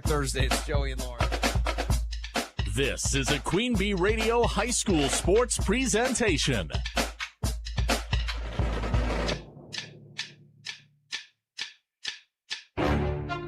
Thursday, it's Joey and Lauren. This is a Queen Bee Radio High School Sports Presentation.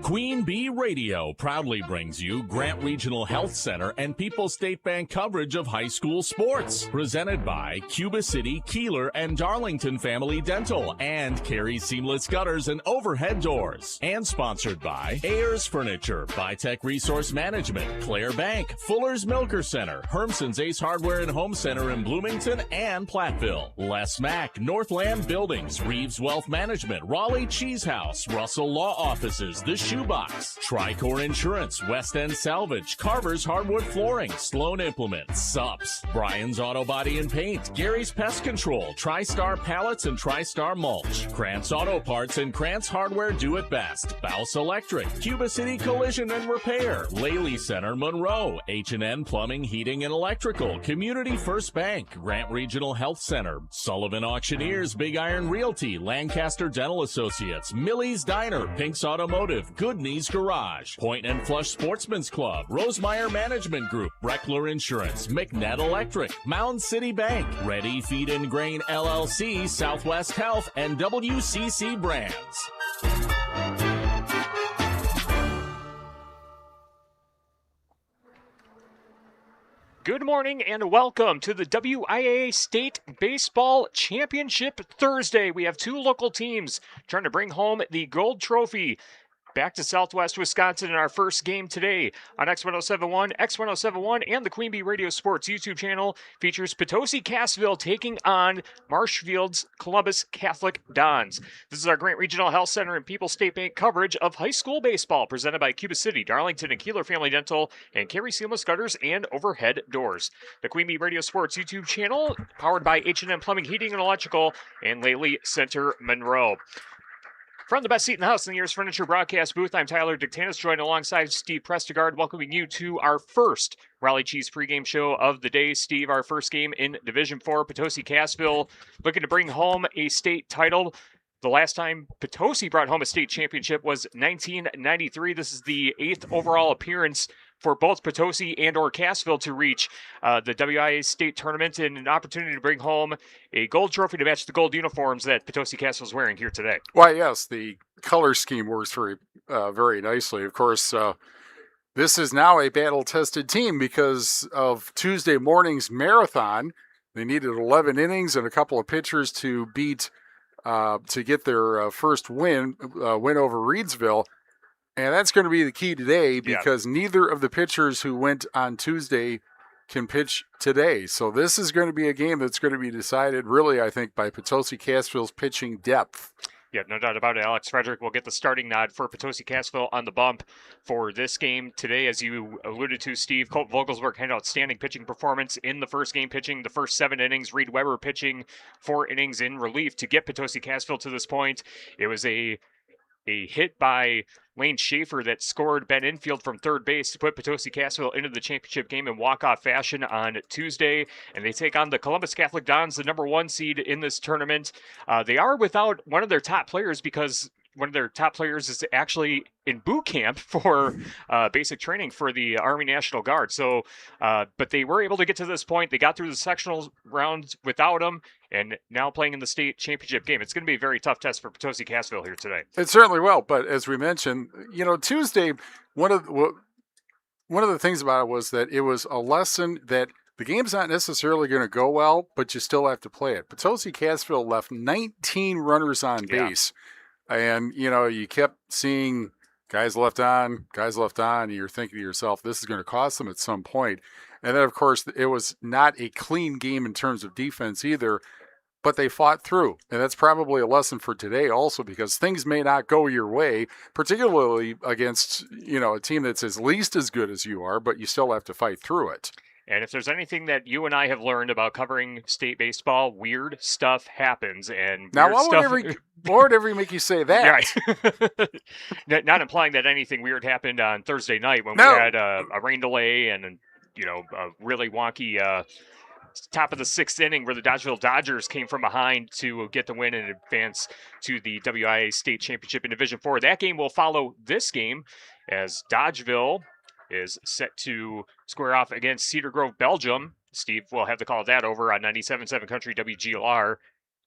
Queen Bee Radio proudly brings you Grant Regional Health Center and People's State Bank coverage of high school sports. Presented by Cuba City, Kieler, and Darlington Family Dental and Carey Seamless Gutters and Overhead Doors. And sponsored by Ayers Furniture, Bitech Resource Management, Claire Bank, Fuller's Milker Center, Hermson's Ace Hardware and Home Center in Bloomington and Platteville, Les Mack, Northland Buildings, Reeves Wealth Management, Raleigh Cheese House, Russell Law Offices, The Shoebox, Tricor Insurance, West End Salvage, Carver's Hardwood Flooring, Sloan Implements, Sups, Brian's Auto Body and Paint, Gary's Pest Control, TriStar Pallets and TriStar Mulch, Krantz Auto Parts and Krantz Hardware Do It Best, Bouse Electric, Cuba City Collision and Repair, Laley Center, Monroe, H&N Plumbing, Heating and Electrical, Community First Bank, Grant Regional Health Center, Sullivan Auctioneers, Big Iron Realty, Lancaster Dental Associates, Millie's Diner, Pink's Automotive, Good Knees Garage, Point and Flush Sportsman's Club, Rosemeyer Management Group, Breckler Insurance, McNett Electric, Mound City Bank, Ready Feed and Grain LLC, Southwest Health, and WCC Brands. Good morning and welcome to the WIAA State Baseball Championship Thursday. We have two local teams trying to bring home the gold trophy back to Southwest Wisconsin in our first game today on X1071, X1071, and the Queen Bee Radio Sports YouTube channel features Potosi Cassville taking on Marshfield's Columbus Catholic Dons. This is our Grant Regional Health Center and People's State Bank coverage of high school baseball presented by Cuba City, Darlington, and Kieler Family Dental, and Carey Seamless Gutters and Overhead Doors. The Queen Bee Radio Sports YouTube channel powered by H&M Plumbing, Heating, and Electrical, and Laley Center, Monroe. From the best seat in the house in the Ayers Furniture broadcast booth, I'm Tyler Dictanis, joined alongside Steve Prestegard, welcoming you to our first Raleigh Cheese pregame show of the day. Steve, our first game in Division 4, Potosi Cassville, looking to bring home a state title. The last time Potosi brought home a state championship was 1993. This is the 8th overall appearance for both Potosi and or Cassville to reach the WIAA state tournament, and an opportunity to bring home a gold trophy to match the gold uniforms that Potosi Cassville is wearing here today. Why, yes, the color scheme works very nicely. Of course, this is now a battle-tested team because of Tuesday morning's marathon. They needed 11 innings and a couple of pitchers to beat to get their first win over Reedsville. And that's going to be the key today because neither of the pitchers who went on Tuesday can pitch today. So this is going to be a game that's going to be decided, really, I think, by Potosi Cassville's pitching depth. Yeah, no doubt about it. Alex Frederick will get the starting nod for Potosi Cassville on the bump for this game today. As you alluded to, Steve, Colt Vogelsberg had an outstanding pitching performance in the first game, pitching the first 7 innings. Reed Weber pitching 4 innings in relief to get Potosi Cassville to this point. It was a hit by Lane Schaefer that scored Ben Infield from third base to put Potosi Cassville into the championship game in walk-off fashion on Tuesday. And they take on the Columbus Catholic Dons, the number 1 seed in this tournament. They are without one of their top players because one of their top players is actually in boot camp for basic training for the Army National Guard. So, but they were able to get to this point. They got through the sectional rounds without him, and now playing in the state championship game. It's going to be a very tough test for Potosi Cassville here today. It certainly will. But as we mentioned, Tuesday, one of the things about it was that it was a lesson that the game's not necessarily going to go well, but you still have to play it. Potosi Cassville left 19 runners on base. And, you kept seeing guys left on, and you're thinking to yourself, this is going to cost them at some point. And then, of course, it was not a clean game in terms of defense either, but they fought through. And that's probably a lesson for today also, because things may not go your way, particularly against, a team that's at least as good as you are, but you still have to fight through it. And if there's anything that you and I have learned about covering state baseball, weird stuff happens. And now, what would ever make you say that? Right. Not implying that anything weird happened on Thursday night when we had a rain delay and a really wonky top of the 6th inning where the Dodgeville Dodgers came from behind to get the win and advance to the WIAA State Championship in Division 4. That game will follow this game as Dodgeville is set to square off against Cedar Grove, Belgium. Steve will have the call of that over on 97.7 Country WGLR.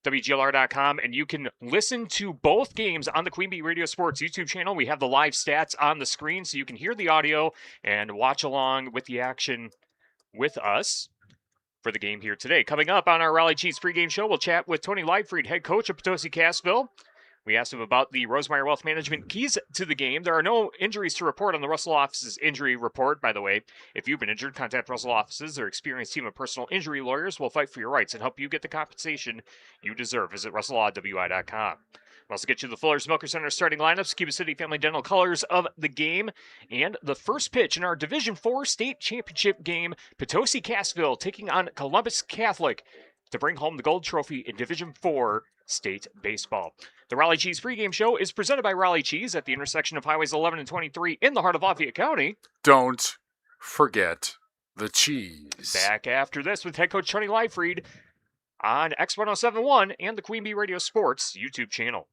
WGLR.com, and you can listen to both games on the Queen Bee Radio Sports YouTube channel. We have the live stats on the screen so you can hear the audio and watch along with the action with us for the game here today. Coming up on our Raleigh Cheese pregame show, we'll chat with Tony Leifried, head coach of Potosi Cassville. We asked him about the Rosemeyer Wealth Management keys to the game. There are no injuries to report on the Russell office's injury report, by the way. If you've been injured, contact Russell offices. Their experienced team of personal injury lawyers will fight for your rights and help you get the compensation you deserve. Visit RussellLawWI.com. We'll also get you the Fuller's Milker Center starting lineups, Cuba City Family Dental colors of the game, and the first pitch in our Division 4 state championship game, Potosi Cassville taking on Columbus Catholic to bring home the gold trophy in Division 4 state baseball. The Raleigh Cheese pregame show is presented by Raleigh Cheese at the intersection of Highways 11 and 23 in the heart of Lafayette County. Don't forget the cheese. Back after this with head coach Tony Leifried on X1071 and the Queen Bee Radio Sports YouTube channel.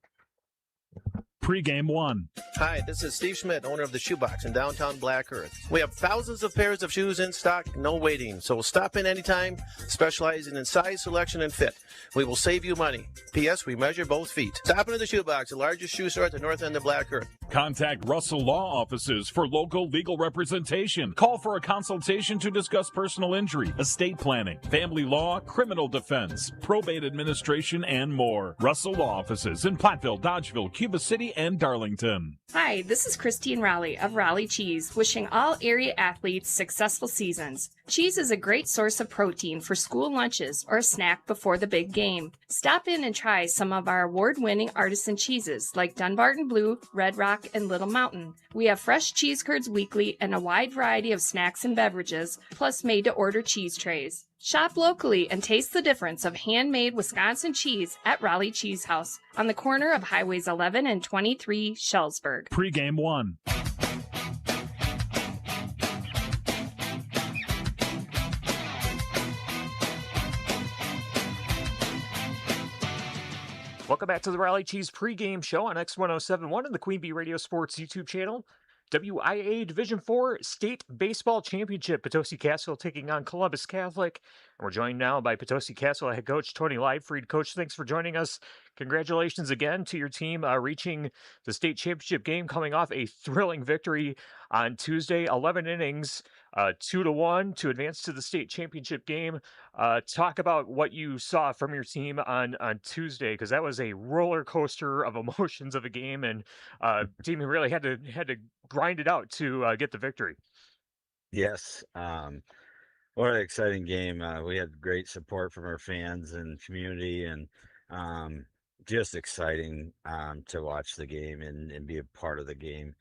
Pregame 1. Hi, this is Steve Schmidt, owner of the Shoebox in downtown Black Earth. We have thousands of pairs of shoes in stock, no waiting. So stop in anytime, specializing in size, selection, and fit. We will save you money. P.S. We measure both feet. Stop into the Shoebox, the largest shoe store at the north end of Black Earth. Contact Russell Law Offices for local legal representation. Call for a consultation to discuss personal injury, estate planning, family law, criminal defense, probate administration, and more. Russell Law Offices in Platteville, Dodgeville, Cuba City, and Darlington. Hi, this is Christine Raleigh of Raleigh Cheese, wishing all area athletes successful seasons. Cheese is a great source of protein for school lunches or a snack before the big game. Stop in and try some of our award-winning artisan cheeses like Dunbarton Blue, Red Rock, and Little Mountain. We have fresh cheese curds weekly and a wide variety of snacks and beverages, plus made-to-order cheese trays. Shop locally and taste the difference of handmade Wisconsin cheese at Raleigh Cheese House on the corner of Highways 11 and 23, Shellsburg. Pregame 1. Welcome back to the Raleigh Cheese pregame show on X1071 and the Queen Bee Radio Sports YouTube channel. WIAA Division 4 State Baseball Championship. Potosi Cassville taking on Columbus Catholic. And we're joined now by Potosi Cassville head coach Tony Leifried. Coach, thanks for joining us. Congratulations again to your team reaching the state championship game, coming off a thrilling victory on Tuesday. 11 innings, 2-1 to advance to the state championship game. Talk about what you saw from your team on Tuesday, because that was a roller coaster of emotions of a game, and team really had to grind it out to get the victory. Yes. What an exciting game. We had great support from our fans and community, and just exciting to watch the game and be a part of the game.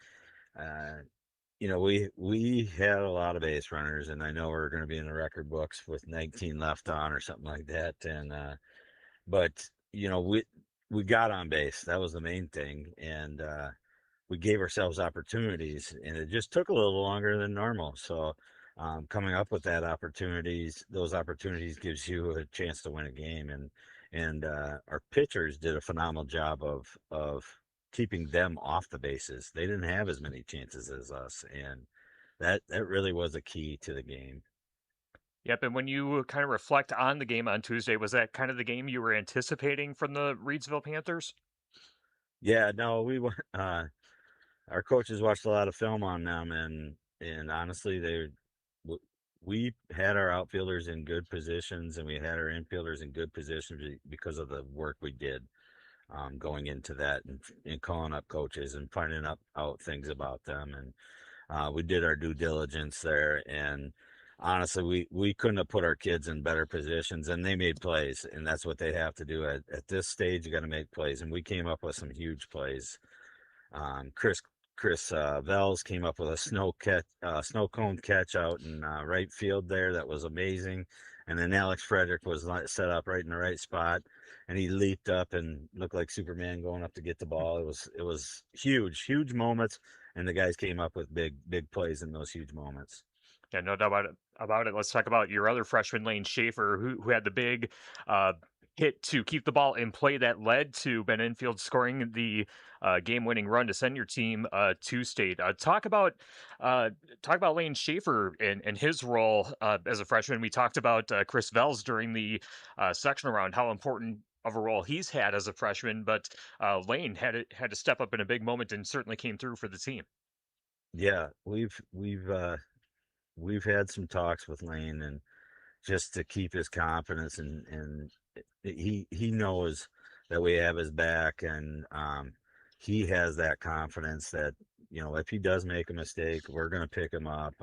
We had a lot of base runners, and I know we're going to be in the record books with 19 left on or something like that. And but we got on base. That was the main thing, and we gave ourselves opportunities, and it just took a little longer than normal. So coming up with those opportunities gives you a chance to win a game, and our pitchers did a phenomenal job of keeping them off the bases. They didn't have as many chances as us, and that really was a key to the game. Yep, and when you kind of reflect on the game on Tuesday, was that kind of the game you were anticipating from the Reedsville Panthers? Yeah, no, our coaches watched a lot of film on them, and honestly, we had our outfielders in good positions, and we had our infielders in good positions because of the work we did going into that, and calling up coaches and finding out things about them. And we did our due diligence there, and honestly, we couldn't have put our kids in better positions, and they made plays, and that's what they have to do at this stage. You got to make plays, and we came up with some huge plays. Chris Vels came up with a snow cone catch out in right field there. That was amazing. And then Alex Frederick was set up right in the right spot, and he leaped up and looked like Superman going up to get the ball. It was huge moments, and the guys came up with big plays in those huge moments. Yeah, no doubt about it. about it, let's talk about your other freshman, Lane Schaefer, who had the big hit to keep the ball in play that led to Ben Infield scoring the game-winning run to send your team to state. Talk about Lane Schaefer and his role as a freshman. We talked about Chris Vels during the sectional round, how important of a role he's had as a freshman, but Lane had to step up in a big moment and certainly came through for the team. Yeah, we've had some talks with Lane, and just to keep his confidence, and he knows that we have his back, and he has that confidence that, if he does make a mistake, we're going to pick him up.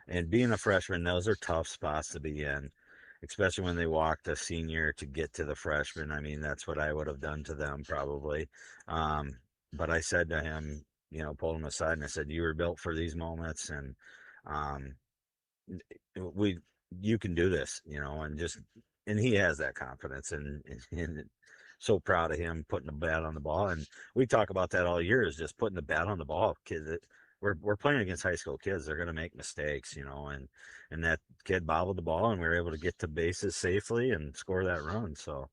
And being a freshman, those are tough spots to be in, especially when they walk the senior to get to the freshman. I mean, that's what I would have done to them probably. But I said to him, pulled him aside, and I said, you were built for these moments, and um, you can do this, and he has that confidence, and so proud of him putting the bat on the ball. And we talk about that all year, is just putting the bat on the ball. Kids, we're playing against high school kids. They're going to make mistakes, and that kid bobbled the ball, and we were able to get to bases safely and score that run. So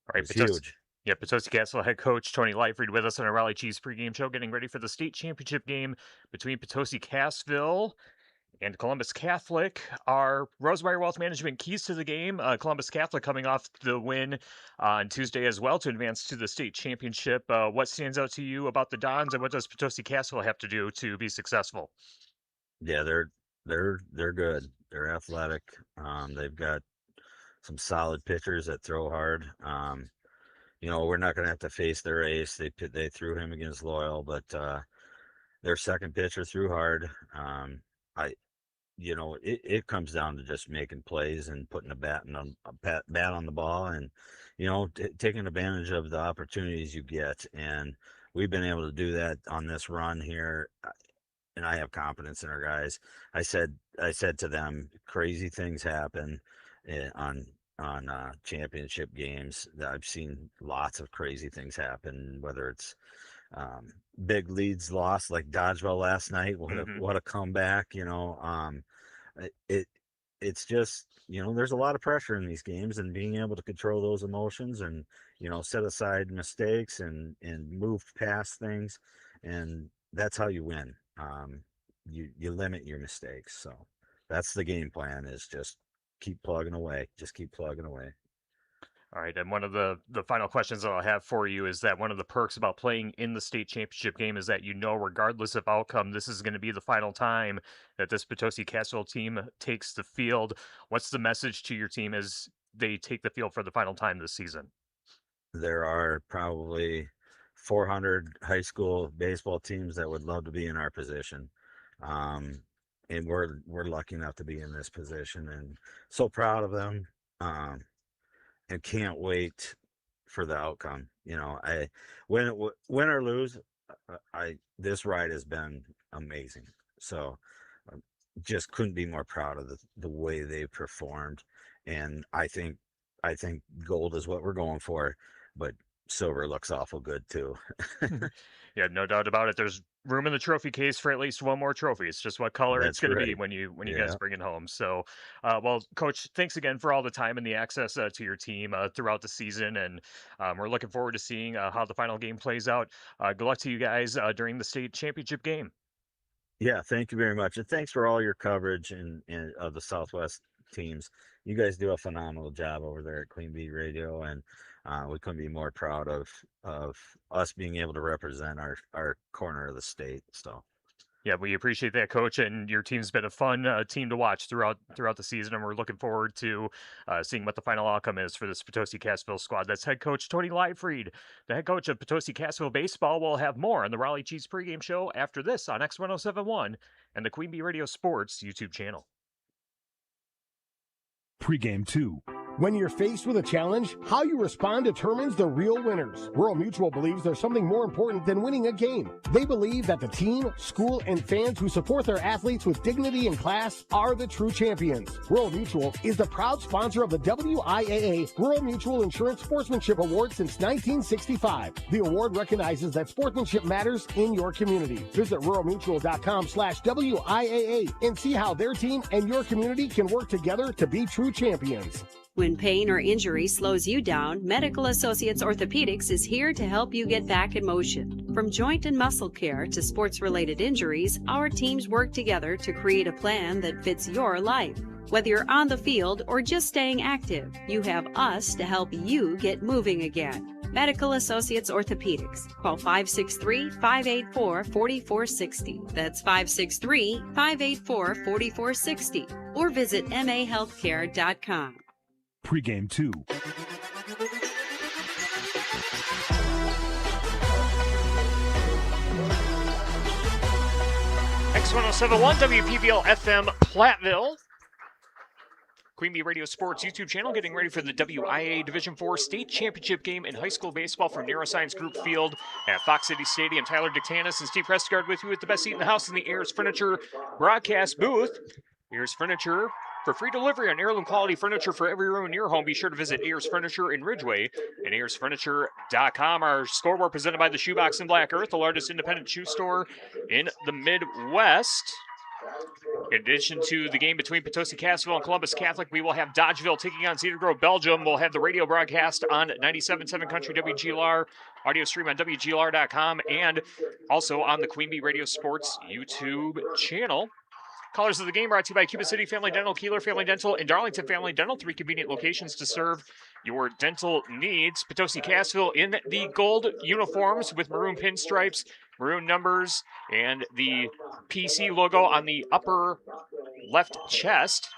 All right, it's huge. Yeah, Potosi Castle head coach Tony Leifried with us on our Raleigh Cheese pregame show, getting ready for the state championship game between Potosi Cassville and Columbus Catholic. Our Rosemeyer Wealth Management keys to the game. Columbus Catholic coming off the win on Tuesday as well to advance to the state championship. What stands out to you about the Dons, and what does Potosi Castle have to do to be successful? Yeah, they're good. They're athletic. They've got some solid pitchers that throw hard. We're not going to have to face their ace. They threw him against Loyal, but their second pitcher threw hard. It comes down to just making plays and putting a bat on the ball, and taking advantage of the opportunities you get. And we've been able to do that on this run here, and I have confidence in our guys. I said to them, crazy things happen on championship games. I've seen lots of crazy things happen, whether it's big leads lost like Dodgeville last night. What a comeback, it's just, there's a lot of pressure in these games, and being able to control those emotions and, set aside mistakes and move past things. And that's how you win. You limit your mistakes. So that's the game plan, is just keep plugging away. All right, and one of the final questions that I'll have for you is that one of the perks about playing in the state championship game is that, regardless of outcome, this is going to be the final time that this Potosi Castle team takes the field. What's the message to your team as they take the field for the final time this season? There are probably 400 high school baseball teams that would love to be in our position. And we're lucky enough to be in this position, and so proud of them. And can't wait for the outcome. I win or lose, this ride has been amazing. So just couldn't be more proud of the way they performed. And I think gold is what we're going for, but silver looks awful good too. Yeah, no doubt about it. There's room in the trophy case for at least one more trophy. It's just what color it's going to be when you guys bring it home. So, well, Coach, thanks again for all the time and the access to your team throughout the season, and we're looking forward to seeing how the final game plays out. Good luck to you guys during the state championship game. Yeah, thank you very much, and thanks for all your coverage and of the Southwest teams. You guys do a phenomenal job over there at Queen Bee Radio, and we couldn't be more proud of us being able to represent our corner of the state. So yeah, we appreciate that, Coach, and your team's been a fun team to watch throughout the season, and we're looking forward to seeing what the final outcome is for this Potosi Cassville squad. That's head coach Tony Leifried, the head coach of Potosi Cassville baseball. We'll have more on the Raleigh Cheese pregame show after this on X1071 and the Queen Bee Radio Sports YouTube channel. Pregame 2. When you're faced with a challenge, how you respond determines the real winners. Rural Mutual believes there's something more important than winning a game. They believe that the team, school, and fans who support their athletes with dignity and class are the true champions. Rural Mutual is the proud sponsor of the WIAA Rural Mutual Insurance Sportsmanship Award since 1965. The award recognizes that sportsmanship matters in your community. Visit ruralmutual.com/WIAA and see how their team and your community can work together to be true champions. When pain or injury slows you down, Medical Associates Orthopedics is here to help you get back in motion. From joint and muscle care to sports-related injuries, our teams work together to create a plan that fits your life. Whether you're on the field or just staying active, you have us to help you get moving again. Medical Associates Orthopedics. Call 563-584-4460. That's 563-584-4460. Or visit mahealthcare.com. Pre-game 2. X1071 WPBL FM Platteville. Queen Bee Radio Sports YouTube channel getting ready for the WIAA Division IV State Championship game in high school baseball from Neuroscience Group Field at Fox City Stadium. Tyler Dictanis and Steve Prestegard with you with the best seat in the house in the Ayers Furniture broadcast booth. Ayers Furniture. For free delivery on heirloom quality furniture for every room in your home, be sure to visit Ayers Furniture in Ridgeway and AyersFurniture.com. Our scoreboard presented by the Shoebox in Black Earth, the largest independent shoe store in the Midwest. In addition to the game between Potosi Cassville and Columbus Catholic, we will have Dodgeville taking on Cedar Grove, Belgium. We'll have the radio broadcast on 97.7 Country WGLR, audio stream on WGLR.com, and also on the Queen Bee Radio Sports YouTube channel. Callers of the game brought to you by Cuba City Family Dental, Kieler Family Dental, and Darlington Family Dental. 3 convenient locations to serve your dental needs. Potosi Cassville in the gold uniforms with maroon pinstripes, maroon numbers, and the PC logo on the upper left chest.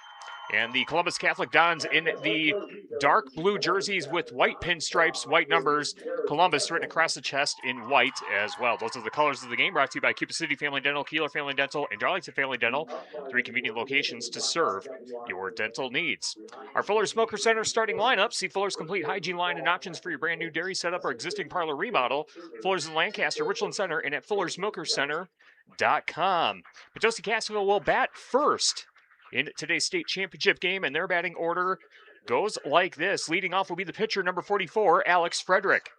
And the Columbus Catholic Dons in the dark blue jerseys with white pinstripes, white numbers, Columbus written across the chest in white as well. Those are the colors of the game, brought to you by Cuba City Family Dental, Kieler Family Dental, and Darlington Family Dental. 3 convenient locations to serve your dental needs. Our Fuller Smoker Center starting lineup. See Fuller's complete hygiene line and options for your brand new dairy setup or existing parlor remodel. Fuller's in Lancaster, Richland Center, and at FullerSmokerCenter.com. Potosi Cassville will bat first in today's state championship game, and their batting order goes like this. Leading off will be the pitcher, number 44, Alex Frederick.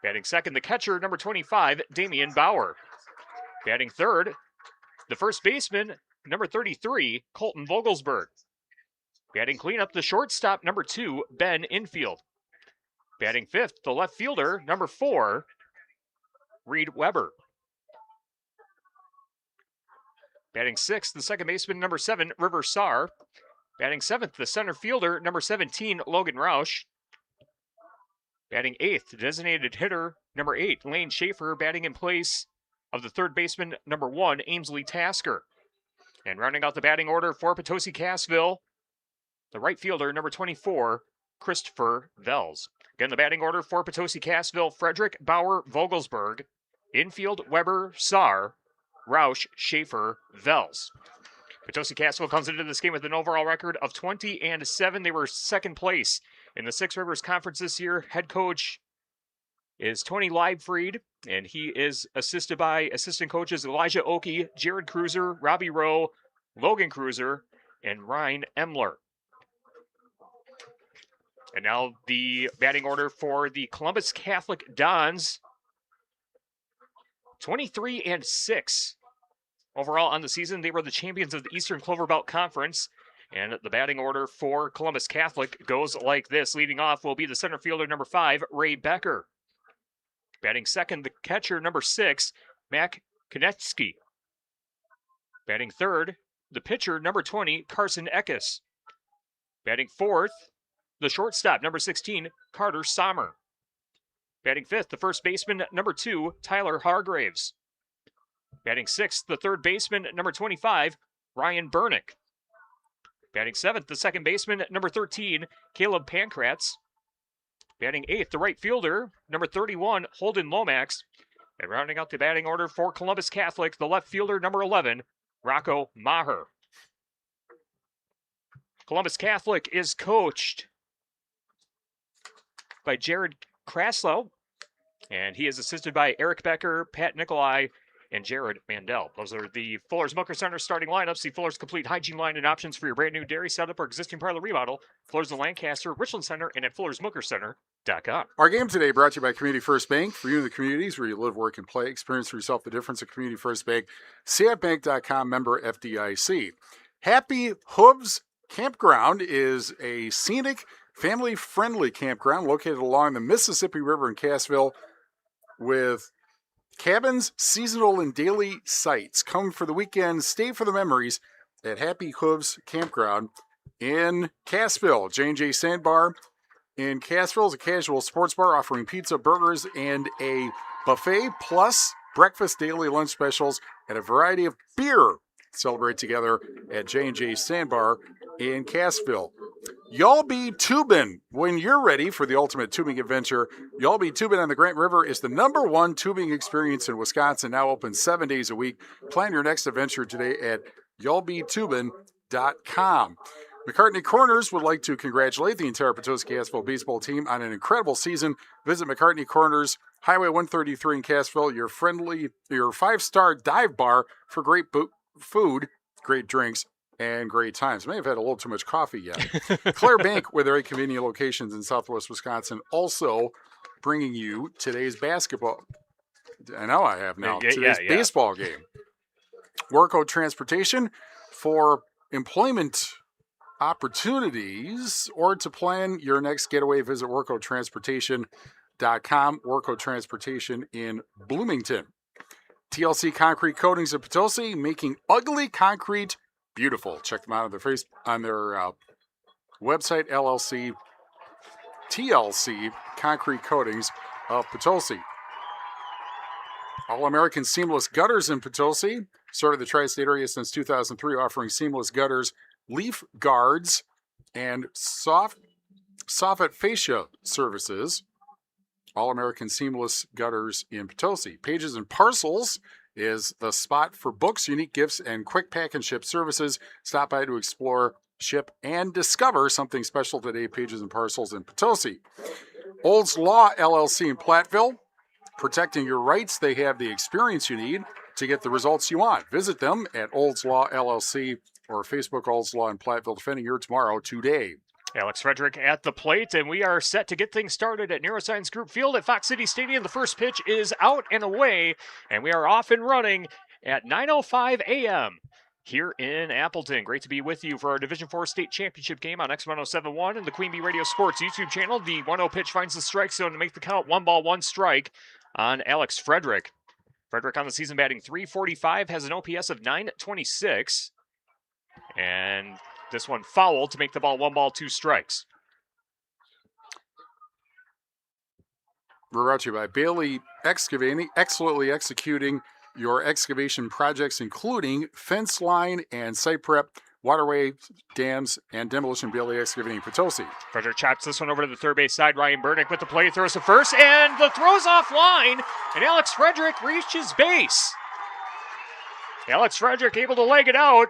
Batting second, the catcher, number 25, Damian Bauer. Batting third, the first baseman, number 33, Colton Vogelsberg. Batting cleanup, the shortstop, number 2, Ben Infield. Batting fifth, the left fielder, number 4, Reed Weber. Batting sixth, the second baseman, number 7, River Saar. Batting seventh, the center fielder, number 17, Logan Roush. Batting eighth, the designated hitter, number 8, Lane Schaefer. Batting in place of the third baseman, number 1, Ainsley Tasker. And rounding out the batting order for Potosi Cassville, the right fielder, number 24, Christopher Vels. Again, the batting order for Potosi Cassville: Frederick, Bauer, Vogelsberg. Infield, Weber, Saar, Roush, Schaefer, Vels. Potosi Cassville comes into this game with an overall record of 20-7. They were second place in the Six Rivers Conference this year. Head coach is Tony Leibfried, and he is assisted by assistant coaches Elijah Oakey, Jared Cruiser, Robbie Rowe, Logan Cruiser, and Ryan Emler. And now the batting order for the Columbus Catholic Dons. 23-6. Overall on the season, they were the champions of the Eastern Clover Belt Conference. And the batting order for Columbus Catholic goes like this. Leading off will be the center fielder, number 5, Ray Becker. Batting second, the catcher, number 6, Mac Konetsky. Batting third, the pitcher, number 20, Carson Eckes. Batting fourth, the shortstop, number 16, Carter Sommer. Batting fifth, the first baseman, number 2, Tyler Hargraves. Batting sixth, the third baseman, number 25, Ryan Burnick. Batting seventh, the second baseman, number 13, Caleb Pankratz. Batting eighth, the right fielder, number 31, Holden Lomax. And rounding out the batting order for Columbus Catholic, the left fielder, number 11, Rocco Maher. Columbus Catholic is coached by Jared Kraslow, and he is assisted by Eric Becker, Pat Nikolai, and Jared Mandel. Those are the Fuller's Milker Center starting lineups. See Fuller's complete hygiene line and options for your brand new dairy setup or existing parlor remodel. Fuller's in Lancaster, Richland Center, and at Fuller'sMilkerCenter.com. Our game today brought to you by Community First Bank. For you in the communities where you live, work, and play, experience for yourself the difference of Community First Bank. CFBank.com, member FDIC. Happy Hooves Campground is a scenic, family-friendly campground located along the Mississippi River in Cassville with cabins, seasonal and daily sites. Come for the weekend, stay for the memories at Happy Hooves Campground in Cassville. J&J Sandbar in Cassville is a casual sports bar offering pizza, burgers, and a buffet, plus breakfast, daily lunch specials, and a variety of beer. Celebrate together at J&J Sandbar in Cassville. Y'all Be Tubin'. When you're ready for the ultimate tubing adventure, Y'all Be Tubin' on the Grant River is the #1 tubing experience in Wisconsin, now open 7 days a week. Plan your next adventure today at y'allbetubin.com. McCartney Corners would like to congratulate the entire Petoskey-Cassville baseball team on an incredible season. Visit McCartney Corners, Highway 133 in Cassville, your 5-star dive bar for great food, great drinks, and great times. May have had a little too much coffee yet. Claire Bank, with their 8 convenient locations in southwest Wisconsin, also bringing you today's basketball. I know I have now. Today's baseball game. Worco Transportation for employment opportunities or to plan your next getaway. Visit WorcoTransportation.com. Worco Transportation in Bloomington. TLC Concrete Coatings of Potosi, making ugly concrete beautiful. Check them out on their website, LLC, TLC Concrete Coatings of Potosi. All-American Seamless Gutters in Potosi, started the tri-state area since 2003, offering seamless gutters, leaf guards, and soffit fascia services. All-American Seamless Gutters in Potosi. Pages and Parcels is the spot for books, unique gifts, and quick pack and ship services. Stop by to explore, ship, and discover something special today. Pages and Parcels in Potosi. Olds Law LLC in Platteville. Protecting your rights, they have the experience you need to get the results you want. Visit them at Olds Law LLC or Facebook Olds Law in Platteville, defending your tomorrow today. Alex Frederick at the plate, and we are set to get things started at Neuroscience Group Field at Fox City Stadium. The first pitch is out and away, and we are off and running at 9:05 a.m. here in Appleton. Great to be with you for our Division IV State Championship game on X1071 and the Queen Bee Radio Sports YouTube channel. The 1-0 pitch finds the strike zone to make the count 1-1 on Alex Frederick. Frederick on the season batting .345, has an OPS of .926, and this one fouled to make the ball 1-2. We're brought to you by Bailey Excavating, excellently executing your excavation projects, including fence line and site prep, waterway, dams, and demolition. Bailey Excavating Potosi. Frederick chops this one over to the third base side. Ryan Burdick with the play, throws to first, and the throw's offline, and Alex Frederick reaches base. Alex Frederick able to leg it out.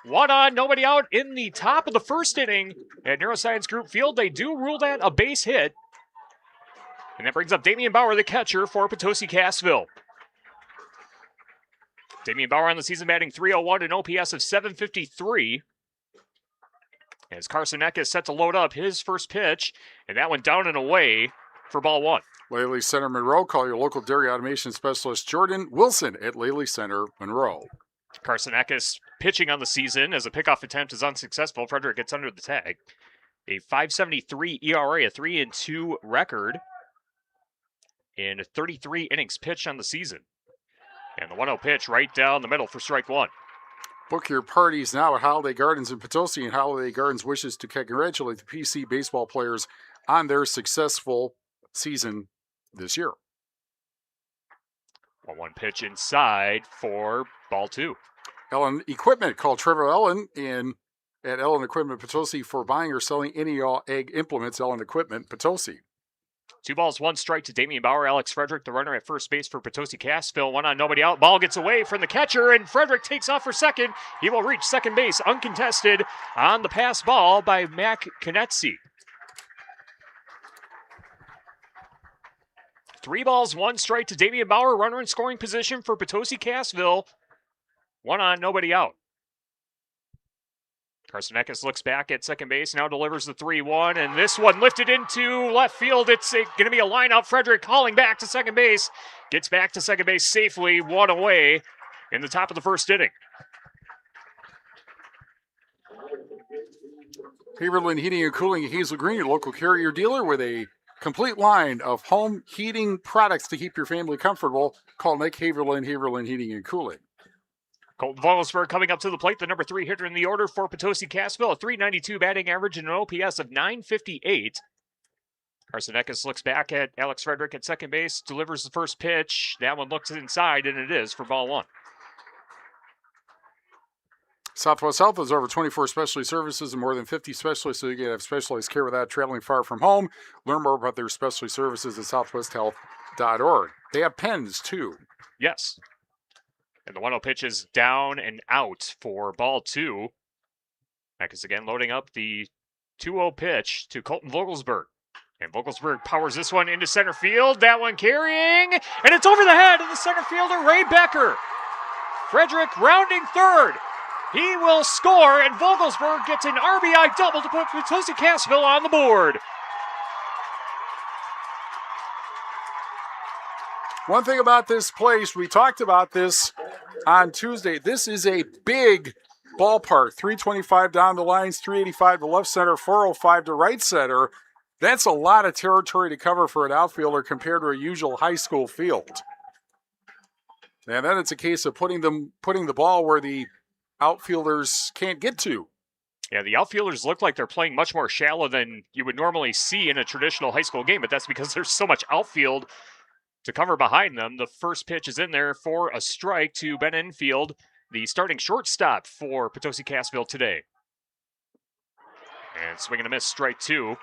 1 on, nobody out in the top of the first inning at Neuroscience Group Field. They do rule that a base hit. And that brings up Damian Bauer, the catcher for Potosi-Cassville. Damian Bauer on the season batting .301, an OPS of .753. As Carson Eck is set to load up his first pitch, and that went down and away for ball 1. Laley Center Monroe, call your local dairy automation specialist Jordan Wilson at Laley Center Monroe. Carson Eckes pitching on the season as a pickoff attempt is unsuccessful. Frederick gets under the tag. A .573 ERA, a 3-2 record in 33 innings pitched on the season. And the 1-0 pitch right down the middle for strike 1. Book your parties now at Holiday Gardens in Potosi, and Holiday Gardens wishes to congratulate the PC baseball players on their successful season this year. 1-1 pitch inside for ball 2. Ellen Equipment. Call Trevor Ellen at Ellen Equipment Potosi for buying or selling any all ag implements. Ellen Equipment Potosi. 2-1 to Damian Bauer. Alex Frederick, the runner at first base for Potosi-Cassville. 1 on, nobody out. Ball gets away from the catcher, and Frederick takes off for second. He will reach second base uncontested on the pass ball by Mac Konetsi. 3 balls, 1 strike to Damian Bauer. Runner in scoring position for Potosi Cassville. 1 on, nobody out. Carson Eckes looks back at second base, now delivers the 3-1, and this one lifted into left field. It's going to be a line out. Frederick calling back to second base. Gets back to second base safely, 1 away in the top of the first inning. Haverland Heating and Cooling, Hazel Green, your local carrier dealer with a complete line of home heating products to keep your family comfortable. Call Nick Haverland, Haverland Heating and Cooling. Colton Vogelsberg coming up to the plate, the number 3 hitter in the order for Potosi Cassville, a .392 batting average and an OPS of .958. Carson Eckes looks back at Alex Frederick at second base, delivers the first pitch. That one looks inside, and it is for ball 1. Southwest Health has over 24 specialty services and more than 50 specialists, so you can have specialized care without traveling far from home. Learn more about their specialty services at southwesthealth.org. They have pens, too. Yes. And the 1-0 pitch is down and out for ball 2. Eckes again loading up the 2-0 pitch to Colton Vogelsberg. And Vogelsberg powers this one into center field. That one carrying, and it's over the head of the center fielder, Ray Becker. Frederick rounding third. He will score, and Vogelsberg gets an RBI double to put Potosi Cassville on the board. One thing about this place, we talked about this on Tuesday. This is a big ballpark. 325 down the lines, 385 to left center, 405 to right center. That's a lot of territory to cover for an outfielder compared to a usual high school field. And then it's a case of putting the ball where the outfielders can't get to. Yeah, the outfielders look like they're playing much more shallow than you would normally see in a traditional high school game, but that's because there's so much outfield to cover behind them. The first pitch is in there for a strike to Ben Enfield, the starting shortstop for Potosi Cassville today. And swing and a miss, strike 2.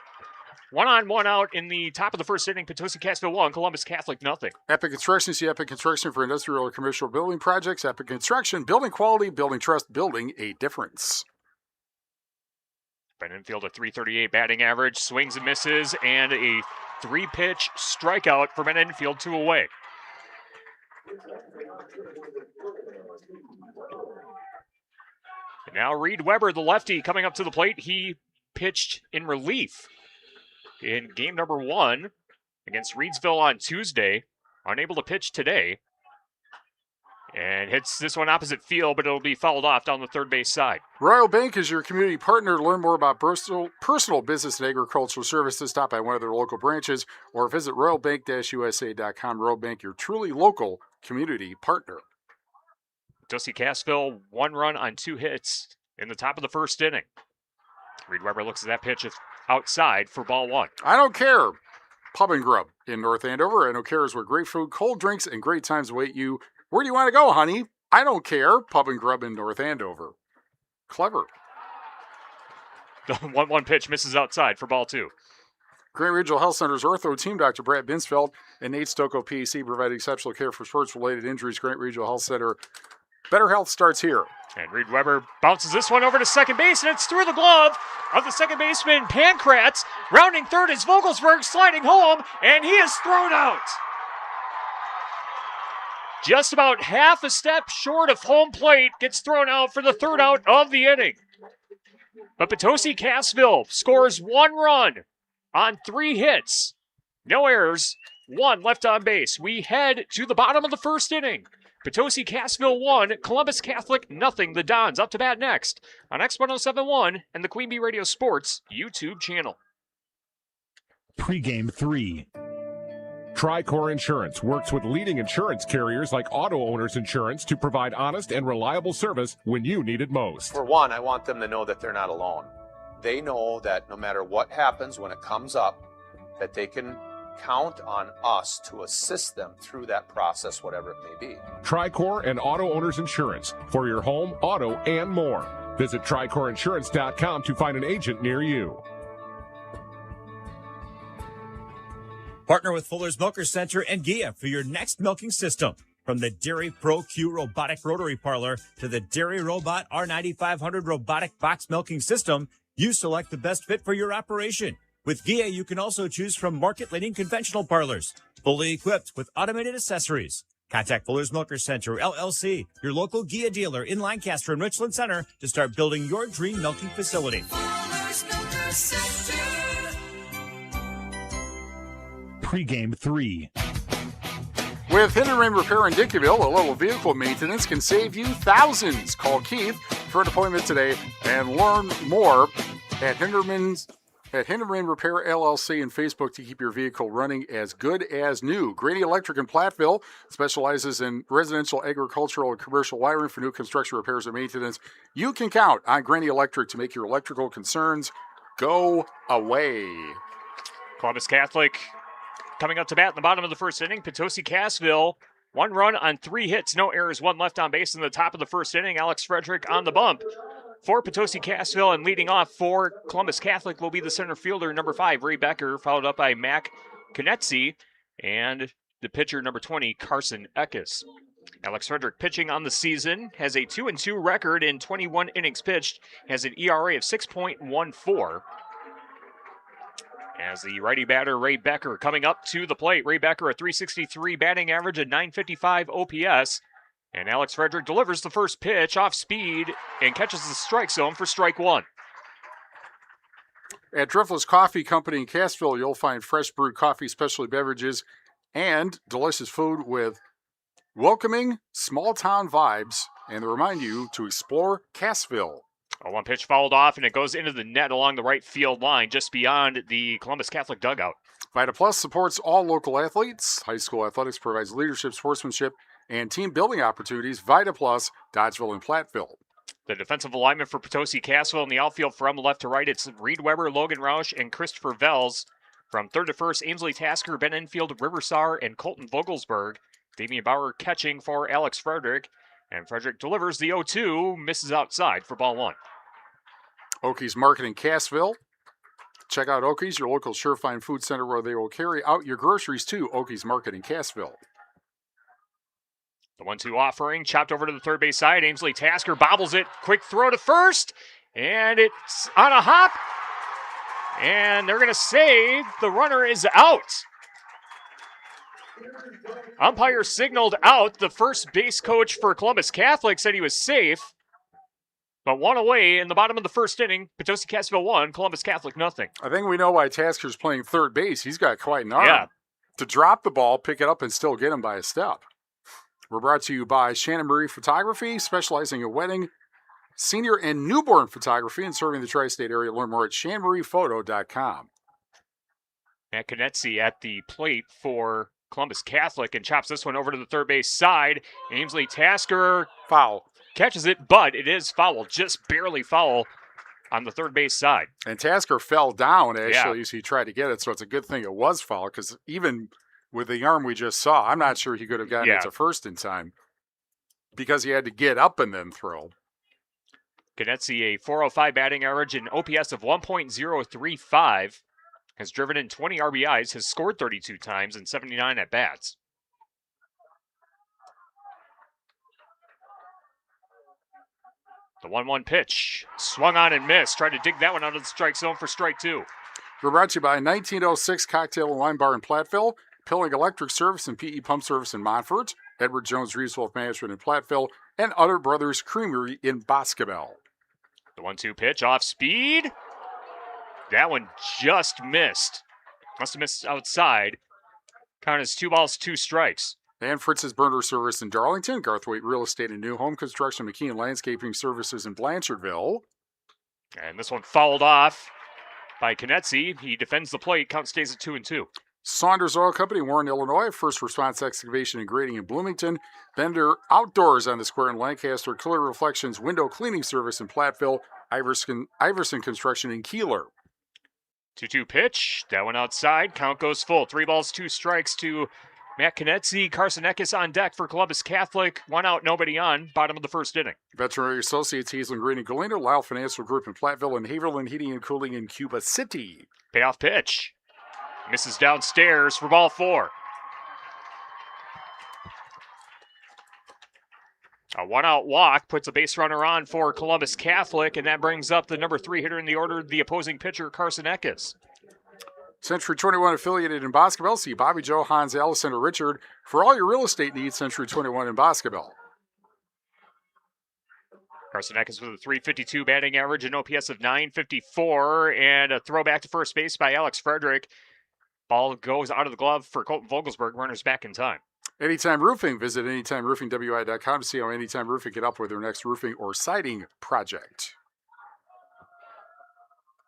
1 on, 1 out in the top of the first inning. Potosi Cassville 1, Columbus Catholic nothing. Epic Construction. See Epic Construction for industrial or commercial building projects. Epic Construction, building quality, building trust, building a difference. Ben Enfield, a .338 batting average, swings and misses, and a 3-pitch strikeout for Ben Enfield, 2 away. And now Reed Weber, the lefty, coming up to the plate. He pitched in relief in game number 1 against Reedsville on Tuesday. Unable to pitch today. And hits this one opposite field, but it'll be fouled off down the third base side. Royal Bank is your community partner. To learn more about personal business and agricultural services, stop by one of their local branches or visit royalbank-usa.com. Royal Bank, your truly local community partner. Potosi Cassville, 1 run on 2 hits in the top of the first inning. Reed Weber looks at that pitch outside for ball 1. I don't care. Pub and Grub in North Andover. I don't care is where great food, cold drinks, and great times await you. Where do you want to go, honey? I don't care. Pub and Grub in North Andover. Clever. The 1-1 pitch misses outside for ball 2. Grant Regional Health Center's ortho team, Dr. Brad Binsfeld and Nate Stocco, PAC, provide exceptional care for sports-related injuries. Grant Regional Health Center. Better health starts here. And Reed Weber bounces this one over to second base, and it's through the glove of the second baseman, Pankratz. Rounding third is Vogelsberg sliding home, and he is thrown out. Just about half a step short of home plate, gets thrown out for the third out of the inning. But Potosi Cassville scores 1 run on 3 hits. No errors, 1 left on base. We head to the bottom of the first inning. Potosi Cassville 1, Columbus Catholic nothing. The Dons up to bat next on X1071 and the Queen Bee Radio Sports YouTube channel. Pre-game 3. Tricor Insurance works with leading insurance carriers like Auto Owners Insurance to provide honest and reliable service when you need it most. For one, I want them to know that they're not alone. They know that no matter what happens when it comes up, that they can count on us to assist them through that process, whatever it may be. Tricor and Auto Owners Insurance for your home, auto, and more. Visit TricorInsurance.com to find an agent near you. Partner with Fuller's Milker Center and Gia for your next milking system. From the Dairy Pro Q robotic rotary parlor to the Dairy Robot R9500 robotic box milking system, you select the best fit for your operation. With GIA, you can also choose from market-leading conventional parlors, fully equipped with automated accessories. Contact Fuller's Milker Center, LLC, your local GIA dealer in Lancaster and Richland Center to start building your dream milking facility. Pre-game 3. With Hinderman Repair in Dickeyville, a little vehicle maintenance can save you thousands. Call Keith for an appointment today and learn more at Hinderman Repair LLC and Facebook to keep your vehicle running as good as new. Grady Electric in Platteville specializes in residential, agricultural, and commercial wiring for new construction repairs and maintenance. You can count on Grady Electric to make your electrical concerns go away. Columbus Catholic coming up to bat in the bottom of the first inning. Potosi Cassville, 1 run on 3 hits, no errors, 1 left on base in the top of the first inning. Alex Frederick on the bump for Potosi Cassville, and leading off for Columbus Catholic will be the center fielder, number 5, Ray Becker, followed up by Mac Konetzi, and the pitcher, number 20, Carson Eckes. Alex Frederick pitching on the season, has a 2-2 record in 21 innings pitched, has an ERA of 6.14. As the righty batter, Ray Becker, coming up to the plate. Ray Becker, a .363 batting average, a .955 OPS. And Alex Frederick delivers the first pitch off speed and catches the strike zone for strike 1. At Driftless Coffee Company in Cassville, you'll find fresh brewed coffee, specialty beverages, and delicious food with welcoming small town vibes. And they remind you to explore Cassville. A 1 pitch fouled off, and it goes into the net along the right field line, just beyond the Columbus Catholic dugout. Vita Plus supports all local athletes. High school athletics provides leadership, sportsmanship, and team building opportunities. Vita Plus, Dodgeville and Platteville. The defensive alignment for Potosi Cassville in the outfield from left to right, it's Reed Weber, Logan Roush, and Christopher Vels. From third to first, Ainsley Tasker, Ben Enfield, Riversar, and Colton Vogelsberg. Damian Bauer catching for Alex Frederick. And Frederick delivers the 0-2, misses outside for ball 1. Okies Market in Cassville. Check out Okies, your local Surefine food center, where they will carry out your groceries to Okies Market in Cassville. The 1-2 offering, chopped over to the third base side. Ainsley Tasker bobbles it. Quick throw to first. And it's on a hop. And they're going to say the runner is out. Umpire signaled out. The first base coach for Columbus Catholic said he was safe. But 1 away in the bottom of the first inning. Potosi Cassville 1, Columbus Catholic nothing. I think we know why Tasker's playing third base. He's got quite an arm. Yeah. To drop the ball, pick it up, and still get him by a step. We're brought to you by Shannon Marie Photography, specializing in wedding, senior, and newborn photography and serving the tri-state area. Learn more at shanmariePhoto.com. Matt Konetzi at the plate for Columbus Catholic and chops this one over to the third base side. Ainsley Tasker Foul. Catches it, but it is foul, just barely foul on the third base side. And Tasker fell down, actually, as he tried to get it, so it's a good thing it was foul, because even with the arm we just saw, I'm not sure he could have gotten it to first in time, because he had to get up and then throw. Konetzi, a .405 batting average and OPS of 1.035, has driven in 20 RBIs, has scored 32 times and 79 at-bats. The 1-1 pitch, swung on and missed. Tried to dig that one out of the strike zone for strike 2. We're brought to you by 1906 Cocktail and Wine Bar in Platteville, Pilling Electric Service and PE Pump Service in Montfort, Edward Jones Reedswolf Management in Platteville, and Utter Brothers Creamery in Boscobel. The 1-2 pitch, off speed. That one just missed. Must have missed outside. Count as 2 balls, 2 strikes. And Fritz's Burner Service in Darlington, Garthwaite Real Estate and New Home Construction, McKean Landscaping Services in Blanchardville. And this one fouled off by Konetzi. He defends the plate. Count stays at 2-2. Saunders Oil Company, Warren, Illinois. First Response Excavation and Grading in Bloomington. Bender Outdoors on the Square in Lancaster. Clear Reflections Window Cleaning Service in Platteville. Iverson Construction in Kieler. 2-2 pitch. That one outside. Count goes full. 3 balls, 2 strikes to Matt Konetzi. Carson Eckes on deck for Columbus Catholic. 1 out, nobody on. Bottom of the first inning. Veterinary Associates, Hazelin Green and Galena. Lyle Financial Group in Platteville, and Haverland Heating and Cooling in Cuba City. Payoff pitch. Misses downstairs for ball 4. A 1-out walk puts a base runner on for Columbus Catholic, and that brings up the number 3 hitter in the order, the opposing pitcher, Carson Eckes. Century 21 affiliated in Boscobel. See Bobby Joe, Hans, Allison, or Richard for all your real estate needs. Century 21 in Boscobel. Carson Eckes with a .352 batting average, an OPS of .954, and a throwback to first base by Alex Frederick. Ball goes out of the glove for Colton Vogelsberg. Runners back in time. Anytime Roofing. Visit AnytimeRoofingWI.com to see how Anytime Roofing can help with their next roofing or siding project.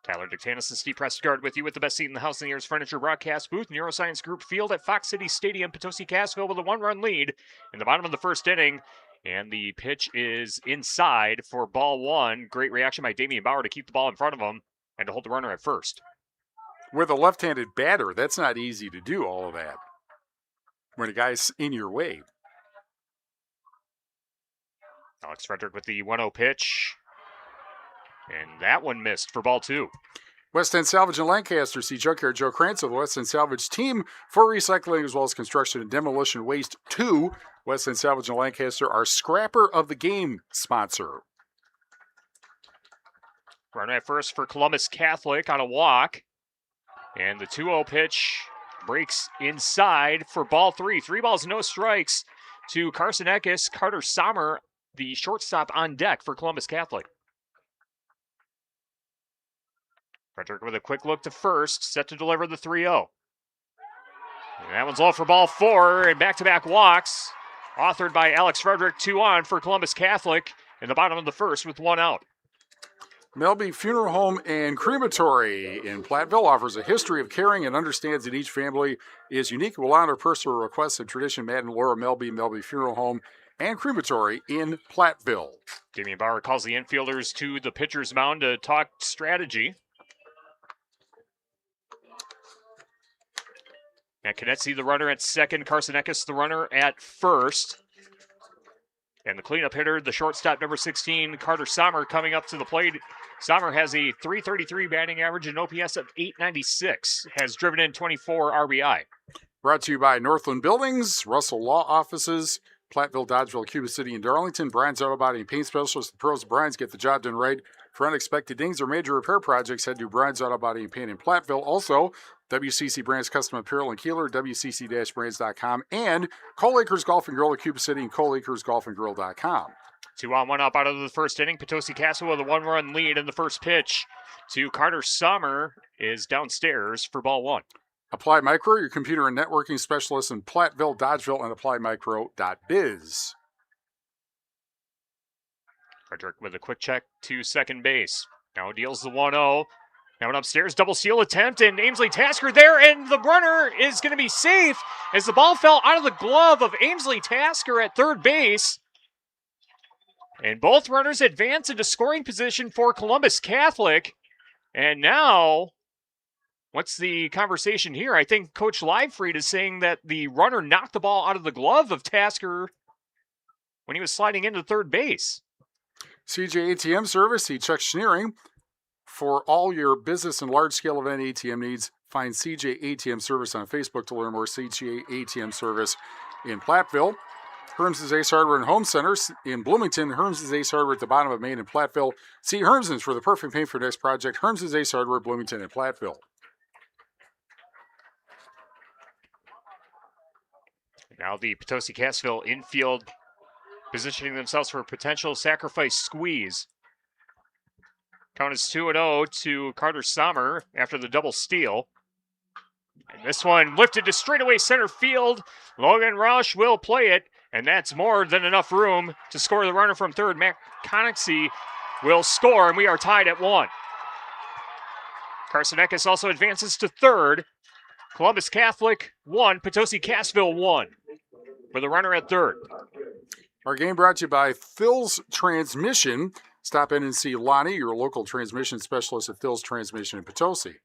Tyler Dictanis and Steve Prestegard with you with the best seat in the house in the Year's Furniture broadcast booth. Neuroscience Group Field at Fox City Stadium. Potosi Casville with a 1-run lead in the bottom of the first inning. And the pitch is inside for ball one. Great reaction by Damian Bauer to keep the ball in front of him and to hold the runner at first. With a left-handed batter, that's not easy to do all of that when a guy's in your way. Alex Frederick with the 1-0 pitch. And that one missed for ball two. West End Salvage in Lancaster. See Junkyard Joe Krantz of the West End Salvage team for recycling as well as construction and demolition waste too. West End Salvage in Lancaster, our scrapper of the game sponsor. Runner at first for Columbus Catholic on a walk. And the 2-0 pitch breaks inside for ball three. 3 balls, no strikes to Carson Eckes. Carter Sommer, the shortstop, on deck for Columbus Catholic. Frederick with a quick look to first, set to deliver the 3-0. And that one's low for ball four, and back-to-back walks, authored by Alex Frederick, 2 on for Columbus Catholic in the bottom of the first with 1 out. Melby Funeral Home and Crematory in Platteville offers a history of caring and understands that each family is unique. Will honor personal requests and tradition. Matt and Laura Melby Funeral Home and Crematory in Platteville. Damian Bauer calls the infielders to the pitcher's mound to talk strategy. Matt Konetzi, the runner at second. Carson Eckes, the runner at first. And the cleanup hitter, the shortstop, number 16, Carter Sommer, coming up to the plate. Sommer has a .333 batting average and OPS of .896. Has driven in 24 RBI. Brought to you by Northland Buildings, Russell Law Offices, Platteville, Dodgeville, Cuba City, and Darlington. Brian's Auto Body and Paint Specialist. The pros of Brian's get the job done right. For unexpected dings or major repair projects, head to Brian's Auto Body and Paint in Platteville. Also, WCC Brands Custom Apparel in Kieler, WCC-brands.com, and Cole Acres Golf and Grill at Cuba City and ColeAcresGolfandGrill.com. 2 on, 1 up out of the first inning. Potosi Castle with a 1-run lead in the first pitch to Carter Sommer is downstairs for ball one. Applied Micro, your computer and networking specialist in Platteville, Dodgeville, and AppliedMicro.biz. Frederick with a quick check to second base. Now deals the 1-0. Now an upstairs double steal attempt, and Ainsley Tasker there, and the runner is going to be safe as the ball fell out of the glove of Ainsley Tasker at third base. And both runners advance into scoring position for Columbus Catholic. And now, what's the conversation here? I think Coach Livefried is saying that the runner knocked the ball out of the glove of Tasker when he was sliding into third base. CJ ATM Service, see Chuck Schneering. For all your business and large-scale event ATM needs, find CJ ATM Service on Facebook to learn more. CJ ATM Service in Platteville. Herms' Ace Hardware and Home Center in Bloomington. Herms' Ace Hardware at the bottom of Main in Platteville. See Herms' for the perfect paint for next project. Herms' Ace Hardware, Bloomington and Platteville. Now the Potosi Cassville infield positioning themselves for a potential sacrifice squeeze. Count is 2-0 to Carter Sommer after the double steal. And this one lifted to straightaway center field. Logan Roush will play it, and that's more than enough room to score the runner from third. Matt Conexy will score, and we are tied at 1. Carson Eckes also advances to third. Columbus Catholic 1, Potosi Cassville 1, with a runner at third. Our game brought to you by Phil's Transmission. Stop in and see Lonnie, your local transmission specialist at Phil's Transmission in Potosi.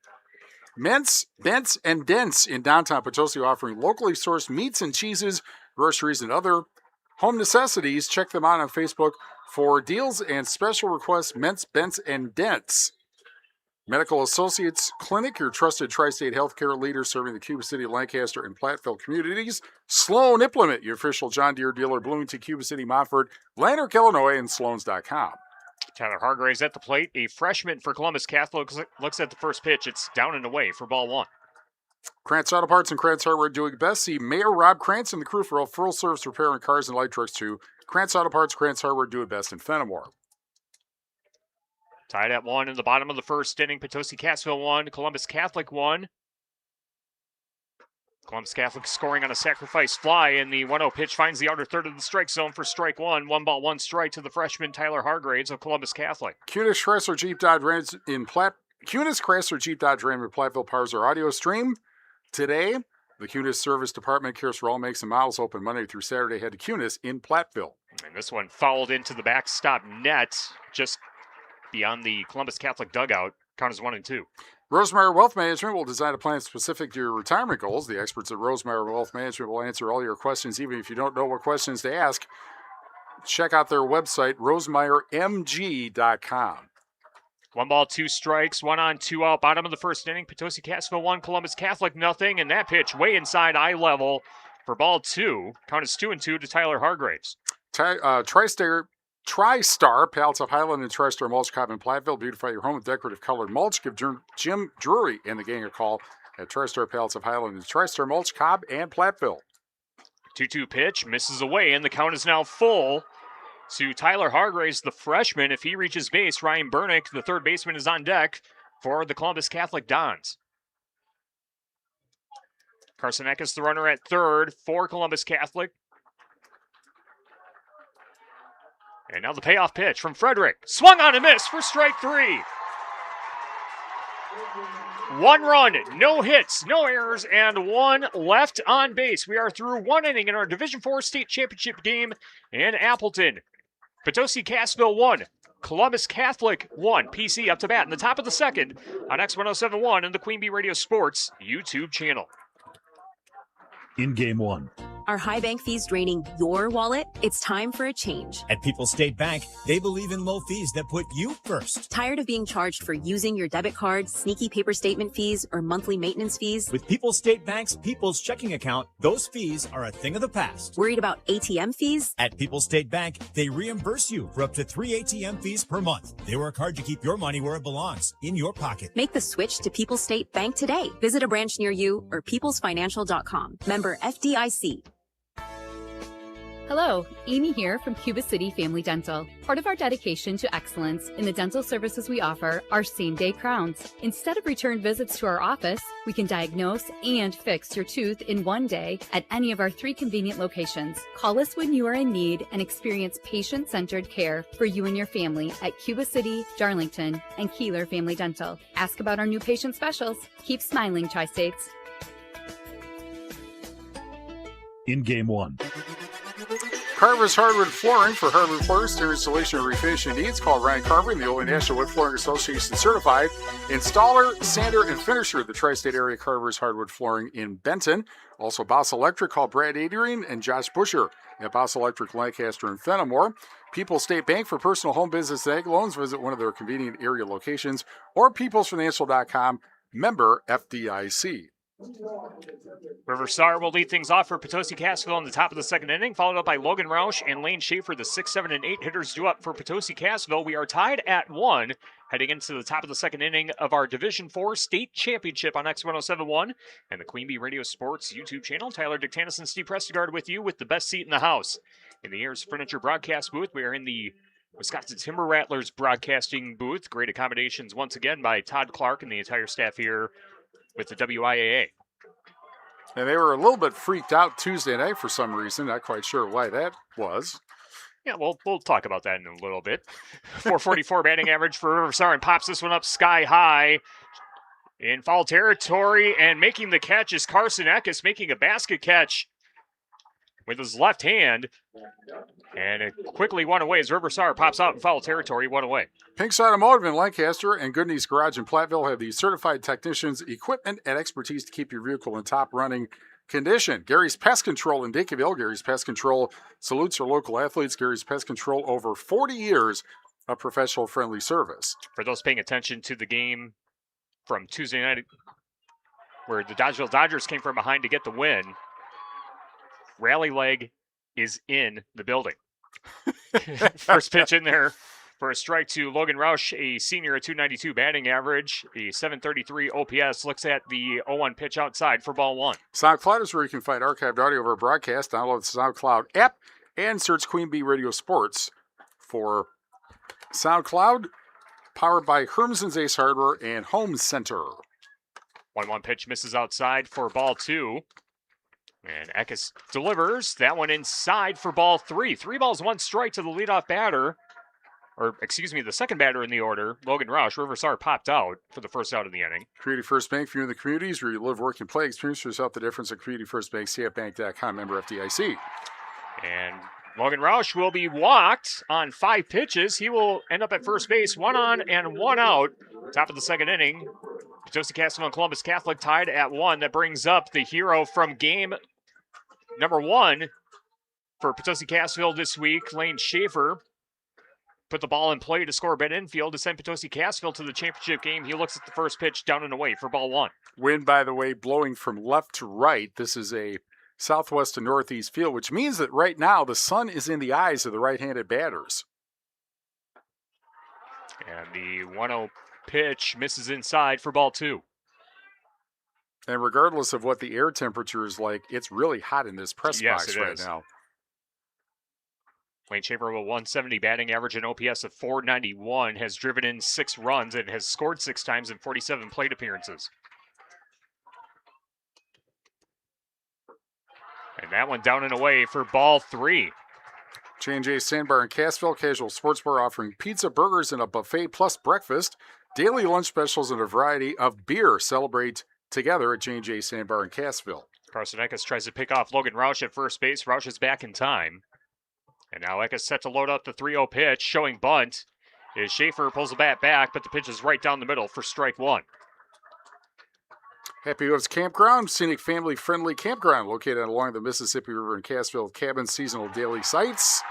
Mentz, Bents, and Dents in downtown Potosi, offering locally sourced meats and cheeses, groceries, and other home necessities. Check them out on Facebook for deals and special requests. Mentz, Bents, and Dents. Medical Associates Clinic, your trusted tri-state healthcare leader serving the Cuba City, Lancaster, and Platteville communities. Sloan Implement, your official John Deere dealer, Bloomington, Cuba City, Montford, Lanark, Illinois, and Sloans.com. Tyler Hargraves at the plate, a freshman for Columbus Catholic, looks at the first pitch. It's down and away for ball one. Krantz Auto Parts and Krantz Hardware doing best. See Mayor Rob Krantz and the crew for all full service repair on cars and light trucks too. Krantz Auto Parts, Krantz Hardware doing best in Fenimore. Tied at 1 in the bottom of the first inning. Potosi-Cassville 1, Columbus Catholic 1. Columbus Catholic scoring on a sacrifice fly, and the 1-0 pitch finds the outer third of the strike zone for strike 1. 1 ball, 1 strike to the freshman Tyler Hargraves of Columbus Catholic. Cunis Chrysler Jeep Dodge Ram in Cunis Chrysler Jeep Dodge Ram in Platteville powers our audio stream. Today, the Cunis Service Department cares for all makes and models, open Monday through Saturday. Head to Cunis in Platteville. And this one fouled into the backstop net, just beyond the Columbus Catholic dugout. Count as 1 and 2. Rosemeyer Wealth Management will design a plan specific to your retirement goals. The experts at Rosemeyer Wealth Management will answer all your questions, even if you don't know what questions to ask. Check out their website, rosemeyermg.com. 1 ball, 2 strikes, 1 on, 2 out. Bottom of the first inning, Potosi-Cassville 1, Columbus Catholic nothing, and that pitch way inside eye level for ball 2. Count is 2 and 2 to Tyler Hargraves. TriStar Pallets of Highland and TriStar Mulch Cobb in Platteville. Beautify your home with decorative colored mulch. Give Jim Drury and the gang a call at TriStar Pallets of Highland and TriStar Mulch Cobb and Platteville. 2-2 pitch, misses away, and the count is now full to Tyler Hargraves, the freshman. If he reaches base, Ryan Bernick, the third baseman, is on deck for the Columbus Catholic Dons. Carson Eckes, the runner at third for Columbus Catholic. And now the payoff pitch from Frederick. Swung on and missed for strike 3. 1 run, no hits, no errors, and 1 left on base. We are through 1 inning in our Division IV state championship game in Appleton. Potosi-Cassville 1, Columbus Catholic 1. PC up to bat in the top of the second on X1071 and the Queen Bee Radio Sports YouTube channel. In game 1. Are high bank fees draining your wallet? It's time for a change. At People's State Bank, they believe in low fees that put you first. Tired of being charged for using your debit card, sneaky paper statement fees, or monthly maintenance fees? With People's State Bank's People's Checking Account, those fees are a thing of the past. Worried about ATM fees? At People's State Bank, they reimburse you for up to 3 ATM fees per month. They work hard to keep your money where it belongs, in your pocket. Make the switch to People's State Bank today. Visit a branch near you or peoplesfinancial.com. Member FDIC. Hello, Amy here from Cuba City Family Dental. Part of our dedication to excellence in the dental services we offer are same-day crowns. Instead of return visits to our office, we can diagnose and fix your tooth in 1 day at any of our 3 convenient locations. Call us when you are in need and experience patient-centered care for you and your family at Cuba City, Darlington, and Kieler Family Dental. Ask about our new patient specials. Keep smiling, Tri-States. In game 1. Carver's Hardwood Flooring for hardwood floors, their installation and refinishing needs. Call Ryan Carver, the only National Wood Flooring Association certified installer, sander, and finisher of the tri-state area. Carver's Hardwood Flooring in Benton. Also, Boss Electric. Call Brad Adrian and Josh Busher at Boss Electric, Lancaster, and Fenimore. People's State Bank for personal home business and ag loans. Visit one of their convenient area locations or peoplesfinancial.com. Member FDIC. River Star will lead things off for Potosi-Cassville in the top of the second inning, followed up by Logan Roush and Lane Schaefer. The 6, 7, and 8 hitters due up for Potosi-Cassville. We are tied at 1, heading into the top of the second inning of our Division IV state championship on X1071 and the Queen Bee Radio Sports YouTube channel. Tyler Dictanis and Steve Prestegard with you with the best seat in the house. In the Ayers Furniture broadcast booth, we are in the Wisconsin Timber Rattlers broadcasting booth. Great accommodations once again by Todd Clark and the entire staff here with the WIAA. And they were a little bit freaked out Tuesday night for some reason. Not quite sure why that was. Yeah, we'll talk about that in a little bit. 444 batting average for Riverside, and pops this one up sky high in foul territory, and making the catch is Carson Eckes, making a basket catch with his left hand. And it quickly won away as Riverside pops out in foul territory, one away. Pink's Automotive in Lancaster and Goodney's Garage in Platteville have the certified technicians, equipment, and expertise to keep your vehicle in top running condition. Gary's Pest Control in Dinkyville. Gary's Pest Control salutes your local athletes. Gary's Pest Control, over 40 years of professional friendly service. For those paying attention to the game from Tuesday night, where the Dodgeville Dodgers came from behind to get the win, Rally Leg is in the building. First pitch in there For a strike to Logan Roush, a senior, a 292 batting average, a 733 OPS. Looks at the 0-1 pitch outside for ball one. SoundCloud is where you can find archived audio of our broadcast. Download the SoundCloud app and search Queen Bee Radio Sports for SoundCloud, powered by Hermson's Ace Hardware and Home Center. 1-1 pitch misses outside for ball two. And Eckes delivers. That one inside for ball three. 3 balls, 1 strike to the leadoff batter. Or, excuse me, the second batter in the order, Logan Roush. Riversar popped out for the first out of the inning. Community First Bank, for you in the communities where you live, work, and play. Experience yourself the difference at Community First Bank, cfbank.com, member FDIC. And Logan Roush will be walked on 5 pitches. He will end up at first base, 1 on and 1 out. Top of the second inning. Potosi Castle and Columbus Catholic tied at 1. That brings up the hero from game number 1 for Potosi Cassville this week, Lane Schaefer. Put the ball in play to score Ben infield to send Potosi Cassville to the championship game. He looks at the first pitch down and away for ball 1. Wind, by the way, blowing from left to right. This is a southwest to northeast field, which means that right now the sun is in the eyes of the right-handed batters. And the 1-0 pitch misses inside for ball 2. And regardless of what the air temperature is like, it's really hot in this press box right now. Lane Schaefer with a 170 batting average and OPS of 491, has driven in 6 runs and has scored 6 times in 47 plate appearances. And that one down and away for ball 3. J&J Sandbar in Cassville, casual sports bar offering pizza, burgers, and a buffet plus breakfast. Daily lunch specials and a variety of beer. Celebrate together at J&J Sandbar in Cassville. Carson Eckes tries to pick off Logan Roush at first base. Roush is back in time. And now Eckes set to load up the 3-0 pitch, showing bunt. As Schaefer pulls the bat back, but the pitch is right down the middle for strike 1. Happy Hooves Campground, scenic family-friendly campground located along the Mississippi River in Cassville. Cabins, seasonal daily sites.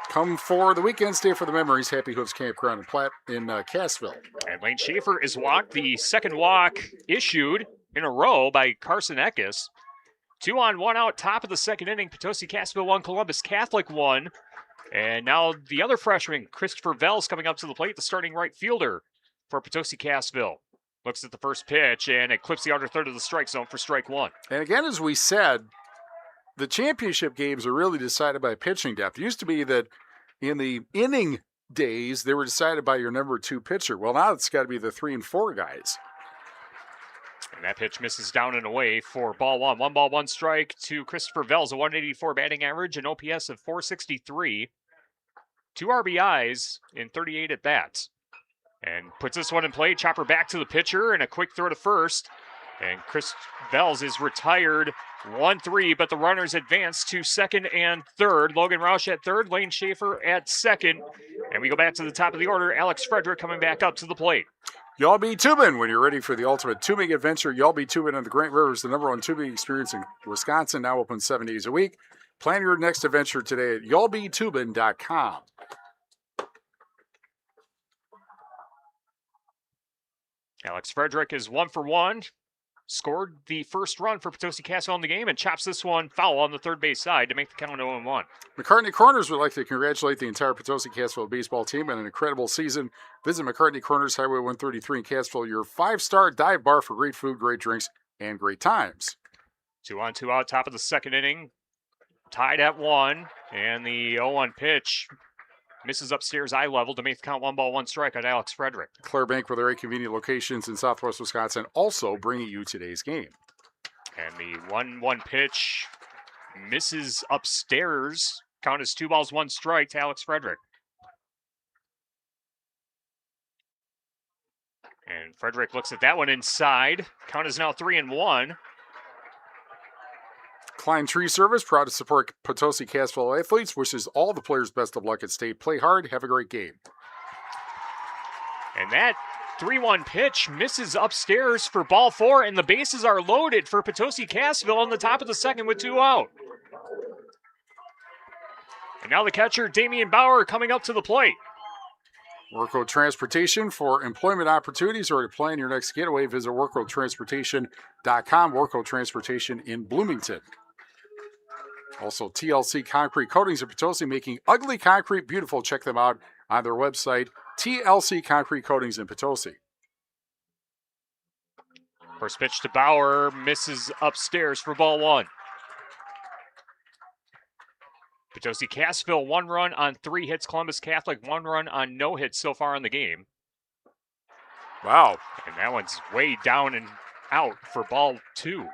Come for the weekend, stay for the memories. Happy Hooves Campground in Platte in Cassville. And Lane Schaefer is walked. The second walk issued in a row by Carson Eckes. 2 on, 1 out, top of the second inning. Potosi Cassville 1, Columbus Catholic 1. And now the other freshman, Christopher Vels, coming up to the plate, the starting right fielder for Potosi Cassville. Looks at the first pitch, and it clips the outer third of the strike zone for strike 1. And again, as we said, the championship games are really decided by pitching depth. It used to be that in the inning days, they were decided by your number 2 pitcher. Well, now it's got to be the 3 and 4 guys. And that pitch misses down and away for ball 1. 1 ball, 1 strike to Christopher Vels, a 184 batting average, an OPS of 463. 2 RBIs in 38 at bats. And puts this one in play. Chopper back to the pitcher and a quick throw to first. And Chris Vels is retired 1-3, but the runners advance to second and third. Logan Roush at third, Lane Schaefer at second. And we go back to the top of the order. Alex Frederick coming back up to the plate. Y'all be tubing when you're ready for the ultimate tubing adventure. Y'all be tubing on the Grant River is the #1 tubing experience in Wisconsin, now open 7 days a week. Plan your next adventure today at y'allbetubing.com. Alex Frederick is 1 for 1. Scored the first run for Potosi Cassville in the game and chops this one foul on the third base side to make the count 0-1. McCartney Corners would like to congratulate the entire Potosi Cassville baseball team on an incredible season. Visit McCartney Corners, Highway 133 in Cassville, your 5-star dive bar for great food, great drinks, and great times. 2 on, 2 out, top of the second inning. Tied at 1, and the 0-1 pitch misses upstairs eye level to make the count 1 ball, 1 strike on Alex Frederick. Claire Bank with their 8 convenient locations in southwest Wisconsin, also bringing you today's game. And the 1-1 pitch misses upstairs. Count is 2 balls, 1 strike to Alex Frederick. And Frederick looks at that one inside. Count is now 3-1. Klein Tree Service, proud to support Potosi Cassville athletes, wishes all the players best of luck at state. Play hard, have a great game. And that 3-1 pitch misses upstairs for ball 4, and the bases are loaded for Potosi Cassville on the top of the second with 2 out. And now the catcher, Damian Bauer, coming up to the plate. Workroad Transportation for employment opportunities or to plan your next getaway. Visit workroadtransportation.com. Workroad Transportation in Bloomington. Also, TLC Concrete Coatings in Potosi, making ugly concrete beautiful. Check them out on their website, TLC Concrete Coatings in Potosi. First pitch to Bauer, misses upstairs for ball one. Potosi Cassville, 1 run on 3 hits. Columbus Catholic, 1 run on no hits so far in the game. Wow. And that one's way down and out for ball 2.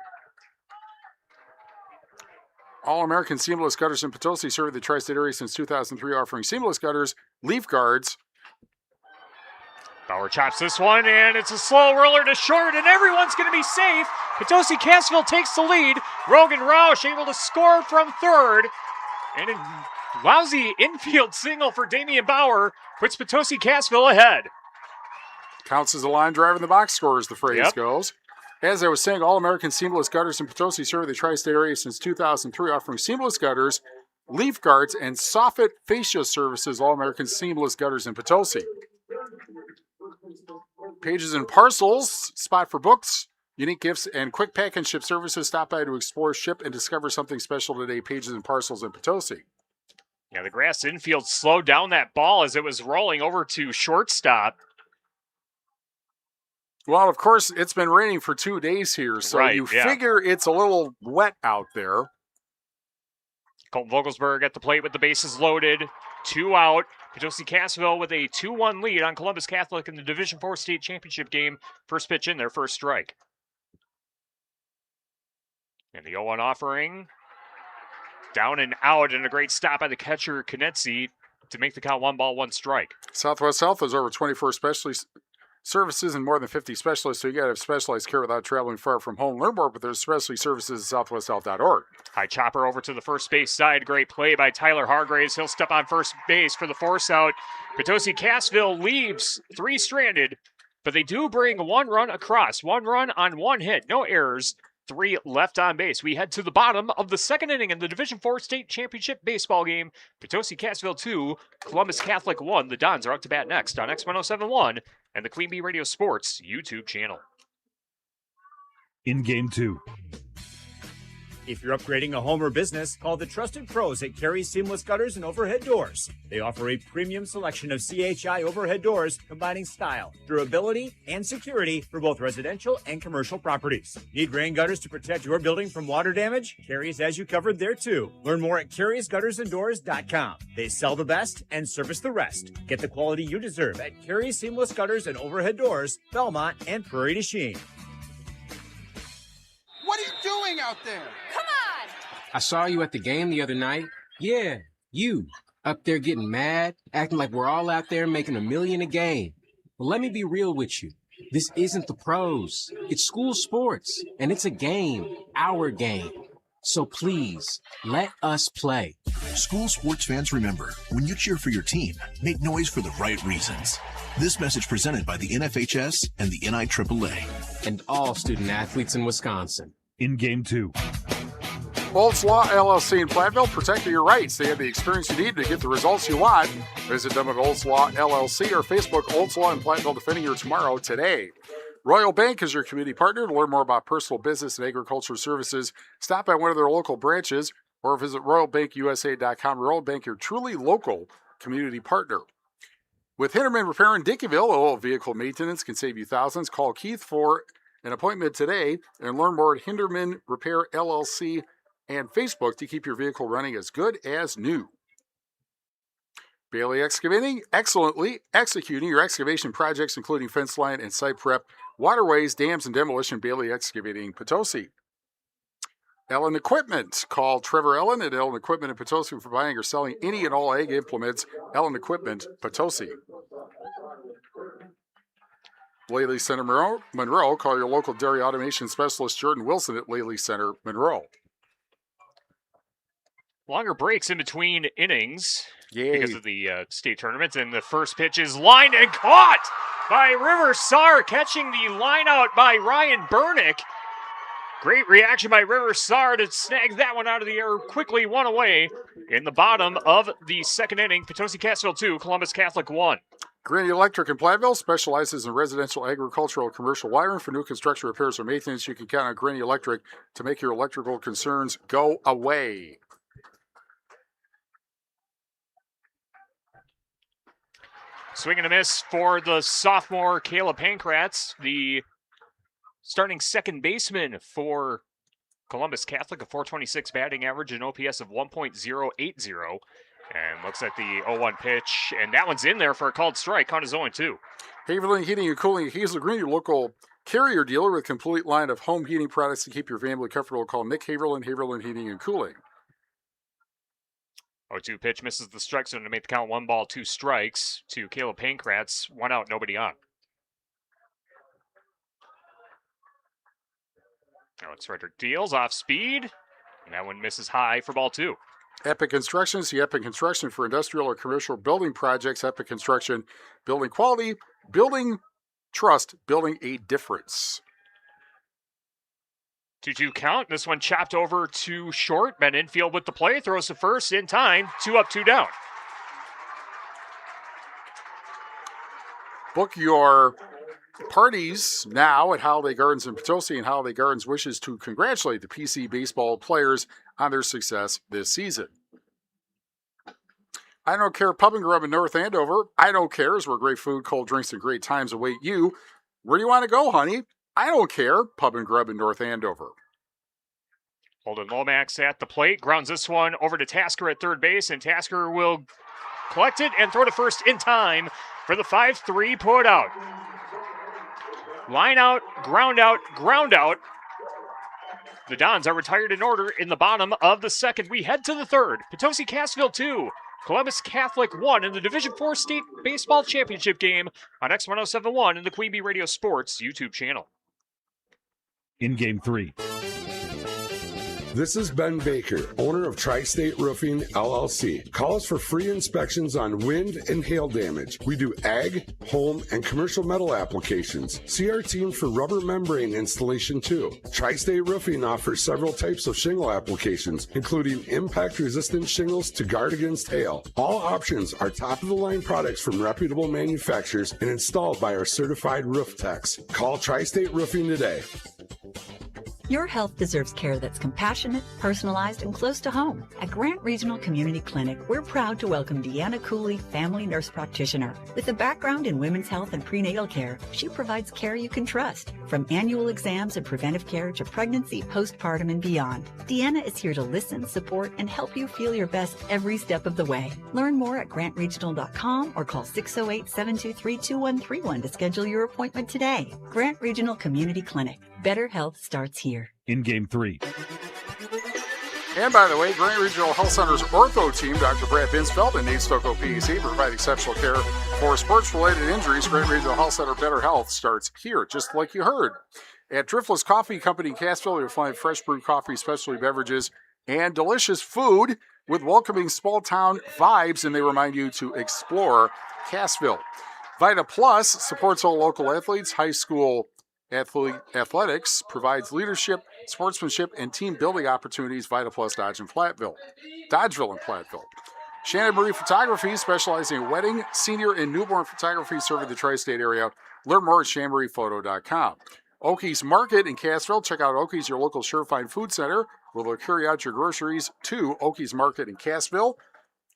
All-American Seamless Gutters in Potosi, serving the tri-state area since 2003, offering seamless gutters, leaf guards. Bauer chops this one, and it's a slow roller to short, and everyone's going to be safe. Potosi Cassville takes the lead. Rogan Rausch able to score from third. And a lousy infield single for Damian Bauer puts Potosi Cassville ahead. Counts as a line drive in the box score, as the phrase goes. As I was saying, All-American Seamless Gutters in Potosi, serving the tri-state area since 2003, offering seamless gutters, leaf guards, and soffit fascia services. All-American Seamless Gutters in Potosi. Pages and Parcels, spot for books, unique gifts, and quick pack and ship services. Stop by to explore, ship, and discover something special today. Pages and Parcels in Potosi. Yeah, the grass infield slowed down that ball as it was rolling over to shortstop. Well, of course, it's been raining for 2 days here, so you figure it's a little wet out there. Colton Vogelsberg at the plate with the bases loaded. 2 out. Potosi Cassville with a 2-1 lead on Columbus Catholic in the Division IV state championship game. First pitch in, their first strike. And the 0-1 offering. Down and out, and a great stop by the catcher, Konetzi, to make the count 1 ball, 1 strike. Southwest Health has over 24 specialty services and more than 50 specialists, so you got to have specialized care without traveling far from home. Learn more with their specialty services at southwesthealth.org. High chopper over to the first base side. Great play by Tyler Hargraves. He'll step on first base for the force out. Potosi Cassville leaves 3 stranded, but they do bring 1 run across. 1 run on 1 hit. No errors. 3 left on base. We head to the bottom of the second inning in the Division IV state championship baseball game. Potosi Cassville 2, Columbus Catholic 1. The Dons are up to bat next on X1071 and the Queen Bee Radio Sports YouTube channel. In game 2. If you're upgrading a home or business, call the trusted pros at Carey Seamless Gutters and Overhead Doors. They offer a premium selection of CHI overhead doors combining style, durability, and security for both residential and commercial properties. Need rain gutters to protect your building from water damage? Carey's has you covered there too. Learn more at Carey'sGuttersandDoors.com. They sell the best and service the rest. Get the quality you deserve at Carey Seamless Gutters and Overhead Doors, Belmont, and Prairie du Chien. What are you doing out there? Come on! I saw you at the game the other night. Yeah, you. Up there getting mad, acting like we're all out there making $1 million a game. Well, let me be real with you. This isn't the pros. It's school sports, and it's a game, our game. So please, let us play. School sports fans, remember, when you cheer for your team, make noise for the right reasons. This message presented by the NFHS and the NIAAA. And all student athletes in Wisconsin. In game 2. Olds Law LLC in Platteville, protecting your rights. They have the experience you need to get the results you want. Visit them at Olds Law LLC or Facebook Olds Law in Platteville, defending your tomorrow today. Royal Bank is your community partner. To learn more about personal business and agriculture services, stop by one of their local branches or visit royalbankusa.com. Royal Bank, your truly local community partner. With Hinterman Repair in Dickeyville, all vehicle maintenance can save you thousands. Call Keith for an appointment today and learn more at Hinterman Repair LLC and Facebook to keep your vehicle running as good as new. Bailey Excavating, excellently executing your excavation projects, including fence line and site prep, waterways, dams, and demolition. Bailey Excavating, Potosi. Ellen Equipment. Call Trevor Ellen at Ellen Equipment in Potosi for buying or selling any and all ag implements. Ellen Equipment, Potosi. Laley Center, Monroe. Call your local dairy automation specialist, Jordan Wilson, at Laley Center, Monroe. Longer breaks in between innings. Yay. Because of the state tournament, and the first pitch is lined and caught by River Sar, catching the line out by Ryan Burnick. Great reaction by River Sar to snag that one out of the air quickly, 1 away in the bottom of the second inning. Potosi Cassville 2, Columbus Catholic 1. Granny Electric in Platteville specializes in residential, agricultural, and commercial wiring. For new construction, repairs, or maintenance, you can count on Granny Electric to make your electrical concerns go away. Swing and a miss for the sophomore Caleb Pankratz, the starting second baseman for Columbus Catholic, a .426 batting average, an OPS of 1.080. And looks at the 0-1 pitch, and that one's in there for a called strike. Count is 0-2. Haverland Heating and Cooling, Hazel Green, your local Carrier dealer with a complete line of home heating products to keep your family comfortable. Call Nick Haverland, Haverland Heating and Cooling. 0-2 pitch misses the strike zone to make the count 1 ball, 2 strikes to Caleb Pankratz. 1 out, nobody on. Alex Frederick deals off speed, and that one misses high for ball 2. Epic Construction, see Epic Construction for industrial or commercial building projects. Epic Construction, building quality, building trust, building a difference. 2-2 count. This one chopped over to short. Ben infield with the play. Throws to first in time. 2 up, 2 down. Book your parties now at Holiday Gardens in Potosi, and Holiday Gardens wishes to congratulate the PC baseball players on their success this season. I Don't Care Pub and Grub in North Andover. I Don't Care is where great food, cold drinks, and great times await you. Where do you want to go, honey? I Don't Care Pub and Grub in North Andover. Holden Lomax at the plate. Grounds this one over to Tasker at third base, and Tasker will collect it and throw to first in time for the 5-3 put out. Line out, ground out, ground out. The Dons are retired in order in the bottom of the second. We head to the third. Potosi Cassville 2, Columbus Catholic 1 in the Division IV State Baseball Championship game on X1071 and the Queen Bee Radio Sports YouTube channel. In Game 3. This is Ben Baker, owner of Tri-State Roofing, LLC. Call us for free inspections on wind and hail damage. We do ag, home, and commercial metal applications. See our team for rubber membrane installation too. Tri-State Roofing offers several types of shingle applications, including impact-resistant shingles to guard against hail. All options are top-of-the-line products from reputable manufacturers and installed by our certified roof techs. Call Tri-State Roofing today. Your health deserves care that's compassionate, personalized, and close to home. At Grant Regional Community Clinic, we're proud to welcome Deanna Cooley, family nurse practitioner. With a background in women's health and prenatal care, she provides care you can trust. From annual exams and preventive care to pregnancy, postpartum, and beyond. Deanna is here to listen, support, and help you feel your best every step of the way. Learn more at grantregional.com or call 608-723-2131 to schedule your appointment today. Grant Regional Community Clinic. Better health starts here. In Game 3. And by the way, Grant Regional Health Center's ortho team, Dr. Brad Binsfeld and Nate Stocco, PEC, provide exceptional care for sports-related injuries. Grant Regional Health Center Better Health starts here, just like you heard. At Driftless Coffee Company in Cassville, you'll find fresh brewed coffee, specialty beverages, and delicious food with welcoming small-town vibes, and they remind you to explore Cassville. Vita Plus supports all local athletes, high school athletics, provides leadership, sportsmanship, and team building opportunities. Vita Plus Dodgeville and Platteville. Shannon Marie Photography, specializing in wedding, senior, and newborn photography, serving the tri-state area. Learn more at shanmariePhoto.com. Okies Market in Cassville. Check out Okies, your local Surefine Food Center, where they'll carry out your groceries to Okies Market in Cassville.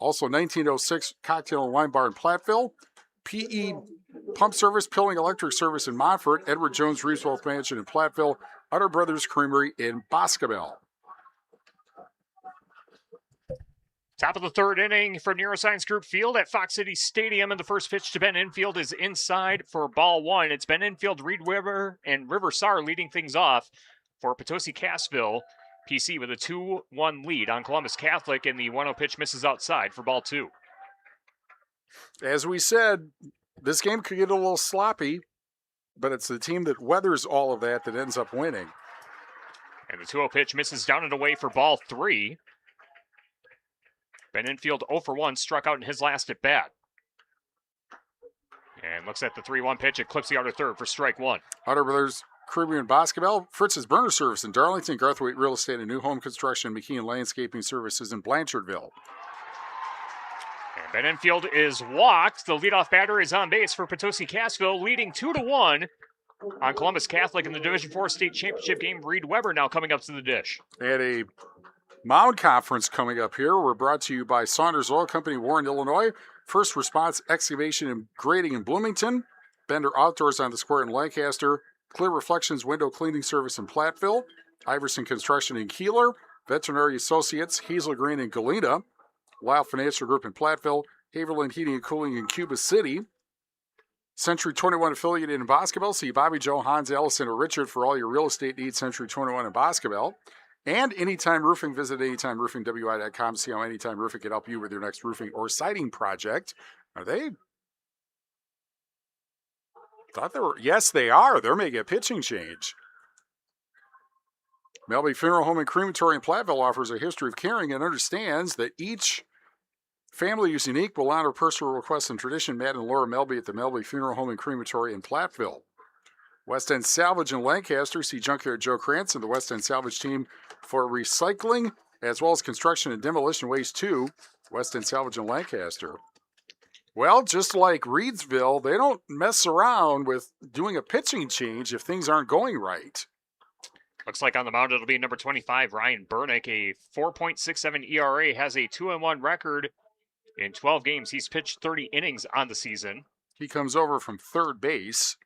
Also, 1906 Cocktail and Wine Bar in Platteville. PE Pump Service, Pilling Electric Service in Montfort, Edward Jones Reese Wealth Mansion in Platteville, Utter Brothers Creamery in Boscobel. Top of the third inning for Neuroscience Group Field at Fox City Stadium, and the first pitch to Ben Infield is inside for ball 1. It's Ben Infield, Reed Weber, and River Sar leading things off for Potosi Cassville. PC with a 2-1 lead on Columbus Catholic, and the 1-0 pitch misses outside for ball 2. As we said, this game could get a little sloppy, but it's the team that weathers all of that that ends up winning. And the 2-0 pitch misses down and away for ball 3. Ben Infield 0 for 1, struck out in his last at bat. And looks at the 3-1 pitch. It clips the outer third for strike 1. Utter Brothers Creamery in Boscobel, Fritz's Burner Service in Darlington, Garthwaite Real Estate and New Home Construction, McKeon Landscaping Services in Blanchardville. And Ben Infield is walked. The leadoff batter is on base for Potosi Cassville, leading 2-1 on Columbus Catholic in the Division IV State Championship game. Reed Weber now coming up to the dish. And a Mound Conference coming up here. We're brought to you by Saunders Oil Company, Warren, Illinois. First Response Excavation and Grading in Bloomington, Bender Outdoors on the Square in Lancaster, Clear Reflections Window Cleaning Service in Platteville, Iverson Construction in Kieler, Veterinary Associates, Hazel Green in Galena, Lyle Financial Group in Platteville, Haverland Heating and Cooling in Cuba City, Century 21 affiliated in Boscobel. See Bobby, Joe, Hans, Allison, or Richard for all your real estate needs. Century 21 in Boscobel. And Anytime Roofing. Visit AnytimeRoofingWI.com. See how Anytime Roofing can help you with your next roofing or siding project. Are they? Thought they were. Yes, they are. They're making a pitching change. Melby Funeral Home and Crematory in Platteville offers a history of caring and understands that each family is unique, will honor personal requests and tradition. Matt and Laura Melby at the Melby Funeral Home and Crematory in Platteville. West End Salvage in Lancaster. See Junkyard Joe Krantz and the West End Salvage team for recycling as well as construction and demolition waste too. West End Salvage in Lancaster. Well, just like Reedsville, they don't mess around with doing a pitching change if things aren't going right. Looks like on the mound it'll be number 25, Ryan Burnick, a 4.67 ERA, has a 2-1 record. In 12 games, he's pitched 30 innings on the season. He comes over from third base.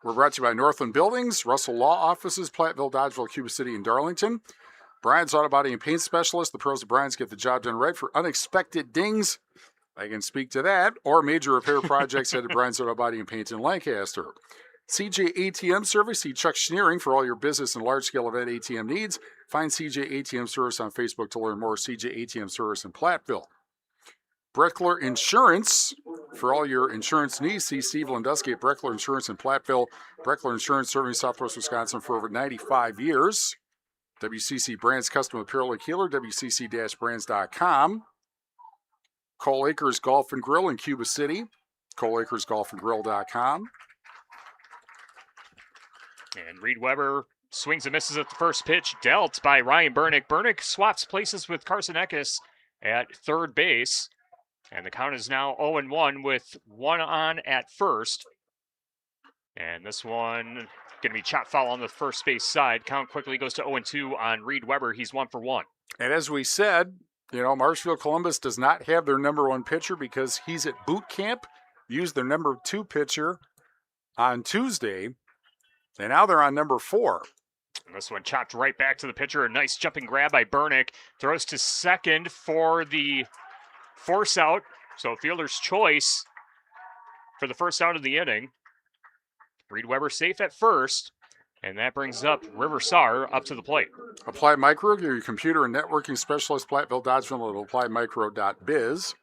We're brought to you by Northland Buildings, Russell Law Offices, Platteville, Dodgeville, Cuba City, and Darlington. Brian's Auto Body and Paint Specialist. The pros of Brian's get the job done right. For unexpected dings, I can speak to that. Or major repair projects, head to Brian's Auto Body and Paint in Lancaster. CJ ATM Service. See Chuck Schneering for all your business and large-scale event ATM needs. Find CJ ATM Service on Facebook to learn more. CJ ATM Service in Platteville. Breckler Insurance. For all your insurance needs, see Steve Landusky at Breckler Insurance in Platteville. Breckler Insurance serving Southwest Wisconsin for over 95 years. WCC Brands Custom Apparel at Kieler, WCC-brands.com. Cole Acres Golf and Grill in Cuba City, ColeAcresGolfandGrill.com. And Reed Weber swings and misses at the first pitch, dealt by Ryan Burnick. Burnick swaps places with Carson Eckes at third base. And the count is now 0-1 with one on at first. And this one going to be chop foul on the first base side. Count quickly goes to 0-2 on Reed Weber. He's 1 for 1. And as we said, Marshfield Columbus does not have their number 1 pitcher because he's at boot camp. Used their number 2 pitcher on Tuesday. And now they're on number 4. And this one chopped right back to the pitcher. A nice jumping grab by Burnick. Throws to second for the force out. So fielder's choice for the first out of the inning. Reed Weber safe at first. And that brings up River Sar up to the plate. Applied Micro, your computer and networking specialist, Platteville, Dodgeville at appliedmicro.biz.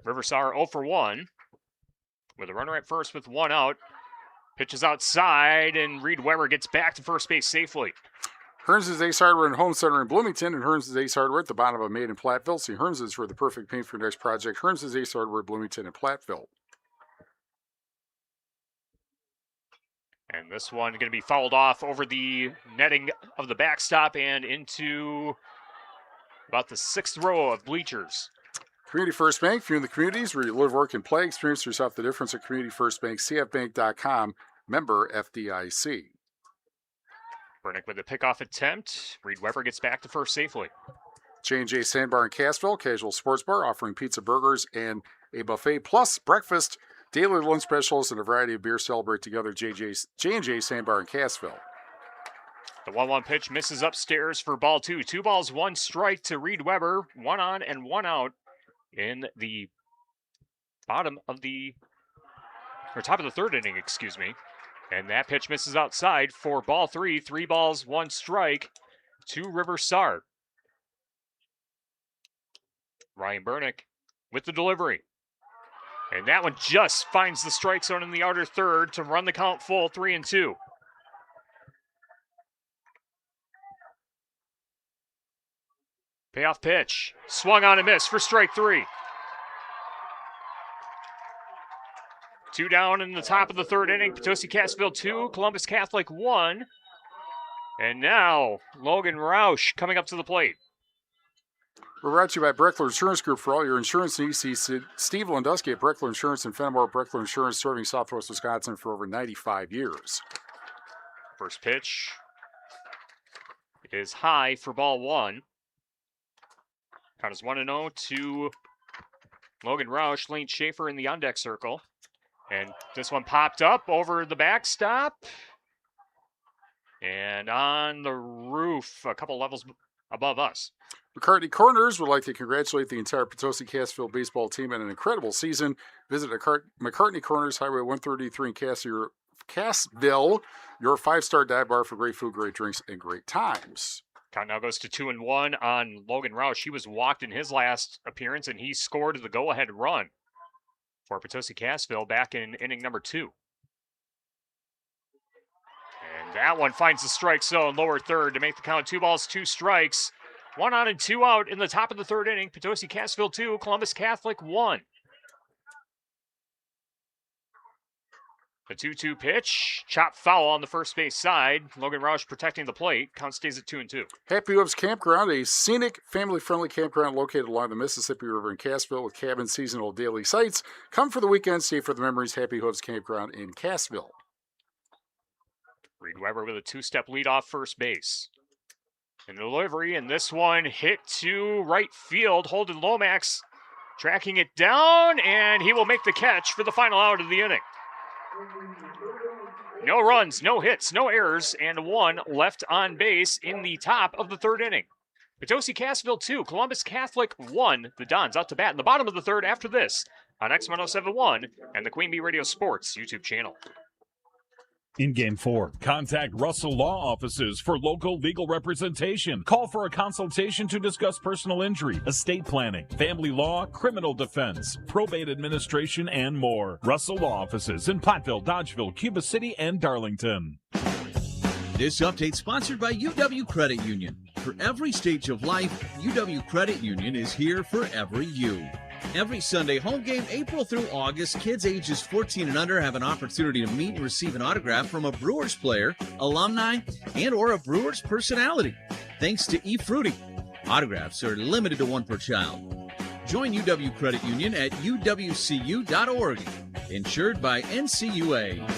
River Sar 0 for 1 with a runner at first with one out. Pitches outside, and Reed Weber gets back to first base safely. Hearns' Ace Hardware and Home Center in Bloomington, and Hearns' Ace Hardware at the bottom of Main in Platteville. See Hearns' for the perfect paint for your next project. Hearns' Ace Hardware, Bloomington and Platteville. And this one going to be fouled off over the netting of the backstop and into about the 6th row of bleachers. Community First Bank, if you're in the communities where you live, work, and play, experience yourself the difference at Community First Bank, cfbank.com, member FDIC. Burnick with a pickoff attempt. Reed Weber gets back to first safely. J&J Sandbar in Cassville, casual sports bar, offering pizza, burgers, and a buffet, plus breakfast, daily lunch specials, and a variety of beer. Celebrate together, J&J Sandbar in Cassville. The 1-1 pitch misses upstairs for ball 2. 2 balls, 1 strike to Reed Weber. 1 on and 1 out in the top of the 3rd inning, excuse me. And that pitch misses outside for ball 3. 3 balls, 1 strike to River Sar. Ryan Burnick with the delivery. And that one just finds the strike zone in the outer third to run the count full, 3-2. Payoff pitch. Swung on and missed for strike 3. 2 down in the top of the 3rd inning. Potosi Cassville 2, Columbus Catholic 1. And now Logan Roush coming up to the plate. We're brought to you by Breckler Insurance Group. For all your insurance needs, see Steve Landusky at Breckler Insurance in Fenimore. Breckler Insurance serving Southwest Wisconsin for over 95 years. First pitch. is high for ball one. Count is 1-0 to Logan Roush, Lane Schaefer in the on-deck circle. And this one popped up over the backstop. And on the roof, a couple levels above us. McCartney Corners would like to congratulate the entire Potosi-Castlefield baseball team on an incredible season. Visit McCartney Corners, Highway 133 in Cassville, your 5-star dive bar for great food, great drinks, and great times. Count now goes to 2-1 on Logan Roush. He was walked in his last appearance, and he scored the go-ahead run for Potosi-Castlefield back in inning number 2. And that one finds the strike zone, lower third, to make the count 2 balls, 2 strikes. 1 on and 2 out in the top of the third inning. Potosi-Castlefield 2, Columbus Catholic 1. The 2-2 pitch, chop foul on the first base side. Logan Roush protecting the plate. Count stays at 2-2. Happy Hooves Campground, a scenic, family-friendly campground located along the Mississippi River in Cassville with cabin seasonal daily sites. Come for the weekend, stay for the memories. Happy Hooves Campground in Cassville. Reed Weber with a 2-step lead off first base. In the delivery, and this one hit to right field. Holden Lomax tracking it down, and he will make the catch for the final out of the inning. No runs, no hits, no errors, and 1 left on base in the top of the third inning. Potosi-Castlefield 2, Columbus Catholic 1. The Dons out to bat in the bottom of the third after this on X1071 and the Queen Bee Radio Sports YouTube channel. In Game 4, contact Russell Law Offices for local legal representation. Call for a consultation to discuss personal injury, estate planning, family law, criminal defense, probate administration, and more. Russell Law Offices in Platteville, Dodgeville, Cuba City, and Darlington. This update sponsored by UW Credit Union. For every stage of life, UW Credit Union is here for every you. Every Sunday home game, April through August, kids ages 14 and under have an opportunity to meet and receive an autograph from a Brewers player, alumni, and or a Brewers personality. Thanks to eFruity. Autographs are limited to 1 per child. Join UW Credit Union at uwcu.org. Insured by NCUA.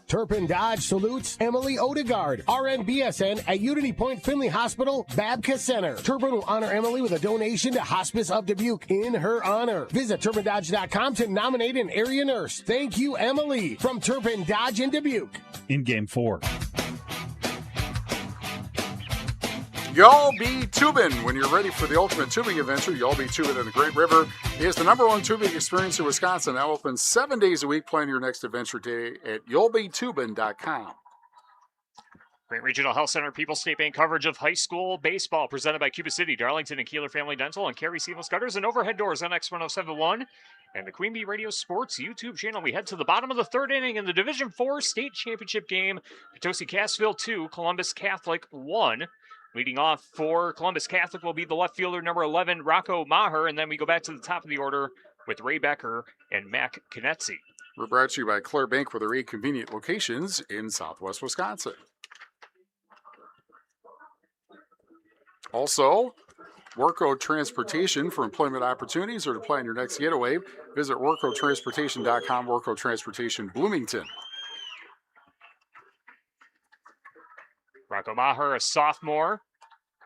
Turpin Dodge salutes Emily Odegaard, RN BSN at Unity Point Finley Hospital, Babka Center. Turpin will honor Emily with a donation to Hospice of Dubuque in her honor. Visit TurpinDodge.com to nominate an area nurse. Thank you, Emily, from Turpin Dodge in Dubuque. In Game 4. Y'all Be Tubing. When you're ready for the ultimate tubing adventure, Y'all Be Tubing in the Great River is the #1 tubing experience in Wisconsin. Now open 7 days a week. Plan your next adventure day at y'allbetubing.com. Grant Regional Health Center People's State Bank coverage of high school baseball presented by Cuba City, Darlington, and Kieler Family Dental, and Carey Seamless Gutters and Overhead Doors on X1071 and the Queen Bee Radio Sports YouTube channel. We head to the bottom of the third inning in the Division IV state championship game. Potosi-Castlefield 2, Columbus Catholic 1. Leading off for Columbus Catholic will be the left fielder, number 11, Rocco Maher, and then we go back to the top of the order with Ray Becker and Mac Knetzi. We're brought to you by Claire Bank with their 8 convenient locations in southwest Wisconsin. Also, Worko Transportation for employment opportunities or to plan your next getaway. Visit workotransportation.com, Worko Transportation, Bloomington. Rocco Maher, a sophomore,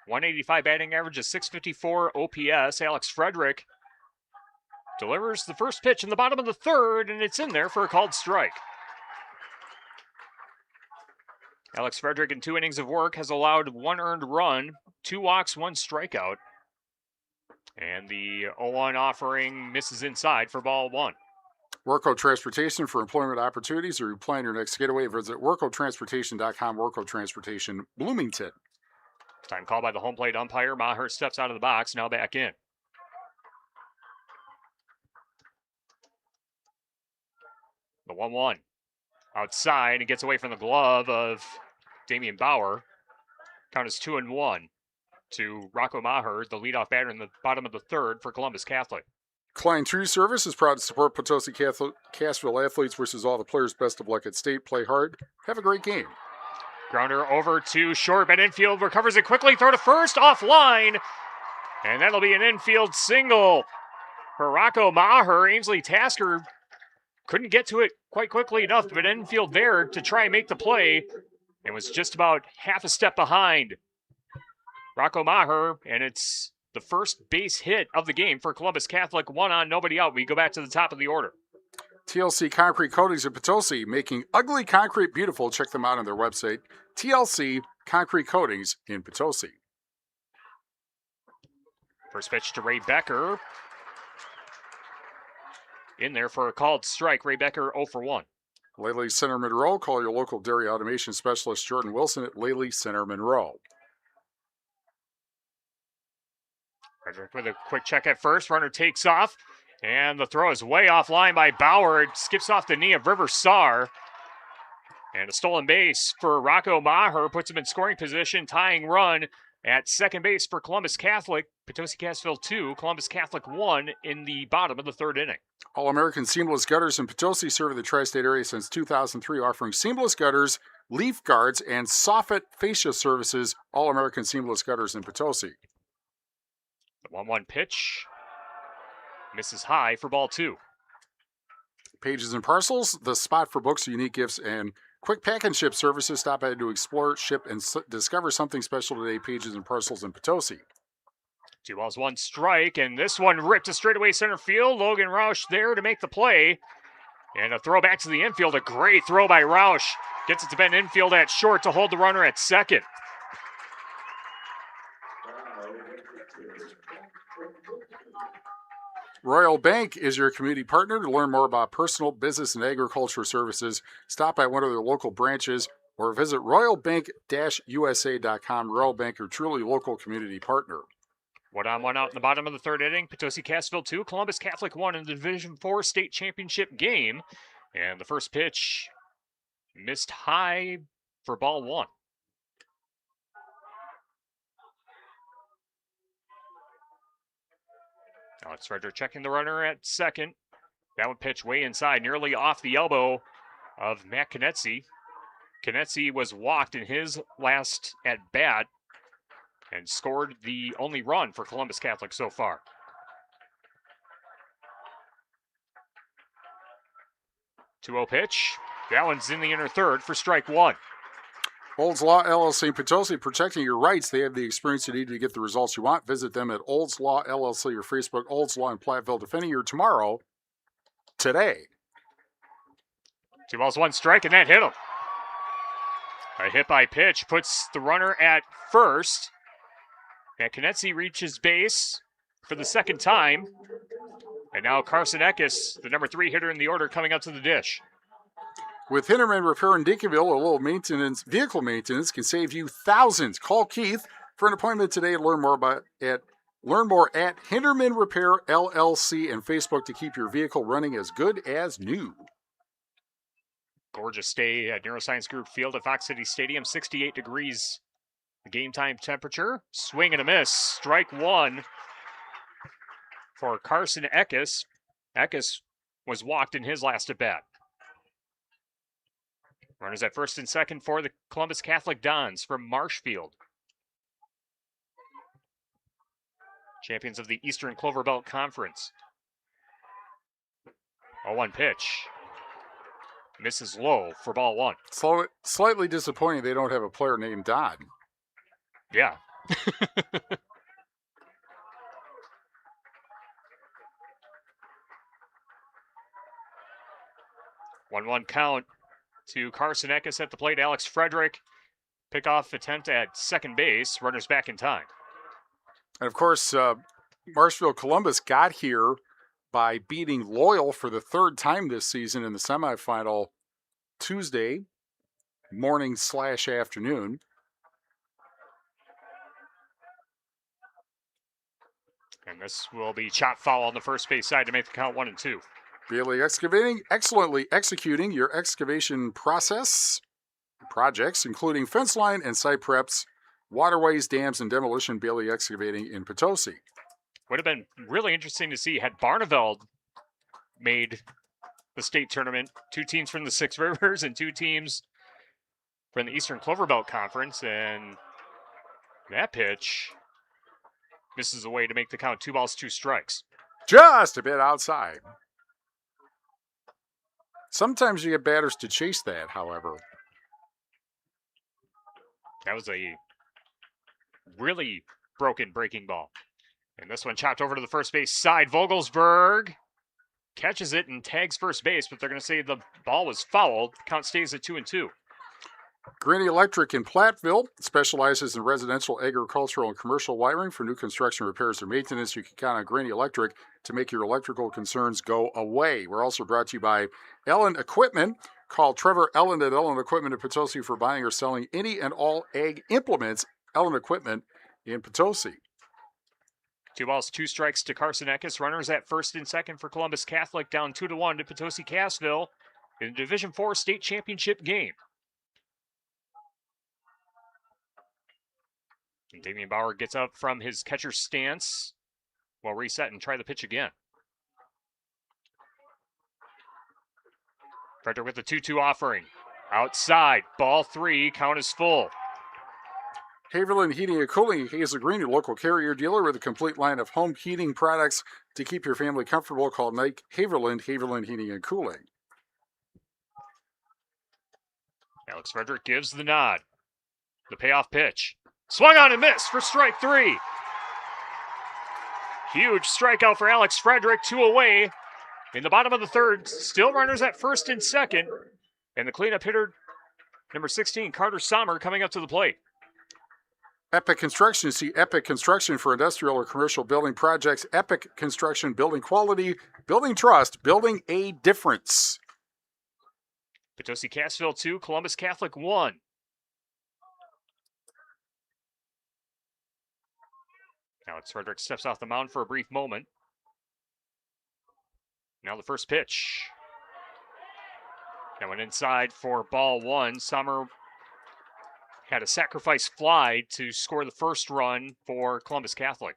185 batting average, a 654 OPS. Alex Frederick delivers the first pitch in the bottom of the third, and it's in there for a called strike. Alex Frederick, in 2 innings of work, has allowed 1 earned run, 2 walks, 1 strikeout. And the 0-1 offering misses inside for ball 1. Worko Transportation for employment opportunities or plan your next getaway. Visit workotransportation.com, Worko Transportation, Bloomington. Time called by the home plate umpire. Maher steps out of the box, now back in. The 1-1. Outside, and gets away from the glove of Damian Bauer. Count is 2-1 to Rocco Maher, the leadoff batter in the bottom of the third for Columbus Catholic. Klein True Service is proud to support Potosi Cassville athletes, wishes all the players best of luck at state. Play hard. Have a great game. Grounder over to short, but infield recovers it quickly. Throw to first, offline. And that'll be an infield single for Rocco Maher. Ainsley Tasker couldn't get to it quite quickly enough, but infield there to try and make the play. and was just about half a step behind Rocco Maher, and it's the first base hit of the game for Columbus Catholic. 1 on, nobody out. We go back to the top of the order. TLC Concrete Coatings in Potosi, making ugly concrete beautiful. Check them out on their website, TLC Concrete Coatings in Potosi. First pitch to Ray Becker. In there for a called strike. Ray Becker 0 for 1. Lely Center Monroe. Call your local dairy automation specialist, Jordan Wilson, at Lely Center Monroe. Frederick with a quick check at first. Runner takes off, and the throw is way offline by Bauer. It skips off the knee of River Saar. And a stolen base for Rocco Maher puts him in scoring position. Tying run at second base for Columbus Catholic. Potosi Cassville 2, Columbus Catholic 1 in the bottom of the third inning. All-American Seamless Gutters in Potosi, serving the tri-state area since 2003, offering seamless gutters, leaf guards, and soffit fascia services. All-American Seamless Gutters in Potosi. The 1-1 pitch misses high for ball 2. Pages and Parcels, the spot for books, unique gifts, and quick pack and ship services. Stop by to explore, ship, and discover something special today. Pages and Parcels in Potosi. 2 balls, 1 strike, and this one ripped to straightaway center field. Logan Roush there to make the play. And a throw back to the infield. A great throw by Roush. Gets it to Ben infield at short to hold the runner at second. Royal Bank is your community partner. To learn more about personal, business, and agriculture services, stop by one of their local branches or visit royalbank-usa.com. Royal Bank, your truly local community partner. 1 on, 1 out in the bottom of the third inning. Potosi Cassville 2, Columbus Catholic 1 in the Division IV state championship game. And the first pitch missed high for ball 1. Alex Frederick checking the runner at second. That one pitch way inside, nearly off the elbow of Matt Konetzy. Konetzy was walked in his last at bat and scored the only run for Columbus Catholic so far. Two-0 pitch. That one's in the inner third for strike 1. Olds Law LLC in Potosi, protecting your rights. They have the experience you need to get the results you want. Visit them at Olds Law LLC or Facebook. Olds Law in Platteville, defending your tomorrow, today. 2 balls, 1 strike, and that hit him. A hit by pitch puts the runner at first. And Konetzy reaches base for the second time. And now Carson Eckes, the number 3 hitter in the order, coming up to the dish. With Hinterman Repair in Dinkinville, a little maintenance, vehicle maintenance can save you thousands. Call Keith for an appointment today and learn more at Hinterman Repair LLC and Facebook to keep your vehicle running as good as new. Gorgeous day at Neuroscience Group Field at Fox City Stadium, 68 degrees game time temperature. Swing and a miss. Strike 1 for Carson Eckes. Eckes was walked in his last at bat. Runners at first and second for the Columbus Catholic Dons from Marshfield. Champions of the Eastern Clover Belt Conference. 0-1 pitch. Misses low for ball 1. Slightly disappointing they don't have a player named Don. Yeah. 1-1 count to Carson Eckes at the plate. Alex Frederick, pickoff attempt at second base. Runners back in time. And of course, Marshfield Columbus got here by beating Loyal for the third time this season in the semifinal Tuesday morning/afternoon. And this will be chop foul on the first base side to make the count 1-2. BLE Excavating, excellently executing your excavation projects, including fence line and site preps, waterways, dams, and demolition. BLE Excavating in Potosi. Would have been really interesting to see had Barneveld made the state tournament. 2 teams from the Six Rivers and 2 teams from the Eastern Clover Belt Conference. And that pitch misses away to make the count 2 balls, 2 strikes. Just a bit outside. Sometimes you get batters to chase that, however. That was a really broken breaking ball. And this one chopped over to the first base side. Vogelsberg catches it and tags first base, but they're going to say the ball was fouled. Count stays at 2-2. Granny Electric in Platteville specializes in residential, agricultural, and commercial wiring. For new construction, repairs, or maintenance, you can count on Granny Electric to make your electrical concerns go away. We're also brought to you by Ellen Equipment. Call Trevor Ellen at Ellen Equipment in Potosi for buying or selling any and all ag implements. Ellen Equipment in Potosi. 2 balls, 2 strikes to Carson Eckes. Runners at first and second for Columbus Catholic, down 2-1 to Potosi Cassville in the Division IV state championship game. And Damian Bauer gets up from his catcher stance. Will reset and try the pitch again. Frederick with the 2-2 offering. Outside, ball 3, count is full. Haverland Heating and Cooling, Hazel Green, your local Carrier dealer with a complete line of home heating products to keep your family comfortable. Call Mike Haverland, Haverland Heating and Cooling. Alex Frederick gives the nod. The payoff pitch. Swung on and missed for strike 3. Huge strikeout for Alex Frederick, 2 away. In the bottom of the third, still runners at first and second. And the cleanup hitter, number 16, Carter Sommer, coming up to the plate. Epic Construction. See Epic Construction for industrial or commercial building projects. Epic Construction, building quality, building trust, building a difference. Potosi Cassville 2, Columbus Catholic 1. Alex Frederick steps off the mound for a brief moment. Now the first pitch. That went inside for ball 1. Sommer had a sacrifice fly to score the first run for Columbus Catholic.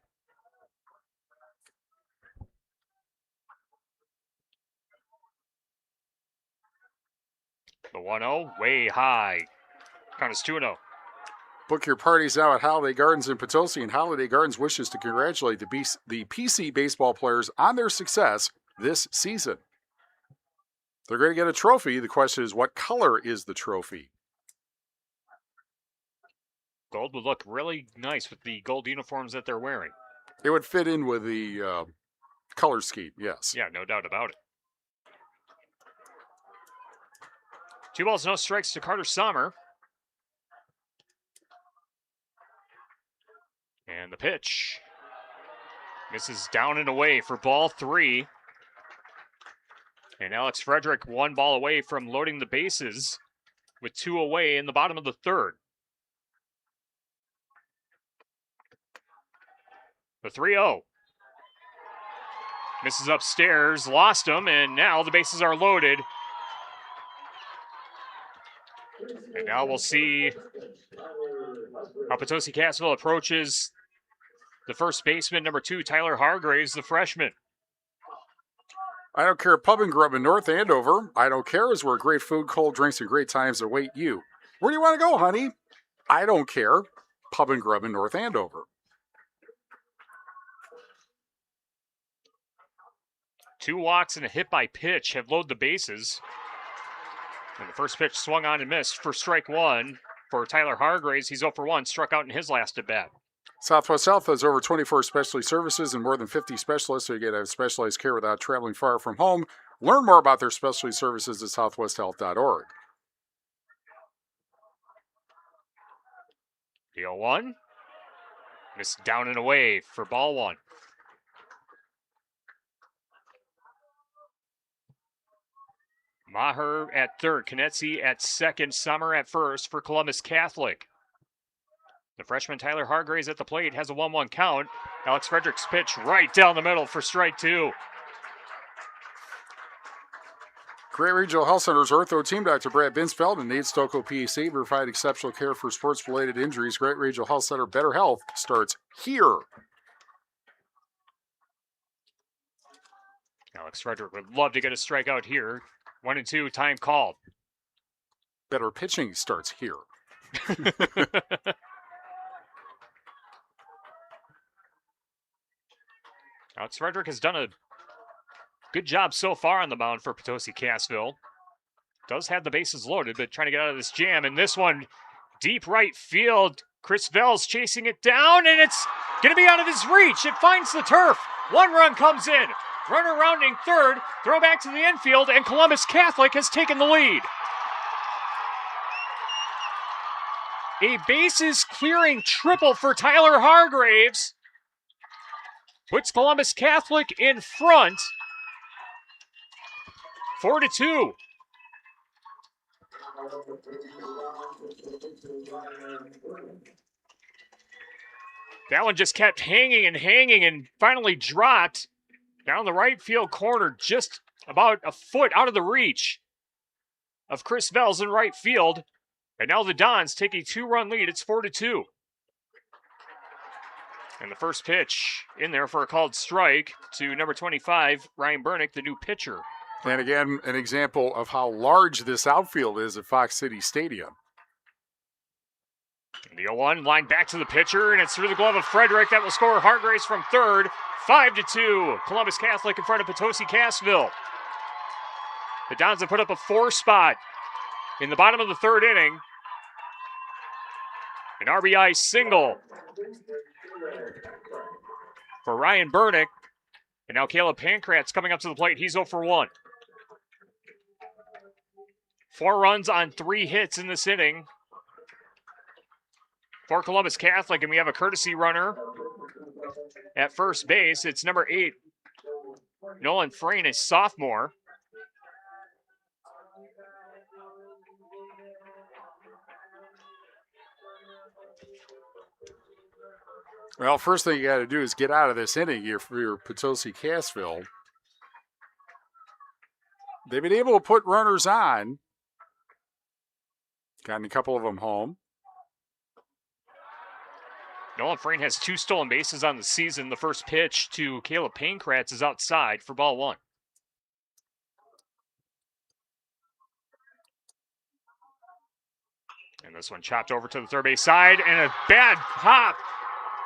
The 1-0, way high. Count is 2-0. Book your parties now at Holiday Gardens in Potosi, and Holiday Gardens wishes to congratulate the PC baseball players on their success this season. They're going to get a trophy. The question is, what color is the trophy? Gold would look really nice with the gold uniforms that they're wearing. It would fit in with the color scheme, yes. Yeah, no doubt about it. 2 balls, no strikes to Carter Sommer. And the pitch. Misses down and away for ball 3. And Alex Frederick 1 ball away from loading the bases with 2 away in the bottom of the third. The 3-0. Misses upstairs, lost him, and now the bases are loaded. And now we'll see how Potosi Cassville approaches the first baseman, number 2, Tyler Hargraves, the freshman. I don't care, Pub and Grub in North Andover. I don't care is where great food, cold drinks, and great times await you. Where do you want to go, honey? I don't care. Pub and Grub in North Andover. 2 walks and a hit by pitch have loaded the bases. And the first pitch swung on and missed for strike 1 for Tyler Hargraves. He's 0 for 1, struck out in his last at bat. Southwest Health has over 24 specialty services and more than 50 specialists, so you get specialized care without traveling far from home. Learn more about their specialty services at southwesthealth.org. The 0-1. Missed down and away for ball 1. Maher at third, Konetzi at second, Sommer at first for Columbus Catholic. The freshman Tyler Hargraves at the plate has a 1-1 count. Alex Frederick's pitch right down the middle for strike 2. Great Regional Health Center's ortho team, Dr. Brad Binsfeld and Nate Stocco, PAC, provide exceptional care for sports-related injuries. Great Regional Health Center, better health starts here. Alex Frederick would love to get a strikeout here. 1-2, time called. Better pitching starts here. Alex Frederick has done a good job so far on the mound for Potosi Cassville. Does have the bases loaded, but trying to get out of this jam. And this one Deep right field. Chris Vels chasing it down, and it's going to be out of his reach. It finds the turf. 1 run comes in. Runner rounding third. Throw back to the infield, and Columbus Catholic has taken the lead. A bases clearing triple for Tyler Hargraves puts Columbus Catholic in front, 4-2. That one just kept hanging and finally dropped down the right field corner, just about a foot out of the reach of Chris Vels in right field. And now the Dons take a 2-run lead. It's 4-2. And the first pitch in there for a called strike to number 25, Ryan Bernick, the new pitcher. And again, an example of how large this outfield is at Fox City Stadium. And the 0-1 line back to the pitcher, and it's through the glove of Frederick. That will score Hargraves from third. 5-2. Columbus Catholic in front of Potosi Cassville. The Dons have put up a 4 spot in the bottom of the third inning. An RBI single for Ryan Bernick. And now Caleb Pankratz coming up to the plate. He's 0 for 1. 4 runs on 3 hits in this inning for Columbus Catholic. And we have a courtesy runner at first base. It's number 8, Nolan Frayne, a sophomore. Well, first thing you got to do is get out of this inning here for your Potosi Cassville. They've been able to put runners on. Gotten a couple of them home. Nolan Frayne has 2 stolen bases on the season. The first pitch to Caleb Pankratz is outside for ball 1. And this one chopped over to the third base side, and a bad hop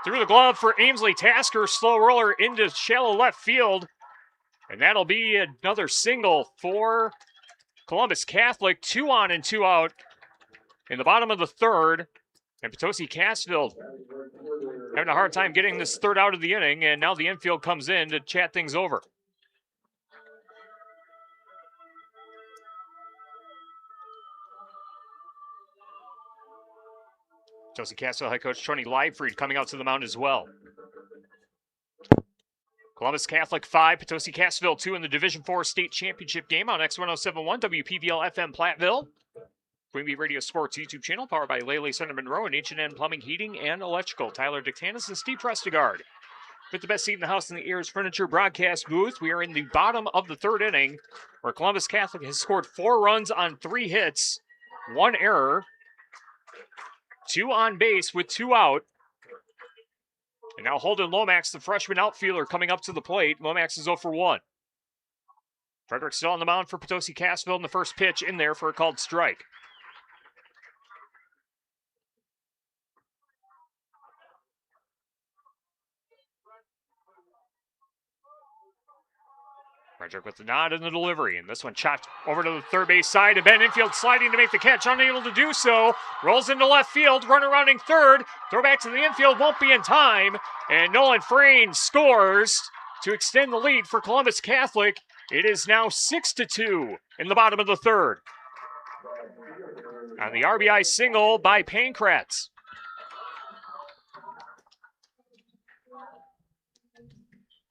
through the glove for Ainsley Tasker. Slow roller into shallow left field. And that'll be another single for Columbus Catholic. 2 on and 2 out in the bottom of the third. And Potosi Cassville having a hard time getting this third out of the inning. And now the infield comes in to chat things over. Potosi Cassville head coach Tony Leifried coming out to the mound as well. Columbus Catholic 5, Potosi Cassville 2 in the Division IV state championship game on X1071 WPVL FM Platteville. Queen Bee Radio Sports YouTube channel powered by Lele Center Monroe and H&N Plumbing, Heating, and Electrical. Tyler Dictanis and Steve Prestegard. With the best seat in the house in the Ayers Furniture broadcast booth, we are in the bottom of the third inning where Columbus Catholic has scored 4 runs on 3 hits, 1 error. 2 on base with 2 out. And now Holden Lomax, the freshman outfielder, coming up to the plate. Lomax is 0 for 1. Frederick still on the mound for Potosi Cassville, and the first pitch in there for a called strike. Frederick with the nod and the delivery, and this one chopped over to the third base side, and Ben Infield sliding to make the catch, unable to do so. Rolls into left field, runner rounding third, throw back to the infield, won't be in time, and Nolan Frayne scores to extend the lead for Columbus Catholic. It is now 6-2 in the bottom of the third. On the RBI single by Pankratz.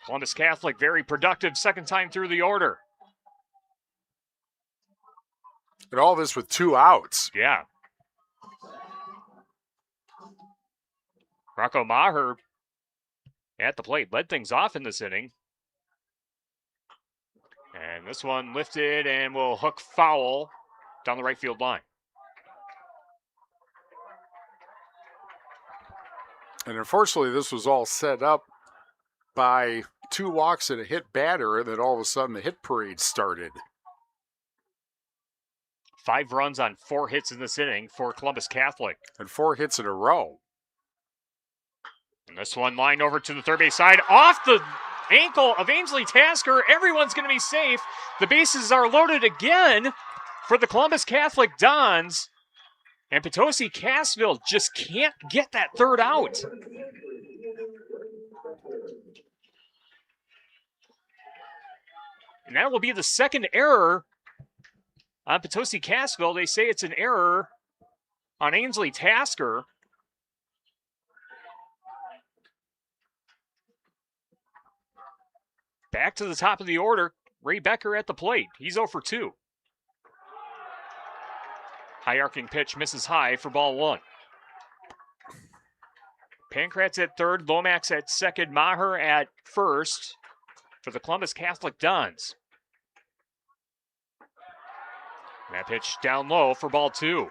Columbus Catholic, very productive second time through the order. And all this with 2 outs. Yeah. Rocco Maher at the plate led things off in this inning. And this one lifted and will hook foul down the right field line. And unfortunately, this was all set up by 2 walks and a hit batter, and then all of a sudden the hit parade started. 5 runs on 4 hits in this inning for Columbus Catholic. And 4 hits in a row. And this one lined over to the third base side, off the ankle of Ainsley Tasker. Everyone's going to be safe. The bases are loaded again for the Columbus Catholic Dons. And Potosi Cassville just can't get that third out. And that will be the second error on Potosi Cassville. They say it's an error on Ainsley Tasker. Back to the top of the order, Ray Becker at the plate. He's 0 for 2. High arcing pitch misses high for ball 1. Pankratz at third, Lomax at second, Maher at first for the Columbus Catholic Dons. That pitch down low for ball 2.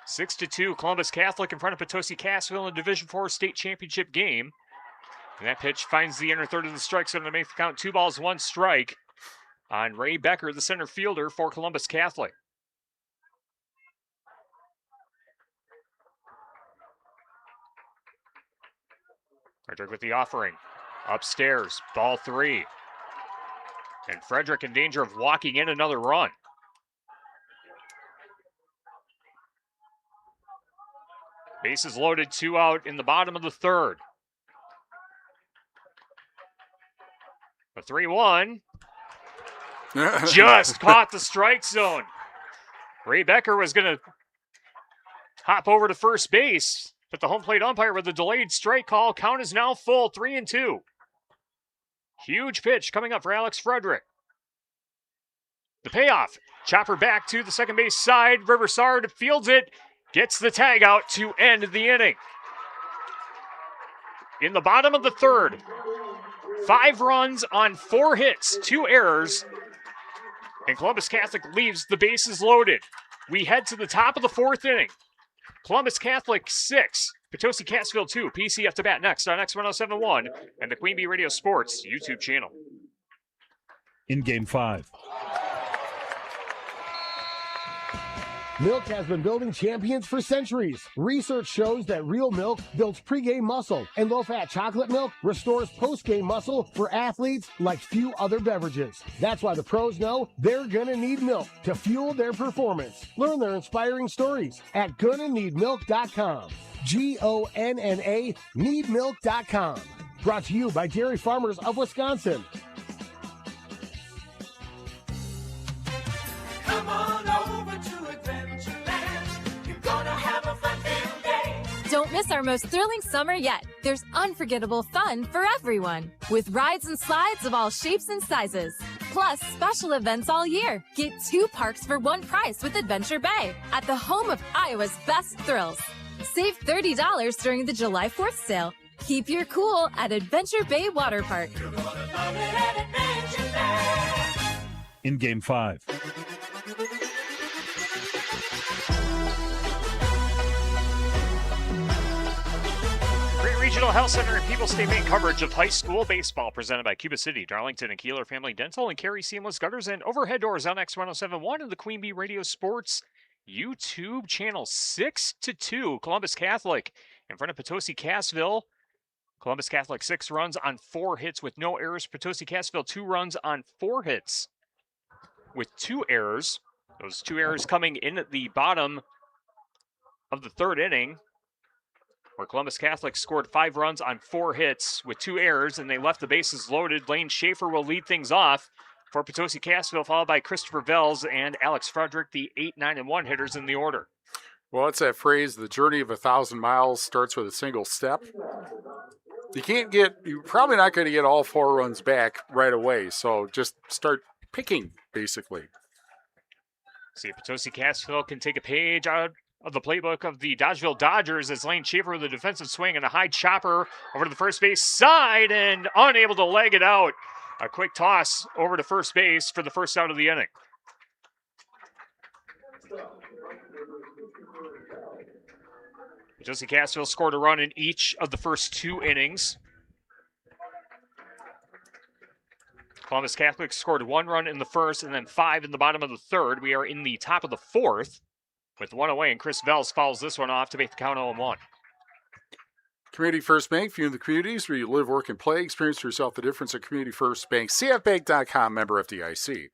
Six to 2, Columbus Catholic in front of Potosi Cassville in the Division IV state championship game. And that pitch finds the inner third of the strike zone to make the count 2 balls, 1 strike on Ray Becker, the center fielder for Columbus Catholic. Frederick with the offering. Upstairs, ball 3. And Frederick in danger of walking in another run. Bases loaded, 2 out in the bottom of the third. The 3-1 just caught the strike zone. Ray Becker was going to hop over to first base, but the home plate umpire with a delayed strike call. Count is now full, 3-2. Huge pitch coming up for Alex Frederick. The payoff. Chopper back to the second base side. Riversard fields it. Gets the tag out to end the inning. In the bottom of the third, 5 runs on 4 hits, 2 errors, and Columbus Catholic leaves the bases loaded. We head to the top of the 4th inning. Columbus Catholic 6, Potosi Cassville 2. PCF to bat next on X1071 and the Queen Bee Radio Sports YouTube channel. In Game 5. Milk has been building champions for centuries. Research shows that real milk builds pregame muscle, and low-fat chocolate milk restores postgame muscle for athletes like few other beverages. That's why the pros know they're gonna need milk to fuel their performance. Learn their inspiring stories at gonnaneedmilk.com. Gonna needmilk.com. Brought to you by Dairy Farmers of Wisconsin. Come on over to Adventureland. You're gonna have a fun filled day. Don't miss our most thrilling summer yet. There's unforgettable fun for everyone, with rides and slides of all shapes and sizes. Plus, special events all year. Get 2 parks for 1 price with Adventure Bay at the home of Iowa's best thrills. Save $30 during the July 4th sale. Keep your cool at Adventure Bay Water Park. In Game 5. Regional Health Center and People's State Bank coverage of high school baseball presented by Cuba City, Darlington, and Kieler Family Dental, and Carey Seamless Gutters and Overhead Doors on X1071 and the Queen Bee Radio Sports YouTube channel. 6-2, Columbus Catholic in front of Potosi Cassville. Columbus Catholic 6 runs on 4 hits with no errors. Potosi Cassville 2 runs on 4 hits with 2 errors. Those 2 errors coming in at the bottom of the 3rd inning, where Columbus Catholic scored 5 runs on 4 hits with 2 errors, and they left the bases loaded. Lane Schaefer will lead things off for Potosi Cassville, followed by Christopher Vels and Alex Frederick, the 8, 9, and 1 hitters in the order. Well, it's that phrase, the journey of 1,000 miles starts with a single step. You're probably not going to get all 4 runs back right away, so just start picking, basically. See if Potosi Cassville can take a page out of the playbook of the Dodgeville Dodgers as Lane Schaefer with a defensive swing and a high chopper over to the first base side and unable to leg it out. A quick toss over to first base for the first out of the inning. Potosi Cassville scored a run in each of the first 2 innings. Columbus Catholic scored 1 run in the first and then 5 in the bottom of the 3rd. We are in the top of the 4th with 1 away, and Chris Vels fouls this one off to make the count 0-1. Community First Bank, viewing the communities where you live, work, and play. Experience for yourself the difference at Community First Bank. CFBank.com, member FDIC.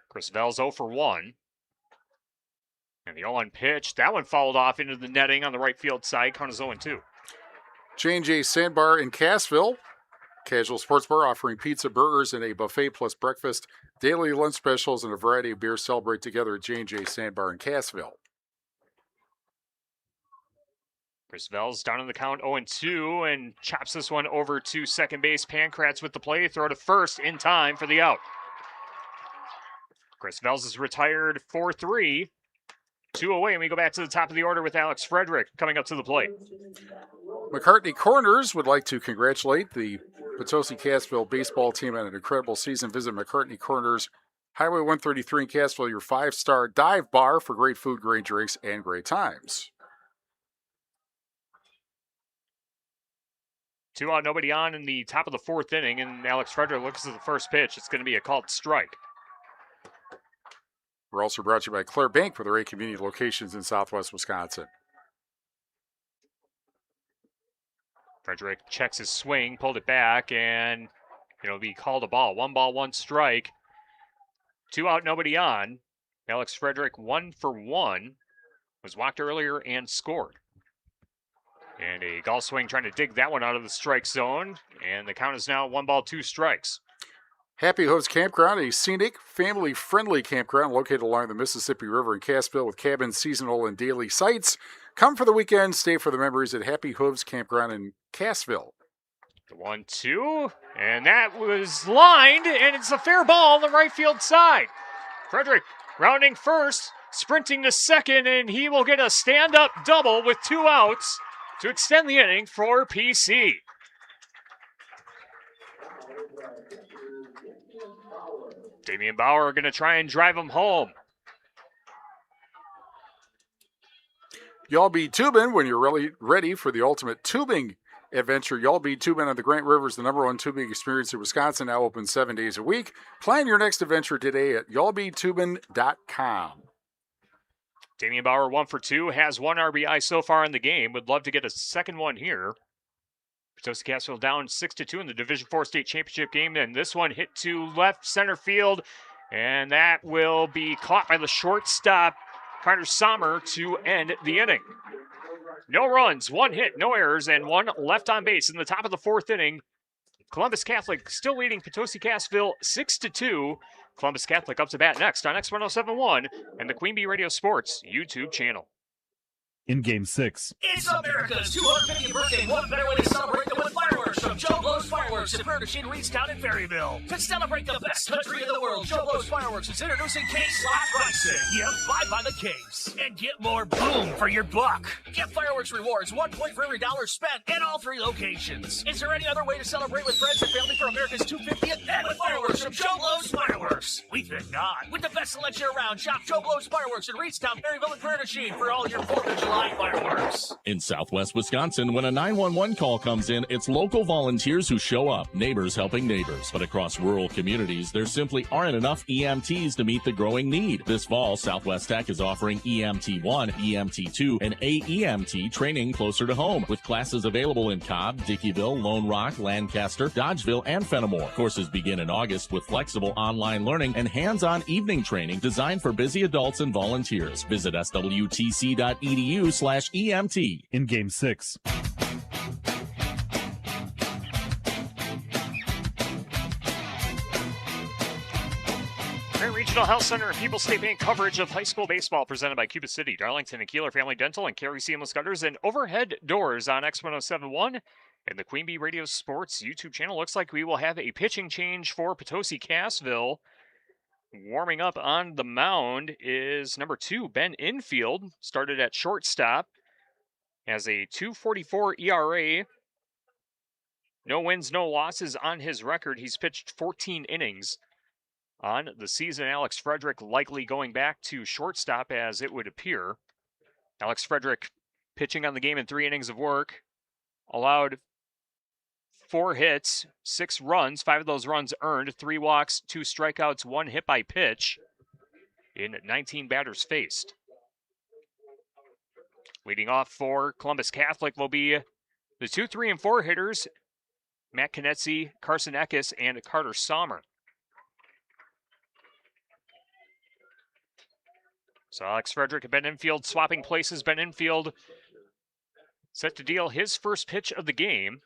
Chris Vels 0 for 1. And the 0-1 pitch, that one fouled off into the netting on the right field side. Count is 0-2. J&J Sandbar in Cassville. Casual Sports Bar offering pizza, burgers, and a buffet plus breakfast. Daily lunch specials and a variety of beers. Celebrate together at J&J Sandbar in Cassville. Chris Vels down in the count 0-2 and chops this one over to second base. Pankratz with the play. Throw to first in time for the out. Chris Vels is retired 4-3. 2 away, and we go back to the top of the order with Alex Frederick coming up to the plate. McCartney Corners would like to congratulate the Potosi Cassville baseball team on an incredible season. Visit McCartney Corners, Highway 133 in Cassville, your 5-star dive bar for great food, great drinks, and great times. 2 out, nobody on in the top of the 4th inning, and Alex Frederick looks at the first pitch. It's going to be a called strike. We're also brought to you by Claire Bank for their 8 community locations in southwest Wisconsin. Frederick checks his swing, pulled it back, and it'll be called a ball. 1 ball, 1 strike. 2 out, nobody on. Alex Frederick 1 for 1. Was walked earlier and scored. And a golf swing trying to dig that one out of the strike zone. And the count is now 1 ball, 2 strikes. Happy Hooves Campground, a scenic, family-friendly campground located along the Mississippi River in Cassville with cabins, seasonal, and daily sites. Come for the weekend, stay for the memories at Happy Hooves Campground in Cassville. The 1-2, and that was lined, and it's a fair ball on the right field side. Frederick rounding first, sprinting to second, and he will get a stand-up double with 2 outs to extend the inning for PC. Damian Bauer going to try and drive him home. Y'all be tubing when you're really ready for the ultimate tubing adventure. Y'all be tubing on the Grant River is the #1 tubing experience in Wisconsin, now open 7 days a week. Plan your next adventure today at y'allbetubing.com. Damian Bauer 1 for 2, has 1 RBI so far in the game. Would love to get a second one here. Potosi Cassville down 6-2 in the Division IV state championship game, and this one hit to left center field, and that will be caught by the shortstop, Carter Sommer, to end the inning. No runs, 1 hit, no errors, and 1 left on base in the top of the 4th inning. Columbus Catholic still leading Potosi Cassville 6-2. Columbus Catholic up to bat next on X1071 and the Queen Bee Radio Sports YouTube channel. In Game 6. It's America's 250th birthday. What better way to celebrate than with fireworks from Joe Blow's Fireworks in British in Reedstown and Ferryville. To celebrate the best country in the world, Joe Blow's Fireworks is introducing case slot pricing. Yep, buy by the case and get more boom for your buck. Get fireworks rewards, 1 point for every $1 spent in all 3 locations. Is there any other way to celebrate with friends and family for America's 250th and with fireworks from Joe Blow's Fireworks? We think not. With the best selection around, shop Joe Blow's Fireworks in Reedstown, Ferryville, and British for all your 4th of July fireworks. In southwest Wisconsin, when a 911 call comes in, it's local volunteers who show up, neighbors helping neighbors. But across rural communities, there simply aren't enough EMTs to meet the growing need. This fall, Southwest Tech is offering EMT1, EMT2, and AEMT training closer to home, with classes available in Cobb, Dickeyville, Lone Rock, Lancaster, Dodgeville, and Fenimore. Courses begin in August with flexible online learning and hands-on evening training designed for busy adults and volunteers. Visit swtc.edu/EMT. In Game 6. Carey Regional Health Center and People's State Bank coverage of high school baseball presented by Cuba City, Darlington, and Kieler Family Dental, and Carey Seamless Gutters and Overhead Doors on X1071 and the Queen Bee Radio Sports YouTube channel. Looks like we will have a pitching change for Potosi Cassville. Warming up on the mound is number 2, Ben Infield. Started at shortstop. Has a 2.44 ERA. No wins, no losses on his record. He's pitched 14 innings on the season. Alex Frederick likely going back to shortstop, as it would appear. Alex Frederick pitching on the game in 3 innings of work. Allowed 4 hits, 6 runs, 5 of those runs earned, 3 walks, 2 strikeouts, 1 hit by pitch. in 19 batters faced. Leading off for Columbus Catholic will be the 2, 3, and 4 hitters, Matt Konetzy, Carson Eckes, and Carter Sommer. So Alex Frederick and Ben Infield swapping places. Ben Infield set to deal his first pitch of the game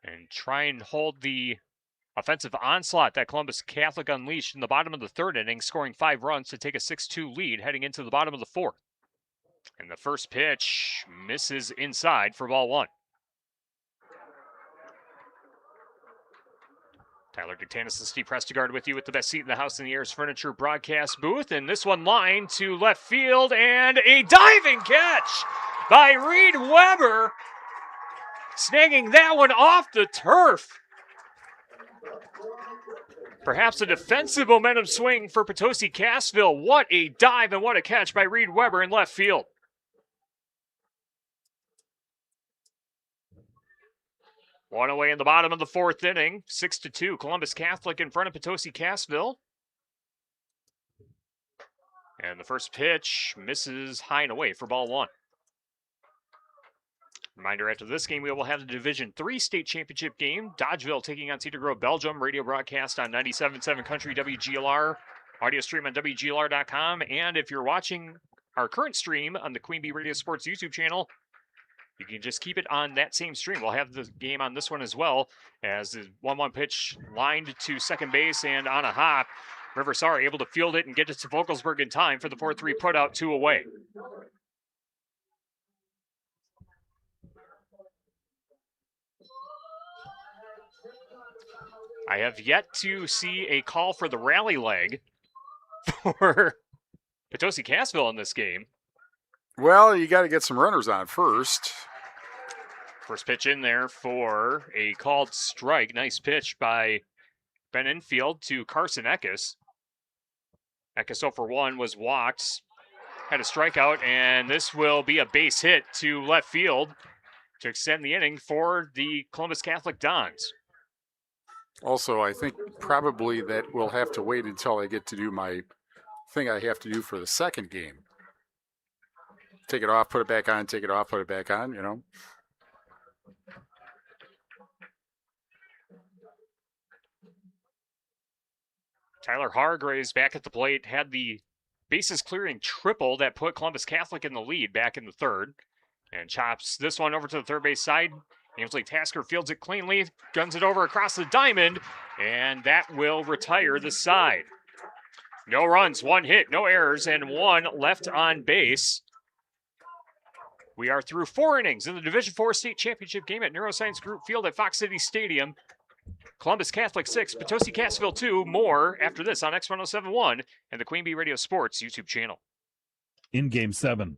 and try and hold the offensive onslaught that Columbus Catholic unleashed in the bottom of the third inning, scoring 5 runs to take a 6-2 lead heading into the bottom of the fourth. And the first pitch misses inside for ball 1. Tyler Dictanis and Steve Prestigard with you with the best seat in the house in the Ayers Furniture broadcast booth. And this one lined to left field, and a diving catch by Reed Weber, snagging that one off the turf. Perhaps a defensive momentum swing for Potosi Cassville. What a dive and what a catch by Reed Weber in left field. One away in the bottom of the fourth inning, 6-2. Columbus Catholic in front of Potosi Cassville. And the first pitch misses high and away for ball 1. Reminder, after this game, we will have the Division III state championship game. Dodgeville taking on Cedar Grove, Belgium. Radio broadcast on 97.7 Country WGLR. Audio stream on WGLR.com. And if you're watching our current stream on the Queen Bee Radio Sports YouTube channel, you can just keep it on that same stream. We'll have the game on this one as well, as the 1-1 pitch lined to second base and on a hop. Riversar able to field it and get it to Vogelsberg in time for the 4-3 putout, 2 away. I have yet to see a call for the rally leg for Potosi Cassville in this game. Well, you got to get some runners on first. First pitch in there for a called strike. Nice pitch by Ben Infield to Carson Eckes. Eckes 0 for 1 was walked, had a strikeout, and this will be a base hit to left field to extend the inning for the Columbus Catholic Dons. Also, I think probably that we'll have to wait until I get to do my thing I have to do for the second game. Take it off, put it back on, take it off, put it back on, you know. Tyler Hargraves back at the plate, had the bases clearing triple that put Columbus Catholic in the lead back in the third, and chops this one over to the third base side. Ainsley Tasker fields it cleanly, guns it over across the diamond, and that will retire the side. No runs, 1 hit, no errors, and 1 left on base. We are through 4 innings in the Division IV state championship game at Neuroscience Group Field at Fox City Stadium. Columbus Catholic 6, Potosi Cassville 2. More after this on X1071 and the Queen Bee Radio Sports YouTube channel. In Game 7.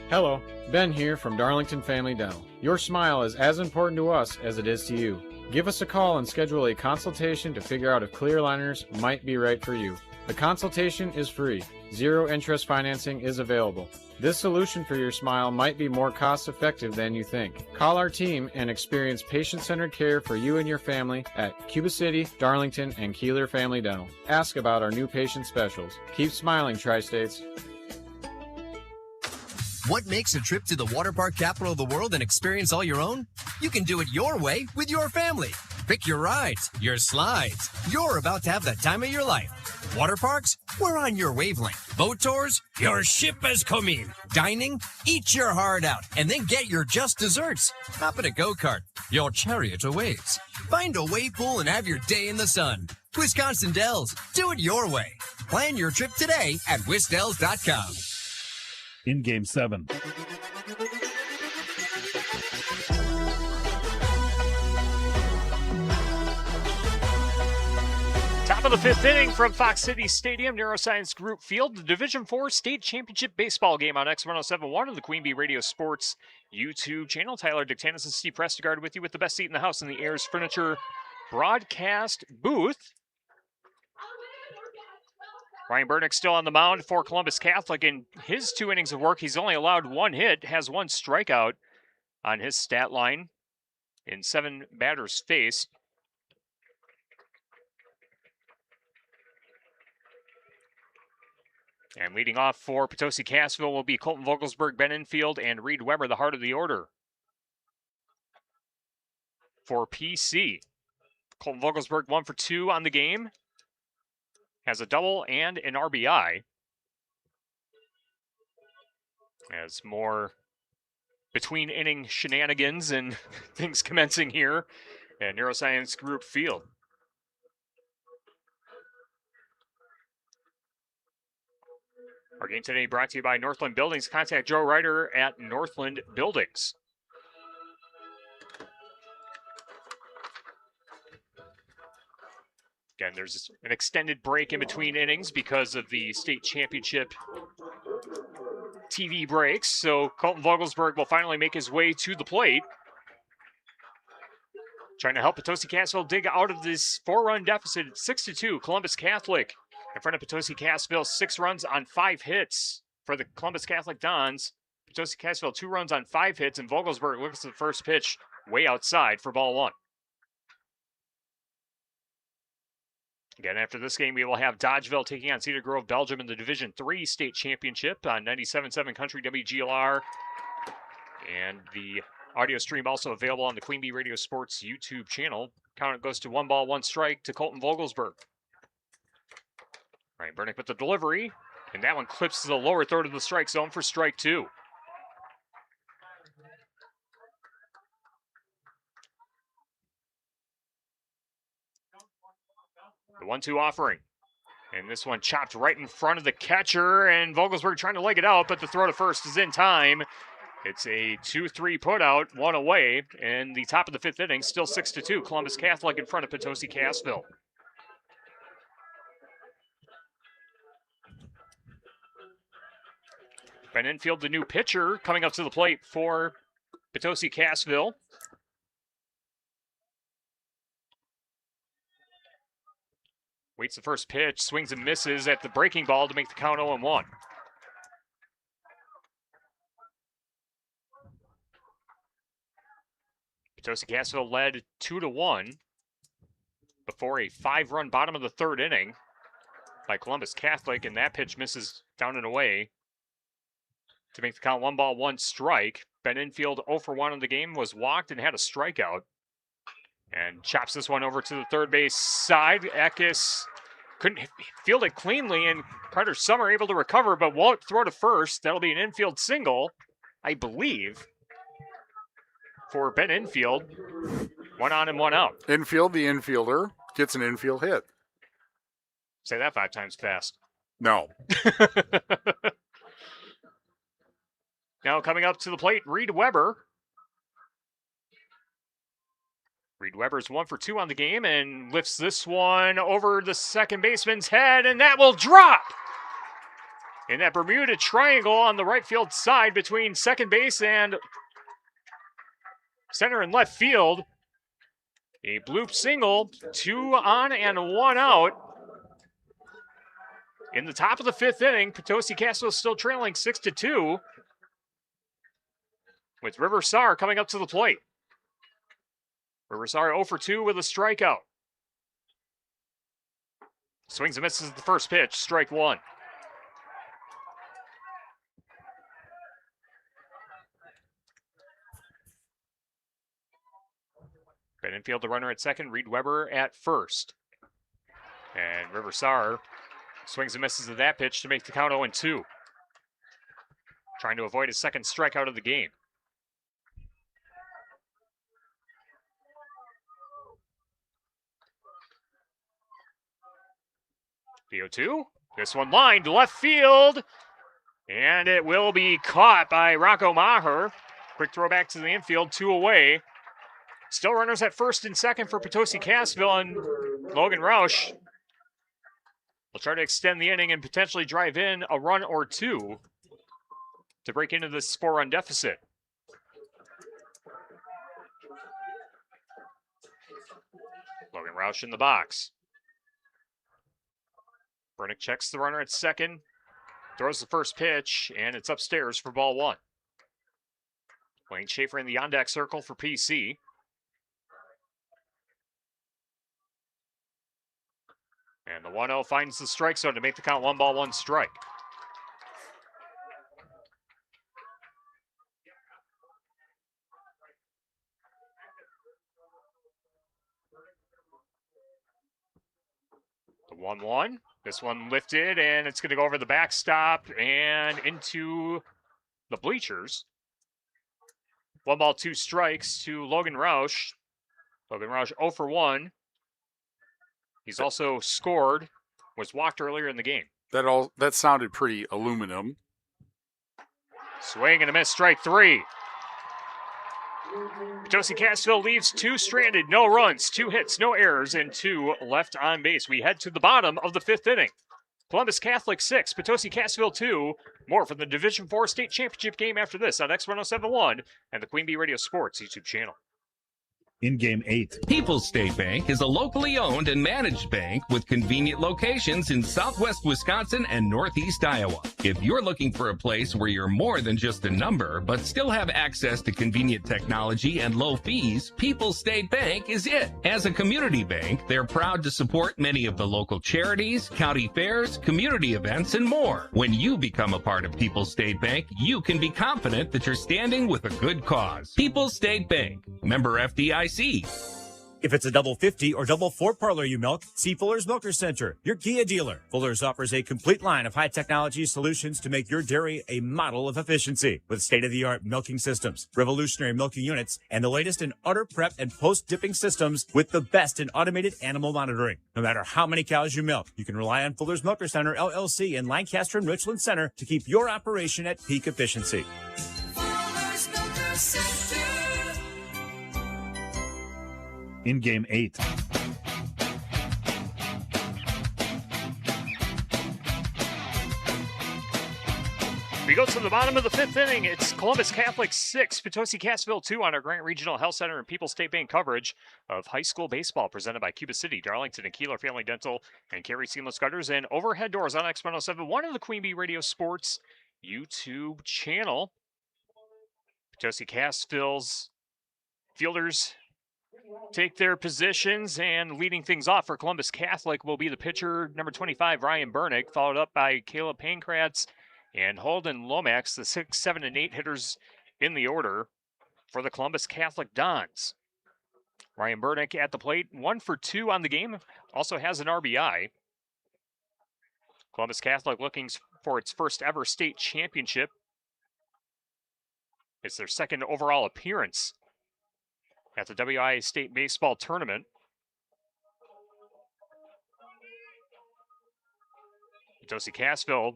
Hello, Ben here from Darlington Family Dental. Your smile is as important to us as it is to you. Give us a call and schedule a consultation to figure out if clear aligners might be right for you. The consultation is free. 0 interest financing is available. This solution for your smile might be more cost-effective than you think. Call our team and experience patient-centered care for you and your family at Cuba City, Darlington, and Kieler Family Dental. Ask about our new patient specials. Keep smiling, Tri-States. What makes a trip to the water park capital of the world an experience all your own? You can do it your way with your family. Pick your rides, your slides. You're about to have the time of your life. Water parks? We're on your wavelength. Boat tours? Your ship has come in. Dining? Eat your heart out and then get your just desserts. Hop in a go-kart. Your chariot awaits. Find a wave pool and have your day in the sun. Wisconsin Dells. Do it your way. Plan your trip today at wisdells.com. In Game 7. Top of the 5th inning from Fox City Stadium, Neuroscience Group Field, the Division IV State Championship Baseball game on X1071 and the Queen Bee Radio Sports YouTube channel. Tyler Dictanis and Steve Prestigard with you with the best seat in the house in the Ayers Furniture broadcast booth. Ryan Burnick still on the mound for Columbus Catholic. In his 2 innings of work, he's only allowed 1 hit, has 1 strikeout on his stat line in 7 batters faced. And leading off for Potosi-Cassville will be Colton Vogelsberg, Ben Infield, and Reed Weber, the heart of the order. For PC, Colton Vogelsberg 1 for 2 on the game. Has a double and an RBI. As more between inning shenanigans and things commencing here at Neuroscience Group Field. Our game today brought to you by Northland Buildings. Contact Joe Ryder at Northland Buildings. Again, there's an extended break in between innings because of the state championship TV breaks. So Colton Vogelsberg will finally make his way to the plate. Trying to help Potosi-Cassville dig out of this 4-run deficit at 6-2. Columbus Catholic in front of Potosi-Cassville, 6 runs on 5 hits for the Columbus Catholic Dons. Potosi-Cassville 2 runs on 5 hits, and Vogelsberg looks at the first pitch way outside for ball 1. Again, after this game, we will have Dodgeville taking on Cedar Grove, Belgium in the Division III state championship on 97.7 Country WGLR. And the audio stream also available on the Queen Bee Radio Sports YouTube channel. Count goes to 1 ball, 1 strike to Colton Vogelsberg. Ryan Bernick with the delivery, and that one clips to the lower third of the strike zone for strike 2. The 1-2 offering. And this one chopped right in front of the catcher, and Vogelsberg trying to leg it out, but the throw to first is in time. It's a 2-3 putout, 1 away, and the top of the 5th inning, still 6-2. Columbus Catholic in front of Potosi-Cassville. Ben Infield, the new pitcher, coming up to the plate for Potosi-Cassville. Waits the first pitch, swings and misses at the breaking ball to make the count 0-1. Potosi-Cassville led 2-1 before a 5-run bottom of the 3rd inning by Columbus Catholic, and that pitch misses down and away to make the count 1 ball, 1 strike. Ben Infield 0 for 1 in the game, was walked and had a strikeout. And chops this one over to the third base side. Eckes couldn't field it cleanly, and Carter Summer able to recover, but won't throw to first. That'll be an infield single, I believe, for Ben Infield. 1 on and 1 out. Infield, the infielder, gets an infield hit. Say that 5 times fast. No. Now coming up to the plate, Reed Weber. Reed Weber's 1 for 2 on the game and lifts this one over the second baseman's head, and that will drop in that Bermuda Triangle on the right field side between second base and center and left field. A bloop single, 2 on and 1 out. In the top of the 5th inning, Potosi-Cassville still trailing 6-2. With River Saar coming up to the plate. River Saar 0 for 2 with a strikeout. Swings and misses the first pitch, strike 1. Ben Infield, the runner at second, Reed Weber at first. And River Saar swings and misses at that pitch to make the count 0-2. Trying to avoid his second strikeout of the game. The 0-2. This one lined left field. And it will be caught by Rocco Maher. Quick throw back to the infield, 2 away. Still runners at first and second for Potosi-Cassville, and Logan Roush will try to extend the inning and potentially drive in a run or 2 to break into this 4-run deficit. Logan Roush in the box. Bernick checks the runner at second, throws the first pitch, and it's upstairs for ball 1. Wayne Schaefer in the on-deck circle for PC. And the 1-0 finds the strike zone to make the count 1 ball, 1 strike. 1-1. This one lifted, and it's going to go over the backstop and into the bleachers. 1 ball, 2 strikes to Logan Roush. Logan Roush 0 for 1. He's also scored, was walked earlier in the game. That sounded pretty aluminum. Swing and a miss, strike 3. Potosi Cassville leaves 2 stranded, no runs, 2 hits, no errors, and 2 left on base. We head to the bottom of the 5th inning. Columbus Catholic 6, Potosi Cassville 2. More from the Division IV State Championship game after this on X1071 and the Queen Bee Radio Sports YouTube channel. In Game 8. People's State Bank is a locally owned and managed bank with convenient locations in southwest Wisconsin and northeast Iowa. If you're looking for a place where you're more than just a number, but still have access to convenient technology and low fees, People's State Bank is it. As a community bank, they're proud to support many of the local charities, county fairs, community events, and more. When you become a part of People's State Bank, you can be confident that you're standing with a good cause. People's State Bank, member FDIC. If it's a double 50 or double 4 parlor you milk, see Fuller's Milker Center, your Kia dealer. Fuller's offers a complete line of high technology solutions to make your dairy a model of efficiency with state-of-the-art milking systems, revolutionary milking units, and the latest in udder prep and post-dipping systems with the best in automated animal monitoring. No matter how many cows you milk, you can rely on Fuller's Milker Center, LLC in Lancaster and Richland Center to keep your operation at peak efficiency. Fuller's Milker Center. In Game 8. We go to the bottom of the 5th inning. It's Columbus Catholic 6, Potosi Cassville 2 on our Grant Regional Health Center and People's State Bank coverage of high school baseball presented by Cuba City, Darlington, and Kieler Family Dental, and Carey Seamless Gutters, and overhead doors on X1071 of the Queen Bee Radio Sports YouTube channel. Potosi Cassville's fielders take their positions, and leading things off for Columbus Catholic will be the pitcher, number 25, Ryan Bernick, followed up by Caleb Pankratz and Holden Lomax, the 6, 7, and 8 hitters in the order for the Columbus Catholic Dons. Ryan Bernick at the plate, 1 for 2 on the game, also has an RBI. Columbus Catholic looking for its first ever state championship. It's their 2nd overall appearance at the WIAA State Baseball Tournament. Potosi Cassville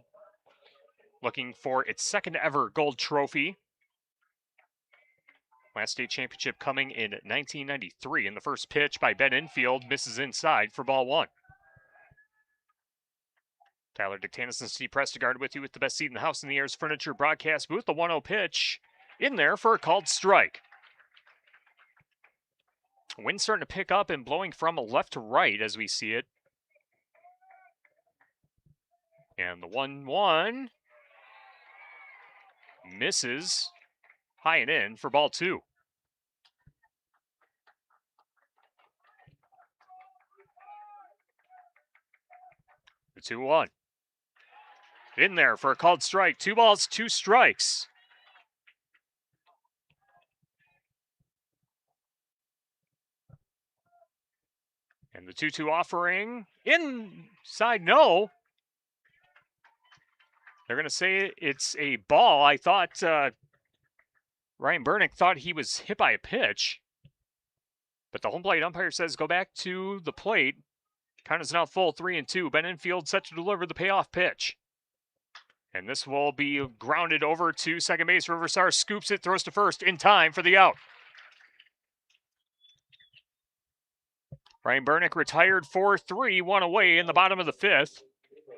looking for its 2nd ever gold trophy. Last state championship coming in 1993. In the first pitch by Ben Infield, misses inside for ball 1. Tyler Dictanis and Steve Prestegard with you with the best seat in the house in the Airs Furniture broadcast booth. The 1-0 pitch in there for a called strike. Wind starting to pick up and blowing from left to right as we see it. And the 1-1 misses high and in for ball 2. The 2-1. In there for a called strike. 2 balls, 2 strikes. And the 2-2 offering inside, no. They're going to say it's a ball. I thought Ryan Bernick thought he was hit by a pitch. But the home plate umpire says go back to the plate. Count is now full, 3-2. Ben Infield set to deliver the payoff pitch. And this will be grounded over to second base. Riversar scoops it, throws to first in time for the out. Ryan Bernick retired 4-3, 1 away in the bottom of the 5th.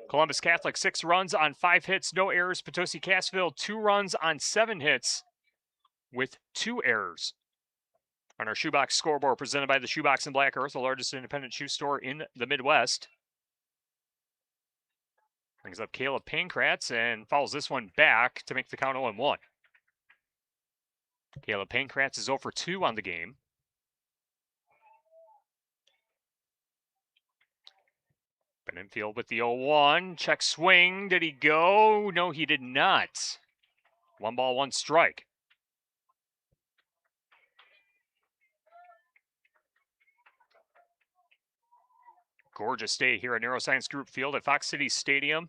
Columbus Catholic 6 runs on 5 hits, no errors. Potosi Cassville 2 runs on 7 hits with 2 errors. On our Shoebox scoreboard presented by the Shoebox in Black Earth, the largest independent shoe store in the Midwest. Brings up Caleb Pankratz and fouls this one back to make the count 0-1. Caleb Pankratz is 0 for 2 on the game. Ben Infield with the 0-1. Check swing. Did he go? No, he did not. 1 ball, 1 strike. Gorgeous day here at Neuroscience Group Field at Fox City Stadium.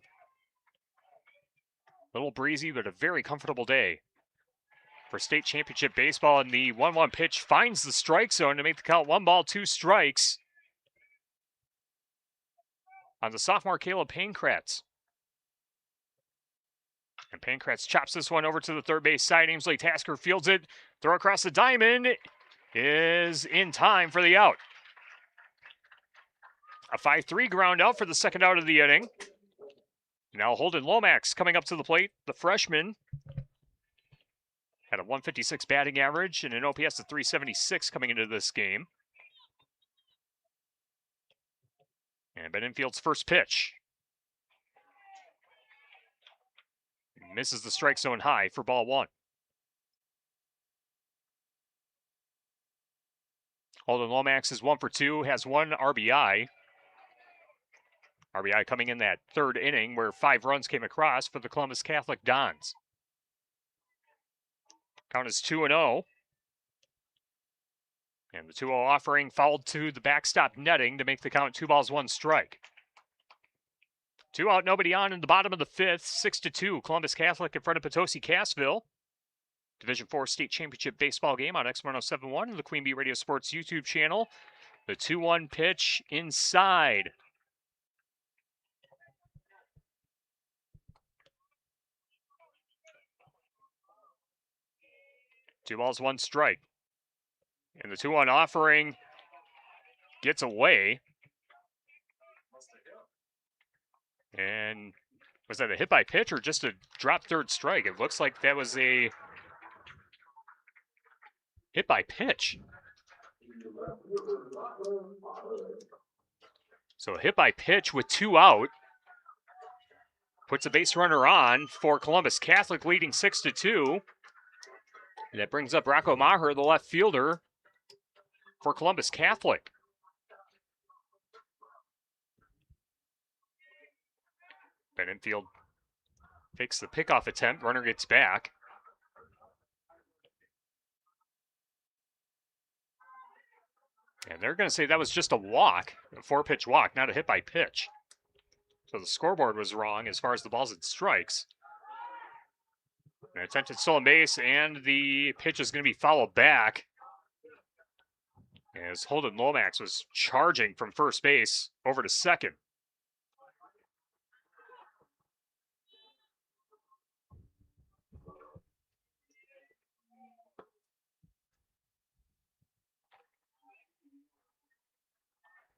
A little breezy, but a very comfortable day for state championship baseball. And the 1-1 pitch finds the strike zone to make the count 1 ball, 2 strikes on the sophomore Caleb Pankratz. And Pankratz chops this one over to the third base side. Ainsley Tasker fields it. Throw across the diamond is in time for the out. A 5-3 ground out for the second out of the inning. Now Holden Lomax coming up to the plate. The freshman had a 156 batting average and an OPS of 376 coming into this game. And Benenfield's first pitch. Misses the strike zone high for ball 1. Holden Lomax is 1 for 2, has 1 RBI. RBI coming in that third inning where 5 runs came across for the Columbus Catholic Dons. Count is 2-0. And the 2-0 offering fouled to the backstop netting to make the count 2 balls, 1 strike. 2 out, nobody on in the bottom of the 5th. 6-2, Columbus Catholic in front of Potosi Cassville. Division IV State Championship baseball game on X1071 and the Queen Bee Radio Sports YouTube channel. The 2-1 pitch inside. Two balls, 1 strike. And the 2-1 offering gets away. And was that a hit by pitch or just a drop third strike? It looks like that was a hit by pitch. So a hit by pitch with 2 out. Puts a base runner on for Columbus Catholic, leading 6-2. And that brings up Rocco Maher, the left fielder for Columbus Catholic. Benenfield fakes the pickoff attempt. Runner gets back. And they're going to say that was just a walk, a 4-pitch walk, not a hit by pitch. So the scoreboard was wrong as far as the balls and strikes. An attempted stolen base, and the pitch is going to be fouled back as Holden Lomax was charging from first base over to second.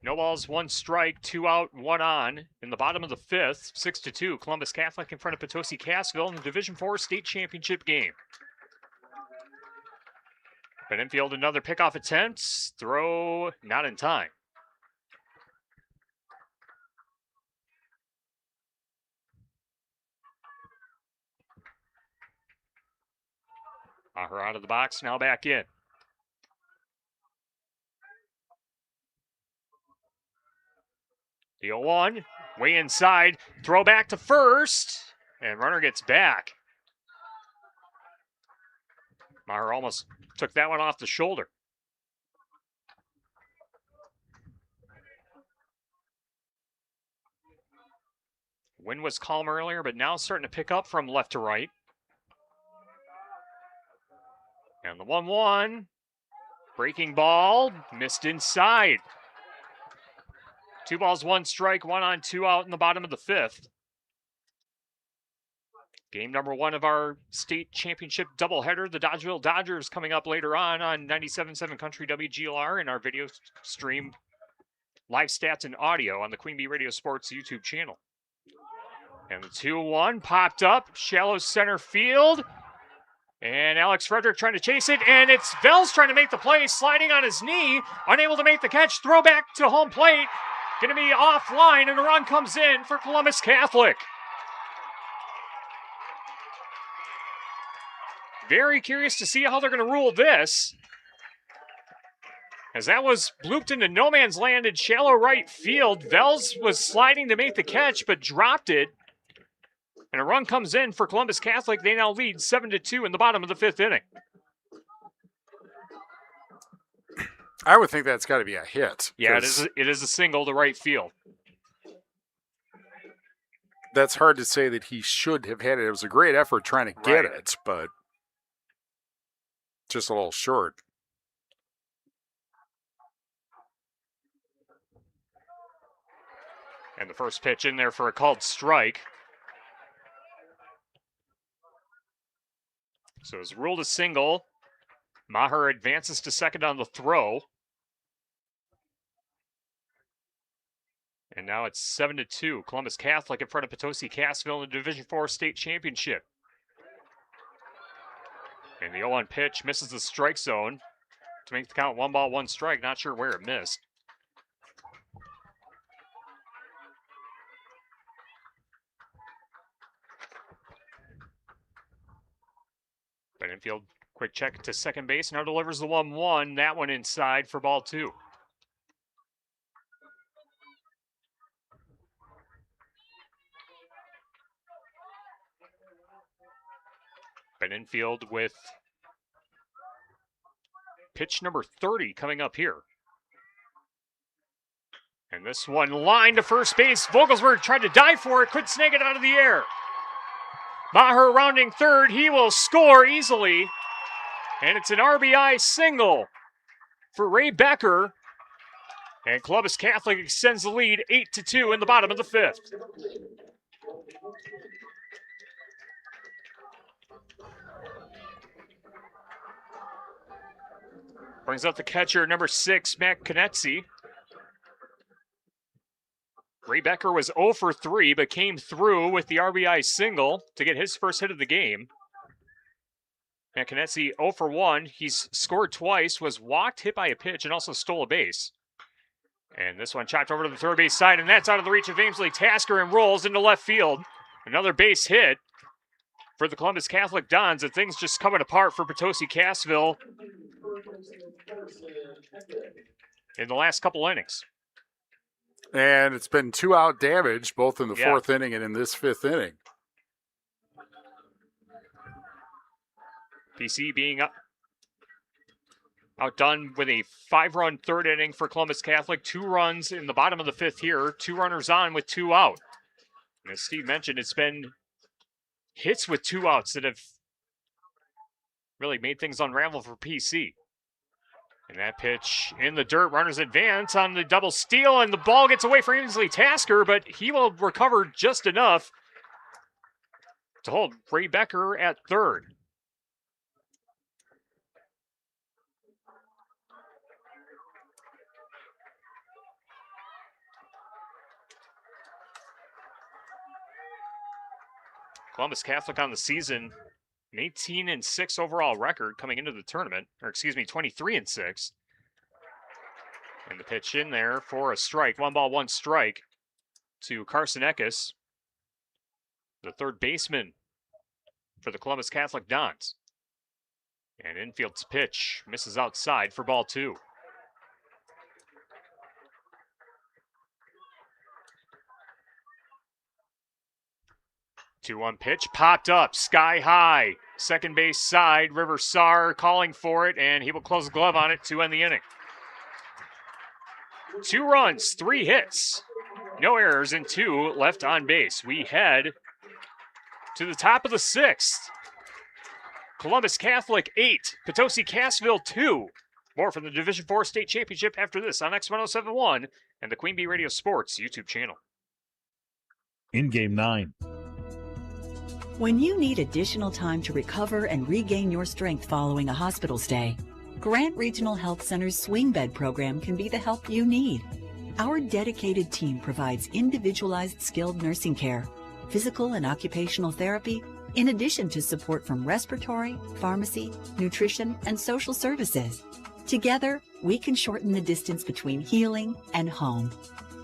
No balls, 1 strike, 2 out, 1 on. In the bottom of the 5th, 6-2, Columbus Catholic in front of Potosi Cassville in the Division IV State Championship game. Benenfield, another pickoff attempt. Throw not in time. Maher out of the box, now back in. The 0-1, way inside, throw back to first, and runner gets back. Maher almost took that one off the shoulder. Wind was calm earlier, but now starting to pick up from left to right. And the 1-1, breaking ball, missed inside. 2 balls, 1 strike, 1 on, 2 out in the bottom of the 5th. Game number 1 of our state championship doubleheader. The Dodgeville Dodgers coming up later on 97.7 Country WGLR and our video stream live stats and audio on the Queen Bee Radio Sports YouTube channel. And the 2-1 popped up, shallow center field. And Alex Frederick trying to chase it, and it's Vels trying to make the play, sliding on his knee, unable to make the catch, throw back to home plate. Going to be offline, and a run comes in for Columbus Catholic. Very curious to see how they're going to rule this, as that was blooped into no man's land in shallow right field. Vels was sliding to make the catch, but dropped it. And a run comes in for Columbus Catholic. They now lead 7-2 in the bottom of the 5th inning. I would think that's got to be a hit. Yeah, it is a single to right field. that's hard to say that he should have had it. It was a great effort trying to get it, but just a little short. And the first pitch in there for a called strike. So it's ruled a single. Maher advances to second on the throw. And now it's 7-2. Columbus Catholic in front of Potosi Cassville in the Division IV state championship. And the 0-1 pitch misses the strike zone to make the count 1-1 strike. Not sure where it missed. Infield, quick check to second base. Now delivers the 1-1. That one inside for ball 2. Infield with pitch number 30 coming up here. And this one line to first base. Vogelsberg tried to dive for it, couldn't snag it out of the air. Maher rounding third. He will score easily. And it's an RBI single for Ray Becker. And Columbus Catholic extends the lead 8-2 in the bottom of the 5th. Brings up the catcher, number 6, Matt Konetzi. Ray Becker was 0 for 3, but came through with the RBI single to get his first hit of the game. Matt Konetzi 0 for 1. He's scored twice, was walked, hit by a pitch, and also stole a base. And this one chopped over to the third base side, and that's out of the reach of Amesley Tasker and rolls into left field. Another base hit for the Columbus Catholic Dons, and things just coming apart for Potosi Cassville in the last couple innings. And it's been 2-out damage, both in the 4th inning and in this 5th inning. PC being outdone with a 5-run 3rd inning for Columbus Catholic. 2 runs in the bottom of the 5th here. 2 runners on with 2 out. And as Steve mentioned, it's been hits with 2 outs that have really made things unravel for PC. And that pitch in the dirt, runners advance on the double steal, and the ball gets away from Amesley Tasker, but he will recover just enough to hold Ray Becker at third. Columbus Catholic on the season, an 18-6 overall record coming into the tournament, 23-6. And the pitch in there for a strike, 1-1 strike to Carson Eckes, the third baseman for the Columbus Catholic Dons. And infield's pitch misses outside for ball 2. Two-one pitch popped up, sky high. Second base side, River Saar calling for it, and he will close the glove on it to end the inning. 2 runs, 3 hits, no errors, and 2 left on base. We head to the top of the 6th. Columbus Catholic 8, Potosi Cassville 2. More from the Division IV State Championship after this on X1071 and the Queen Bee Radio Sports YouTube channel. In Game 9. When you need additional time to recover and regain your strength following a hospital stay, Grant Regional Health Center's Swing Bed program can be the help you need. Our dedicated team provides individualized skilled nursing care, physical and occupational therapy, in addition to support from respiratory, pharmacy, nutrition, and social services. Together, we can shorten the distance between healing and home.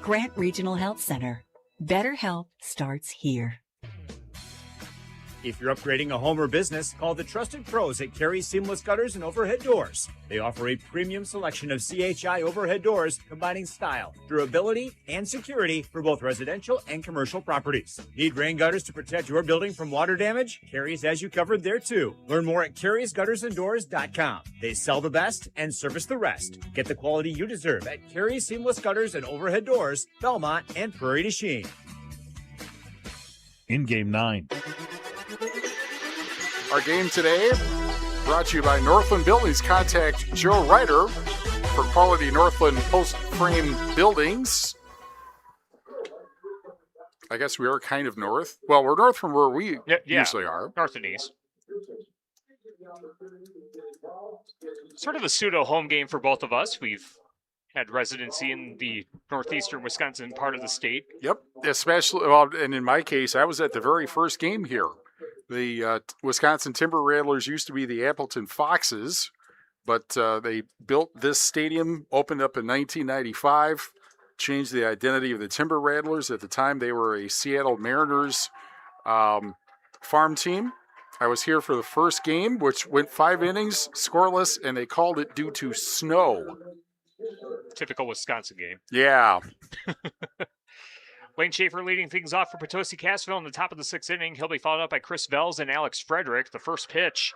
Grant Regional Health Center. Better health starts here. If you're upgrading a home or business, call the trusted pros at Carey Seamless Gutters and Overhead Doors. They offer a premium selection of CHI overhead doors, combining style, durability, and security for both residential and commercial properties. Need rain gutters to protect your building from water damage? Carey's has you covered there too. Learn more at Carey'sGuttersandDoors.com. They sell the best and service the rest. Get the quality you deserve at Carey Seamless Gutters and Overhead Doors, Belmont, and Prairie du Chien. In Game 9. Our game today brought to you by Northland Buildings. Contact Joe Ryder for quality Northland post-frame buildings. I guess we are kind of north. Well, we're north from where we usually are. North and east. Sort of a pseudo home game for both of us. We've had residency in the northeastern Wisconsin part of the state. Yep, especially, well, and in my case, I was at the very first game here. The Wisconsin Timber Rattlers used to be the Appleton Foxes, but they built this stadium, opened up in 1995, changed the identity of the Timber Rattlers. At the time, they were a Seattle Mariners farm team. I was here for the first game, which went 5 innings, scoreless, and they called it due to snow. Typical Wisconsin game. Yeah. Lane Schaefer leading things off for Potosi Cassville in the top of the 6th inning. He'll be followed up by Chris Vels and Alex Frederick. The first pitch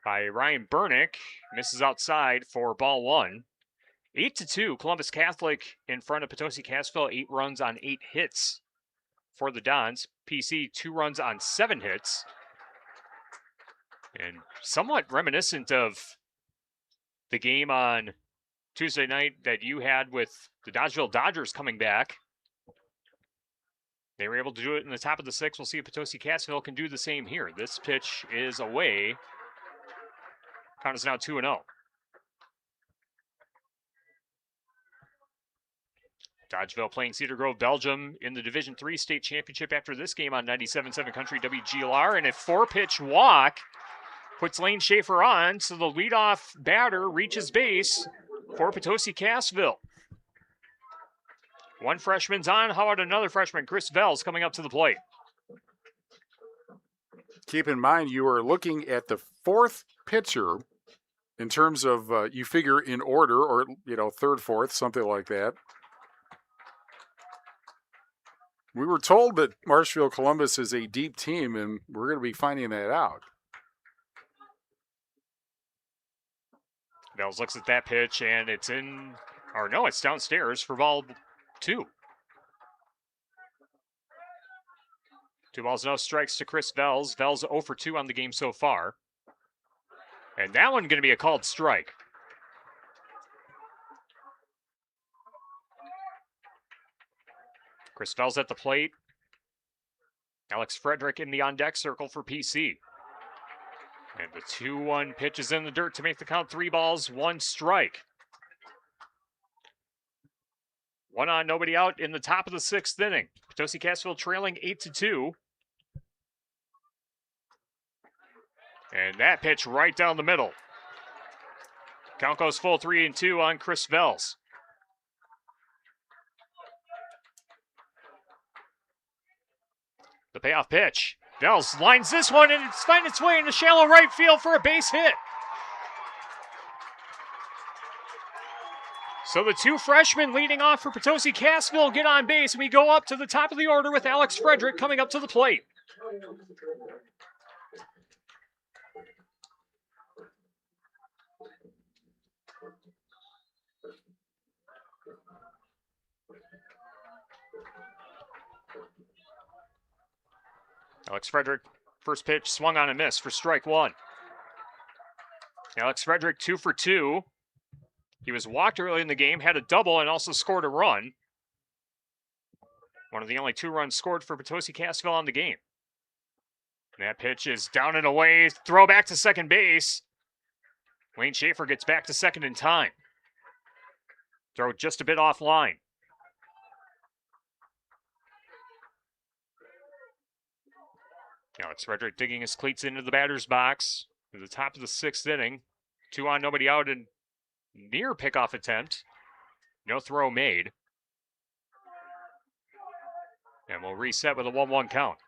by Ryan Burnick misses outside for ball 1. 8-2, Columbus Catholic in front of Potosi Cassville. 8 runs on 8 hits for the Dons. PC 2 runs on 7 hits. And somewhat reminiscent of the game on Tuesday night that you had with the Dodgeville Dodgers coming back. They were able to do it in the top of the 6th. We'll see if Potosi Cassville can do the same here. This pitch is away. Count is now 2-0. Dodgeville playing Cedar Grove, Belgium in the Division III state championship after this game on 97.7 Country WGLR. And a 4-pitch walk puts Lane Schaefer on, so the leadoff batter reaches base for Potosi Cassville. One freshman's on. How about another freshman, Chris Vels, coming up to the plate? Keep in mind, you are looking at the 4th pitcher in terms of, you figure in order, or, 3rd, 4th, something like that. We were told that Marshfield Columbus is a deep team, and we're going to be finding that out. Vels looks at that pitch, and it's in, or no, it's downstairs for ball 2. 2 balls, no strikes to Chris Vels. Vels 0 for 2 on the game so far. And that one going to be a called strike. Chris Vels at the plate. Alex Frederick in the on-deck circle for PC. And the 2-1 pitch is in the dirt to make the count 3 balls, 1 strike. 1 on, nobody out in the top of the 6th inning. Potosi Cassville trailing 8-2. And that pitch right down the middle. Count goes full 3-2 on Chris Vels. The payoff pitch. Vels lines this one, and it's finding its way into shallow right field for a base hit. So the 2 freshmen leading off for Potosi Cassville get on base, and we go up to the top of the order with Alex Frederick coming up to the plate. Alex Frederick, first pitch, swung on and missed for strike 1. Alex Frederick, 2 for 2. He was walked early in the game, had a double, and also scored a run. One of the only 2 runs scored for Potosi Cassville on the game. And that pitch is down and away. Throw back to second base. Lane Schaefer gets back to second in time. Throw just a bit offline. Alex Frederick digging his cleats into the batter's box to the top of the 6th inning. 2 on, nobody out, and near pickoff attempt. No throw made. And we'll reset with a 1-1 count.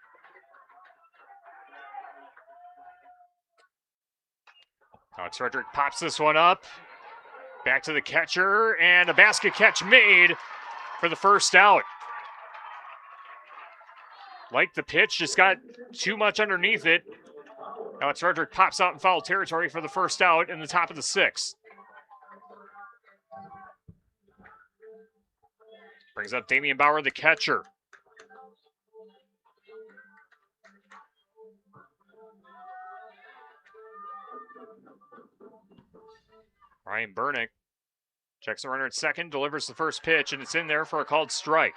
Alex Frederick pops this one up. Back to the catcher, and a basket catch made for the first out. Like the pitch, just got too much underneath it. Alex Frederick pops out in foul territory for the first out in the top of the 6th. Brings up Damian Bauer, the catcher. Ryan Burnick checks the runner at second, delivers the first pitch, and it's in there for a called strike.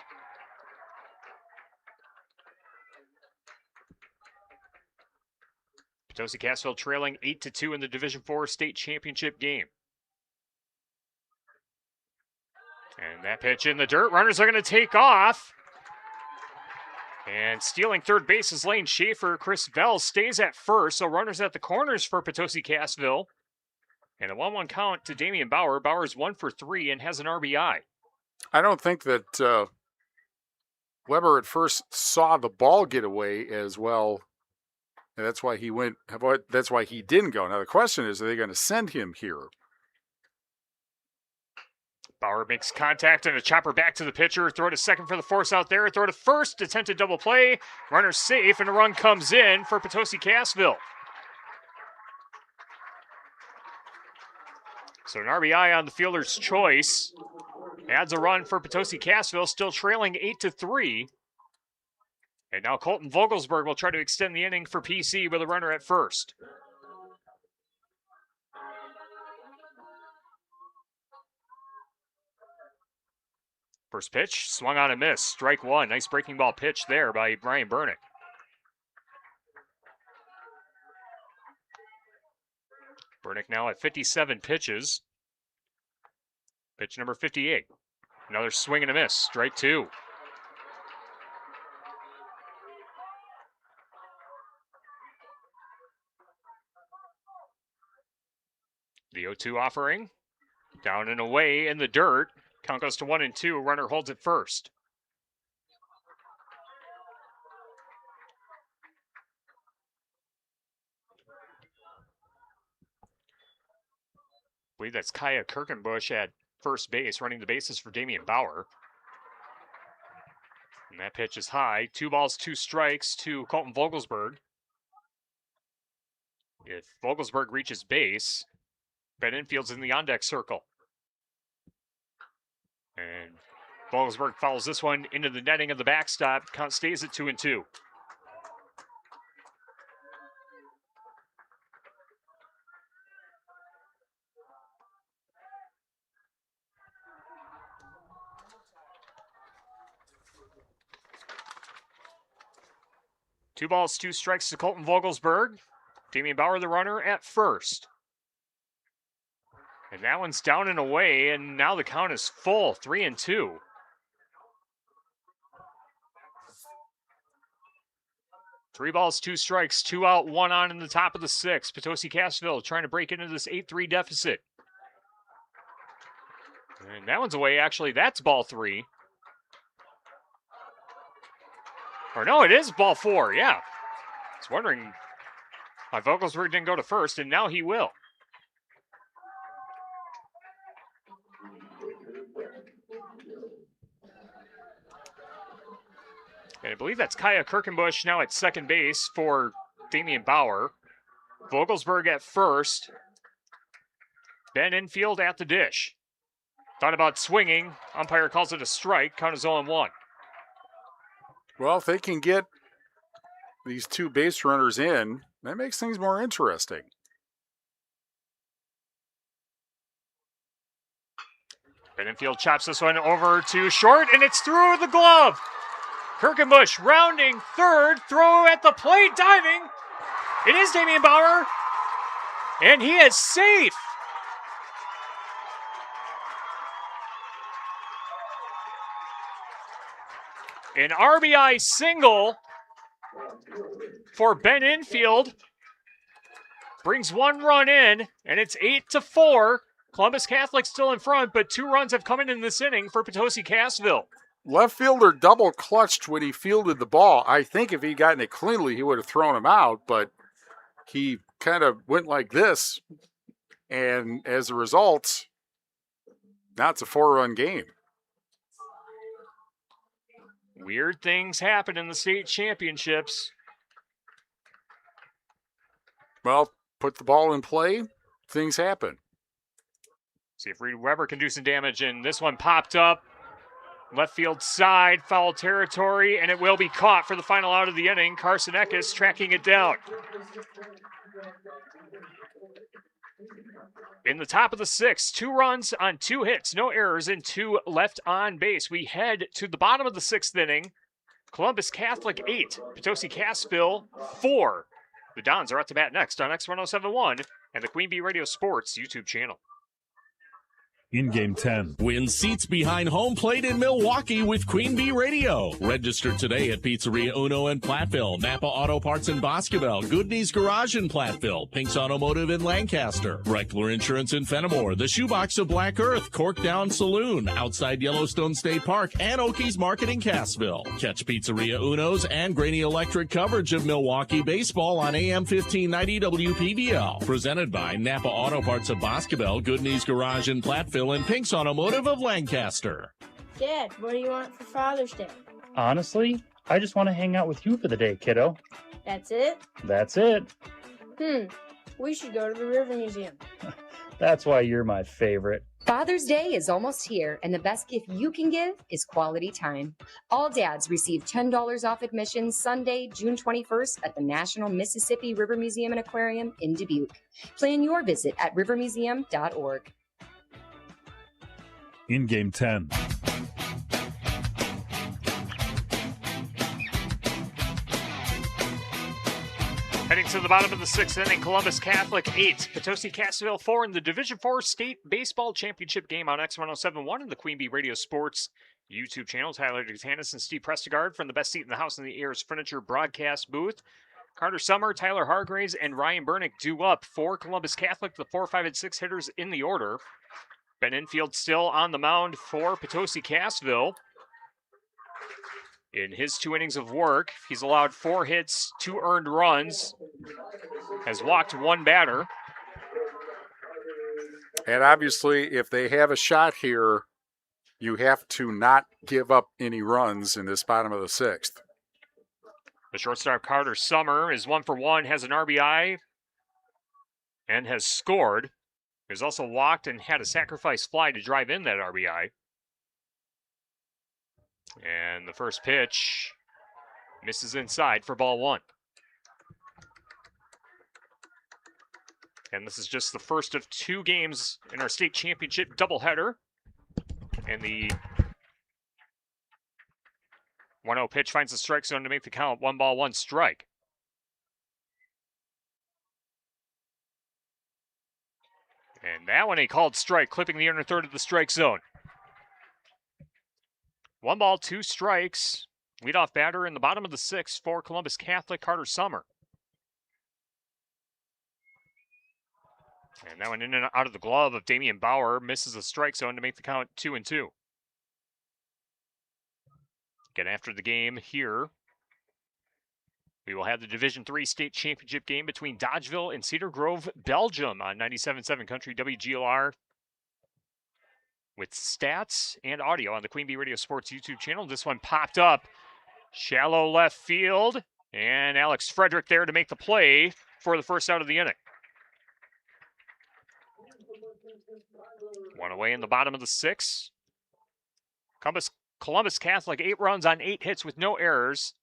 Potosi Cassville trailing 8-2 in the Division IV state championship game. And that pitch in the dirt. Runners are going to take off. And stealing third base is Lane Schaefer. Chris Bell stays at first, so runners at the corners for Potosi Cassville. And a 1-1 count to Damian Bauer. Bauer's 1 for 3 and has an RBI. I don't think that Weber at first saw the ball get away as well. And that's why he went. That's why he didn't go. Now the question is, are they going to send him here? Bauer makes contact and a chopper back to the pitcher. Throw to second for the force out there. Throw to first. Attempted double play. Runner safe, and a run comes in for Potosi Cassville. So an RBI on the fielder's choice. Adds a run for Potosi Cassville, still trailing 8-3. And now Colton Vogelsberg will try to extend the inning for PC with a runner at first. First pitch, swung on a miss. Strike one. Nice breaking ball pitch there by Brian Burnick. Burnick now at 57 pitches. Pitch number 58. Another swing and a miss. Strike two. The 0-2 offering. Down and away in the dirt. Count goes to 1-2. Runner holds it first. I believe that's Kaya Kirkenbush at first base, running the bases for Damian Bauer. And that pitch is high. 2 balls, 2 strikes to Colton Vogelsberg. If Vogelsberg reaches base, Ben Infield's in the on-deck circle. And Vogelsberg follows this one into the netting of the backstop. Count stays at 2-2. Two balls, 2 strikes to Colton Vogelsberg. Damian Bauer, the runner, at first. And that one's down and away, and now the count is full, 3-2. Three balls, 2 strikes, 2 out, 1 on in the top of the 6th. Potosi Cassville trying to break into this 8-3 deficit. And that one's away, actually. That's ball 3. Or no, it is ball 4, yeah. I was wondering why Vogelsberg didn't go to first, and now he will. And I believe that's Kaya Kirkenbush now at second base for Damian Bauer. Vogelsberg at first. Ben Infield at the dish. Thought about swinging. Umpire calls it a strike. Count is 0-1. Well, if they can get these 2 base runners in, that makes things more interesting. Ben Infield chops this one over to short, and it's through the glove. Kirkenbush rounding third, throw at the plate, diving. It is Damian Bauer, and he is safe. An RBI single for Ben Infield. Brings 1 run in, and it's 8-4. Columbus Catholic still in front, but 2 runs have come in this inning for Potosi Cassville. Left fielder double clutched when he fielded the ball. I think if he'd gotten it cleanly, he would have thrown him out, but he kind of went like this. And as a result, now it's a 4-run game. Weird things happen in the state championships. Well, put the ball in play, things happen. See if Reed Weber can do some damage, and this one popped up. Left field side, foul territory, and it will be caught for the final out of the inning. Carson Eckes tracking it down. In the top of the sixth, 2 runs on 2 hits, no errors, and 2 left on base. We head to the bottom of the 6th inning. Columbus Catholic 8, Potosi Cassville 4. The Dons are at the bat next on X1071 and the Queen Bee Radio Sports YouTube channel. In Game 10. Win seats behind home plate in Milwaukee with Queen Bee Radio. Register today at Pizzeria Uno in Platteville, Napa Auto Parts in Boscoville, Goodney's Garage in Platteville, Pink's Automotive in Lancaster, Reichler Insurance in Fenimore, the Shoebox of Black Earth, Cork Down Saloon, outside Yellowstone State Park, and Okies Market in Cassville. Catch Pizzeria Uno's and Graney Electric coverage of Milwaukee baseball on AM 1590 WPVL. Presented by Napa Auto Parts of Boscoville, Goodney's Garage in Platteville, and Pink's Automotive of Lancaster. Dad, what do you want for Father's Day? Honestly, I just want to hang out with you for the day, kiddo. That's it? That's it. We should go to the River Museum. That's why you're my favorite. Father's Day is almost here, and the best gift you can give is quality time. All dads receive $10 off admission Sunday, June 21st at the National Mississippi River Museum and Aquarium in Dubuque. Plan your visit at rivermuseum.org. In Game 10. Heading to the bottom of the 6th inning, Columbus Catholic 8, Potosi Cassville 4 in the Division IV State Baseball Championship game on X1071 and the Queen Bee Radio Sports YouTube channel. Tyler DeTanis and Steve Prestegard from the best seat in the house in the Ayers Furniture broadcast booth. Carter Summer, Tyler Hargraves, and Ryan Bernick due up for Columbus Catholic, the 4, 5, and 6 hitters in the order. Ben Infield still on the mound for Potosi Cassville. In his 2 innings of work, he's allowed 4 hits, 2 earned runs, has walked 1 batter. And obviously, if they have a shot here, you have to not give up any runs in this bottom of the 6th. The shortstop Carter Summer is 1 for 1, has an RBI, and has scored. He's also walked and had a sacrifice fly to drive in that RBI. And the first pitch misses inside for ball 1. And this is just the first of 2 games in our state championship doubleheader. And the 1-0 pitch finds the strike zone to make the count. 1 ball, 1 strike. And that one a called strike, clipping the inner third of the strike zone. 1 ball, 2 strikes. Leadoff batter in the bottom of the 6th for Columbus Catholic, Carter Summer. And that one in and out of the glove of Damian Bauer, misses the strike zone to make the count 2-2. Get after the game here. We will have the Division III State Championship game between Dodgeville and Cedar Grove, Belgium on 97.7 Country WGLR with stats and audio on the Queen Bee Radio Sports YouTube channel. This one popped up shallow left field, and Alex Frederick there to make the play for the first out of the inning. 1 away in the bottom of the 6th. Columbus Catholic 8 runs on 8 hits with no errors.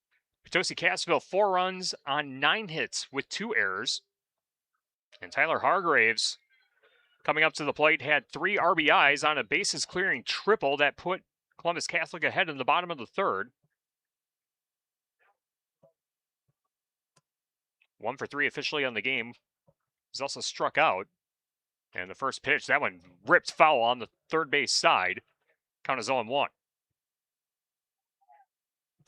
Potosi Cassville 4 runs on 9 hits with 2 errors. And Tyler Hargraves coming up to the plate had 3 RBIs on a bases clearing triple that put Columbus Catholic ahead in the bottom of the 3rd. 1 for 3 officially on the game. He's also struck out. And the first pitch, that one ripped foul on the third base side. Count is 0-1.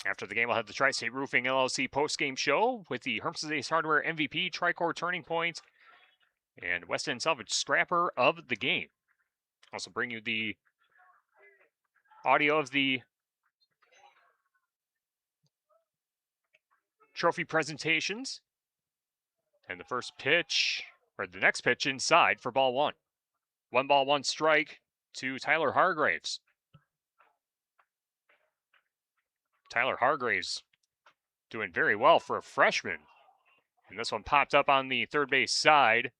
After the game, we'll have the Tri-State Roofing LLC post-game show with the Herms's Ace Hardware MVP, Tricor Turning Point, and West End Salvage Scrapper of the game. Also bring you the audio of the trophy presentations. And the first pitch, or the next pitch inside for ball 1. 1 ball, 1 strike to Tyler Hargraves. Tyler Hargraves doing very well for a freshman. And this one popped up on the third base side.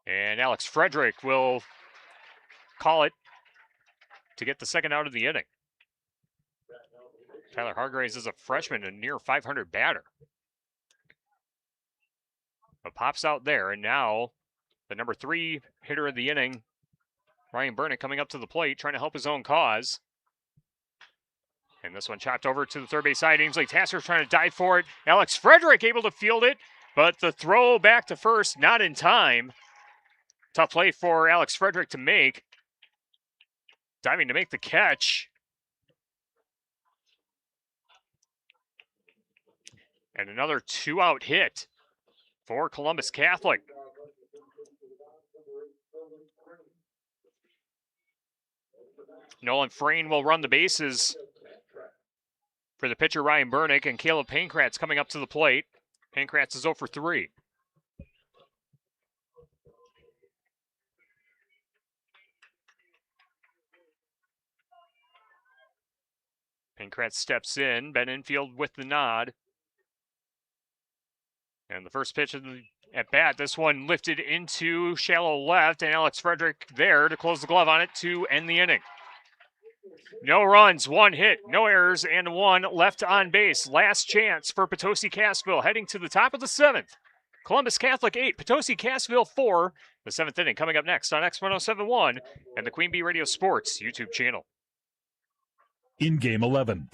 And Alex Frederick will call it to get the second out of the inning. Tyler Hargraves is a freshman, a near 500 batter. But pops out there, and now The number 3 hitter of the inning, Ryan Burnett, coming up to the plate, trying to help his own cause. And this one chopped over to the third base side. Ainsley Tasker's trying to dive for it. Alex Frederick able to field it, but the throw back to first, not in time. Tough play for Alex Frederick to make. Diving to make the catch. And another 2-out hit for Columbus Catholic. Nolan Frayne will run the bases for the pitcher Ryan Burnick, and Caleb Pankratz coming up to the plate. Pankratz is 0 for 3. Pankratz steps in, Ben Infield with the nod. And the first pitch of the at bat, this one lifted into shallow left, and Alex Frederick there to close the glove on it to end the inning. No runs, 1 hit, no errors, and 1 left on base. Last chance for Potosi Cassville heading to the top of the 7th. Columbus Catholic 8, Potosi Cassville 4. The 7th inning coming up next on X1071 and the Queen Bee Radio Sports YouTube channel. In Game 11.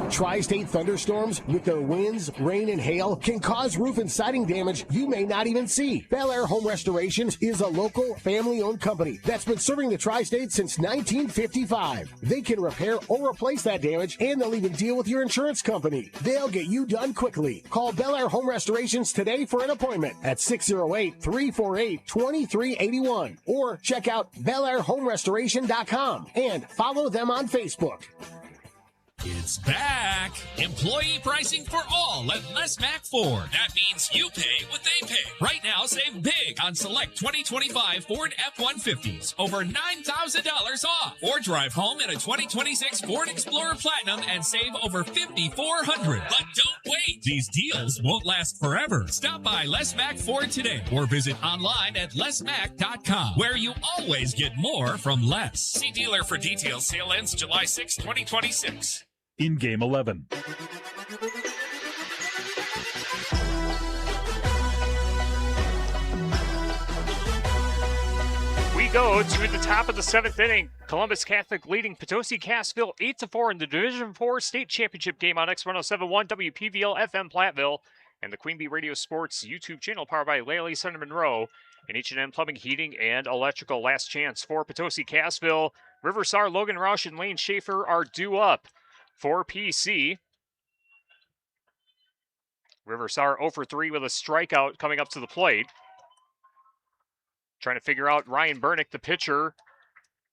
Tri-state thunderstorms with their winds, rain, and hail can cause roof and siding damage you may not even see. Bel Air Home Restorations is a local, family-owned company that's been serving the Tri-State since 1955. They can repair or replace that damage, and they'll even deal with your insurance company. They'll get you done quickly. Call Bel Air Home Restorations today for an appointment at 608-348-2381 or check out BelAirHomeRestoration.com and follow them on Facebook. It's back! Employee pricing for all at Les Mac Ford. That means you pay what they pay. Right now, save big on select 2025 Ford F-150s. Over $9,000 off. Or drive home in a 2026 Ford Explorer Platinum and save over $5,400. But don't wait! These deals won't last forever. Stop by Les Mac Ford today or visit online at lesmac.com, where you always get more from less. See dealer for details. Sale ends July 6, 2026. In Game 11. We go to the top of the 7th inning. Columbus Catholic leading Potosi Cassville 8-4 in the Division IV State Championship game on X1071 WPVL FM Platteville and the Queen Bee Radio Sports YouTube channel powered by Laley Center Monroe and H&M Plumbing, Heating, and Electrical. Last chance for Potosi Cassville. River Sar, Logan Roush, and Lane Schaefer are due up for PC. River Sar 0 for 3 with a strikeout coming up to the plate. Trying to figure out Ryan Burnick, the pitcher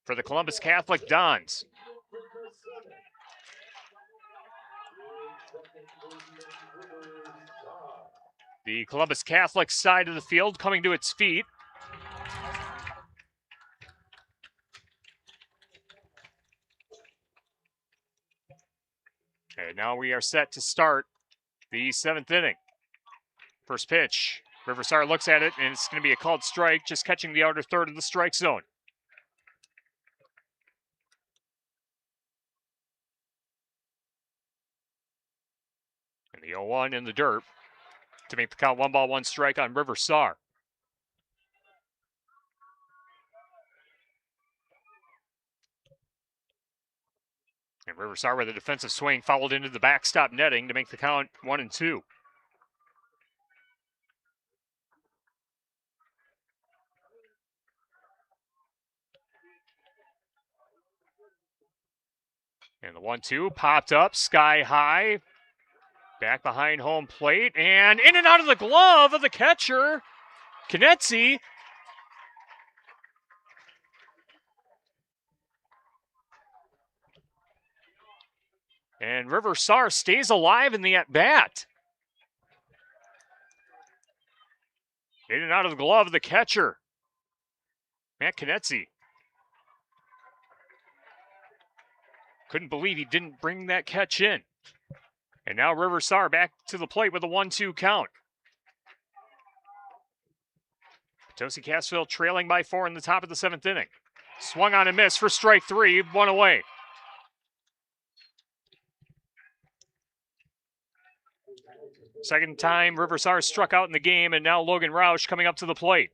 for the Columbus Catholic Dons. The Columbus Catholic side of the field coming to its feet. And now we are set to start the 7th inning. First pitch. River Sar looks at it, and it's going to be a called strike, just catching the outer third of the strike zone. And the 0-1 in the dirt to make the count 1-1 strike on River Sar. And River Sar with a defensive swing followed into the backstop netting to make the count 1-2. And the 1-2 popped up sky high. Back behind home plate and in and out of the glove of the catcher, Knetzi. And River Sar stays alive in the at-bat. In and out of the glove of the catcher, Matt Knetzi. Couldn't believe he didn't bring that catch in. And now River Sar back to the plate with a 1-2 count. Potosi Cassville trailing by 4 in the top of the 7th inning. Swung on and missed for strike 3, 1 away. Second time River Sar struck out in the game, and now Logan Roush coming up to the plate.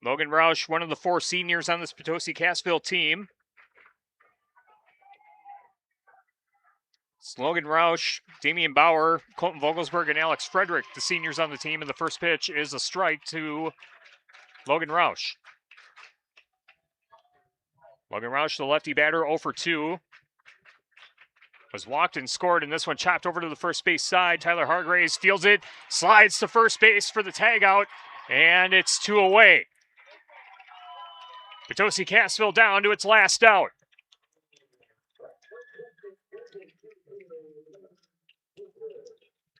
Logan Roush, one of the 4 seniors on this Potosi-Cassville team. It's Logan Roush, Damian Bauer, Colton Vogelsberg, and Alex Frederick, the seniors on the team. And the first pitch is a strike to Logan Roush. Logan Roush, the lefty batter, 0 for 2. Was walked and scored, and this one chopped over to the first base side. Tyler Hargraves fields it, slides to first base for the tag out, and it's 2 away. Potosi-Cassville down to its last out.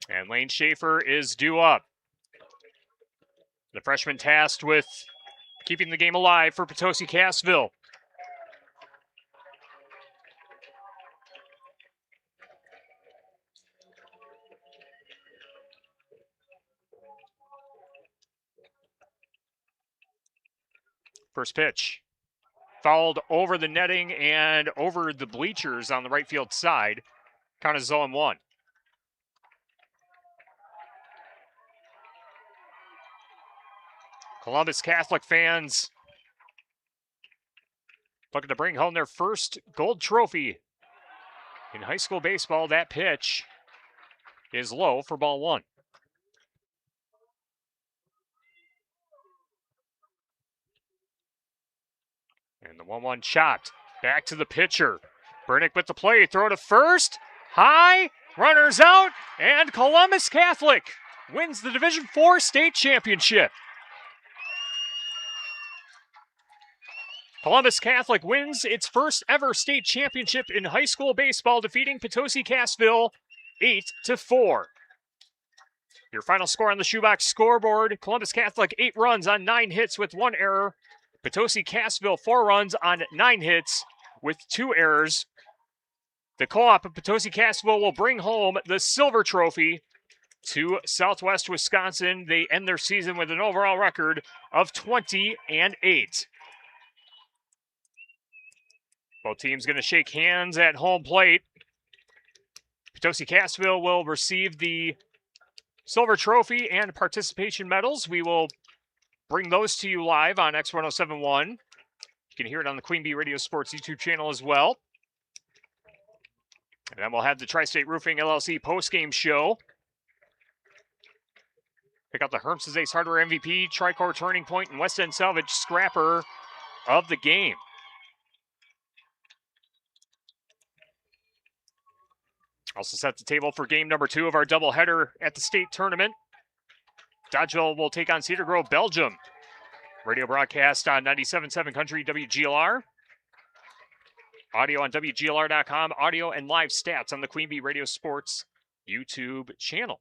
And Lane Schaefer is due up. The freshman tasked with keeping the game alive for Potosi-Cassville. First pitch. Fouled over the netting and over the bleachers on the right field side. Count is 0-1. Columbus Catholic fans looking to bring home their first gold trophy in high school baseball. That pitch is low for ball 1. And the 1-1 chopped. Back to the pitcher. Bernick with the play. Throw to first. High. Runners out. And Columbus Catholic wins the Division IV state championship. Columbus Catholic wins its first ever state championship in high school baseball, defeating Potosi-Cassville 8-4. Your final score on the shoebox scoreboard: Columbus Catholic 8 runs on 9 hits with 1 error. Potosi-Cassville 4 runs on 9 hits with 2 errors. The co-op of Potosi-Cassville will bring home the silver trophy to Southwest Wisconsin. They end their season with an overall record of 20-8. Both teams going to shake hands at home plate. Potosi-Cassville will receive the silver trophy and participation medals. We will bring those to you live on X1071. You can hear it on the Queen Bee Radio Sports YouTube channel as well. And then we'll have the Tri-State Roofing LLC post-game show. Pick out the Herms's Ace Hardware MVP, Tricor Turning Point, and West End Salvage Scrapper of the game. Also set the table for game number 2 of our doubleheader at the state tournament. Dodgeville will take on Cedar Grove, Belgium. Radio broadcast on 97.7 Country WGLR. Audio on WGLR.com. Audio and live stats on the Queen Bee Radio Sports YouTube channel.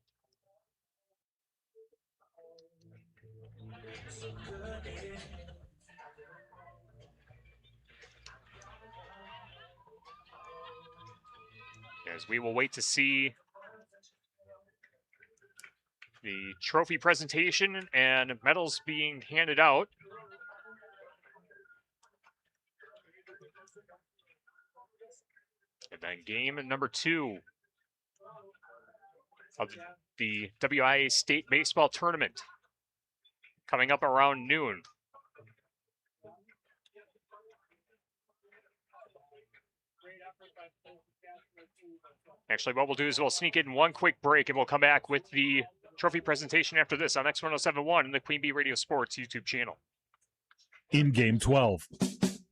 As we will wait to see the trophy presentation and medals being handed out. And then game number 2 of the WIAA State Baseball Tournament coming up around noon. Actually, what we'll do is we'll sneak in one quick break and we'll come back with the trophy presentation after this on X1071 and the Queen Bee Radio Sports YouTube channel. In game 12.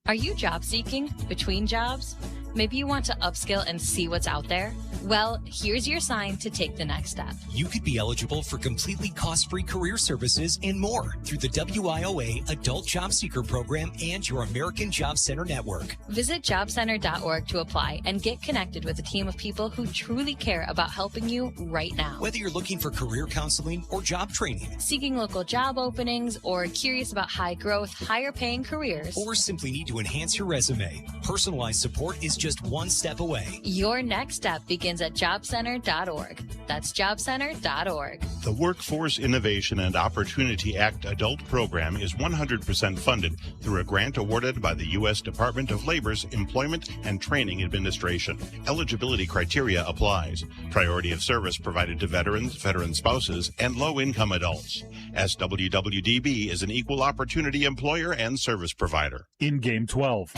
Are you job seeking between jobs? Maybe you want to upskill and see what's out there? Well, here's your sign to take the next step. You could be eligible for completely cost-free career services and more through the WIOA Adult Job Seeker Program and your American Job Center network. Visit jobcenter.org to apply and get connected with a team of people who truly care about helping you right now. Whether you're looking for career counseling or job training, seeking local job openings, or curious about high-growth, higher-paying careers, or simply need to enhance your resume, personalized support is just one step away. Your next step begins at jobcenter.org. That's jobcenter.org. The Workforce Innovation and Opportunity Act adult program is 100% funded through a grant awarded by the U.S. Department of Labor's Employment and Training Administration. Eligibility criteria applies. Priority of service provided to veterans, veteran spouses, and low-income adults. SWWDB is an equal opportunity employer and service provider. In Game 12.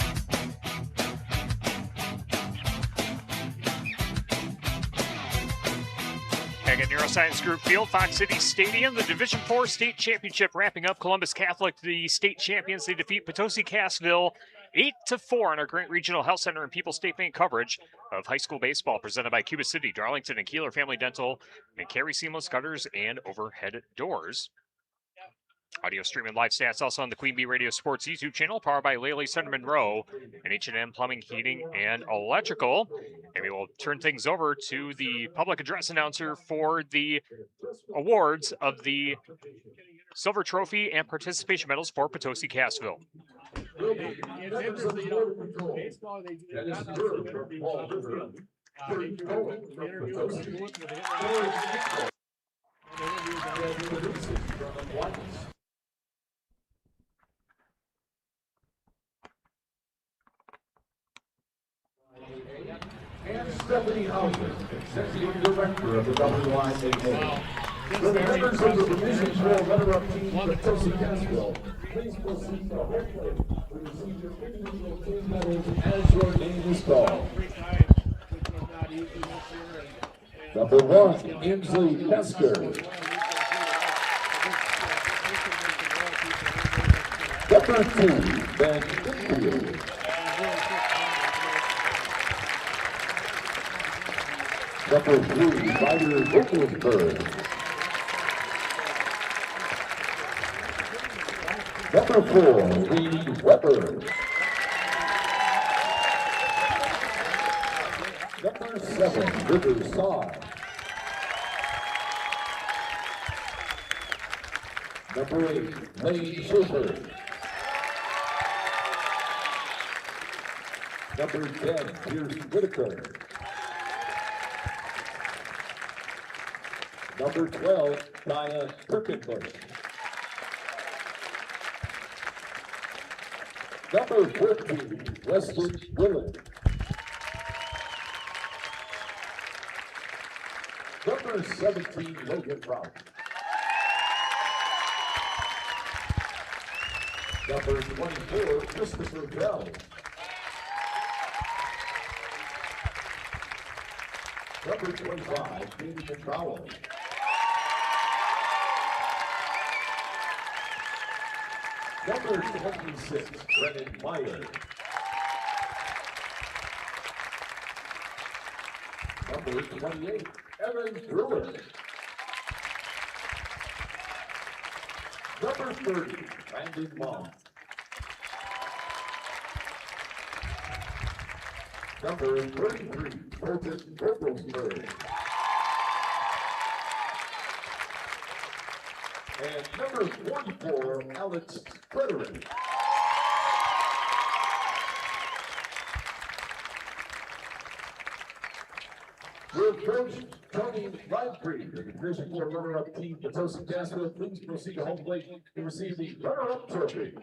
Back at Neuroscience Group Field, Fox City Stadium, the Division IV State Championship wrapping up. Columbus Catholic, the state champions, they defeat Potosi Cassville 8-4 on our Grant Regional Health Center and People's State Bank coverage of high school baseball presented by Cuba City, Darlington, and Kieler Family Dental, and Carey Seamless Gutters and Overhead Doors. Audio streaming live stats also on the Queen Bee Radio Sports YouTube channel, powered by Lely Center Monroe and H&M Plumbing, Heating, and Electrical. And we will turn things over to the public address announcer for the awards of the Silver Trophy and Participation Medals for Potosi Cassville. And Stephanie Houser, Executive Director of the WIAA. For the members of the Division IV runner-up team, Potosi Cassville, please proceed to home plate to receive your individual team medals as your name is called. Number 1, Inslee Mesker. Number 2, Ben Whitfield. Number 3, Ryder Wickelsburg. Number 4, Reed Weber. Number 7, River Saw. Number 8, Lane Schubert. Number 10, Pierce Whitaker. Number 12, Dia Perkinbush. Number 14, Weston Willett. Number 17, Logan Brown. Number 24, Christopher Bell. Number 25, David McDowell. Number 26, Brennan Meyer. Number 28, Evan Brewer. Number 30, Brandon Long. Number 33, Colton Vogelsberg. And number 44, Alex Frederick. Your coach, Tony Ridefree, the Division IV runner-up team, Potosi Cassville, please proceed to home plate to receive the runner-up trophy.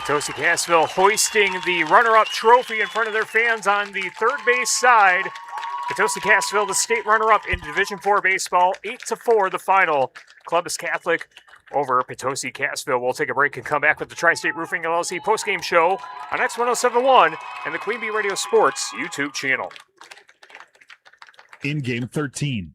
Potosi Cassville hoisting the runner-up trophy in front of their fans on the third base side. Potosi Cassville, the state runner-up in Division IV baseball, 8-4 the final. Columbus Catholic over Potosi Cassville. We'll take a break and come back with the Tri-State Roofing LLC postgame show on X1071 and the Queen Bee Radio Sports YouTube channel. In Game 13.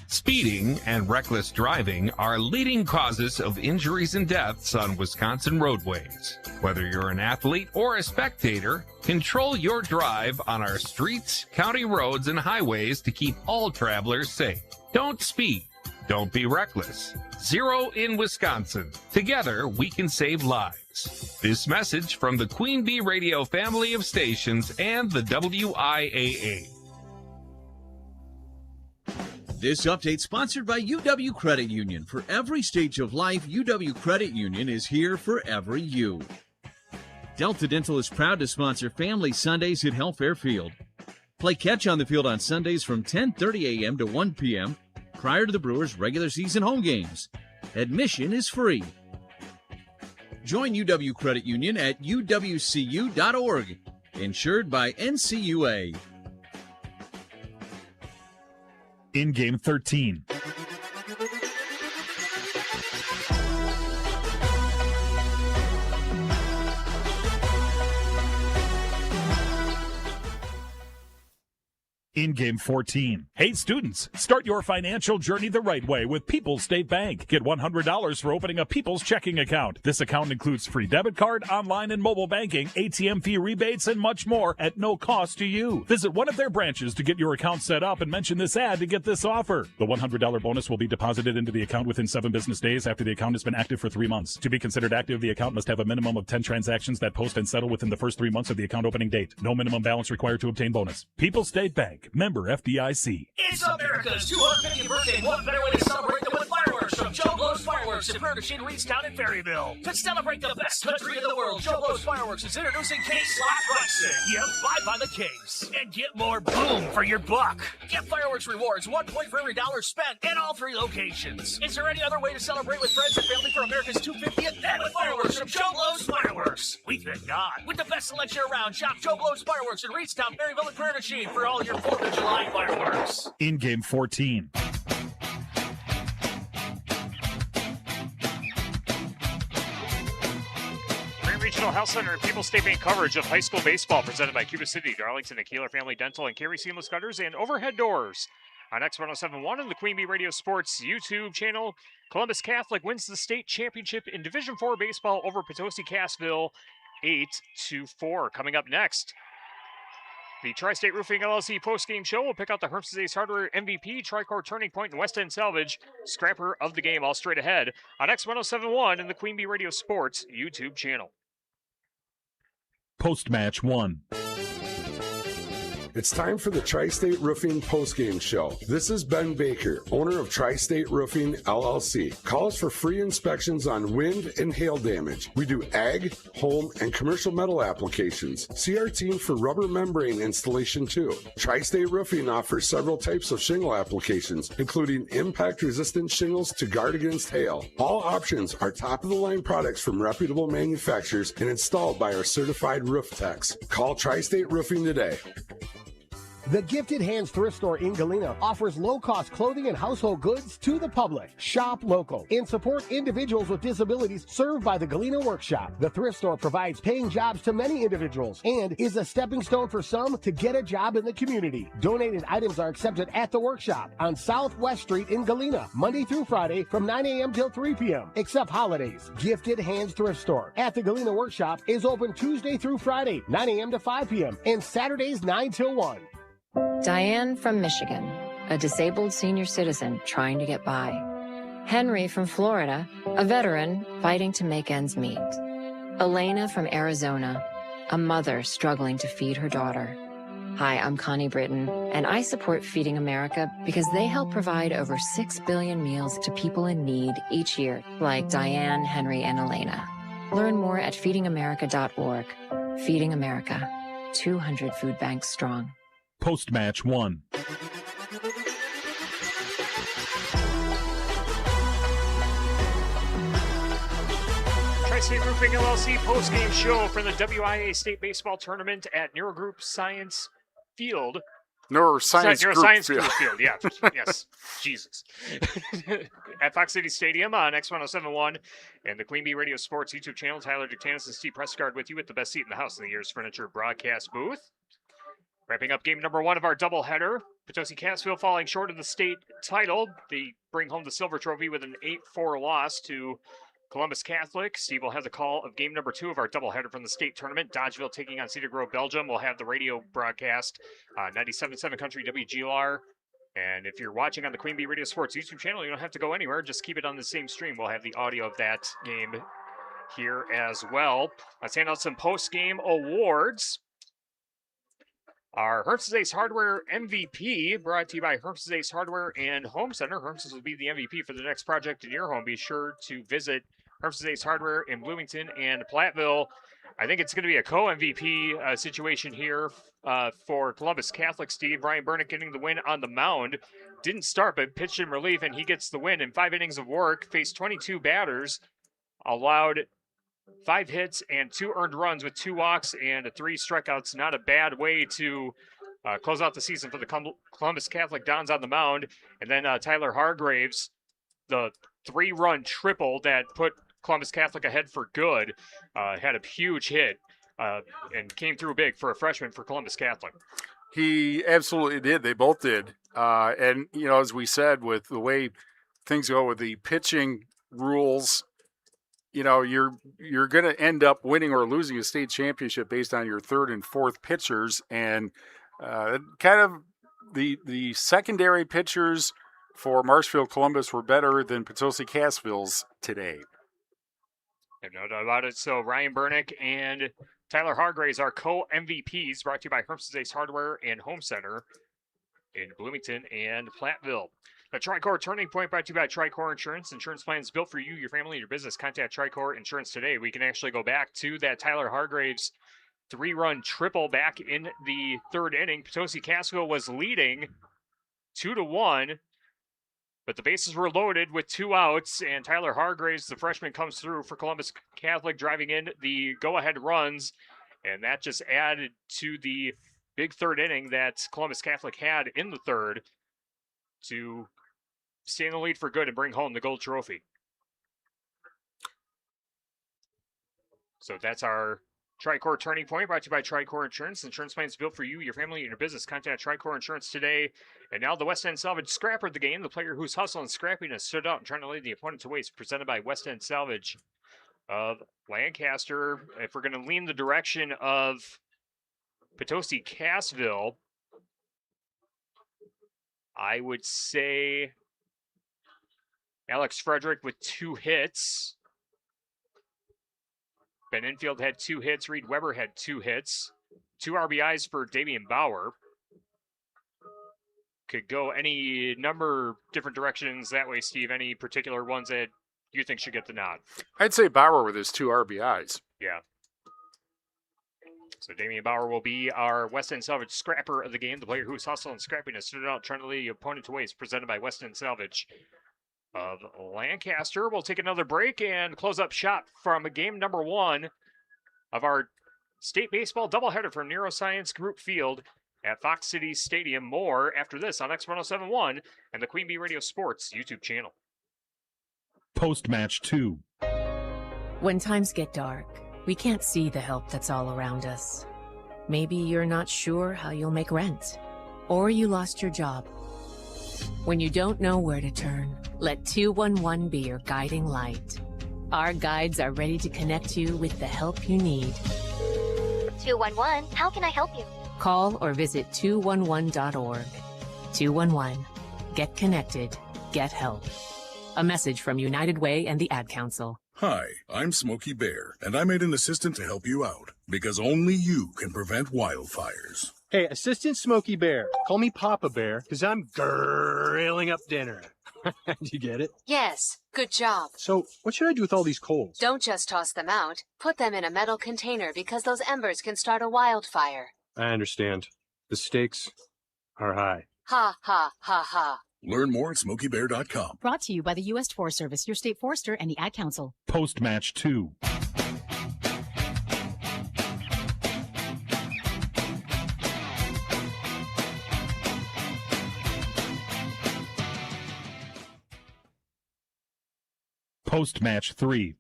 Speeding and reckless driving are leading causes of injuries and deaths on Wisconsin roadways. Whether you're an athlete or a spectator, control your drive on our streets, county roads, and highways to keep all travelers safe. Don't speed. Don't be reckless. Zero in Wisconsin. Together, we can save lives. This message from the Queen Bee Radio family of stations and the WIAA. This update sponsored by UW Credit Union. For every stage of life, UW Credit Union is here for every you. Delta Dental is proud to sponsor Family Sundays at Health Fairfield. Play catch on the field on Sundays from 10:30 a.m. to 1 p.m. prior to the Brewers' regular season home games. Admission is free. Join UW Credit Union at uwcu.org. Insured by NCUA. In game 13. In game 14. Hey students, start your financial journey the right way with People's State Bank. Get $100 for opening a People's checking account. This account includes free debit card, online and mobile banking, ATM fee rebates, and much more at no cost to you. Visit one of their branches to get your account set up and mention this ad to get this offer. The $100 bonus will be deposited into the account within 7 business days after the account has been active for 3 months. To be considered active, the account must have a minimum of 10 transactions that post and settle within the first 3 months of the account opening date. No minimum balance required to obtain bonus. People's State Bank. Member FDIC. It's America's 250th birthday. What better way to celebrate than with fireworks from Joe Blow's Fireworks in Furnishing, Reedstown, and Ferryville. To celebrate the best country in the world, Joe Blow's Fireworks is introducing case slot pricing. Yep, buy by the case and get more boom for your buck. Get fireworks rewards, 1 point for every dollar spent in all 3 locations. Is there any other way to celebrate with friends and family for America's 250th than with fireworks from Joe Blow's Fireworks? We thank God. With the best selection around, shop Joe Blow's Fireworks in Reedstown, Ferryville, and Furnishing for all your 4th of July fireworks. In game 14. Regional Health Center and People's State Bank coverage of high school baseball presented by Cuba City, Darlington, and Kieler Family Dental, and Carey Seamless Gutters and Overhead Doors. On X1071 and the Queen Bee Radio Sports YouTube channel, Columbus Catholic wins the state championship in Division IV baseball over Potosi Cassville 8-4. Coming up next, the Tri-State Roofing LLC post-game show will pick out the Herms's Ace Hardware MVP, Tricor Turning Point, and West End Salvage scrapper of the game, all straight ahead on X1071 and the Queen Bee Radio Sports YouTube channel. Post-match 1. It's time for the Tri-State Roofing postgame show. This is Ben Baker, owner of Tri-State Roofing, LLC. Call us for free inspections on wind and hail damage. We do ag, home, and commercial metal applications. See our team for rubber membrane installation too. Tri-State Roofing offers several types of shingle applications, including impact-resistant shingles to guard against hail. All options are top-of-the-line products from reputable manufacturers and installed by our certified roof techs. Call Tri-State Roofing today. The Gifted Hands Thrift Store in Galena offers low-cost clothing and household goods to the public. Shop local and support individuals with disabilities served by the Galena Workshop. The thrift store provides paying jobs to many individuals and is a stepping stone for some to get a job in the community. Donated items are accepted at the workshop on Southwest Street in Galena, Monday through Friday from 9 a.m. till 3 p.m., except holidays. Gifted Hands Thrift Store at the Galena Workshop is open Tuesday through Friday, 9 a.m. to 5 p.m., and Saturdays 9 till 1. Diane from Michigan, a disabled senior citizen trying to get by. Henry from Florida, a veteran fighting to make ends meet. Elena from Arizona, a mother struggling to feed her daughter. Hi, I'm Connie Britton, and I support Feeding America because they help provide over 6 billion meals to people in need each year, like Diane, Henry, and Elena. Learn more at feedingamerica.org. Feeding America, 200 food banks strong. Post-match 1. Tri-State Roofing LLC post-game show for the WIAA State Baseball Tournament at Neurogroup Science Field. Neuroscience Group Field, yeah. Yes. Jesus. At Fox City Stadium on X1071 and the Queen Bee Radio Sports YouTube channel. Tyler Dictanis and Steve Prescott with you at the best seat in the house in the Year's Furniture broadcast booth. Wrapping up game number 1 of our doubleheader. Potosi Cassville falling short of the state title. They bring home the silver trophy with an 8-4 loss to Columbus Catholic. Steve will have the call of game number 2 of our doubleheader from the state tournament. Dodgeville taking on Cedar Grove, Belgium. We'll have the radio broadcast. 97.7 Country WGLR And if you're watching on the Queen Bee Radio Sports YouTube channel, you don't have to go anywhere. Just keep it on the same stream. We'll have the audio of that game here as well. Let's hand out some post-game awards. Our Herm's Ace Hardware MVP, brought to you by Herm's Ace Hardware and Home Center. Herm's will be the MVP for the next project in your home. Be sure to visit Herm's Ace Hardware in Bloomington and Platteville. I think it's going to be a co-MVP situation here for Columbus Catholic. Steve, Ryan Burnick getting the win on the mound. Didn't start, but pitched in relief, and he gets the win in 5 innings of work. Faced 22 batters, allowed 5 hits and 2 earned runs with 2 walks and 3 strikeouts. Not a bad way to close out the season for the Columbus Catholic Dons on the mound. And then Tyler Hargraves, the 3-run triple that put Columbus Catholic ahead for good, had a huge hit and came through big for a freshman for Columbus Catholic. He absolutely did. They both did. And, you know, as we said, with the way things go with the pitching rules, you know, you're going to end up winning or losing a state championship based on your 3rd and 4th pitchers. And kind of the secondary pitchers for Marshfield Columbus were better than Potosi Cassville's today. No doubt about it. So Ryan Burnick and Tyler Hargraves are co-MVPs, brought to you by Herm's Ace Hardware and Home Center in Bloomington and Platteville. The Tricor Turning Point, brought to you by Tricor Insurance. Insurance plans built for you, your family, and your business. Contact Tricor Insurance today. We can actually go back to that Tyler Hargraves 3-run triple back in the 3rd inning. Potosi Cassville was leading 2-1. But the bases were loaded with 2 outs, and Tyler Hargraves, the freshman, comes through for Columbus Catholic, driving in the go-ahead runs, and that just added to the big 3rd inning that Columbus Catholic had in the 3rd to stay in the lead for good and bring home the gold trophy. So that's our Tricor Turning Point, brought to you by Tricor Insurance. Insurance plans built for you, your family, and your business. Contact Tricor Insurance today. And now the West End Salvage Scrapper of the game, the player whose hustle and scrappiness stood out and trying to lead the opponent to waste, presented by West End Salvage of Lancaster. If we're going to lean the direction of Potosi Cassville, I would say Alex Frederick with 2 hits. Ben Infield had 2 hits. Reed Weber had 2 hits. 2 RBIs for Damian Bauer. Could go any number of different directions that way, Steve. Any particular ones that you think should get the nod? I'd say Bauer with his 2 RBIs. Yeah. So Damian Bauer will be our West End Salvage Scrapper of the game, the player whose hustle and scrappiness stood out trying to lead the opponent to waste, presented by West End Salvage of Lancaster. We'll take another break and close up shop from game number 1 of our state baseball doubleheader from Neuroscience Group Field at Fox City Stadium. More after this on X1071 and the Queen Bee Radio Sports YouTube channel. Post-match 2. When times get dark, we can't see the help that's all around us. Maybe you're not sure how you'll make rent, or you lost your job. When you don't know where to turn, let 211 be your guiding light. Our guides are ready to connect you with the help you need. 211, how can I help you? Call or visit 211.org. 211. Get connected. Get help. A message from United Way and the Ad Council. Hi, I'm Smokey Bear, and I made an assistant to help you out, because only you can prevent wildfires. Hey, Assistant Smokey Bear. Call me Papa Bear, because I'm grilling up dinner. Did you get it? Yes, good job. So, what should I do with all these coals? Don't just toss them out. Put them in a metal container because those embers can start a wildfire. I understand. The stakes are high. Ha, ha, ha, ha. Learn more at SmokeyBear.com. Brought to you by the U.S. Forest Service, your state forester, and the Ad Council. Post-match 2. Post-match 3.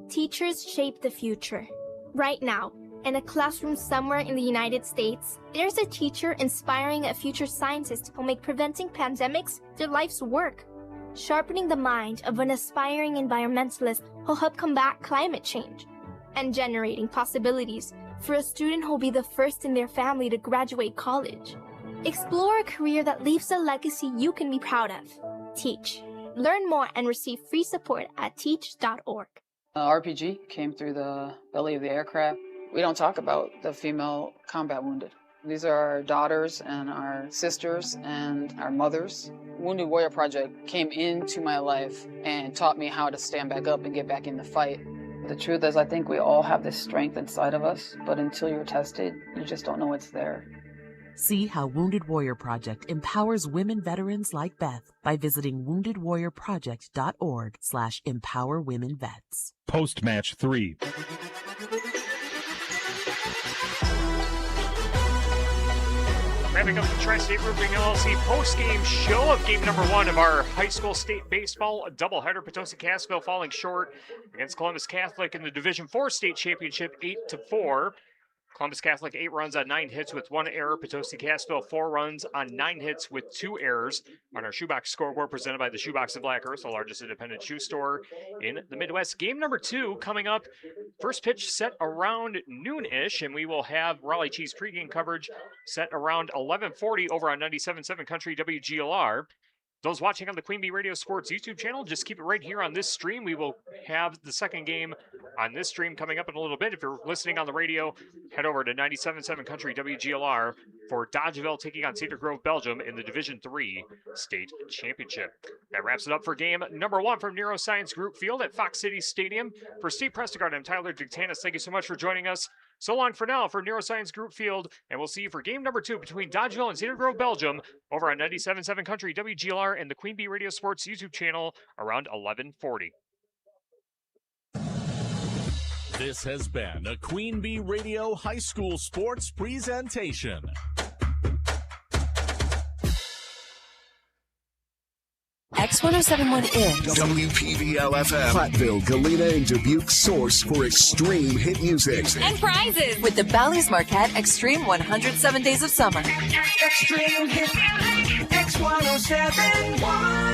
Teachers shape the future. Right now, in a classroom somewhere in the United States, there's a teacher inspiring a future scientist who'll make preventing pandemics their life's work. Sharpening the mind of an aspiring environmentalist who'll help combat climate change. And generating possibilities for a student who'll be the first in their family to graduate college. Explore a career that leaves a legacy you can be proud of. Teach. Learn more and receive free support at teach.org. RPG came through the belly of the aircraft. We don't talk about the female combat wounded. These are our daughters and our sisters and our mothers. Wounded Warrior Project came into my life and taught me how to stand back up and get back in the fight. The truth is, I think we all have this strength inside of us, but until you're tested, you just don't know it's there. See how Wounded Warrior Project empowers women veterans like Beth by visiting woundedwarriorproject.org/empowerwomenvets. Post-match 3. Wrapping up the Tri-State Roofing LLC post-game show of game number 1 of our high school state baseball doubleheader. Potosi-Cassville falling short against Columbus Catholic in the Division IV state championship 8-4. Columbus Catholic 8 runs on 9 hits with 1 error. Potosi-Cassville 4 runs on 9 hits with 2 errors. On our shoebox scoreboard presented by the Shoebox of Black Earth, the largest independent shoe store in the Midwest. Game number 2 coming up. First pitch set around noon-ish, and we will have Raleigh Cheese pregame coverage set around 11:40 over on 97.7 Country WGLR. Those watching on the Queen Bee Radio Sports YouTube channel, just keep it right here on this stream. We will have the second game on this stream coming up in a little bit. If you're listening on the radio, head over to 97.7 Country WGLR for Dodgeville taking on Cedar Grove, Belgium in the Division III State Championship. That wraps it up for game number 1 from Neuroscience Group Field at Fox City Stadium. For Steve Prestegard, I'm Tyler Dictanis. Thank you so much for joining us. So long for now for Neuroscience Group Field, and we'll see you for game number 2 between Dodgeville and Cedar Grove, Belgium, over on 97.7 Country WGLR and the Queen Bee Radio Sports YouTube channel around 11:40. This has been a Queen Bee Radio High School Sports presentation. X1071 is WPVL-FM, Platteville, Galena, and Dubuque's source for extreme hit music. and prizes with the Bally's Marquette Extreme 107 Days of Summer. Extreme hit X1071.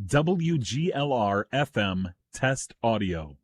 WGLR FM Test Audio.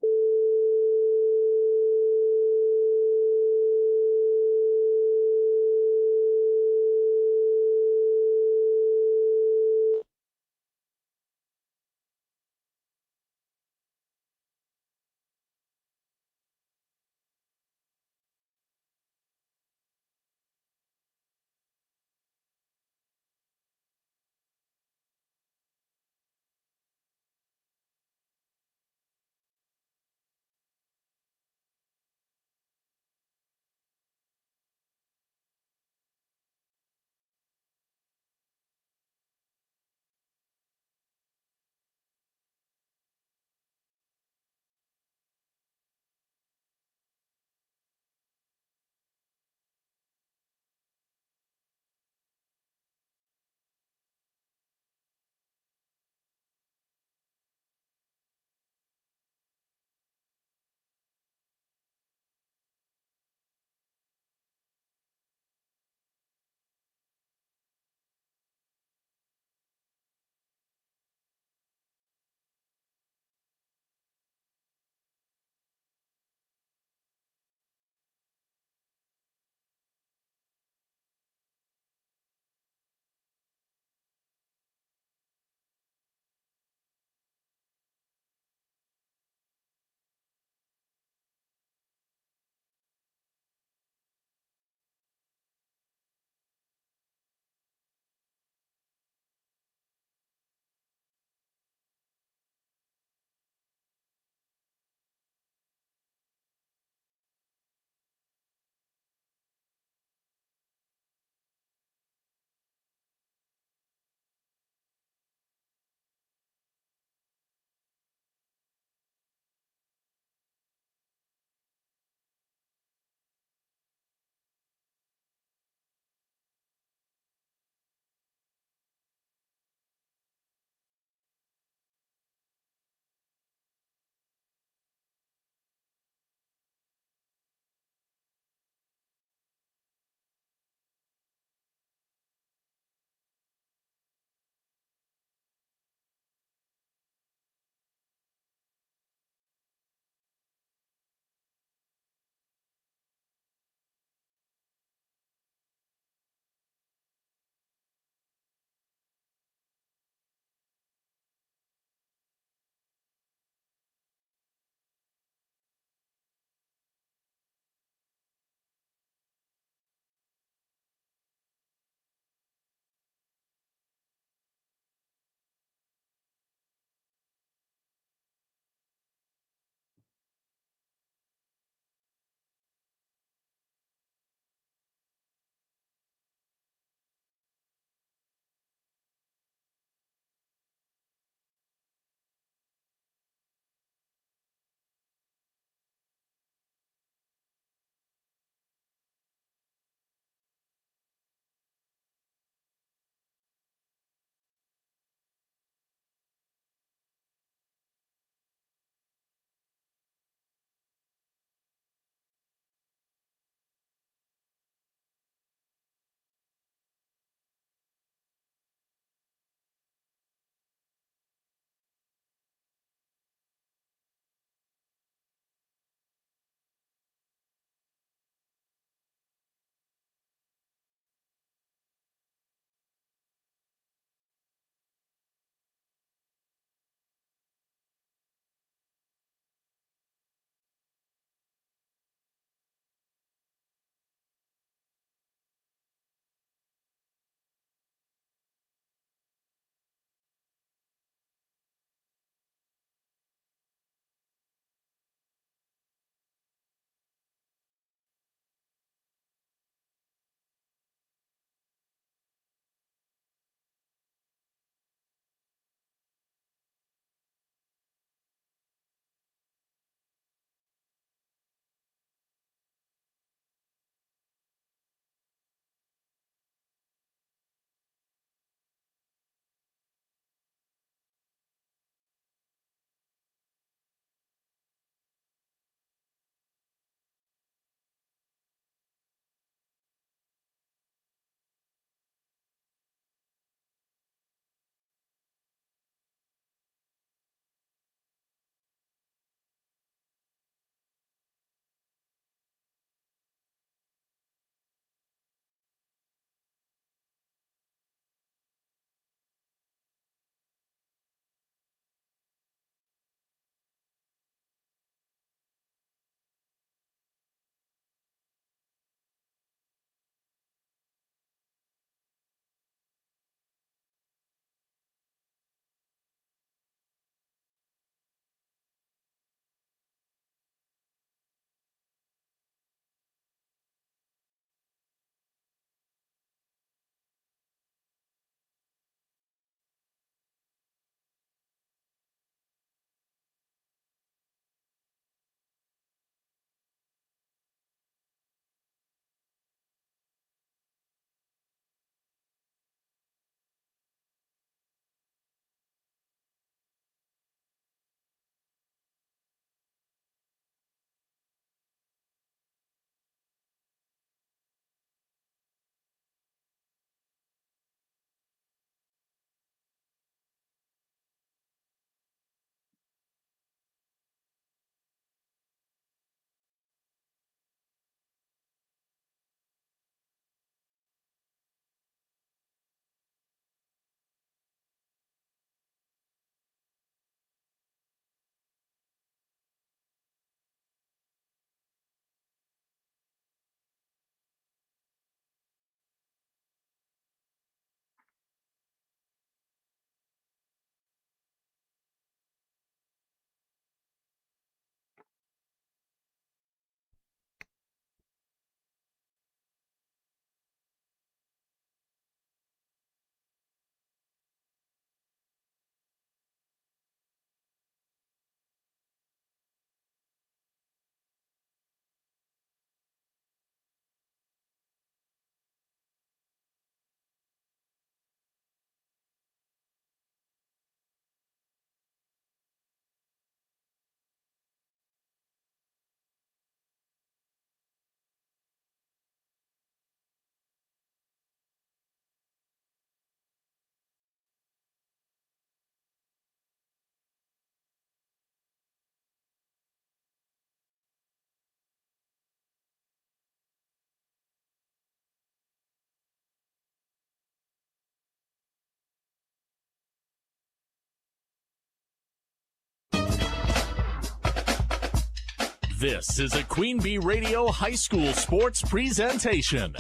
This is a Queen Bee Radio High School Sports presentation.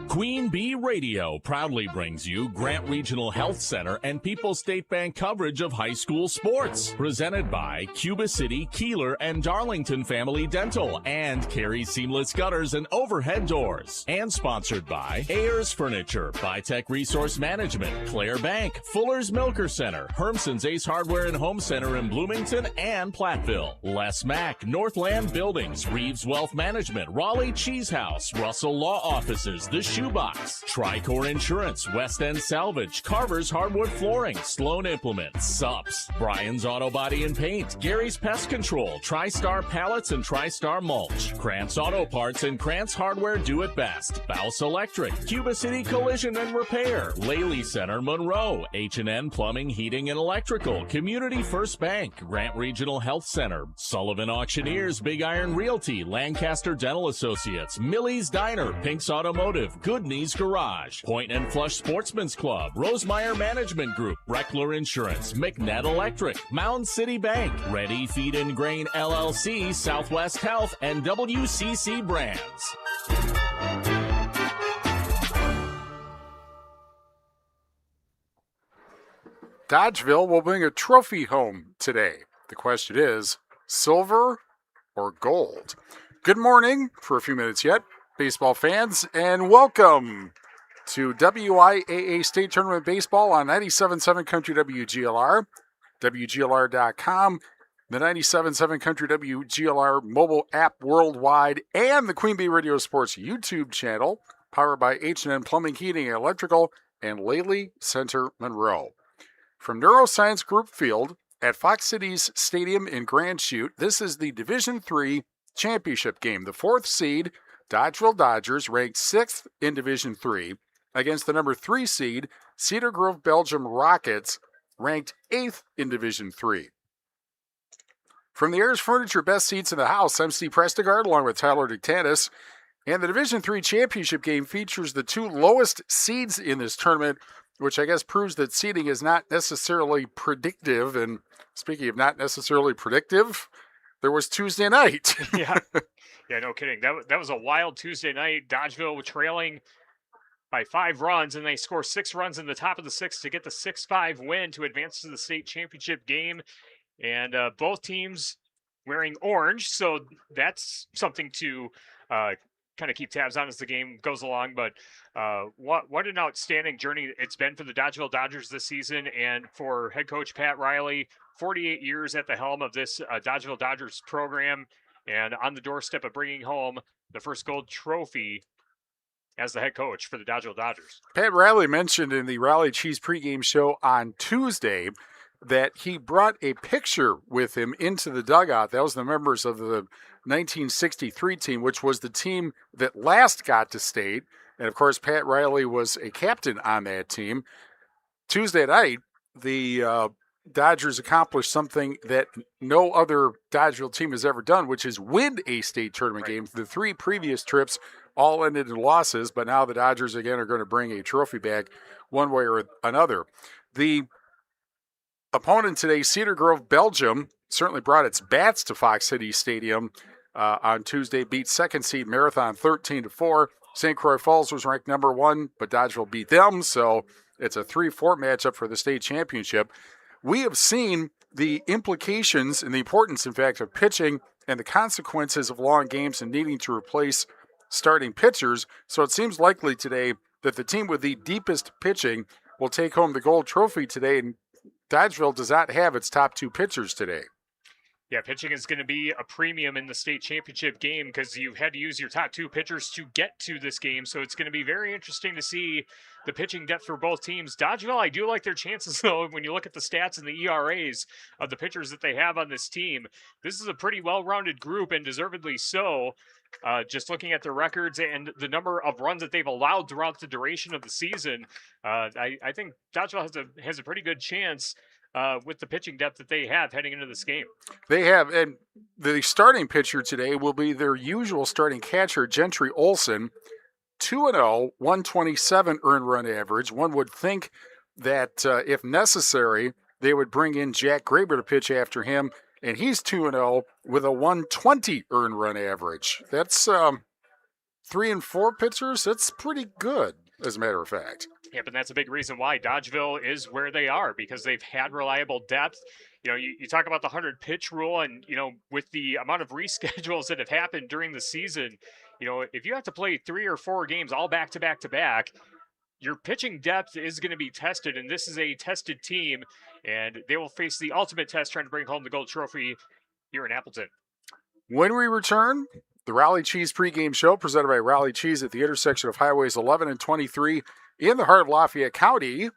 Queen Bee Radio proudly brings you Grant Regional Health Center and People's State Bank coverage of high school sports. Presented by Cuba City, Kieler, and Darlington Family Dental and Carey Seamless Gutters and Overhead Doors. And sponsored by Ayers Furniture, Bitech Resource Management, Claire Bank, Fuller's Milker Center, Hermson's Ace Hardware and Home Center in Bloomington and Platteville, Les Mack, Northland Buildings, Reeves Wealth Management, Raleigh Cheese House, Russell Law Offices, The Shoebox, Tricor Insurance, West End Salvage, Carver's Hardwood Flooring, Sloan Implements, Sups, Brian's Auto Body and Paint, Gary's Pest Control, TriStar Pallets and TriStar Mulch, Krantz Auto Parts and Krantz Hardware Do It Best, Bouse Electric, Cuba City Collision and Repair, Laley Center Monroe, H&N Plumbing, Heating and Electrical, Community First Bank, Grant Regional Health Center, Sullivan Auctioneers, Big Iron Realty, Lancaster Dental Associates, Millie's Diner, Pink's Automotive, Good Knees Garage, Point and Flush Sportsman's Club, Rosemeyer Management Group, Reckler Insurance, McNett Electric, Mound City Bank, Ready Feed and Grain LLC, Southwest Health, and WCC Brands. Dodgeville will bring a trophy home today. The question is, silver or gold? Good morning, for a few minutes yet, baseball fans, and welcome to WIAA State Tournament Baseball on 97.7 Country WGLR, WGLR.com, the 97.7 Country WGLR mobile app worldwide, and the Queen Bee Radio Sports YouTube channel, powered by H&N Plumbing, Heating, and Electrical, and Laley Center Monroe. From Neuroscience Group Field at Fox Cities Stadium in Grand Chute, this is the Division III championship game. The fourth seed, Dodgeville Dodgers, ranked 6th in Division III, against the number 3 seed, Cedar Grove Belgium Rockets, ranked 8th in Division III. From the Ayers Furniture Best Seats in the House, I'm Steve Prestigard, along with Tyler Dictanis. And the Division III championship game features the 2 lowest seeds in this tournament, which I guess proves that seeding is not necessarily predictive. And speaking of not necessarily predictive, there was Tuesday night. Yeah, no kidding. That was a wild Tuesday night. Dodgeville was trailing by 5 runs, and they score 6 runs in the top of the 6th to get the 6-5 win to advance to the state championship game. And both teams wearing orange, so that's something to kind of keep tabs on as the game goes along. But what an outstanding journey it's been for the Dodgeville Dodgers this season, and for head coach Pat Riley, 48 years at the helm of this Dodgeville Dodgers program, and on the doorstep of bringing home the first gold trophy as the head coach for the Dodgeville Dodgers. Pat Riley mentioned in the Raleigh Cheese pregame show on Tuesday that he brought a picture with him into the dugout. That was the members of the 1963 team, which was the team that last got to state. And, of course, Pat Riley was a captain on that team. Tuesday night, the Dodgers accomplished something that no other Dodgeville team has ever done, which is win a state tournament game. The 3 previous trips all ended in losses, but now the Dodgers, again, are going to bring a trophy back one way or another. The opponent today, Cedar Grove Belgium, certainly brought its bats to Fox City Stadium on Tuesday, beat 2nd seed Marathon 13-4. St. Croix Falls was ranked number 1, but Dodgeville beat them, so it's a 3-4 matchup for the state championship. We have seen the implications and the importance, in fact, of pitching and the consequences of long games and needing to replace starting pitchers, so it seems likely today that the team with the deepest pitching will take home the gold trophy today, and Dodgeville does not have its top 2 pitchers today. Yeah, pitching is going to be a premium in the state championship game because you had to use your top 2 pitchers to get to this game. So it's going to be very interesting to see the pitching depth for both teams. Dodgeville, I do like their chances, though, when you look at the stats and the ERAs of the pitchers that they have on this team. This is a pretty well-rounded group, and deservedly so. Just looking at their records and the number of runs that they've allowed throughout the duration of the season, I think Dodgeville has a pretty good chance with the pitching depth that they have heading into this game. They have, and the starting pitcher today will be their usual starting catcher, Gentry Olson, 2-0, 127 earned run average. One would think that if necessary, they would bring in Jack Graber to pitch after him, and he's 2-0 with a 120 earned run average. That's 3 and 4 pitchers. That's pretty good, as a matter of fact. Yeah, but that's a big reason why Dodgeville is where they are, because they've had reliable depth. You know, you talk about the 100 pitch rule, and, you know, with the amount of reschedules that have happened during the season, you know, if you have to play 3 or 4 games all back to back to back, your pitching depth is going to be tested, and this is a tested team, and they will face the ultimate test trying to bring home the gold trophy here in Appleton. When we return, the Raleigh Cheese pregame show presented by Raleigh Cheese at the intersection of Highways 11 and 23 in the heart of Lafayette County.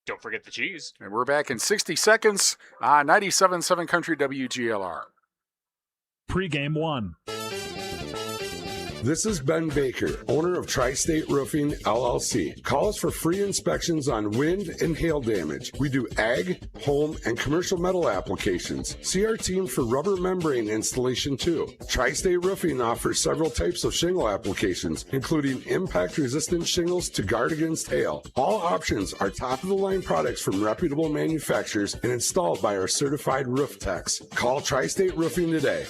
Don't forget the cheese. And we're back in 60 seconds on 97.7 Country WGLR. Pregame 1. This is Ben Baker, owner of Tri-State Roofing, LLC. Call us for free inspections on wind and hail damage. We do ag, home, and commercial metal applications. See our team for rubber membrane installation too. Tri-State Roofing offers several types of shingle applications, including impact-resistant shingles to guard against hail. All options are top-of-the-line products from reputable manufacturers and installed by our certified roof techs. Call Tri-State Roofing today.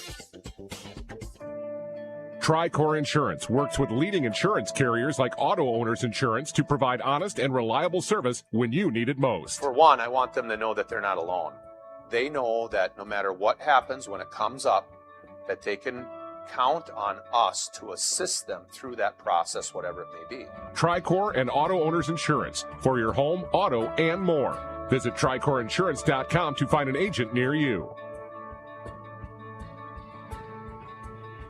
Tricor Insurance works with leading insurance carriers like Auto Owners Insurance to provide honest and reliable service when you need it most. For one, I want them to know that they're not alone. They know that no matter what happens when it comes up, that they can count on us to assist them through that process, whatever it may be. Tricor and Auto Owners Insurance for your home, auto, and more. Visit TricorInsurance.com to find an agent near you.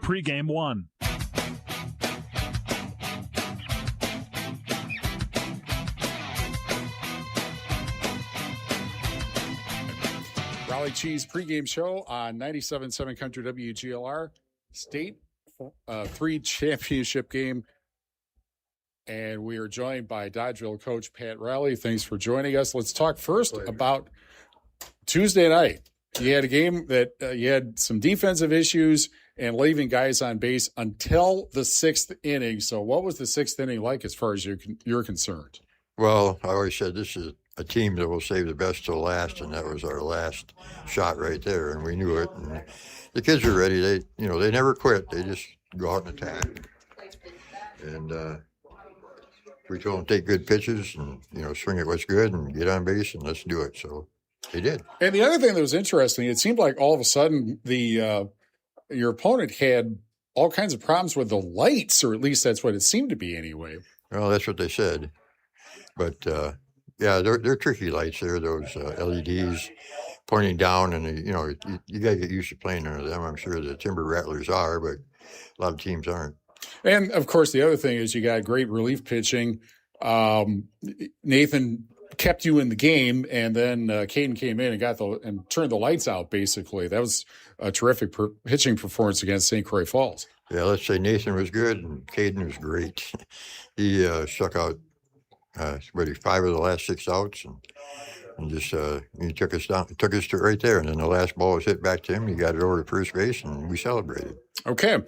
Pregame 1. Raleigh Cheese pregame show on 97.7 Country WGLR. State 3 championship game. And we are joined by Dodgeville coach Pat Riley. Thanks for joining us. Let's talk first about Tuesday night. You had a game that you had some defensive issues and leaving guys on base until the 6th inning. So what was the 6th inning like as far as you're concerned? Well, I always said this is a team that will save the best till last, and that was our last shot right there, and we knew it. And the kids were ready. They never quit. They just go out and attack. And we told them take good pitches and, swing at what's good and get on base and let's do it. So they did. And the other thing that was interesting, it seemed like all of a sudden your opponent had all kinds of problems with the lights, or at least that's what it seemed to be anyway. Well, that's what they said. But, they're tricky lights there, those LEDs pointing down, and, you got to get used to playing under them. I'm sure the Timber Rattlers are, but a lot of teams aren't. And, of course, the other thing is you got great relief pitching. Nathan kept you in the game, and then Caden came in and turned the lights out, basically. That was a terrific pitching performance against St. Croix Falls. Yeah, let's say Nathan was good and Caden was great. He struck out 5 of the last 6 outs, and just he took us to right there. And then the last ball was hit back to him. He got it over to first base, and we celebrated. Okay.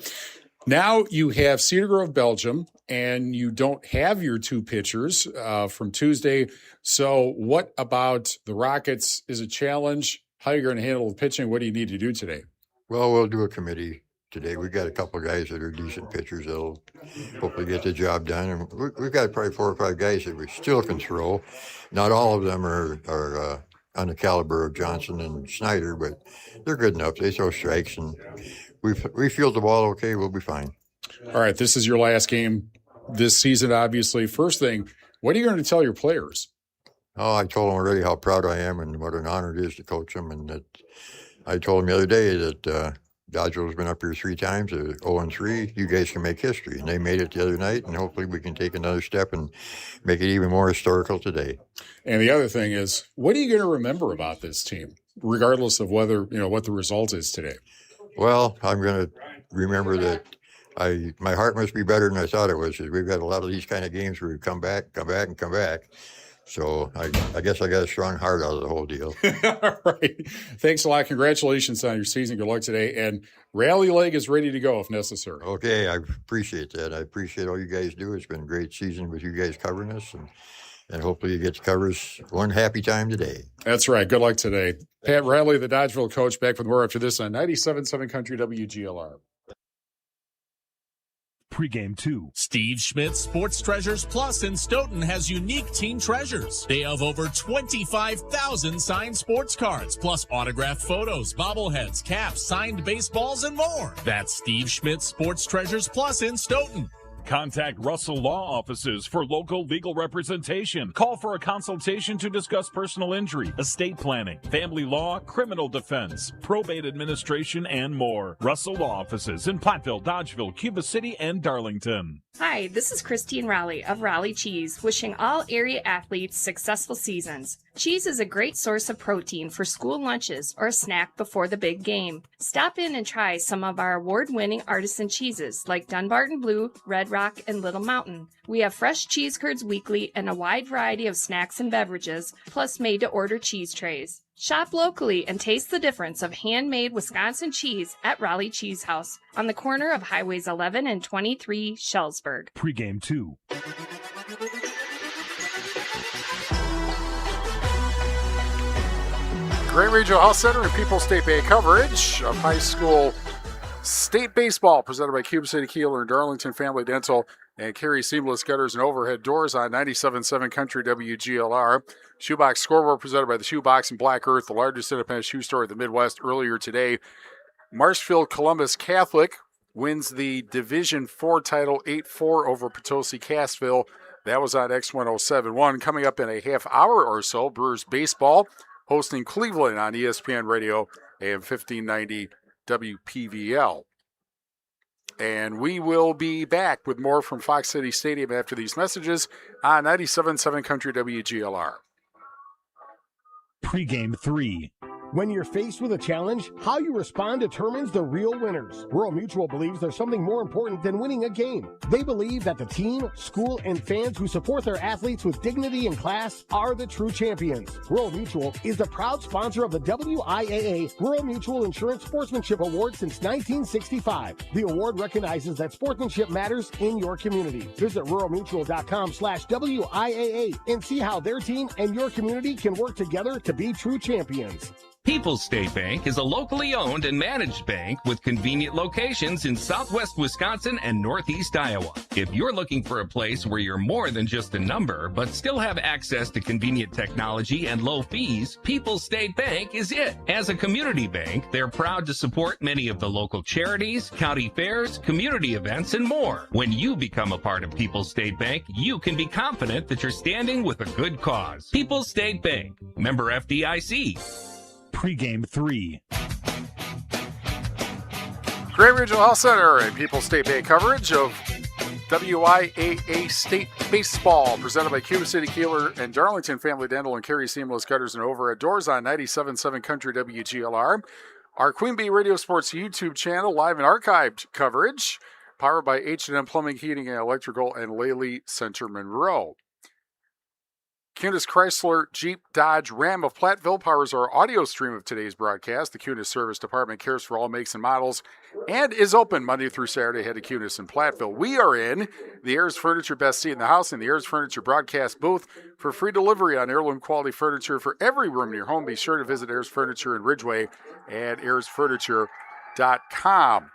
Now you have Cedar Grove, Belgium, and you don't have your 2 pitchers from Tuesday. So what about the Rockets is a challenge? How are you going to handle the pitching? What do you need to do today? Well, we'll do a committee today. We've got a couple of guys that are decent pitchers that'll hopefully get the job done. And we've got probably 4 or 5 guys that we still can throw. Not all of them are on the caliber of Johnson and Snyder, but they're good enough. They throw strikes, and we field the ball okay. We'll be fine. All right, this is your last game this season, obviously. First thing, what are you going to tell your players? Oh, I told them already how proud I am and what an honor it is to coach them. And that I told them the other day that Dodgeville's been up here 3 times, 0-3. You guys can make history. And they made it the other night, and hopefully we can take another step and make it even more historical today. And the other thing is, what are you going to remember about this team, regardless of whether, what the result is today? Well, I'm going to remember that my heart must be better than I thought it was, because we've got a lot of these kind of games where we come back, and come back. So I guess I got a strong heart out of the whole deal. All right. Thanks a lot. Congratulations on your season. Good luck today. And Rally Leg is ready to go if necessary. Okay. I appreciate that. I appreciate all you guys do. It's been a great season with you guys covering us. And and hopefully you get the covers one happy time today. That's right. Good luck today. Pat Riley, the Dodgeville coach, back with more after this on 97.7 Country WGLR. Pregame 2. Steve Schmidt's Sports Treasures Plus in Stoughton has unique team treasures. They have over 25,000 signed sports cards, plus autographed photos, bobbleheads, caps, signed baseballs, and more. That's Steve Schmidt's Sports Treasures Plus in Stoughton. Contact Russell Law Offices for local legal representation. Call for a consultation to discuss personal injury, estate planning, family law, criminal defense, probate administration, and more. Russell Law Offices in Platteville, Dodgeville, Cuba City, and Darlington. Hi, this is Christine Raleigh of Raleigh Cheese, wishing all area athletes successful seasons. Cheese is a great source of protein for school lunches or a snack before the big game. Stop in and try some of our award-winning artisan cheeses like Dunbarton Blue, Red Rock, and Little Mountain. We have fresh cheese curds weekly and a wide variety of snacks and beverages, plus made-to-order cheese trays. Shop locally and taste the difference of handmade Wisconsin cheese at Raleigh Cheese House on the corner of Highways 11 and 23, Shellsburg. Pregame 2. Great Regional Health Center and People's State Bank coverage of high school state baseball presented by Cuba City, Kieler, and Darlington Family Dental and Carey Seamless Gutters and Overhead Doors on 97.7 Country WGLR. Shoebox Scoreboard presented by the Shoebox and Black Earth, the largest independent shoe store in the Midwest. Earlier today, Marshfield Columbus Catholic wins the Division IV title 8-4 over Potosi Cassville. That was on X1071. Coming up in a half hour or so, Brewers baseball hosting Cleveland on ESPN Radio AM 1590 WPVL. And we will be back with more from Fox City Stadium after these messages on 97.7 Country WGLR. Pregame 3. When you're faced with a challenge, how you respond determines the real winners. Rural Mutual believes there's something more important than winning a game. They believe that the team, school, and fans who support their athletes with dignity and class are the true champions. Rural Mutual is the proud sponsor of the WIAA Rural Mutual Insurance Sportsmanship Award since 1965. The award recognizes that sportsmanship matters in your community. Visit ruralmutual.com/WIAA and see how their team and your community can work together to be true champions. People's State Bank is a locally owned and managed bank with convenient locations in southwest Wisconsin and northeast Iowa. If you're looking for a place where you're more than just a number, but still have access to convenient technology and low fees, People's State Bank is it. As a community bank, they're proud to support many of the local charities, county fairs, community events, and more. When you become a part of People's State Bank, you can be confident that you're standing with a good cause. People's State Bank, member FDIC. Pregame 3. Great Regional Health Center and People's State Bank coverage of WIAA State Baseball presented by Cuba City, Kieler, and Darlington Family Dental and Carey Seamless Gutters and Overhead Doors on 97.7 Country WGLR. Our Queen Bee Radio Sports YouTube channel, live and archived coverage, powered by H&M Plumbing, Heating, and Electrical and Lely Center Monroe. Kunis Chrysler, Jeep, Dodge, Ram of Platteville powers our audio stream of today's broadcast. The Kunis Service Department cares for all makes and models and is open Monday through Saturday. Head to Kunis in Platteville. We are in the Ayers Furniture Best Seat in the House in the Ayers Furniture broadcast booth for free delivery on heirloom quality furniture for every room in your home. Be sure to visit Ayers Furniture in Ridgeway at ayersfurniture.com.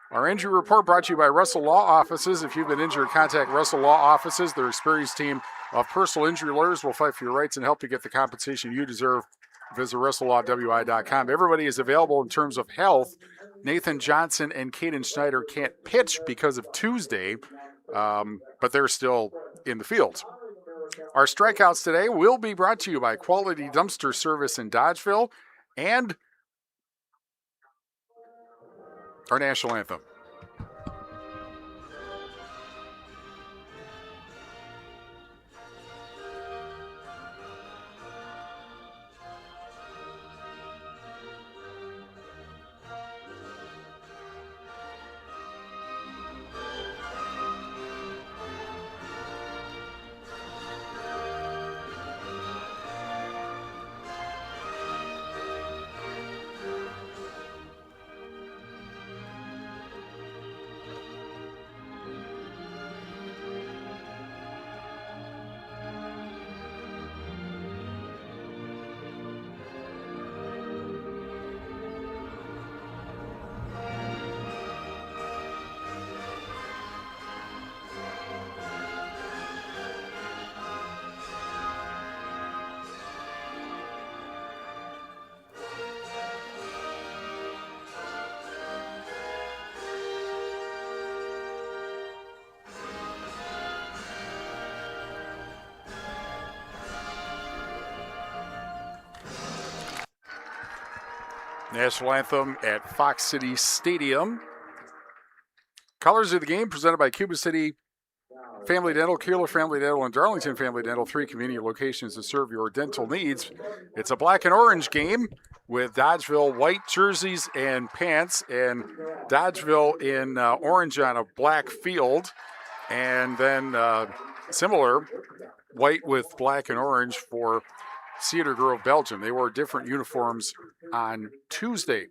Our injury report brought to you by Russell Law Offices. If you've been injured, contact Russell Law Offices. Their experienced team of personal injury lawyers will fight for your rights and help you get the compensation you deserve. Visit RussellLawWI.com. Everybody is available in terms of health. Nathan Johnson and Caden Schneider can't pitch because of Tuesday, but they're still in the field. Our strikeouts today will be brought to you by Quality Dumpster Service in Dodgeville and our national anthem. National anthem at Fox City Stadium. Colors of the game presented by Cuba City Family Dental, Kieler Family Dental, and Darlington Family Dental, 3 convenient locations to serve your dental needs. It's a black and orange game with Dodgeville white jerseys and pants, and Dodgeville in orange on a black field, and then similar white with black and orange for Cedar Grove, Belgium. They wore different uniforms on Tuesday.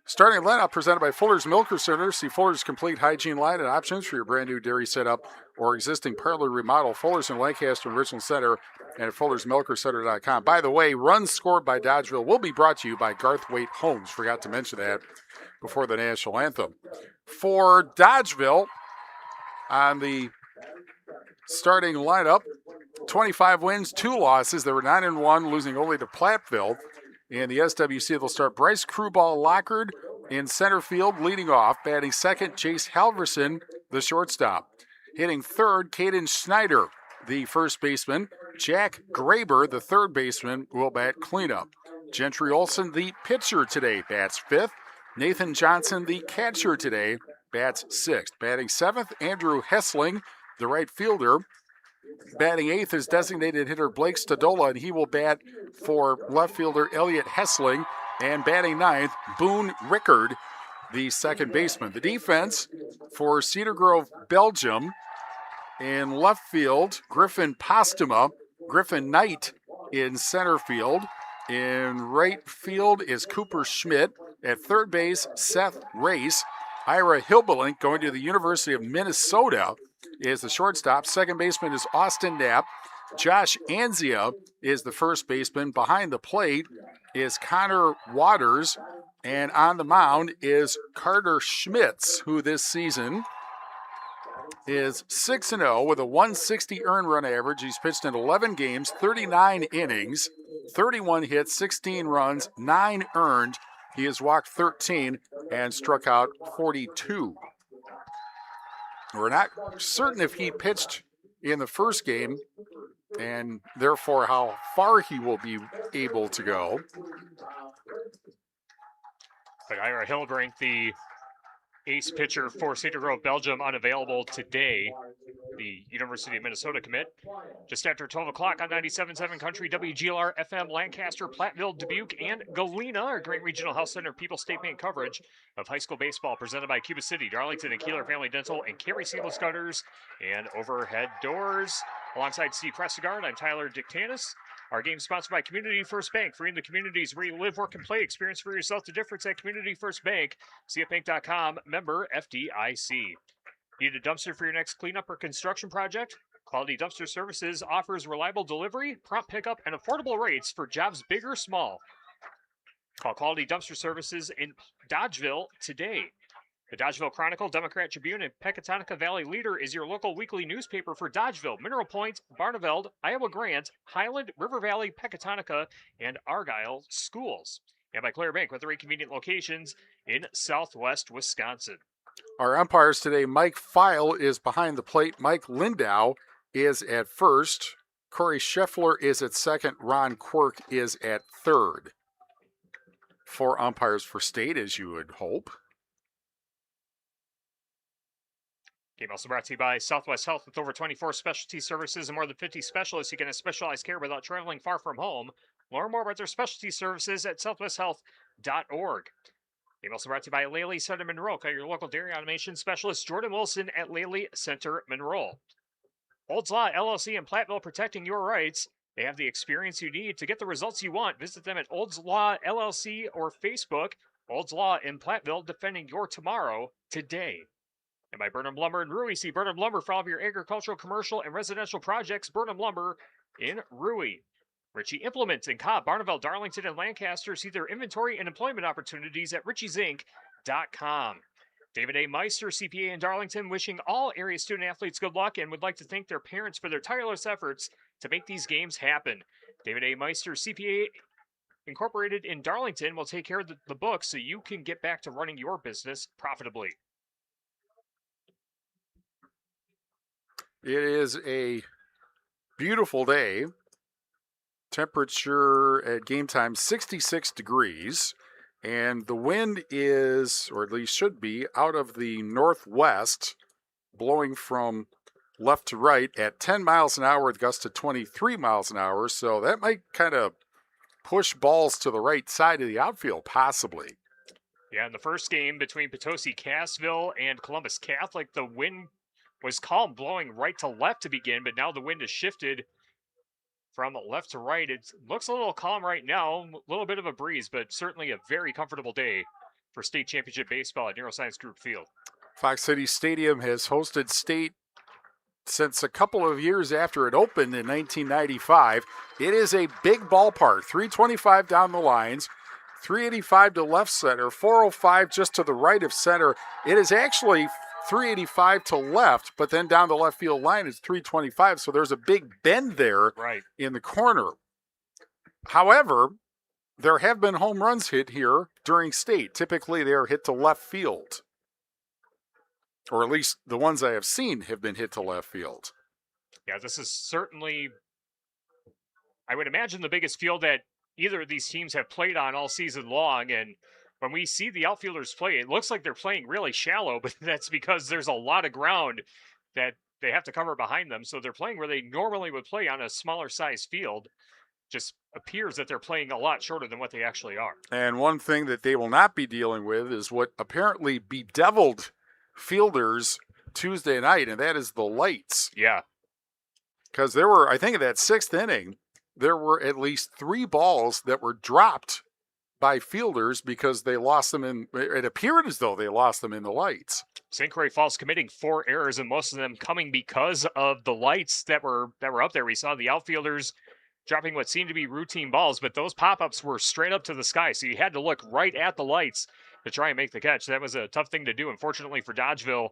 Starting lineup presented by Fuller's Milker Center. See Fuller's complete hygiene line and options for your brand new dairy setup or existing parlor remodel. Fuller's in Lancaster and Richland Center and at Fuller'sMilkerCenter.com. By the way, runs scored by Dodgeville will be brought to you by Garthwaite Homes. Forgot to mention that before the national anthem. For Dodgeville on the starting lineup, 25 wins, 2 losses. They were 9-1, losing only to Platteville. In the SWC, they'll start Bryce Crewball Lockard in center field, leading off. Batting second, Jace Halverson, the shortstop. Hitting third, Caden Schneider, the first baseman. Jack Graber, the third baseman, will bat cleanup. Gentry Olson, the pitcher today, bats fifth. Nathan Johnson, the catcher today, bats sixth. Batting seventh, Andrew Hessling, the right fielder. Batting eighth is designated hitter Blake Stadola, and he will bat for left fielder Elliot Hessling. And batting ninth, Boone Rickard, the second baseman. The defense for Cedar Grove, Belgium, in left field, Griffin Postuma, Griffin Knight in center field. In right field is Cooper Schmidt. At third base, Seth Race. Ira Hilbelink, going to the University of Minnesota, is the shortstop. Second baseman is Austin Knapp. Josh Anzia is the first baseman. Behind the plate is Connor Waters. And on the mound is Carter Schmitz, who this season is 6-0 with a 160 earned run average. He's pitched in 11 games, 39 innings, 31 hits, 16 runs, 9 earned. He has walked 13 and struck out 42. We're not certain if he pitched in the first game and therefore how far he will be able to go. But Ira Hilbrink, the ace pitcher for Cedar Grove, Belgium, unavailable today. The University of Minnesota commit. Just after 12 o'clock on 97.7 Country, WGLR FM, Lancaster, Platteville, Dubuque, and Galena. Our great regional health center, People State Bank coverage of high school baseball presented by Cuba City, Darlington, and Kieler Family Dental, and Carey Seamless Gutters and Overhead Doors. Alongside Steve Prestigard, I'm Tyler Dictanis. Our game is sponsored by Community First Bank. Freeing the communities where you live, work, and play. Experience for yourself the difference at Community First Bank. CFBank.com, member FDIC. Need a dumpster for your next cleanup or construction project? Quality Dumpster Services offers reliable delivery, prompt pickup, and affordable rates for jobs big or small. Call Quality Dumpster Services in Dodgeville today. The Dodgeville Chronicle, Democrat Tribune, and Pecatonica Valley Leader is your local weekly newspaper for Dodgeville, Mineral Point, Barneveld, Iowa Grant, Highland, River Valley, Pecatonica, and Argyle schools. And by Claire Bank with 3 convenient locations in southwest Wisconsin. Our umpires today, Mike Feil is behind the plate. Mike Lindau is at first. Corey Scheffler is at second. Ron Quirk is at third. 4 umpires for state, as you would hope. Game also brought to you by Southwest Health. With over 24 specialty services and more than 50 specialists, you can have specialized care without traveling far from home. Learn more about their specialty services at southwesthealth.org. Game also brought to you by Lely Center Monroe. Call your local dairy automation specialist, Jordan Wilson, at Lely Center Monroe. Olds Law LLC in Platteville, protecting your rights. They have the experience you need to get the results you want. Visit them at Olds Law LLC or Facebook. Olds Law in Platteville, defending your tomorrow today. And by Burnham Lumber in Rui. See Burnham Lumber for all of your agricultural, commercial, and residential projects. Burnham Lumber in Rui. Ritchie Implements in Cobb, Barneveld, Darlington, and Lancaster. See their inventory and employment opportunities at richiesinc.com. David A. Meister, CPA in Darlington, wishing all area student athletes good luck and would like to thank their parents for their tireless efforts to make these games happen. David A. Meister, CPA Incorporated in Darlington, will take care of the books so you can get back to running your business profitably. It is a beautiful day. Temperature at game time 66 degrees. And the wind is, or at least should be, out of the northwest, blowing from left to right at 10 miles an hour with gusts to 23 miles an hour. So that might kind of push balls to the right side of the outfield, possibly. Yeah, in the first game between Potosi Cassville and Columbus Catholic, the wind was calm, blowing right to left to begin, but now the wind has shifted from left to right. It looks a little calm right now, a little bit of a breeze, but certainly a very comfortable day for state championship baseball at Neuroscience Group Field. Fox City Stadium has hosted state since a couple of years after it opened in 1995. It is a big ballpark, 325 down the lines, 385 to left center, 405 just to the right of center. It is actually 385 to left, but then down the left field line is 325, so there's a big bend there in the corner. However, there have been home runs hit here during state. Typically, they are hit to left field. Or at least the ones I have seen have been hit to left field. Yeah, this is certainly, I would imagine, the biggest field that either of these teams have played on all season long. And when we see the outfielders play, it looks like they're playing really shallow, but that's because there's a lot of ground that they have to cover behind them. So they're playing where they normally would play on a smaller size field. Just appears that they're playing a lot shorter than what they actually are. And one thing that they will not be dealing with is what apparently bedeviled fielders Tuesday night, and that is the lights. Yeah. Because there were, I think in that sixth inning, there were at least 3 balls that were dropped by fielders because they lost them in, it appeared as though they lost them in the lights. St. Croix Falls committing 4 errors, and most of them coming because of the lights that were up there. We saw the outfielders dropping what seemed to be routine balls, but those pop-ups were straight up to the sky, so you had to look right at the lights to try and make the catch. That was a tough thing to do. Unfortunately for Dodgeville,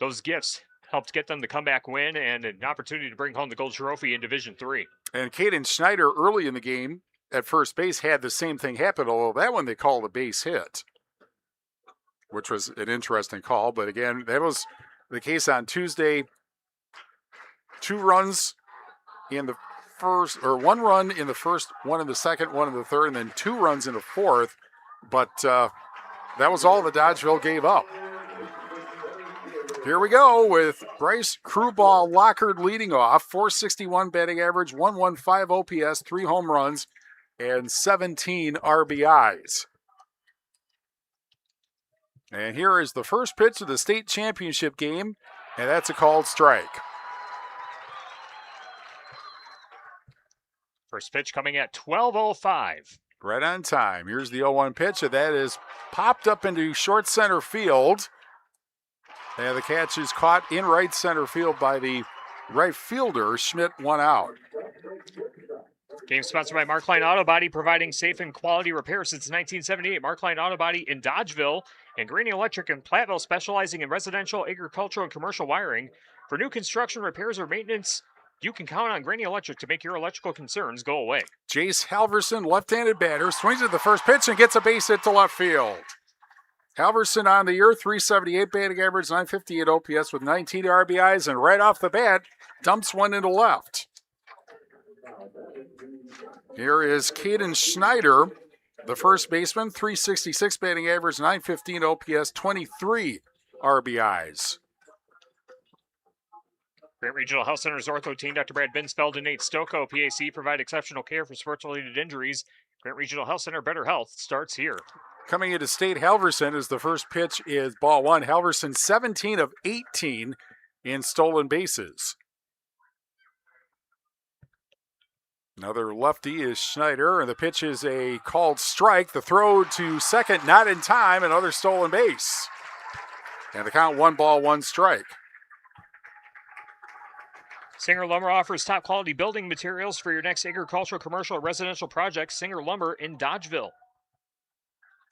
those gifts helped get them the comeback win and an opportunity to bring home the gold trophy in Division III. And Caden Schneider early in the game at first base had the same thing happen, although that one they called a base hit, which was an interesting call. But again, that was the case on Tuesday. 2 runs in the first, or 1 run in the first, 1 in the second, 1 in the third, and then 2 runs in the fourth. But that was all the Dodgeville gave up. Here we go with Bryce Crewball Lockard leading off. 461 batting average, 115 OPS, 3 home runs, and 17 RBIs. And here is the first pitch of the state championship game, and that's a called strike. First pitch coming at 12:05. Right on time. Here's the 0-1 pitch, and that is popped up into short center field. And the catch is caught in right center field by the right fielder. Schmidt, 1 out. Game sponsored by Markline Auto Body, providing safe and quality repairs since 1978. Markline Auto Body in Dodgeville and Greeny Electric in Platteville, specializing in residential, agricultural, and commercial wiring. For new construction, repairs, or maintenance, you can count on Greeny Electric to make your electrical concerns go away. Jace Halverson, left-handed batter, swings at the first pitch and gets a base hit to left field. Halverson on the year, 378 batting average, 958 OPS with 19 RBIs, and right off the bat, dumps one into left. Here is Caden Schneider, the first baseman, 366 batting average, 915 OPS, 23 RBIs. Grant Regional Health Center's ortho team, Dr. Brad Binsfeld and Nate Stocco, PAC, provide exceptional care for sports-related injuries. Grant Regional Health Center, better health starts here. Coming into state, Halverson, as the first pitch is ball 1. Halverson, 17 of 18 in stolen bases. Another lefty is Schneider, and the pitch is a called strike. The throw to second, not in time, another stolen base. And the count 1-1 strike. Singer Lumber offers top quality building materials for your next agricultural, commercial, or residential project. Singer Lumber in Dodgeville.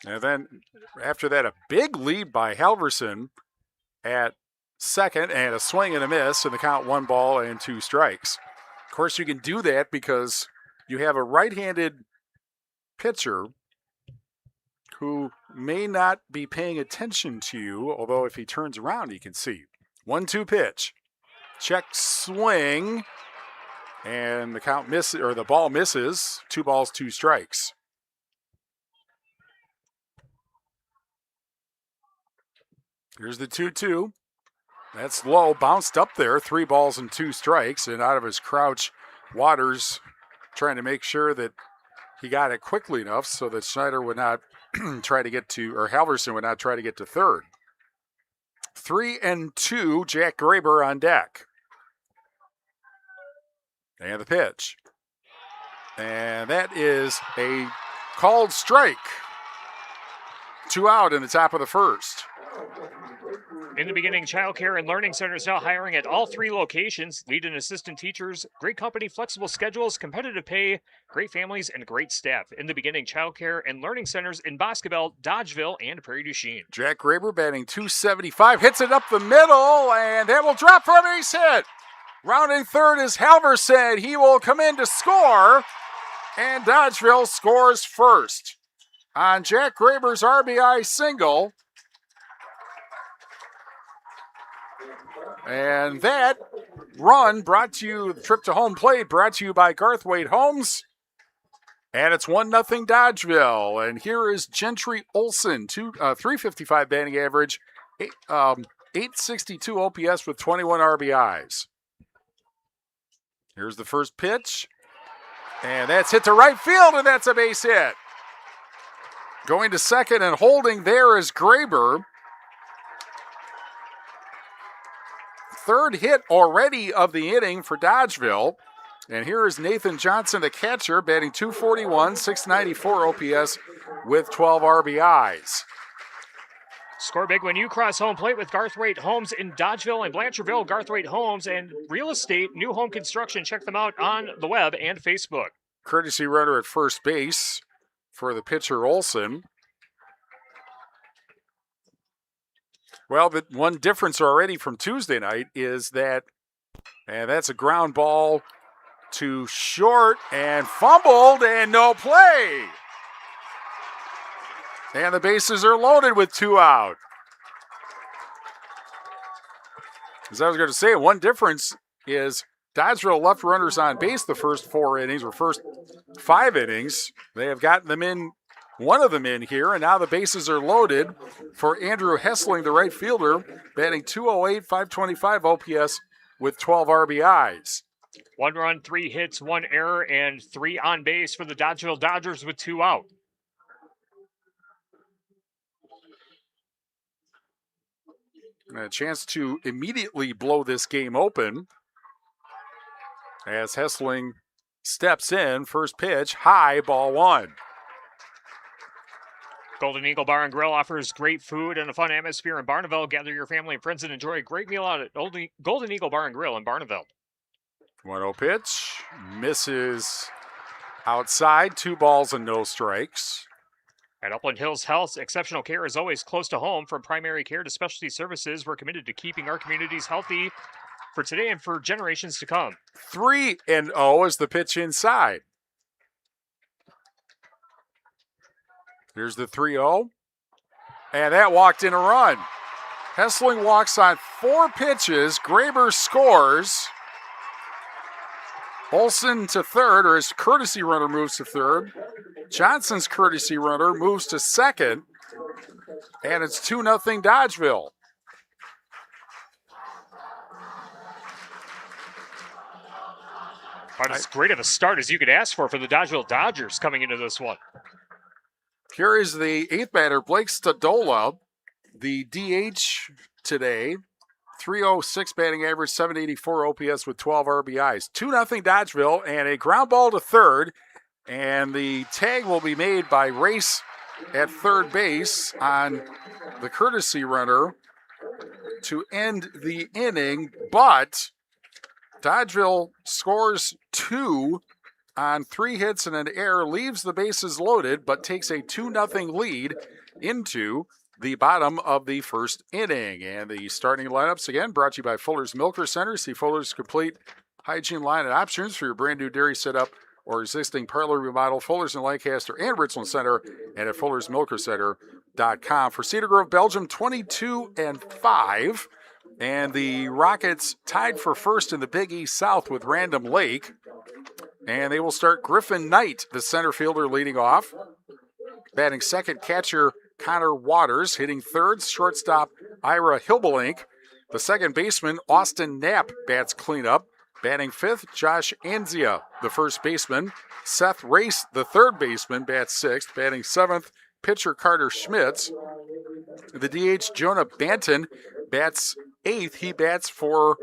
And then after that, a big lead by Halverson at second, and a swing and a miss, and the count 1-2 strikes. Of course, you can do that because you have a right-handed pitcher who may not be paying attention to you, although if he turns around, he can see. 1-2 pitch. Check swing, and the count misses, or the ball misses. 2 balls, 2 strikes. Here's the 2-2. That's low, bounced up there, 3 balls and 2 strikes, and out of his crouch, Waters trying to make sure that he got it quickly enough so that Schneider would not try to get to, or Halverson would not try to get to third. 3-2, Jack Graber on deck. And the pitch. And that is a called strike. 2 out in the top of the first. In the beginning, child care and learning centers now hiring at all 3 locations. Lead and assistant teachers, great company, flexible schedules, competitive pay, great families, and great staff. In the beginning, child care and learning centers in Boscobel, Dodgeville, and Prairie du Chien. Jack Graber batting .275, hits it up the middle, and that will drop for a base hit. Rounding third is Halverson. He will come in to score, and Dodgeville scores first on Jack Graber's RBI single. And that run brought to you, the trip to home plate brought to you by Garthwaite Homes. And it's 1-0 Dodgeville. And here is Gentry Olson, 355 batting average, 862 OPS with 21 RBIs. Here's the first pitch. And that's hit to right field, and that's a base hit. Going to second and holding there is Graber. Third hit already of the inning for Dodgeville. And here is Nathan Johnson, the catcher, batting .241, 694 OPS with 12 RBIs. Score big when you cross home plate with Garthwaite Homes in Dodgeville and Blanchardville. Garthwaite Homes and real estate, new home construction. Check them out on the web and Facebook. Courtesy runner at first base for the pitcher Olson. Well, the one difference already from Tuesday night is that, and that's a ground ball to short and fumbled and no play. And the bases are loaded with 2 out. As I was going to say, one difference is Dodgeville left runners on base the first 4 innings, or first 5 innings. They have gotten them in, one of them in here, and now the bases are loaded for Andrew Hessling, the right fielder, batting .208, 525 OPS with 12 RBIs. 1 run, 3 hits, 1 error, and 3 on base for the Dodgeville Dodgers with 2 out. And a chance to immediately blow this game open as Hessling steps in. First pitch, high, ball 1. Golden Eagle Bar and Grill offers great food and a fun atmosphere in Barneville. Gather your family and friends and enjoy a great meal out at Golden Eagle Bar and Grill in Barneville. 1-0 pitch, misses outside, 2 balls and no strikes. At Upland Hills Health, exceptional care is always close to home. From primary care to specialty services, we're committed to keeping our communities healthy for today and for generations to come. 3-0 is the pitch inside. Here's the 3-0. And that walked in a run. Hessling walks on 4 pitches. Graber scores. Olson to third, or his courtesy runner moves to third. Johnson's courtesy runner moves to second. And it's 2-0 Dodgeville. About as great of a start as you could ask for the Dodgeville Dodgers coming into this one. Here is the 8th batter, Blake Stadola, the DH today. 306 batting average, 784 OPS with 12 RBIs. 2-0 Dodgeville, and a ground ball to third. And the tag will be made by Race at third base on the courtesy runner to end the inning. But Dodgeville scores 2 on 3 hits and an error, leaves the bases loaded, but takes a 2-0 lead into the bottom of the first inning. And the starting lineups, again, brought to you by Fuller's Milker Center. See Fuller's complete hygiene line and options for your brand new dairy setup or existing parlor remodel. Fuller's in Lancaster and Richland Center, and at fullersmilkercenter.com. For Cedar Grove, Belgium, 22-5. And the Rockets tied for first in the Big East South with Random Lake. And they will start Griffin Knight, the center fielder, leading off. Batting second, catcher Connor Waters. Hitting third, shortstop Ira Hilbelink. The second baseman, Austin Knapp, bats cleanup. Batting fifth, Josh Anzia, the first baseman. Seth Race, the third baseman, bats sixth. Batting seventh, pitcher Carter Schmitz. The DH, Jonah Banton, bats eighth. He bats for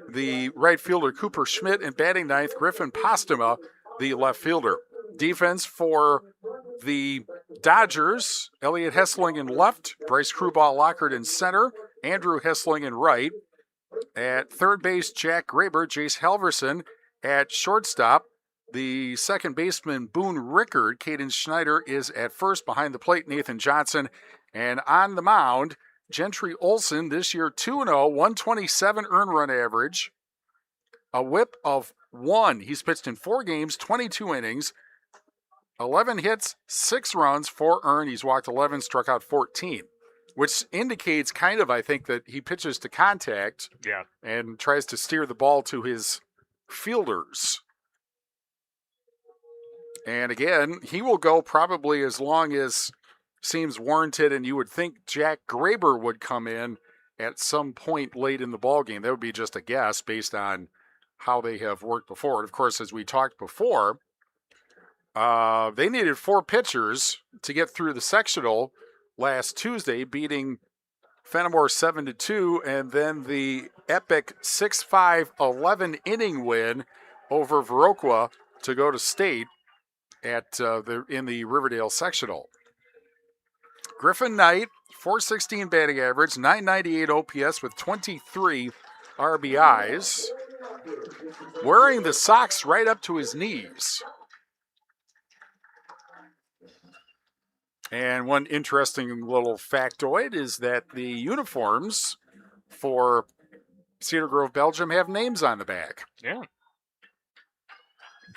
the right fielder, Cooper Schmidt, and batting ninth, Griffin Postuma, the left fielder. Defense for the Dodgers, Elliot Hessling in left, Bryce Krubal-Lockard in center, Andrew Hessling in right. At third base, Jack Graber, Jace Halverson. At shortstop, the second baseman, Boone Rickard. Caden Schneider is at first. Behind the plate, Nathan Johnson. And on the mound, Gentry Olson, this year 2-0, 127 earned run average, a whip of 1. He's pitched in 4 games, 22 innings, 11 hits, 6 runs, 4 earned. He's walked 11, struck out 14. Which indicates kind of, I think, that he pitches to contact and tries to steer the ball to his fielders. And again, he will go probably as long as seems warranted, and you would think Jack Graber would come in at some point late in the ballgame. That would be just a guess based on how they have worked before. And of course, as we talked before, they needed 4 pitchers to get through the sectional last Tuesday, beating Fenimore 7-2, and then the epic 6-5 11-inning win over Viroqua to go to state at in the Riverdale sectional. Griffin Knight, 416 batting average, 998 OPS with 23 RBIs, wearing the socks right up to his knees. And one interesting little factoid is that the uniforms for Cedar Grove, Belgium have names on the back. Yeah.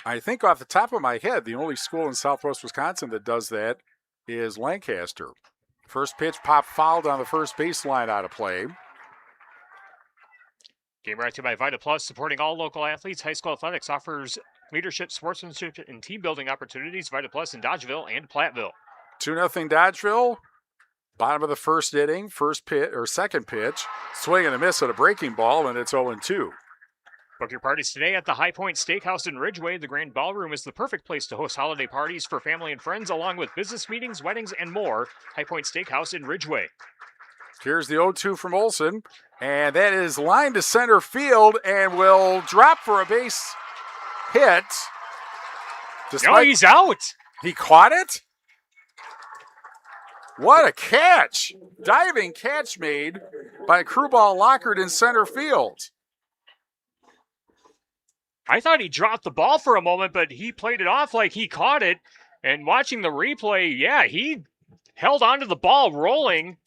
I think off the top of my head, the only school in Southwest Wisconsin that does that is Lancaster. First pitch pop fouled on the first baseline out of play. Game brought to you by Vita Plus, supporting all local athletes. High school athletics offers leadership, sportsmanship, and team building opportunities. Vita Plus in Dodgeville and Platteville. 2-0 Dodgeville. Bottom of the first inning, second pitch. Swing and a miss at a breaking ball, and it's 0-2. Book your parties today at the High Point Steakhouse in Ridgeway. The Grand Ballroom is the perfect place to host holiday parties for family and friends, along with business meetings, weddings, and more. High Point Steakhouse in Ridgeway. Here's the 0-2 from Olson, and that is lined to center field and will drop for a base hit. No, he's out. He caught it? What a catch! Diving catch made by Krubal-Lockard in center field. I thought he dropped the ball for a moment, but he played it off like he caught it. And watching the replay, he held onto the ball rolling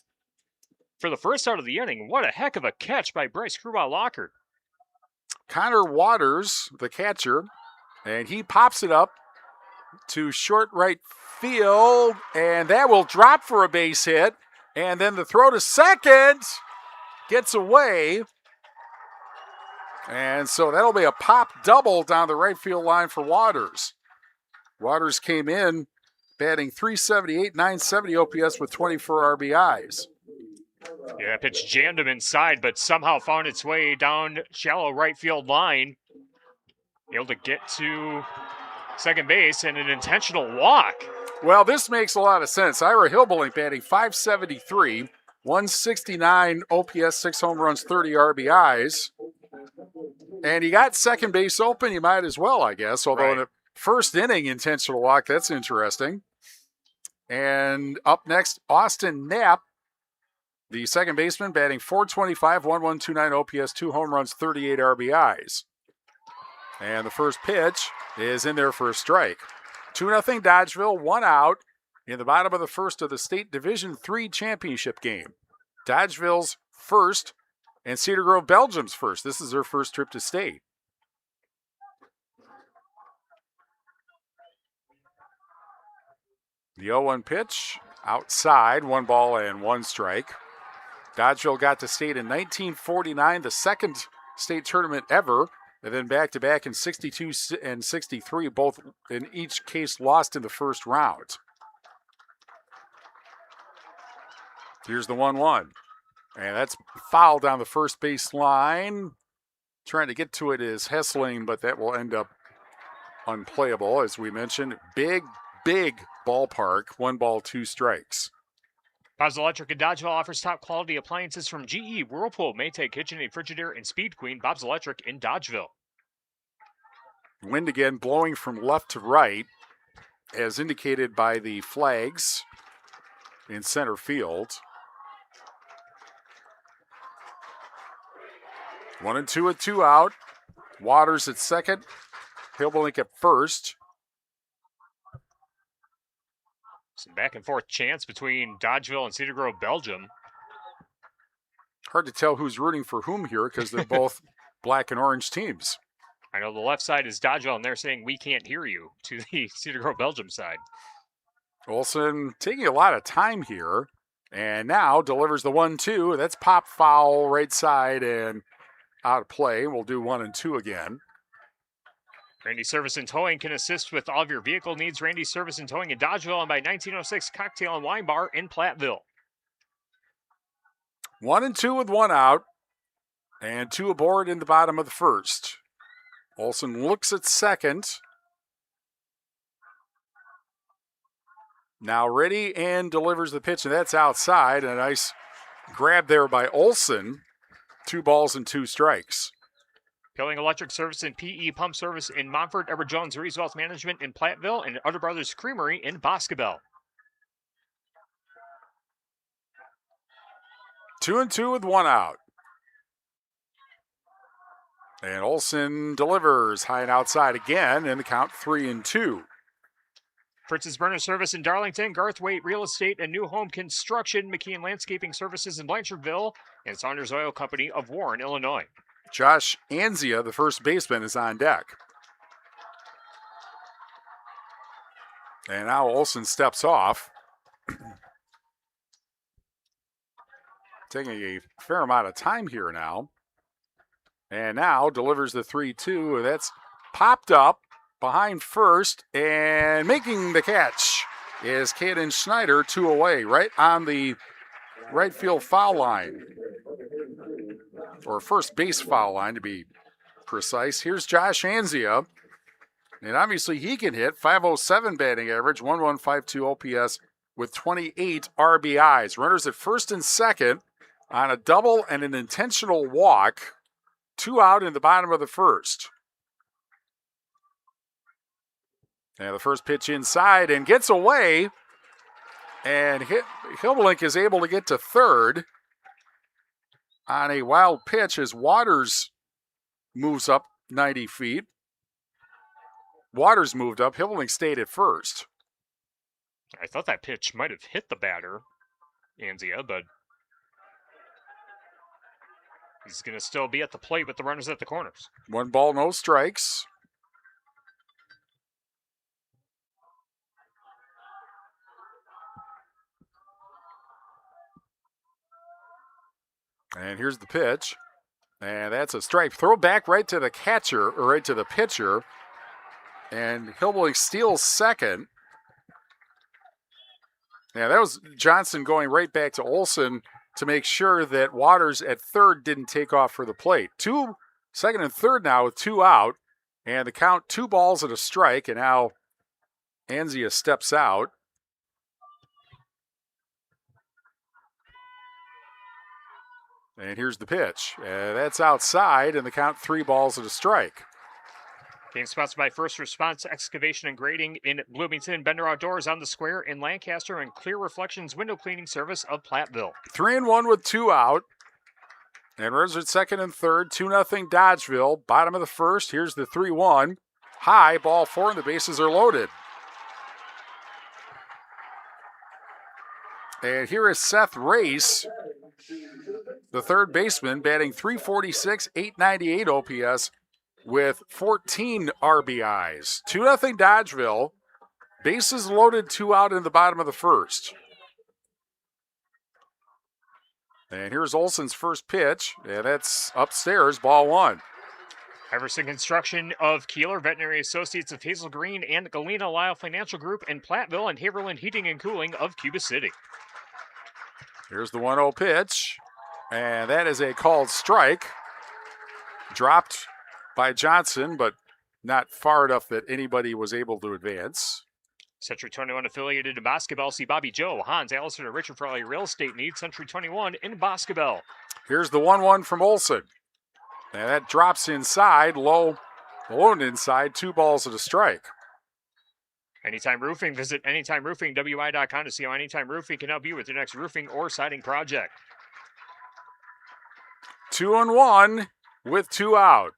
for the first out of the inning. What a heck of a catch by Bryce Krubal-Lockard. Connor Waters, the catcher, and he pops it up to short right field, and that will drop for a base hit. And then the throw to second gets away. And so that'll be a pop double down the right field line for Waters. Waters came in batting .378, 970 OPS with 24 RBIs. Yeah, that pitch jammed him inside, but somehow found its way down shallow right field line. Able to get to second base and an intentional walk. Well, this makes a lot of sense. Ira Hilbelink batting .573, 169 OPS, 6 home runs, 30 RBIs. And he got second base open. You might as well, I guess. Although in the first inning, intentional walk, that's interesting. And up next, Austin Knapp, the second baseman, batting .425, 1129 OPS, 2 home runs, 38 RBIs. And the first pitch is in there for a strike. 2-0 Dodgeville, 1 out in the bottom of the first of the state Division III championship game. Dodgeville's first and Cedar Grove, Belgium's first. This is their first trip to state. The 0-1 pitch outside, 1 ball and 1 strike. Dodgeville got to state in 1949, the second state tournament ever, and then back-to-back in 62 and 63, both in each case lost in the first round. Here's the 1-1. And that's foul down the first base line. Trying to get to it is Hessling, but that will end up unplayable. As we mentioned, big ballpark. 1 ball, 2 strikes. Bob's Electric in Dodgeville offers top quality appliances from GE, Whirlpool, Maytag, KitchenAid, Frigidaire, and Speed Queen. Bob's Electric in Dodgeville. Wind again blowing from left to right, as indicated by the flags in center field. 1-2 with 2 out. Waters at second. Hillblink at first. Some back and forth chants between Dodgeville and Cedar Grove, Belgium. Hard to tell who's rooting for whom here because they're both black and orange teams. I know the left side is Dodgeville, and they're saying, "We can't hear you," to the Cedar Grove, Belgium side. Olsen taking a lot of time here, and now delivers the 1-2. That's pop foul right side and out of play. We'll do 1-2 again. Randy Service and Towing can assist with all of your vehicle needs. Randy Service and Towing in Dodgeville and by 1906 Cocktail and Wine Bar in Platteville. 1-2 with 1 out, and 2 aboard in the bottom of the first. Olsen looks at second. Now ready and delivers the pitch, and that's outside. A nice grab there by Olsen. 2 balls and 2 strikes. Pilling Electric Service and PE Pump Service in Montfort, Edward Jones Rees Wealth Management in Platteville, and Utter Brothers Creamery in Boscobel. 2-2 with 1 out. And Olsen delivers high and outside again, and the count 3-2. Fritz's Burner Service in Darlington, Garthwaite Real Estate and New Home Construction, McKeon Landscaping Services in Blanchardville, and Saunders Oil Company of Warren, Illinois. Josh Anzia, the first baseman, is on deck. And now Olsen steps off. Taking a fair amount of time here now. And now delivers the 3-2. That's popped up behind first, and making the catch is Caden Schneider, 2 away, right on the right field foul line. Or first base foul line, to be precise. Here's Josh Anzia. And obviously he can hit. 507 batting average, 1152 OPS with 28 RBIs. Runners at first and second on a double and an intentional walk. 2 out in the bottom of the first. And the first pitch inside and gets away. And Hillblink is able to get to third on a wild pitch as Waters moves up 90 feet. Waters moved up. Hillblink stayed at first. I thought that pitch might have hit the batter, Anzia, but he's going to still be at the plate with the runners at the corners. 1 ball, no strikes. And here's the pitch. And that's a strike. Throw back right to the catcher, or right to the pitcher. And Hillblink steals second. Yeah, that was Johnson going right back to Olsen to make sure that Waters at third didn't take off for the plate. Second and third now with 2 out. And the count 2 balls and a strike. And now Anzia steps out. And here's the pitch. That's outside, and the count 3 balls and a strike. Game sponsored by First Response Excavation and Grading in Bloomington, Bender Outdoors on the Square in Lancaster, and Clear Reflections Window Cleaning Service of Platteville. 3-1 with 2 out. And runners at second and third. 2-0 Dodgeville. Bottom of the first. Here's the 3-1. High, ball 4, and the bases are loaded. And here is Seth Race, the third baseman, batting .346, 898 OPS with 14 RBIs. 2-0 Dodgeville. Bases loaded, 2 out in the bottom of the first. And here's Olsen's first pitch, and that's upstairs, ball 1. Iverson Construction of Kieler, Veterinary Associates of Hazel Green, and Galena Lyle Financial Group in Platteville, and Haverland Heating and Cooling of Cuba City. Here's the 1-0 pitch. And that is a called strike. Dropped by Johnson, but not far enough that anybody was able to advance. Century 21 affiliated in basketball. See Bobby Joe, Hans, Allison, and Richard for all your real estate needs. Century 21 in basketball. Here's the 1-1 from Olsen. And that drops inside, low and inside, 2 balls and a strike. Anytime Roofing. Visit AnytimeRoofingWI.com to see how Anytime Roofing can help you with your next roofing or siding project. 2-1 with 2 out.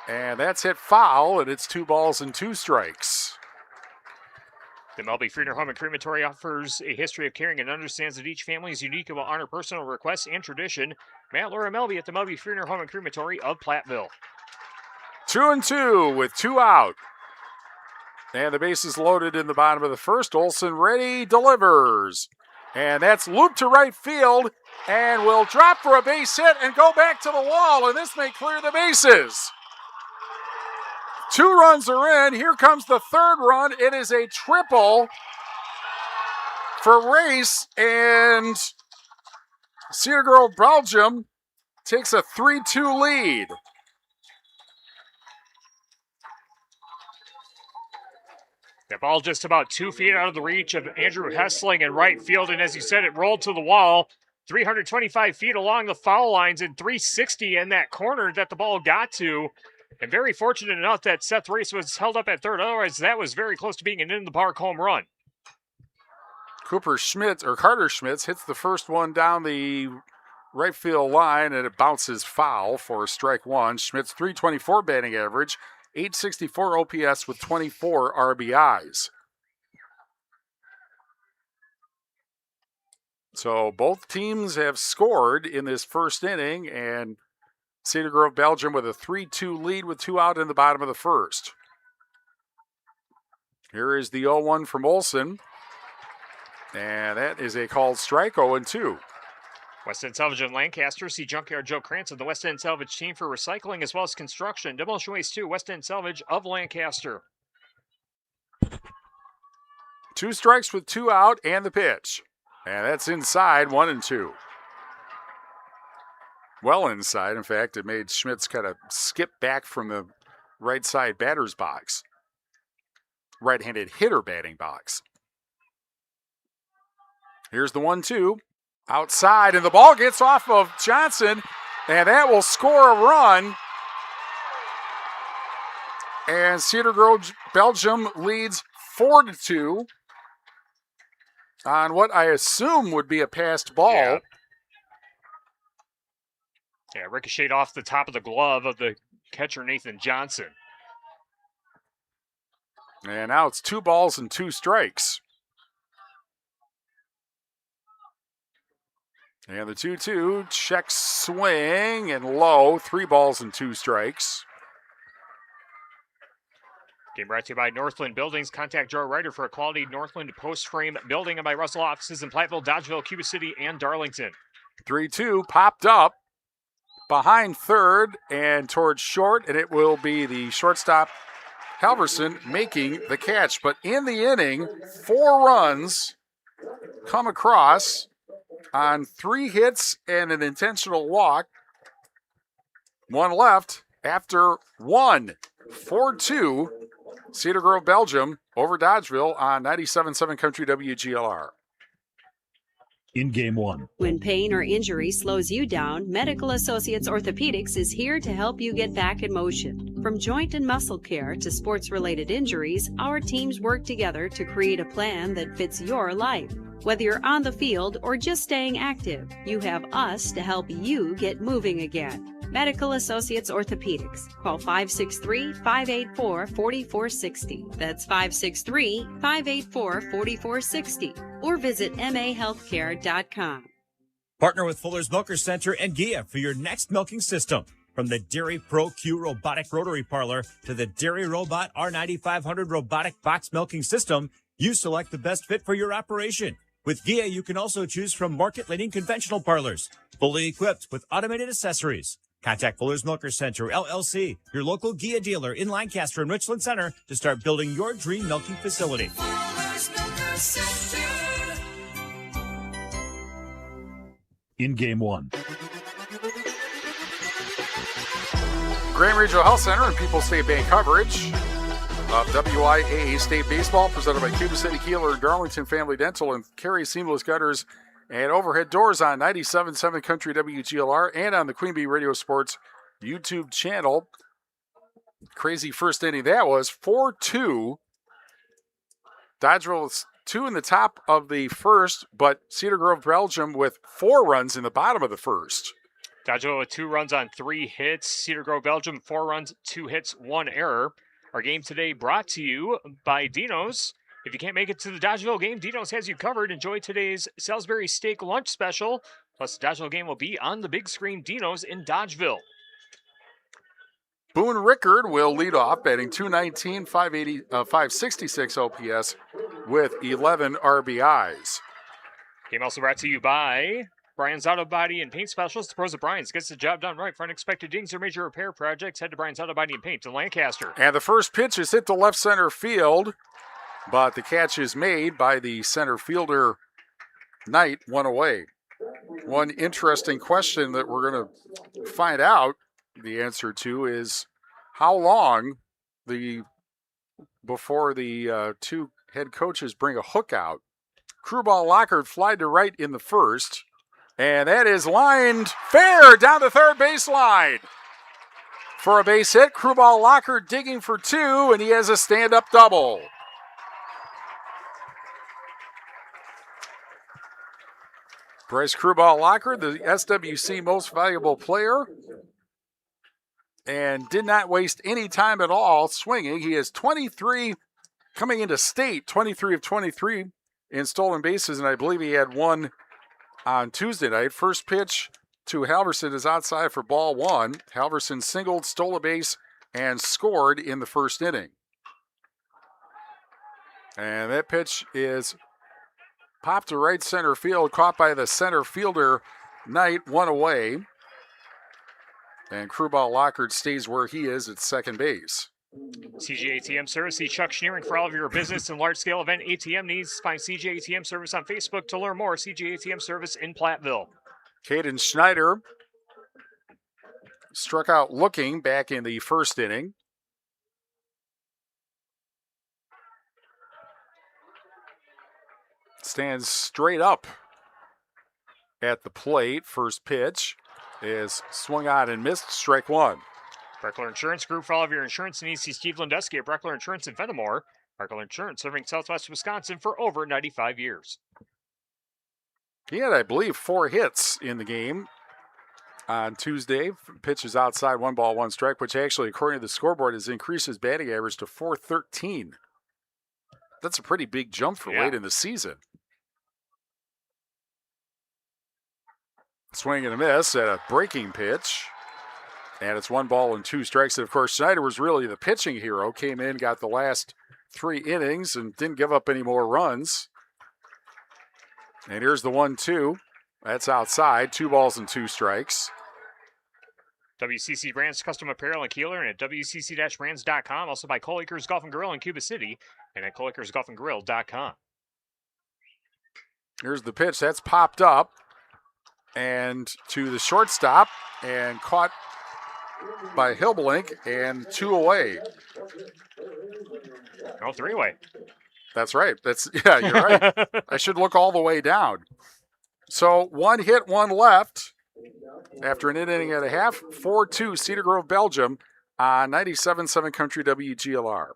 And that's hit foul, and it's 2 balls and 2 strikes. The Melby Friedner Home and Crematory offers a history of caring and understands that each family is unique and will honor personal requests and tradition. Matt, Laura, Melby at the Melby Friedner Home and Crematory of Platteville. 2-2 with 2 out. And the bases loaded in the bottom of the first. Olsen ready, delivers. And that's looped to right field and will drop for a base hit and go back to the wall. And this may clear the bases. 2 runs are in. Here comes the 3rd run. It is a triple for Race. And Cedar Grove, Belgium takes a 3-2 lead. The ball just about 2 feet out of the reach of Andrew Hessling in right field. And as you said, it rolled to the wall. 325 feet along the foul lines and 360 in that corner that the ball got to. And very fortunate enough that Seth Race was held up at third. Otherwise, that was very close to being an in-the-park home run. Carter Schmitz hits the first one down the right field line, and it bounces foul for strike 1. Schmitz, .324 batting average, .864 OPS with 24 RBIs. So both teams have scored in this first inning, and Cedar Grove, Belgium with a 3-2 lead with 2 out in the bottom of the first. Here is the 0-1 from Olsen. And that is a called strike, 0-2. West End Salvage in Lancaster. See Junkyard Joe Krantz of the West End Salvage team for recycling as well as construction. Demolition Waste 2, West End Salvage of Lancaster. 2 strikes with 2 out and the pitch. And that's inside, 1-2. Well inside. In fact, it made Schmitz kind of skip back from the right side batter's box. Right-handed hitter batting box. Here's the 1-2. Outside, and the ball gets off of Johnson, and that will score a run. And Cedar Grove, Belgium leads 4-2 on what I assume would be a passed ball. Yeah, ricocheted off the top of the glove of the catcher, Nathan Johnson. And now it's 2 balls and 2 strikes. And the 2-2, check swing and low, 3 balls and 2 strikes. Game brought to you by Northland Buildings. Contact Joe Ryder for a quality Northland post frame building and by Russell offices in Platteville, Dodgeville, Cuba City, and Darlington. 3-2 popped up behind third and towards short, and it will be the shortstop Halverson making the catch. But in the inning, 4 runs come across on 3 hits and an intentional walk. 1 left after 1. 4-2, Cedar Grove, Belgium over Dodgeville on 97.7 Country WGLR. In game 1. When pain or injury slows you down, Medical Associates Orthopedics is here to help you get back in motion. From joint and muscle care to sports-related injuries, our teams work together to create a plan that fits your life. Whether you're on the field or just staying active, you have us to help you get moving again. Medical Associates Orthopedics. Call 563-584-4460. That's 563-584-4460. Or visit mahealthcare.com. Partner with Fuller's Milker Center and GIA for your next milking system. From the Dairy Pro Q robotic rotary parlor to the Dairy Robot R9500 robotic box milking system, you select the best fit for your operation. With GIA, you can also choose from market-leading conventional parlors, fully equipped with automated accessories. Contact Fuller's Milker Center, LLC, your local GIA dealer in Lancaster and Richland Center to start building your dream milking facility. Fuller's Milker Center. in Game 1. Grand Regional Health Center and People's State Bank coverage of WIAA State Baseball presented by Cuba City, Kieler, and Darlington Family Dental, and Carey Seamless Gutters and Overhead Doors on 97.7 Country WGLR and on the Queen Bee Radio Sports YouTube channel. Crazy first inning that was. 4-2. Dodgeville 2 in the top of the first, but Cedar Grove, Belgium with 4 runs in the bottom of the first. Dodgeville with 2 runs on 3 hits. Cedar Grove, Belgium, 4 runs, 2 hits, 1 error. Our game today brought to you by Dino's. If you can't make it to the Dodgeville game, Dino's has you covered. Enjoy today's Salisbury Steak Lunch Special. Plus, the Dodgeville game will be on the big screen Dino's in Dodgeville. Boone Rickard will lead off, batting .219, 566 OPS with 11 RBIs. Game also brought to you by Brian's Auto Body and Paint Specialists. The pros of Brian's gets the job done right. For unexpected dings or major repair projects, head to Brian's Auto Body and Paint in Lancaster. And the first pitch is hit to left center field, but the catch is made by the center fielder, Knight, 1 away. One interesting question that we're going to find out the answer to is how long before the 2 head coaches bring a hook out. Crew ball Lockhart flied to right in the first, and that is lined fair down the third baseline. For a base hit, Crew ball Lockhart digging for 2, and he has a stand-up double. Bryce Crewball Lockhart, the SWC most valuable player, and did not waste any time at all swinging. He is 23 coming into state, 23 of 23 in stolen bases, and I believe he had 1 on Tuesday night. First pitch to Halverson is outside for ball 1. Halverson singled, stole a base, and scored in the first inning. And that pitch is popped to right center field, caught by the center fielder, Knight, 1 away. And Crewball Lockhart stays where he is at second base. CJ ATM Service, see Chuck Schneering for all of your business and large-scale event ATM needs. Find CJ ATM Service on Facebook to learn more. CJ ATM Service in Platteville. Caden Schneider struck out looking back in the first inning. Stands straight up at the plate. First pitch is swung on and missed. Strike 1. Breckler Insurance Group, for all of your insurance needs. See Steve Lindeski at Breckler Insurance in Fenimore. Breckler Insurance, serving Southwest Wisconsin for over 95 years. He had, I believe, 4 hits in the game on Tuesday. Pitches outside, 1 ball, 1 strike, which actually, according to the scoreboard, has increased his batting average to .413. That's a pretty big jump for late in the season. Swing and a miss at a breaking pitch. And it's 1 ball and 2 strikes. And, of course, Schneider was really the pitching hero. Came in, got the last 3 innings, and didn't give up any more runs. And here's the 1-2. That's outside. 2 balls and 2 strikes. WCC Brands Custom Apparel in Kieler and at WCC-brands.com. Also by Cole Acres Golf and Grill in Cuba City and at ColeAcresGolfandGrill.com. Here's the pitch. That's popped up. And to the shortstop and caught by Hilbelink and 2 away. No, 3 away. That's right. Yeah, you're right. I should look all the way down. So 1 hit, 1 left after an inning and a half. 4-2 Cedar Grove, Belgium on 97.7 Country WGLR.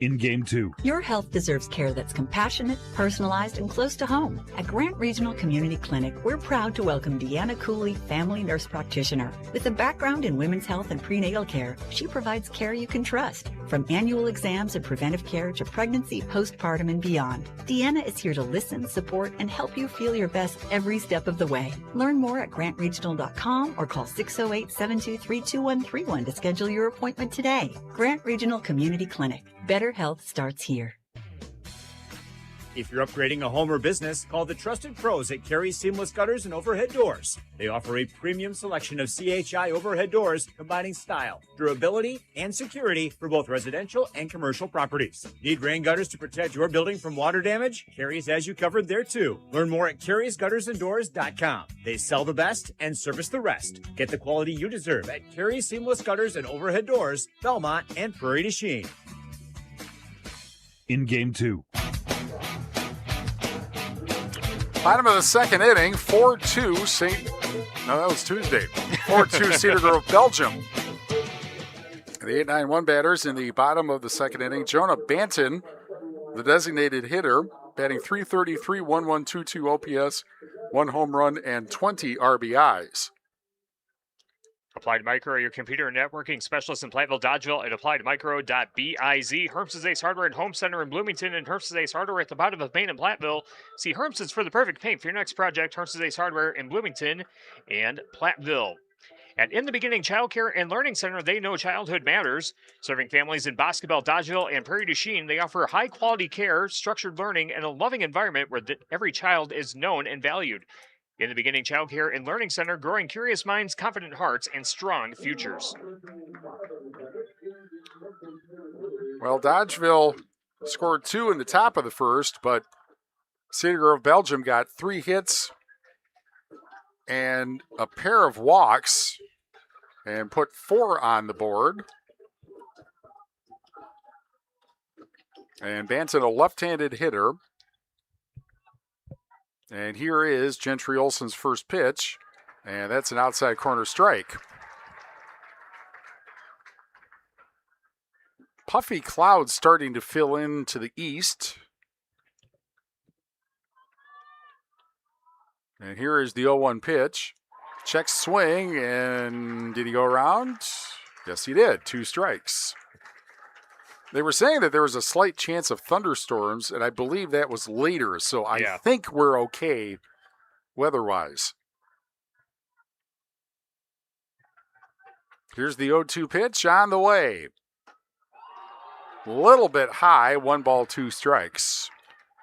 In Game 2. Your health deserves care that's compassionate, personalized, and close to home. At Grant Regional Community Clinic, we're proud to welcome Deanna Cooley, family nurse practitioner. With a background in women's health and prenatal care, she provides care you can trust. From annual exams and preventive care to pregnancy, postpartum, and beyond. Deanna is here to listen, support, and help you feel your best every step of the way. Learn more at grantregional.com or call 608-723-2131 to schedule your appointment today. Grant Regional Community Clinic. Better health starts here. If you're upgrading a home or business, call the trusted pros at Carey Seamless Gutters and Overhead Doors. They offer a premium selection of CHI overhead doors combining style, durability, and security for both residential and commercial properties. Need rain gutters to protect your building from water damage? Carey's has you covered there too. Learn more at Carey'sGuttersandDoors.com. They sell the best and service the rest. Get the quality you deserve at Carey Seamless Gutters and Overhead Doors, Belmont, and Prairie du Chien. In Game 2. Bottom of the second inning, 4-2 No, that was Tuesday. 4-2 Cedar Grove, Belgium. The 8-9-1 batters in the bottom of the second inning. Jonah Banton, the designated hitter, batting .333, 1.122 OPS, 1 home run, and 20 RBIs. Applied Micro, your computer networking specialist in Platteville, Dodgeville at appliedmicro.biz. Herms's Ace Hardware and Home Center in Bloomington and Herms's Ace Hardware at the bottom of Main in Platteville. See Herms's for the perfect paint for your next project. Herms's Ace Hardware in Bloomington and Platteville. At In the Beginning Child Care and Learning Center, they know childhood matters. Serving families in Boscobel, Dodgeville, and Prairie du Chien, they offer high-quality care, structured learning, and a loving environment where every child is known and valued. In the Beginning Child Care and Learning Center, growing curious minds, confident hearts, and strong futures. Well, Dodgeville scored 2 in the top of the first, but Cedar Grove, Belgium got 3 hits and a pair of walks and put 4 on the board. And Banton, a left-handed hitter. And here is Gentry Olson's first pitch, and that's an outside corner strike. Puffy clouds starting to fill in to the east. And here is the 0-1 pitch. Check swing, and did he go around? Yes, he did. 2 strikes. They were saying that there was a slight chance of thunderstorms, and I believe that was later, so I think we're okay weather-wise. Here's the 0-2 pitch on the way. A little bit high, 1 ball, 2 strikes.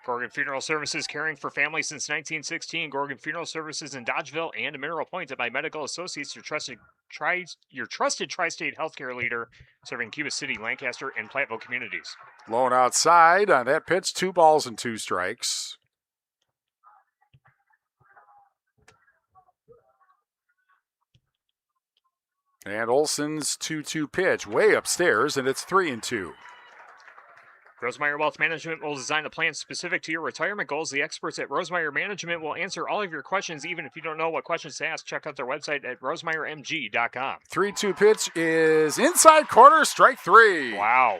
Gorgon Funeral Services, caring for families since 1916. Gorgon Funeral Services in Dodgeville and Mineral Point by Medical Associates, your trusted tri-state healthcare leader, serving Cuba City, Lancaster, and Platteville communities. Lone outside on that pitch, 2 balls and 2 strikes. And Olson's 2-2 pitch, way upstairs, and it's 3-2. Rosemeyer Wealth Management will design a plan specific to your retirement goals. The experts at Rosemeyer Management will answer all of your questions, even if you don't know what questions to ask. Check out their website at rosemeyermg.com. 3-2 pitch is inside corner, strike 3. Wow.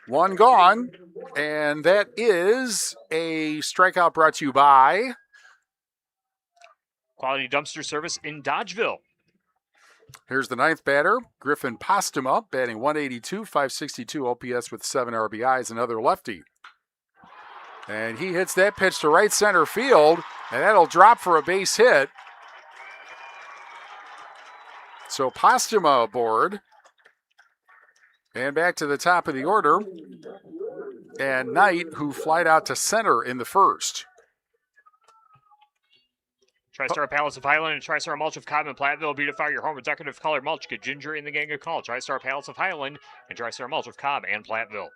1 gone, and that is a strikeout brought to you by Quality Dumpster Service in Dodgeville. Here's the 9th batter, Griffin Postuma, batting .182, 562 OPS with 7 RBIs, another lefty. And he hits that pitch to right center field, and that'll drop for a base hit. So Postuma aboard. And back to the top of the order. And Knight, who flied out to center in the first. TriStar Palace of Highland and TriStar Mulch of Cobb and Platteville. Beautify your home with decorative colored mulch. Get ginger in the gang of call. TriStar Palace of Highland and TriStar Mulch of Cobb and Platteville.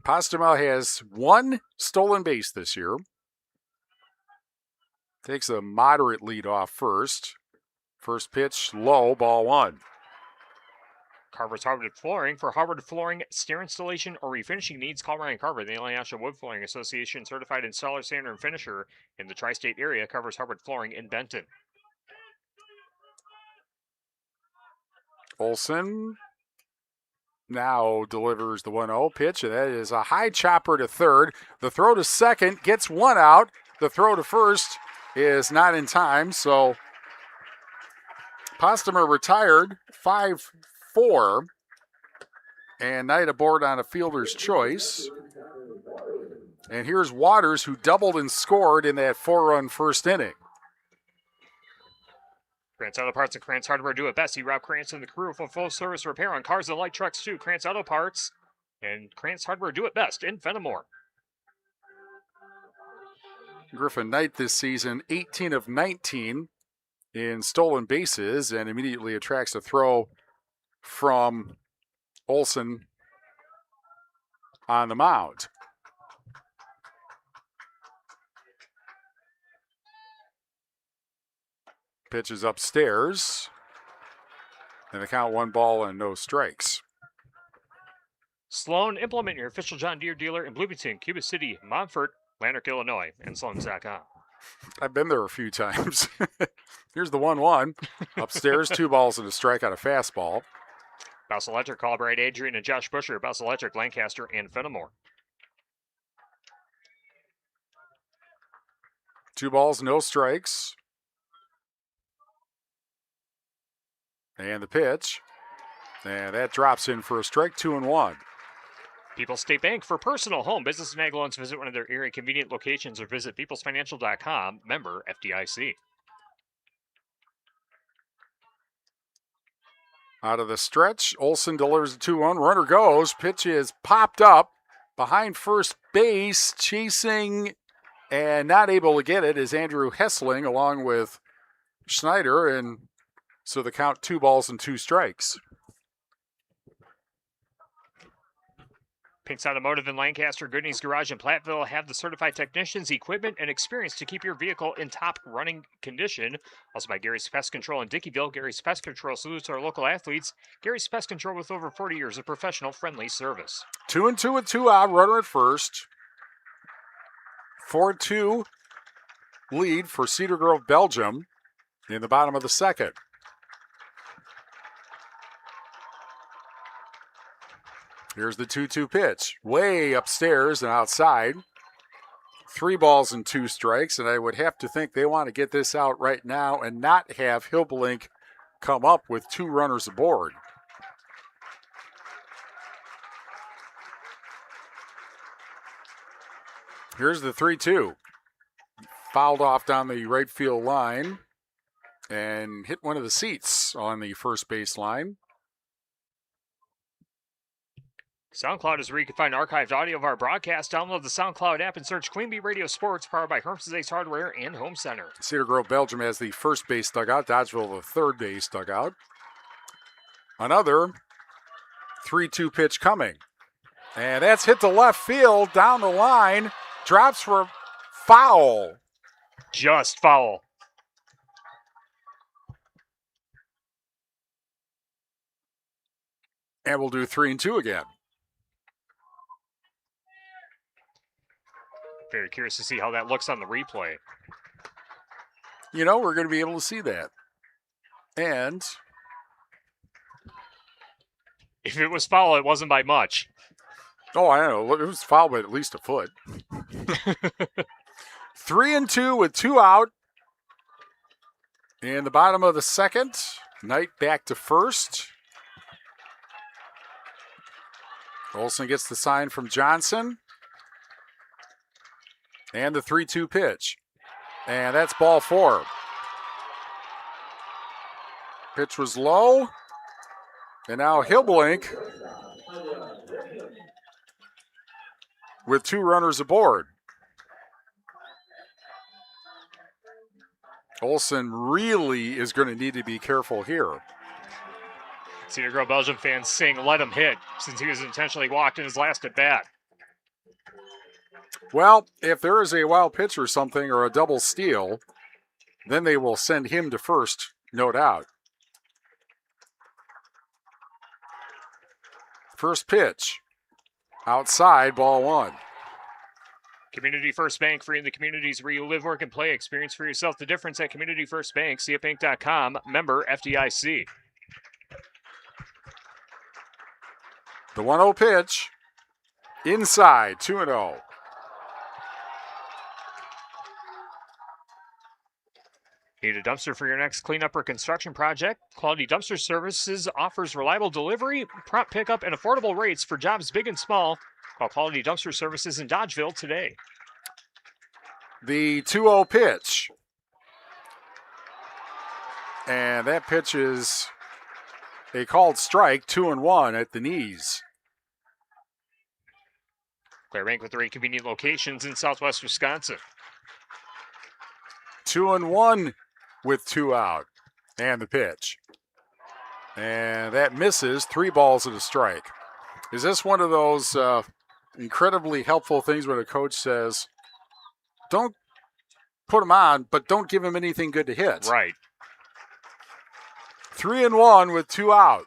Postuma has 1 stolen base this year. Takes a moderate lead off first. First pitch, low, ball 1. Carver's Hardwood Flooring. For hardwood flooring, stair installation, or refinishing needs, call Ryan Carver, the International Wood Flooring Association certified installer, sander, and finisher in the tri-state area. Carver's Hardwood Flooring in Benton. Olson now delivers the 1-0 pitch, and that is a high chopper to third. The throw to second gets 1 out. The throw to first is not in time, so Postuma retired 5-4, and Knight aboard on a fielder's choice. And here's Waters, who doubled and scored in that 4-run first inning. Krantz Auto Parts and Krantz Hardware do it best. See Rob Krantz and the crew for full service repair on cars and light trucks too. Krantz Auto Parts And Krantz Hardware do it best in Fenimore. Griffin Knight this season, 18 of 19 in stolen bases, and immediately attracts a throw from Olson on the mound. Pitch is upstairs, and the count 1 ball and no strikes. Sloan, implement your official John Deere dealer in Bloomington, Cuba City, Montfort, Lanark, Illinois, and Sloan.com. I've been there a few times. Here's the 1-1. Upstairs, 2 balls and a strike on a fastball. Bus Electric, call Bright Adrian and Josh Busher, Bus Electric, Lancaster, and Fenimore. 2 balls, no strikes. And the pitch. And that drops in for a strike, 2-1. People's State Bank for personal, home, business, and ag loans. Visit one of their area convenient locations or visit peoplesfinancial.com. Member FDIC. Out of the stretch, Olson delivers a 2-1. Runner goes. Pitch is popped up behind first base. Chasing and not able to get it is Andrew Hessling along with Schneider. And so the count 2 balls and 2 strikes. Pink's Automotive in Lancaster, Goodney's Garage in Platteville have the certified technicians, equipment, and experience to keep your vehicle in top running condition. Also by Gary's Pest Control in Dickeyville. Gary's Pest Control salutes our local athletes. Gary's Pest Control with over 40 years of professional, friendly service. 2-2 with 2 out, runner at first. 4-2 lead for Cedar Grove, Belgium in the bottom of the second. Here's the 2-2 pitch. Way upstairs and outside. 3 balls and 2 strikes, and I would have to think they want to get this out right now and not have Hillblink come up with 2 runners aboard. Here's the 3-2. Fouled off down the right field line and hit one of the seats on the first base line. SoundCloud is where you can find archived audio of our broadcast. Download the SoundCloud app and search Queen Bee Radio Sports, powered by Herm's Ace Hardware and Home Center. Cedar Grove, Belgium has the first base dugout. Dodgeville, the third base dugout. Another 3-2 pitch coming. And that's hit to left field, down the line. Drops for foul. Just foul. And we'll do 3-2 again. Very curious to see how that looks on the replay. You know, we're going to be able to see that. And if it was foul, it wasn't by much. Oh, I know. It was foul by at least a foot. 3-2 with 2 out. In the bottom of the second, Knight back to first. Olson gets the sign from Johnson. And the 3-2 pitch. And that's ball 4. Pitch was low. And now Hillblink with 2 runners aboard. Olson really is going to need to be careful here. Cedar Grove Belgium fans sing, "Let him hit," since he was intentionally walked in his last at bat. Well, if there is a wild pitch or something or a double steal, then they will send him to first, no doubt. First pitch, outside, ball 1. Community First Bank, free in the communities where you live, work, and play. Experience for yourself the difference at Community First Bank. CFBank.com, member FDIC. The 1-0 pitch, inside, 2-0. Need a dumpster for your next cleanup or construction project? Quality Dumpster Services offers reliable delivery, prompt pickup, and affordable rates for jobs big and small. Call Quality Dumpster Services in Dodgeville today. The 2-0 pitch. And that pitch is a called strike, 2-1 at the knees. Claire Bank with 3 convenient locations in southwest Wisconsin. 2-1 with 2 out. And the pitch. And that misses. 3 balls and a strike. Is this one of those incredibly helpful things when a coach says, don't put him on, but don't give him anything good to hit? Right. 3-1 with 2 out.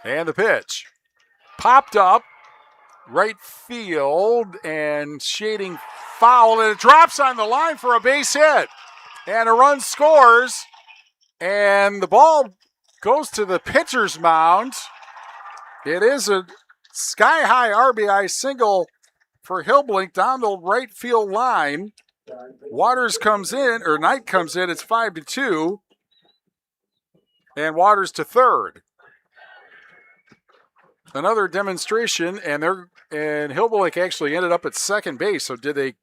And the pitch. Popped up. Right field and shading foul, and it drops on the line for a base hit. And a run scores, and the ball goes to the pitcher's mound. It is a sky-high RBI single for Hillblink down the right field line. Waters comes in, or Knight comes in, it's 5-2. And Waters to third. Another demonstration, and Hillblink actually ended up at second base. So did they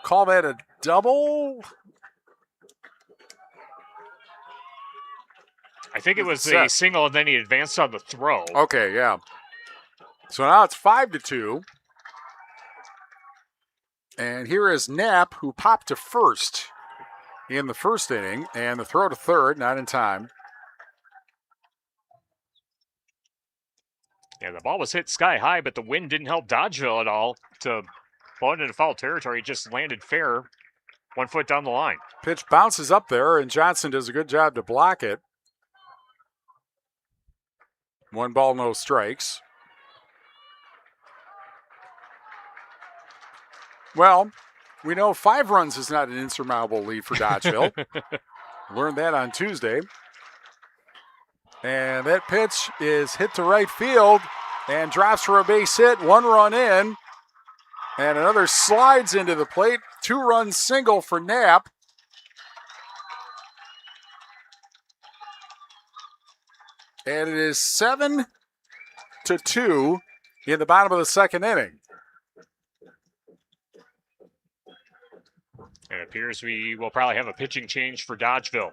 call that a double? I think it was a single, and then he advanced on the throw. Okay, yeah. So now it's 5-2. And here is Knapp, who popped to first in the first inning, and the throw to third, not in time. Yeah, the ball was hit sky high, but the wind didn't help Dodgeville at all to blow it into foul territory. It just landed fair 1 foot down the line. Pitch bounces up there, and Johnson does a good job to block it. 1 ball, no strikes. Well, we know 5 runs is not an insurmountable lead for Dodgeville. Learned that on Tuesday. And that pitch is hit to right field and drops for a base hit. 1 run in. And another slides into the plate. 2-run single for Knapp. And it is 7-2 in the bottom of the second inning. It appears we will probably have a pitching change for Dodgeville.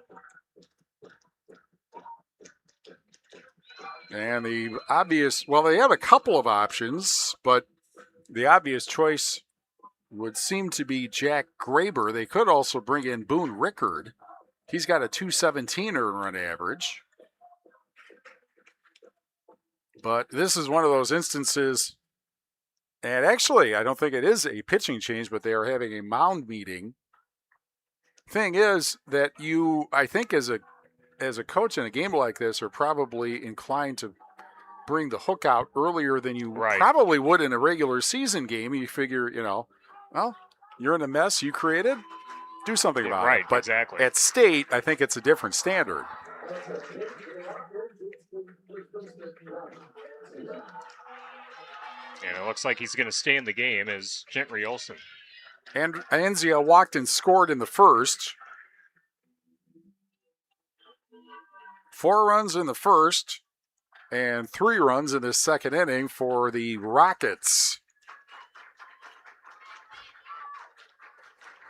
And the obvious, well, they have a couple of options, but the obvious choice would seem to be Jack Graber. They could also bring in Boone Rickard. He's got a 217 earned run average. But this is one of those instances, and actually, I don't think it is a pitching change, but they are having a mound meeting. Thing is that you, I think as a coach in a game like this, are probably inclined to bring the hook out earlier than you probably would in a regular season game. You figure, well, you're in a mess you created, do something about it. But exactly. At state, I think it's a different standard. And it looks like he's going to stay in the game as Gentry Olsen. And Anzia walked and scored in the first. 4 runs in the first and 3 runs in the second inning for the Rockets.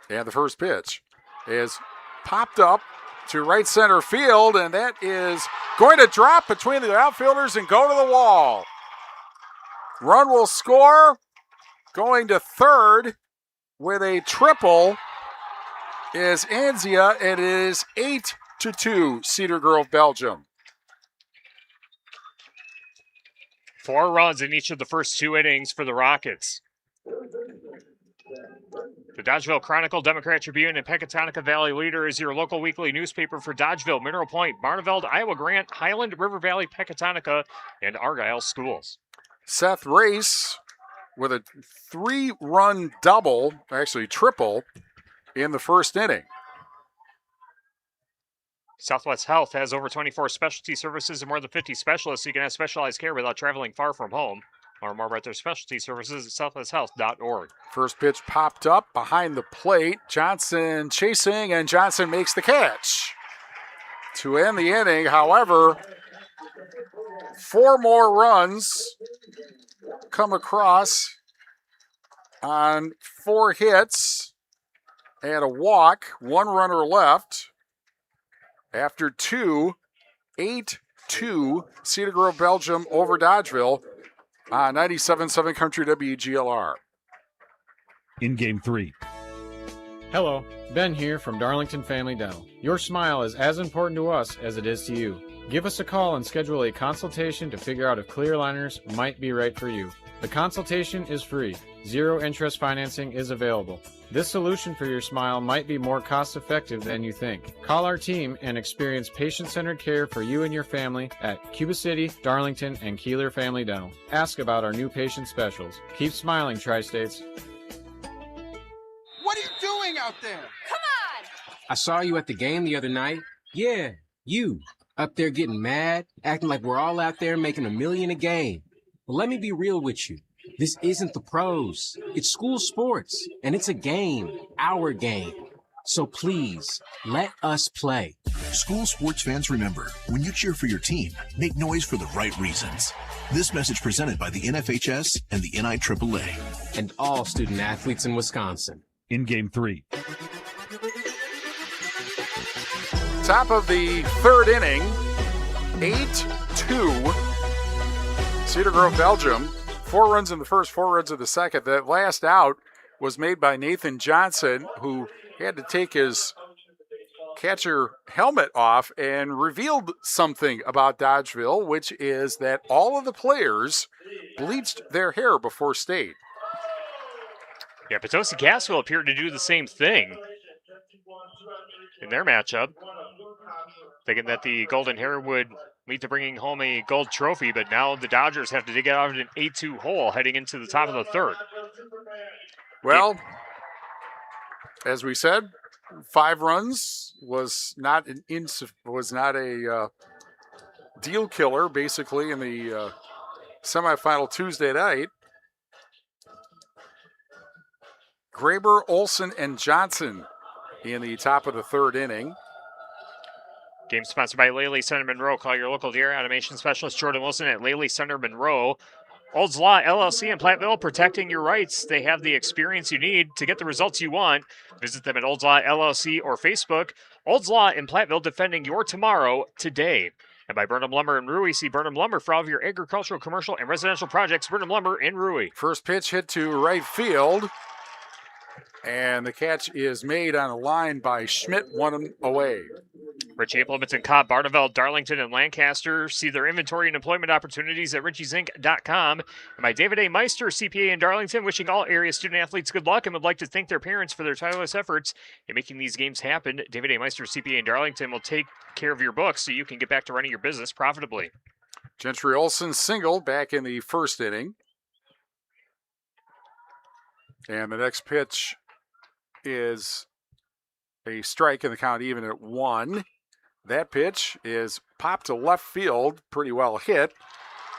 And the first pitch is popped up to right center field, and that is going to drop between the outfielders and go to the wall. Run will score. Going to third with a triple is Anzia, and it is 8-2 Cedar Grove, Belgium. 4 runs in each of the first 2 innings for the Rockets. The Dodgeville Chronicle, Democrat Tribune, and Pecatonica Valley Leader is your local weekly newspaper for Dodgeville, Mineral Point, Barneveld, Iowa Grant, Highland, River Valley, Pecatonica, and Argyle schools. Seth Race with a 3-run double, actually triple, in the first inning. Southwest Health has over 24 specialty services and more than 50 specialists. You can have specialized care without traveling far from home. Learn more about their specialty services at southwesthealth.org. First pitch popped up behind the plate. Johnson chasing, and Johnson makes the catch to end the inning. However, 4 more runs come across on 4 hits and a walk. 1 runner left. After 2, 8-2 Cedar Grove, Belgium over Dodgeville. on 97.7 Country WGLR. In Game 3. Hello, Ben here from Darlington Family Dental. Your smile is as important to us as it is to you. Give us a call and schedule a consultation to figure out if clear aligners might be right for you. The consultation is free. Zero interest financing is available. This solution for your smile might be more cost-effective than you think. Call our team and experience patient-centered care for you and your family at Cuba City, Darlington, and Kieler Family Dental. Ask about our new patient specials. Keep smiling, Tri-States. What are you doing out there? Come on! I saw you at the game the other night. Yeah, you. Up there getting mad, acting like we're all out there making $1 million a game. But let me be real with you. This isn't the pros. It's school sports, and it's a game, our game. So please, let us play. School sports fans, remember, when you cheer for your team, make noise for the right reasons. This message presented by the NFHS and the NIAAA. And all student athletes in Wisconsin. In Game 3. Top of the third inning, 8-2. Cedar Grove, Belgium. 4 runs in the first, 4 runs in the second. That last out was made by Nathan Johnson, who had to take his catcher helmet off and revealed something about Dodgeville, which is that all of the players bleached their hair before state. Yeah, Potosi Castle appeared to do the same thing in their matchup, thinking that the Golden Hare would lead to bringing home a gold trophy, but now the Dodgers have to dig out an 8-2 hole heading into the top of the third. Well, as we said, 5 runs was not a deal killer, basically, in the semifinal Tuesday night. Graber, Olson, and Johnson in the top of the third inning. Game sponsored by Lely Center Monroe. Call your local deer automation specialist Jordan Wilson at Lely Center Monroe. Olds Law LLC in Platteville, protecting your rights. They have the experience you need to get the results you want. Visit them at Olds Law LLC or Facebook. Olds Law in Platteville, defending your tomorrow today. And by Burnham Lumber in Rui. See Burnham Lumber for all of your agricultural, commercial, and residential projects. Burnham Lumber in Rui. First pitch hit to right field. And the catch is made on a line by Schmidt, 1 away. Ritchie Implements in Cobb, Barneveld, Darlington, and Lancaster. See their inventory and employment opportunities at richiesInc.com. And by David A. Meister, CPA in Darlington, wishing all area student athletes good luck and would like to thank their parents for their tireless efforts in making these games happen. David A. Meister, CPA in Darlington, will take care of your books so you can get back to running your business profitably. Gentry Olson singled back in the first inning. And the next pitch is a strike in the count, even at 1. That pitch is popped to left field, pretty well hit,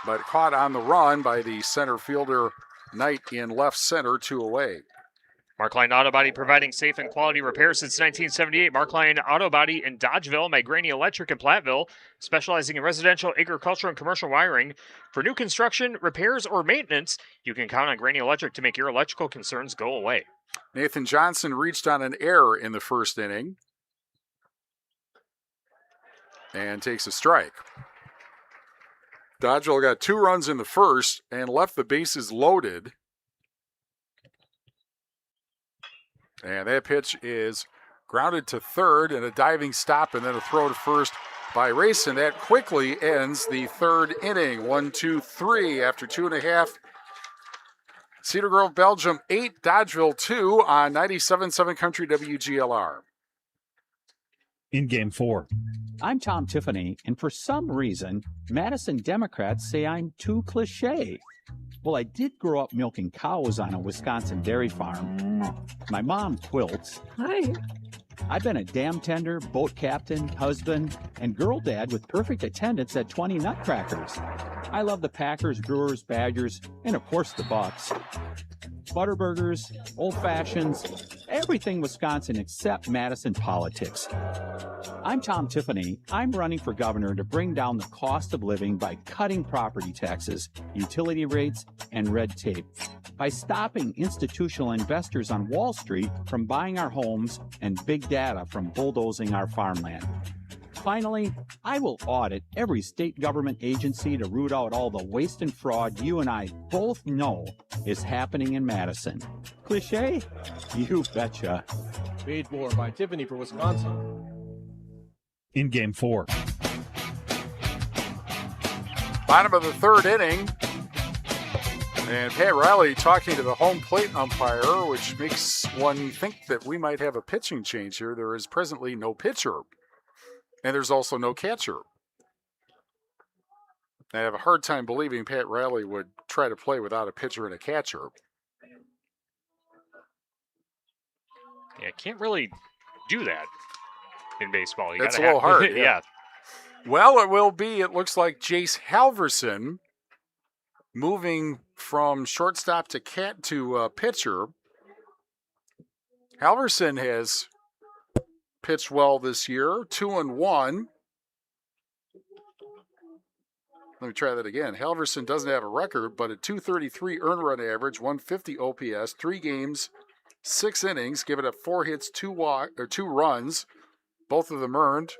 but caught on the run by the center fielder Knight in left center, 2 away. Markline Auto Body, providing safe and quality repairs since 1978. Markline Auto Body in Dodgeville, Magraney Electric in Platteville, specializing in residential, agricultural, and commercial wiring. For new construction, repairs, or maintenance, you can count on Graney Electric to make your electrical concerns go away. Nathan Johnson reached on an error in the first inning and takes a strike. Dodgeville got 2 runs in the first and left the bases loaded. And that pitch is grounded to third and a diving stop and then a throw to first by Rayson. That quickly ends the third inning. 1-2-3 after 2.5. Cedar Grove, Belgium 8, Dodgeville 2 on 97.7 Country WGLR. In Game 4. I'm Tom Tiffany, and for some reason, Madison Democrats say I'm too cliche. Well, I did grow up milking cows on a Wisconsin dairy farm. My mom quilts. Hi. I've been a dam tender, boat captain, husband, and girl dad with perfect attendance at 20 Nutcrackers. I love the Packers, Brewers, Badgers, and of course the Bucks. Butterburgers, old fashions, everything Wisconsin except Madison politics. I'm Tom Tiffany. I'm running for governor to bring down the cost of living by cutting property taxes, utility rates, and red tape. By stopping institutional investors on Wall Street from buying our homes and big data from bulldozing our farmland. Finally, I will audit every state government agency to root out all the waste and fraud you and I both know is happening in Madison. Cliche? You betcha. Paid for by Tiffany for Wisconsin. In Game 4. Bottom of the third inning. And Pat Riley talking to the home plate umpire, which makes one think that we might have a pitching change here. There is presently no pitcher. And there's also no catcher. I have a hard time believing Pat Riley would try to play without a pitcher and a catcher. Yeah, can't really do that in baseball. It's a little hard. Yeah. Well, it will be. It looks like Jace Halverson moving from shortstop to pitcher. Halverson has pitched well this year, 2-1. Let me try that again. Halverson doesn't have a record, but a 233 earned run average, 150 OPS, 3 games, 6 innings, given up 4 hits, 2 runs, both of them earned,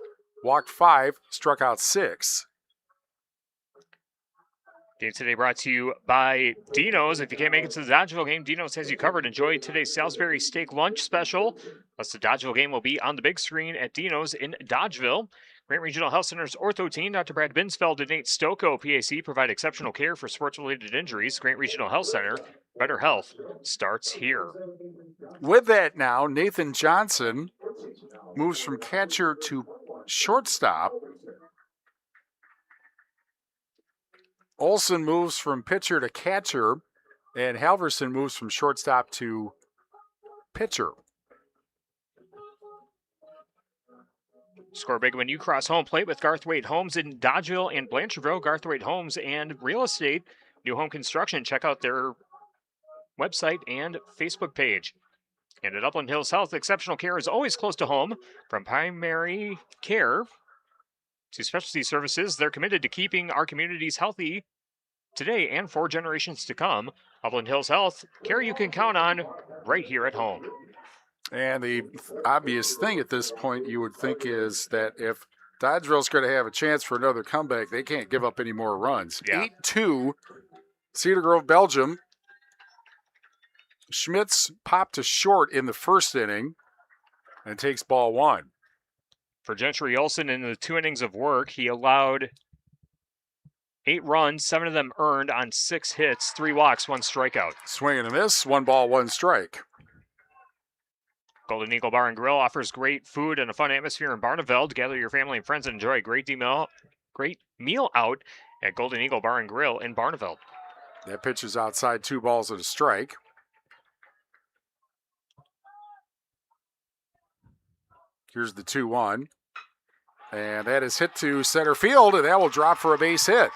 walked 5, struck out 6. Game today brought to you by Dino's. If you can't make it to the Dodgeville game, Dino's has you covered. Enjoy today's Salisbury steak lunch special. Plus, the Dodgeville game will be on the big screen at Dino's in Dodgeville. Grant Regional Health Center's ortho team, Dr. Brad Binsfeld and Nate Stocco, PAC, provide exceptional care for sports-related injuries. Grant Regional Health Center, better health starts here. With that now, Nathan Johnson moves from catcher to shortstop. Olson moves from pitcher to catcher, and Halverson moves from shortstop to pitcher. Score big when you cross home plate with Garthwaite Homes in Dodgeville and Blanchardville. Garthwaite Homes and Real Estate, new home construction. Check out their website and Facebook page. And at Upland Hills Health, exceptional care is always close to home. From primary care to specialty services, they're committed to keeping our communities healthy today and for generations to come. Upland Hills Health, care you can count on right here at home. And the obvious thing at this point you would think is that if Dodgeville's going to have a chance for another comeback, they can't give up any more runs. Yeah. 8-2, Cedar Grove, Belgium. Schmitz popped to short in the first inning and takes ball 1. For Gentry Olson in the 2 innings of work, he allowed 8 runs, 7 of them earned on 6 hits, 3 walks, 1 strikeout. Swing and a miss, 1 ball, 1 strike. Golden Eagle Bar and Grill offers great food and a fun atmosphere in Barneveld. Gather your family and friends and enjoy a great meal out at Golden Eagle Bar and Grill in Barneveld. That pitch is outside, 2 balls and a strike. Here's the 2-1. And that is hit to center field, and that will drop for a base hit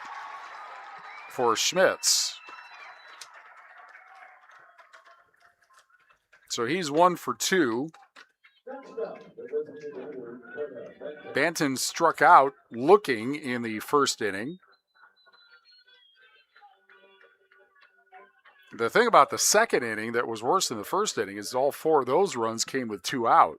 for Schmitz. So he's 1 for 2. Banton struck out looking in the first inning. The thing about the second inning that was worse than the first inning is all 4 of those runs came with 2 out.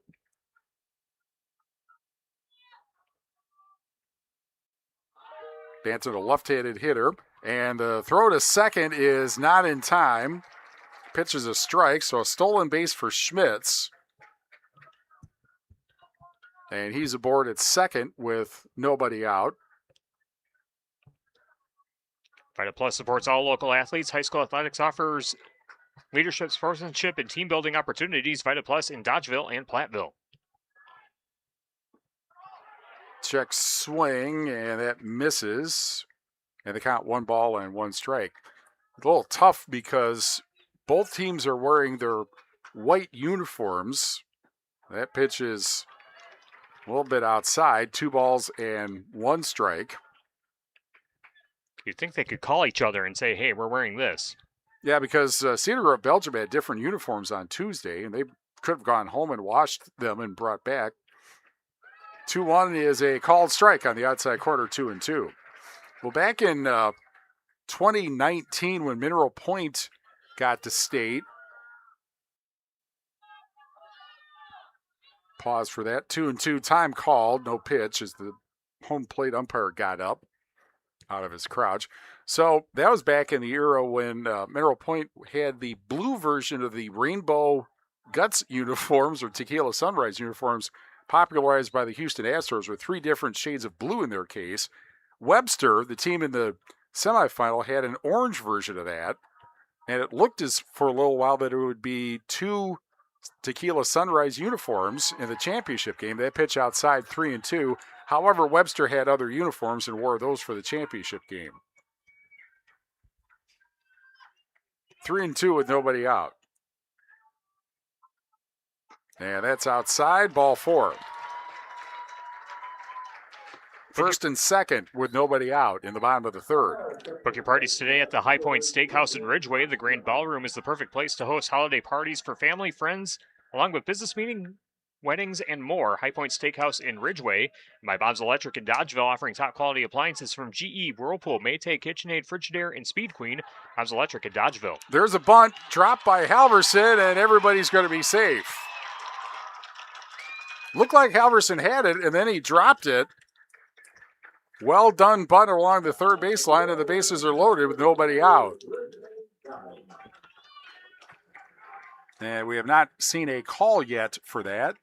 Banton, a left-handed hitter, and the throw to second is not in time. Pitch is a strike, so a stolen base for Schmitz. And he's aboard at second with nobody out. Vita Plus supports all local athletes. High school athletics offers leadership, sportsmanship, and team building opportunities. Vita Plus in Dodgeville and Platteville. Check swing, and that misses. And they count 1 ball and 1 strike. A little tough because both teams are wearing their white uniforms. That pitch is a little bit outside. 2 balls and 1 strike. You'd think they could call each other and say, hey, we're wearing this. Yeah, because Cedar Grove, Belgium had different uniforms on Tuesday, and they could have gone home and washed them and brought back. 2-1 is a called strike on the outside corner, 2-2. Well, back in 2019 when Mineral Point got to state, Pause for that. 2-2, time called. No pitch as the home plate umpire got up out of his crouch. So that was back in the era when Mineral Point had the blue version of the Rainbow Guts uniforms or Tequila Sunrise uniforms popularized by the Houston Astros with 3 different shades of blue in their case. Webster, the team in the semifinal, had an orange version of that. And it looked as for a little while that it would be 2 Tequila Sunrise uniforms in the championship game. They pitch outside 3-2. However, Webster had other uniforms and wore those for the championship game. 3-2 with nobody out. And that's outside, ball 4. First and second with nobody out in the bottom of the 3rd. Book your parties today at the High Point Steakhouse in Ridgeway. The Grand Ballroom is the perfect place to host holiday parties for family, friends, along with business meetings, weddings, and more. High Point Steakhouse in Ridgeway. My Bob's Electric in Dodgeville, offering top quality appliances from GE, Whirlpool, Maytag, KitchenAid, Frigidaire, and Speed Queen. Bob's Electric in Dodgeville. There's a bunt dropped by Halverson, and everybody's going to be safe. Looked like Halverson had it, and then he dropped it. Well done bunt along the 3rd baseline, and the bases are loaded with nobody out. And we have not seen a call yet for that.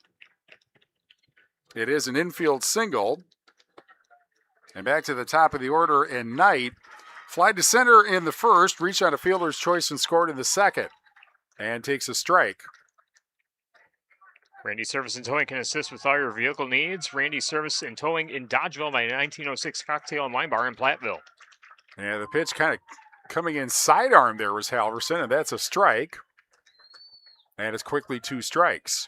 It is an infield single. And back to the top of the order, and Knight flied to center in the 1st, reached on a fielder's choice and scored in the 2nd, and takes a strike. Randy Service and Towing can assist with all your vehicle needs. Randy Service and Towing in Dodgeville by 1906 Cocktail and Wine Bar in Platteville. And the pitch kind of coming in sidearm there was Halverson, and that's a strike. And it's quickly 2 strikes.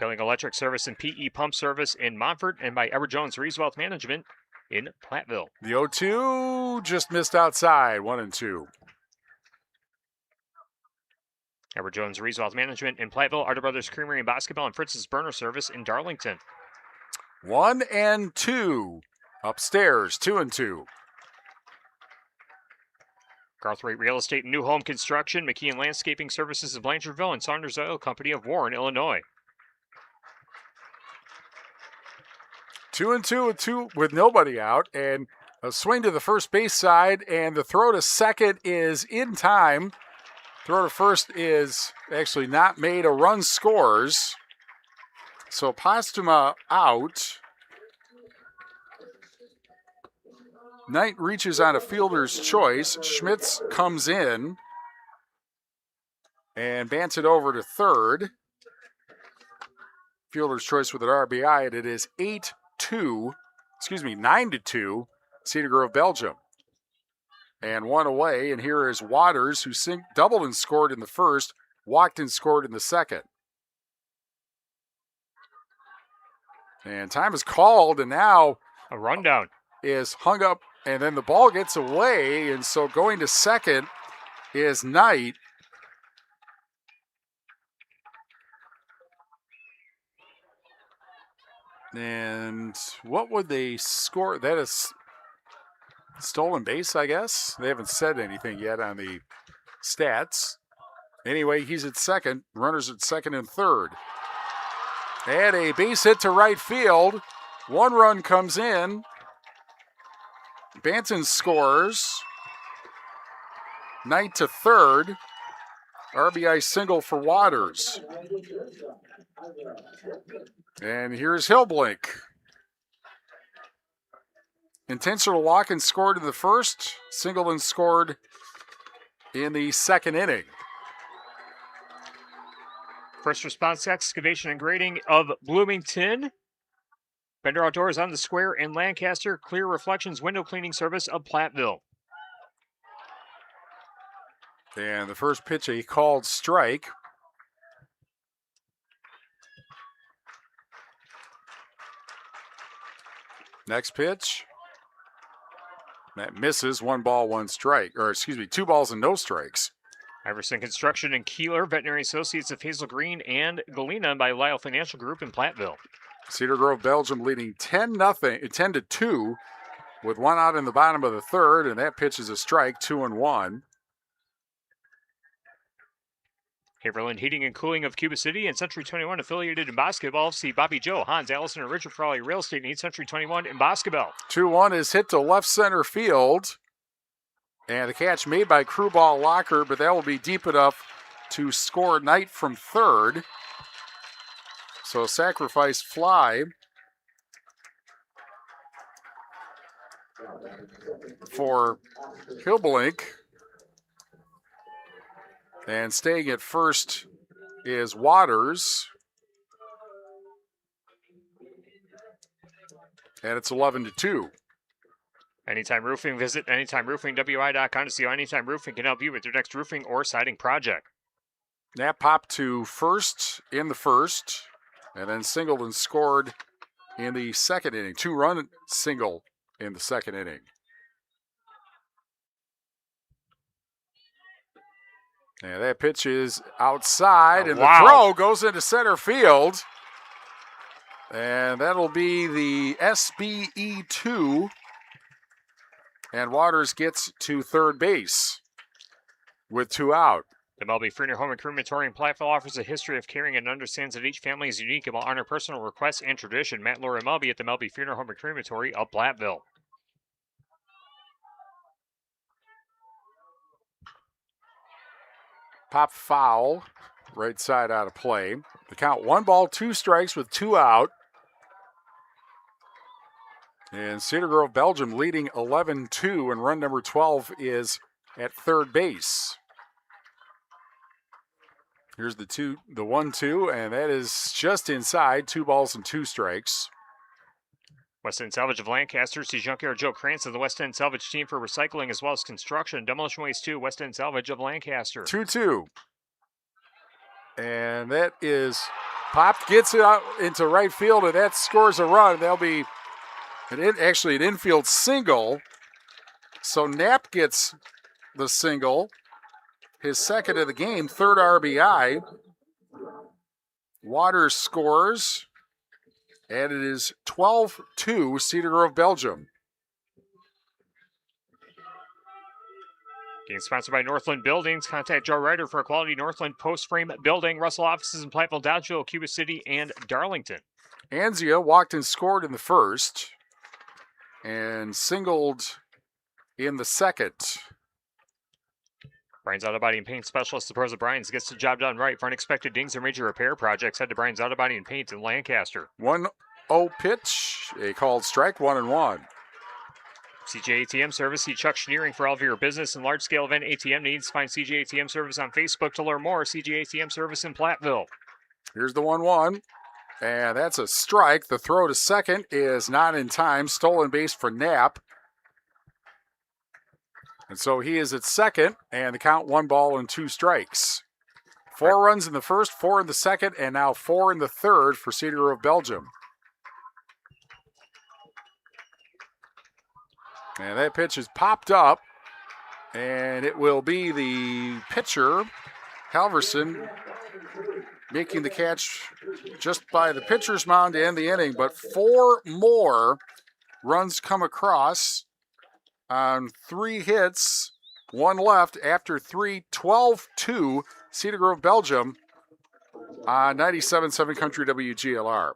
Pilling Electric Service and PE Pump Service in Montfort and by Edward Jones Rees Wealth Management in Platteville. The 0-2 just missed outside, 1-2. Edward Jones Rees Wealth Management in Platteville, Arter Brothers Creamery and Basketball, and Fritz's Burner Service in Darlington. 1-2. Upstairs, 2-2. Garthwaite Real Estate and New Home Construction, McKeon Landscaping Services in Blanchardville, and Saunders Oil Company of Warren, Illinois. 2-2 with nobody out, and a swing to the first base side, and the throw to second is in time. Throw to first is actually not made. A run scores. So Postuma out. Knight reaches on a fielder's choice. Schmitz comes in and bants it over to 3rd. Fielder's choice with an RBI, and it is 9-2, Cedar Grove, Belgium. And 1 away, and here is Waters, who doubled and scored in the 1st, walked and scored in the 2nd. And time is called, and now a rundown is hung up, and then the ball gets away, and so going to second is Knight. And what would they score? That is stolen base, I guess. They haven't said anything yet on the stats. Anyway, he's at second. Runners at second and 3rd. And a base hit to right field. 1 run comes in. Banton scores. Knight to 3rd. RBI single for Waters. And here's Hillblink. Intentional walk and scored in the 1st. Single and scored in the 2nd inning. First Response Excavation and Grading of Bloomington. Bender Outdoors on the Square in Lancaster. Clear Reflections Window Cleaning Service of Platteville. And the first pitch, a called strike. Next pitch. That misses. 1 ball, 1 strike. Or, 2 balls and no strikes. Iverson Construction and Kieler, Veterinary Associates of Hazel Green and Galena by Lyle Financial Group in Platteville. Cedar Grove, Belgium leading 10-2 with 1 out in the bottom of the 3rd, and that pitch is a strike, 2-1. Haverland Heating and Cooling of Cuba City and Century 21 affiliated in basketball. See Bobby Joe, Hans, Allison, and Richard Frawley Real Estate needs Century 21 in basketball. 2-1 is hit to left center field. And the catch made by crew ball Locker, but that will be deep enough to score Knight from third. So sacrifice fly for Hilblink. And staying at first is Waters. And it's 11-2. Anytime Roofing, visit AnytimeRoofingWI.com to see how Anytime Roofing can help you with your next roofing or siding project. That popped to first in the first, and then singled and scored in the second inning. 2-run single in the second inning. And that pitch is outside, and the throw goes into center field. And that'll be the SBE2. And Waters gets to third base with 2 out. The Melby Funeral Home and Crematory in Platteville offers a history of caring and understands that each family is unique and will honor personal requests and tradition. Matt, Laura, and Melby at the Melby Funeral Home and Crematory of Platteville. Pop foul, right side out of play. The count 1 ball, 2 strikes with 2 out. And Cedar Grove, Belgium leading 11-2, and run number 12 is at third base. Here's the 1-2, and that is just inside. 2 balls and 2 strikes. West End Salvage of Lancaster sees Junkyard Joe Cranston, the West End Salvage team for recycling as well as construction and demolition waste too. West End Salvage of Lancaster. 2-2. And that is popped, gets it out into right field, and that scores a run. That'll be an infield single. So Knapp gets the single, his second of the game, third RBI. Waters scores, and it is 12-2 Cedar Grove, Belgium. Being sponsored by Northland Buildings. Contact Joe Ryder for a quality Northland post frame building. Russell offices in Platteville, Dodgeville, Cuba City, and Darlington. Anzia walked and scored in the first and singled in the second. Brian's Auto Body and Paint Specialist, the pros of Brian's, gets the job done right. For unexpected dings or major repair projects, head to Brian's Auto Body and Paint in Lancaster. 1-0 pitch, a called strike, 1-1. CJ ATM Service. See Chuck Schneering for all of your business and large-scale event ATM needs. Find CJ ATM Service on Facebook to learn more. CJ ATM Service in Platteville. Here's the 1-1, and that's a strike. The throw to second is not in time. Stolen base for Knapp. And so he is at second, and the count 1 ball and 2 strikes. 4 runs in the first, 4 in the second, and now 4 in the third for Cedar Grove, Belgium. And that pitch is popped up, and it will be the pitcher, Halverson, making the catch just by the pitcher's mound to end the inning. But 4 more runs come across on 3 hits, 1 left after 3, 12-2 Cedar Grove, Belgium on 97.7 Country WGLR.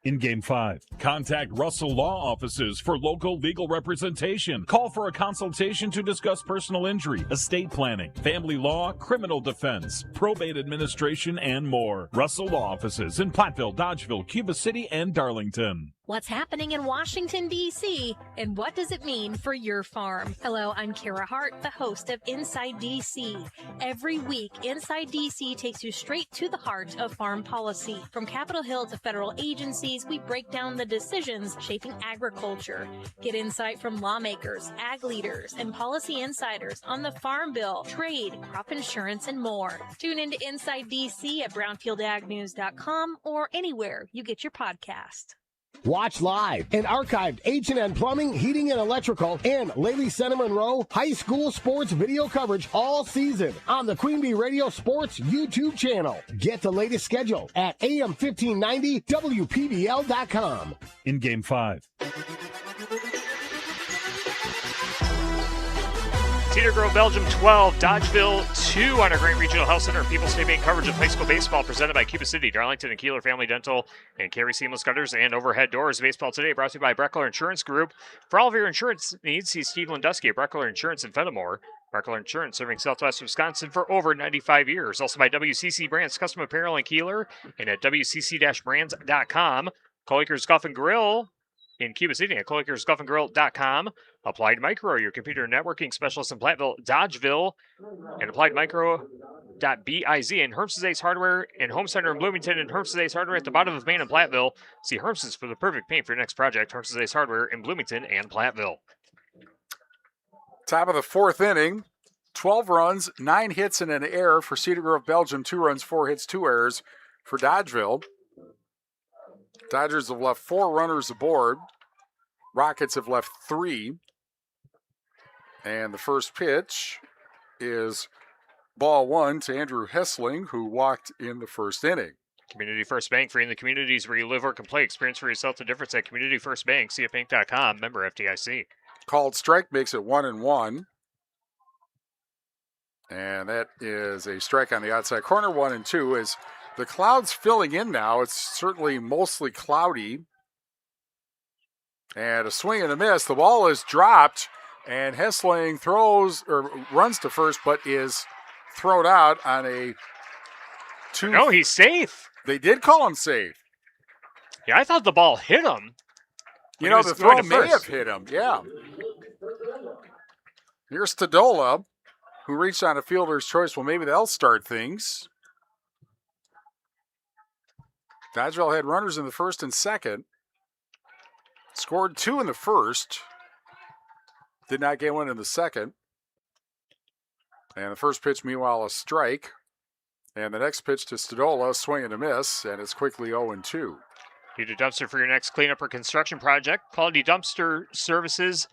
In Game 5, contact Russell Law Offices for local legal representation. Call for a consultation to discuss personal injury, estate planning, family law, criminal defense, probate administration, and more. Russell Law Offices in Platteville, Dodgeville, Cuba City, and Darlington. What's happening in Washington, D.C., and what does it mean for your farm? Hello, I'm Kara Hart, the host of Inside D.C. Every week, Inside D.C. takes you straight to the heart of farm policy. From Capitol Hill to federal agencies, we break down the decisions shaping agriculture. Get insight from lawmakers, ag leaders, and policy insiders on the Farm Bill, trade, crop insurance, and more. Tune into Inside D.C. at brownfieldagnews.com or anywhere you get your podcast. Watch live and archived H&N Plumbing, Heating, and Electrical and Lady Center Monroe high school sports video coverage all season on the Queen Bee Radio Sports YouTube channel. Get the latest schedule at AM1590WPBL.com. In Game 5. Cedar Grove, Belgium 12, Dodgeville 2 on our Grant Regional Health Center. People State Bank coverage of high school baseball presented by Cuba City, Darlington, and Kieler Family Dental, and Carey Seamless Gutters and Overhead Doors. Baseball today brought to you by Breckler Insurance Group. For all of your insurance needs, see Steve Landusky at Breckler Insurance in Fenimore. Breckler Insurance serving Southwest Wisconsin for over 95 years. Also by WCC Brands Custom Apparel in Kieler and at WCC-brands.com. Coakers Golf and Grill in Cuba City at CoakersGolfandGrill.com. Applied Micro, your computer networking specialist in Platteville, Dodgeville, and AppliedMicro.biz and Herm's Ace Hardware and Home Center in Bloomington and Herm's Ace Hardware at the bottom of Main and Platteville. See Herm's for the perfect paint for your next project. Herm's Ace Hardware in Bloomington and Platteville. Top of the fourth inning, 12 runs, 9 hits, and an error for Cedar Grove, Belgium. 2 runs, 4 hits, 2 errors for Dodgeville. Dodgers have left 4 runners aboard. Rockets have left 3. And the first pitch is ball 1 to Andrew Hessling, who walked in the first inning. Community First Bank, freeing the communities where you live, work, and play. Experience for yourself the difference at Community First Bank. CFBank.com, member FDIC. Called strike makes it 1-1. And that is a strike on the outside corner. 1-2 as the clouds filling in now. It's certainly mostly cloudy. And a swing and a miss. The ball is dropped, and Hessling throws or runs to first, but is thrown out on a 2. No, he's safe. They did call him safe. Yeah, I thought the ball hit him. You know, the throw may have hit him. Yeah. Here's Stadola, who reached on a fielder's choice. Well, maybe they'll start things. Dodgeville had runners in the first and second. Scored 2 in the first. Did not get one in the second. And the first pitch, meanwhile, a strike. And the next pitch to Stadola, swing and a miss, and it's quickly 0-2. Need a dumpster for your next cleanup or construction project? Quality Dumpster Services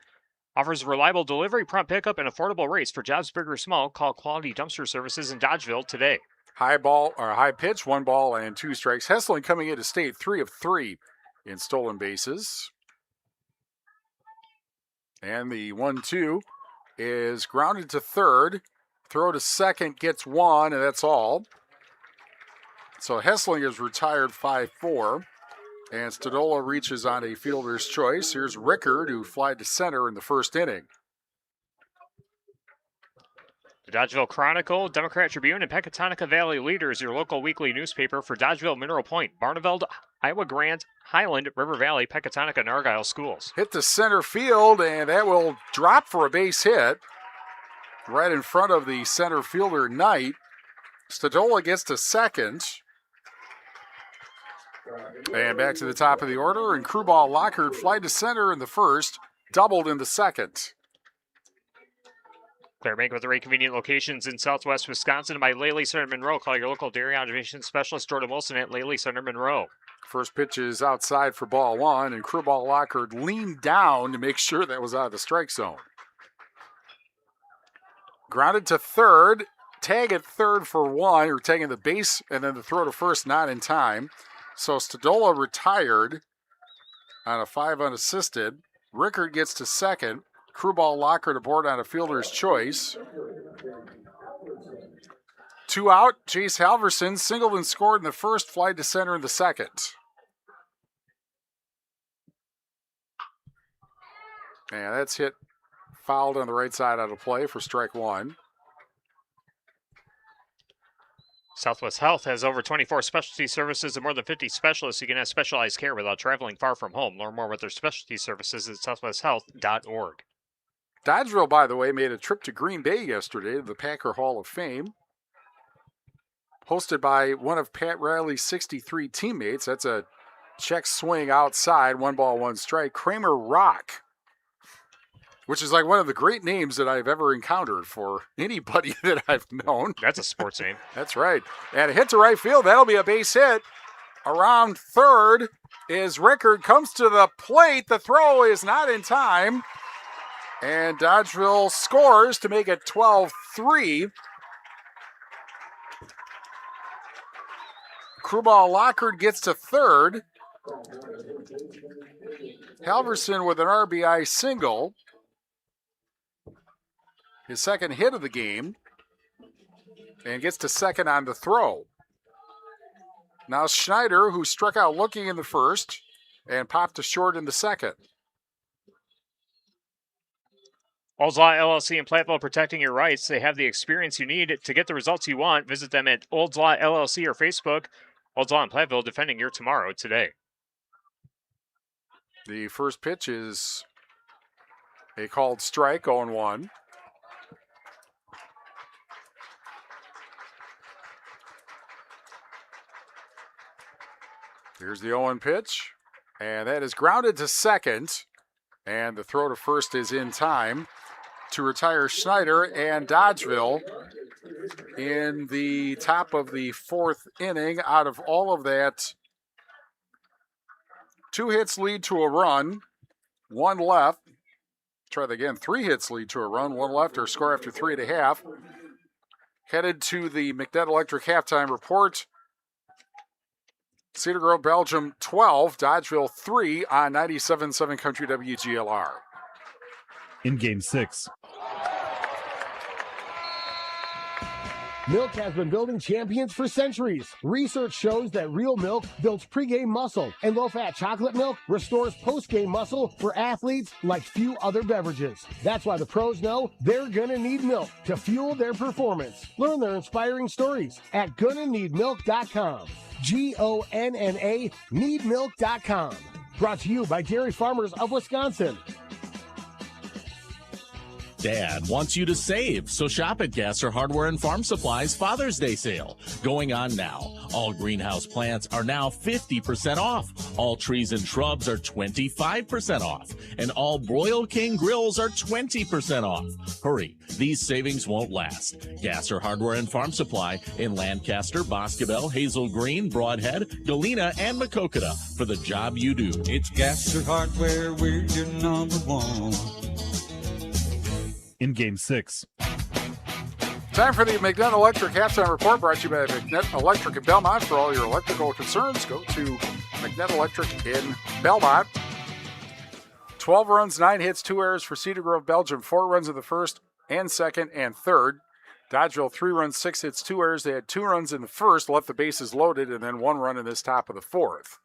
offers reliable delivery, prompt pickup, and affordable rates for jobs big or small. Call Quality Dumpster Services in Dodgeville today. High pitch, 1 ball and 2 strikes. Hessling coming into state 3 of 3 in stolen bases. And the 1-2 is grounded to third. Throw to second, gets 1, and that's all. So Hessling is retired 5-4. And Stadola reaches on a fielder's choice. Here's Rickard, who flied to center in the first inning. The Dodgeville Chronicle, Democrat Tribune, and Pecatonica Valley Leader is your local weekly newspaper for Dodgeville, Mineral Point, Barneveld, Iowa Grant, Highland, River Valley, Pecatonica, and Argyle schools. Hit to center field, and that will drop for a base hit right in front of the center fielder, Knight. Stadola gets to second. And back to the top of the order, and crew ball Lockhart flied to center in the first, doubled in the second. Clear Bank with 3 convenient locations in southwest Wisconsin by Lely Center Monroe. Call your local dairy observation specialist, Jordan Wilson, at Lely Center Monroe. First pitch is outside for ball 1, and crew ball Lockhart leaned down to make sure that was out of the strike zone. Grounded to third, tag at third for 1, or tagging the base, and then the throw to first not in time. So Stadola retired on a 5 unassisted. Rickard gets to second. Crew ball Lockhart aboard on a fielder's choice. 2 out. Chase Halverson singled and scored in the first, flied to center in the second. And that's hit fouled on the right side out of play for strike 1. Southwest Health has over 24 specialty services and more than 50 specialists. You can have specialized care without traveling far from home. Learn more about their specialty services at southwesthealth.org. Dodgeville, by the way, made a trip to Green Bay yesterday to the Packer Hall of Fame. Hosted by one of Pat Riley's 63 teammates. That's a check swing outside, 1 ball, 1 strike. Kramer Rock, which is like one of the great names that I've ever encountered for anybody that I've known. That's a sports name. That's right. And a hit to right field. That'll be a base hit. Around third is Rickard. Comes to the plate. The throw is not in time. And Dodgeville scores to make it 12-3. Crewball Lockhart gets to third. Halverson with an RBI single. his second hit of the game and gets to second on the throw. Now Schneider, who struck out looking in the first and popped to short in the second. Olds Law LLC in Platteville, protecting your rights. They have the experience you need to get the results you want. Visit them at Olds Law LLC or Facebook. Olds Law in Platteville, defending your tomorrow today. The first pitch is a called strike, 0-1. Here's the 0-1 pitch, and that is grounded to second, and the throw to first is in time to retire Schneider and Dodgeville in the top of the fourth inning. Out of all of that, 2 hits lead to a run, 1 left. Try that again. 3 hits lead to a run, 1 left, or score after 3.5. Headed to the McNett Electric halftime report. Cedar Grove, Belgium 12, Dodgeville 3 on 97.7 Country WGLR. In Game 6. Milk has been building champions for centuries. Research shows that real milk builds pregame muscle, and low-fat chocolate milk restores postgame muscle for athletes like few other beverages. That's why the pros know they're gonna need milk to fuel their performance. Learn their inspiring stories at GonnaNeedMilk.com. GONNA needmilk.com. Brought to you by Dairy Farmers of Wisconsin. Dad wants you to save, so shop at Gasser Hardware and Farm Supplies Father's Day sale. Going on now. All greenhouse plants are now 50% off. All trees and shrubs are 25% off. And all Broil King grills are 20% off. Hurry, these savings won't last. Gasser Hardware and Farm Supply in Lancaster, Boscobel, Hazel Green, Broadhead, Galena, and Macokota for the job you do. It's Gasser Hardware, we're your number one. In Game 6. Time for the McNett Electric halftime report, brought to you by McNett Electric in Belmont. For all your electrical concerns, go to McNett Electric in Belmont. 12 runs, 9 hits, 2 errors for Cedar Grove, Belgium. 4 runs in the first and second and third. Dodgeville, 3 runs, 6 hits, 2 errors. They had 2 runs in the first, left the bases loaded, and then 1 run in this top of the fourth.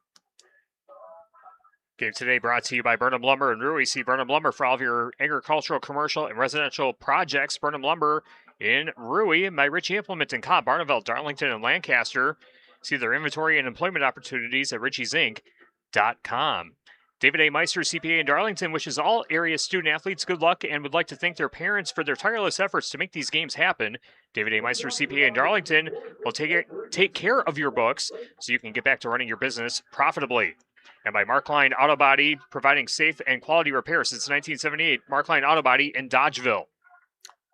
Game today brought to you by Burnham Lumber and Rui. See Burnham Lumber for all of your agricultural, commercial, and residential projects. Burnham Lumber in Rui and by Richie Implement in Cobb, Barneveld, Darlington, and Lancaster. See their inventory and employment opportunities at richiesinc.com. David A. Meister, CPA in Darlington, wishes all area student athletes good luck and would like to thank their parents for their tireless efforts to make these games happen. David A. Meister, CPA in Darlington, will take care of your books so you can get back to running your business profitably. And by Markline Auto Body, providing safe and quality repairs since 1978. Markline Auto Body in Dodgeville.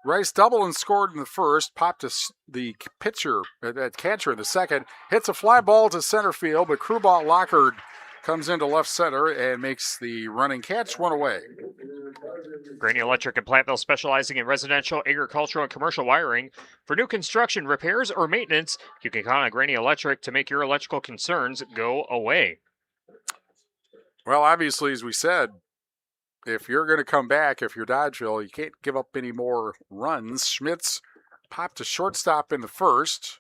Rice doubled and scored in the first, popped to the catcher in the second, hits a fly ball to center field, but crew ball Lockard comes into left center and makes the running catch, 1 away. Granny Electric in Platteville, specializing in residential, agricultural, and commercial wiring. For new construction, repairs, or maintenance, you can count on Granny Electric to make your electrical concerns go away. Well, obviously, as we said, if you're going to come back, if you're Dodgeville, you can't give up any more runs. Schmitz popped to shortstop in the first,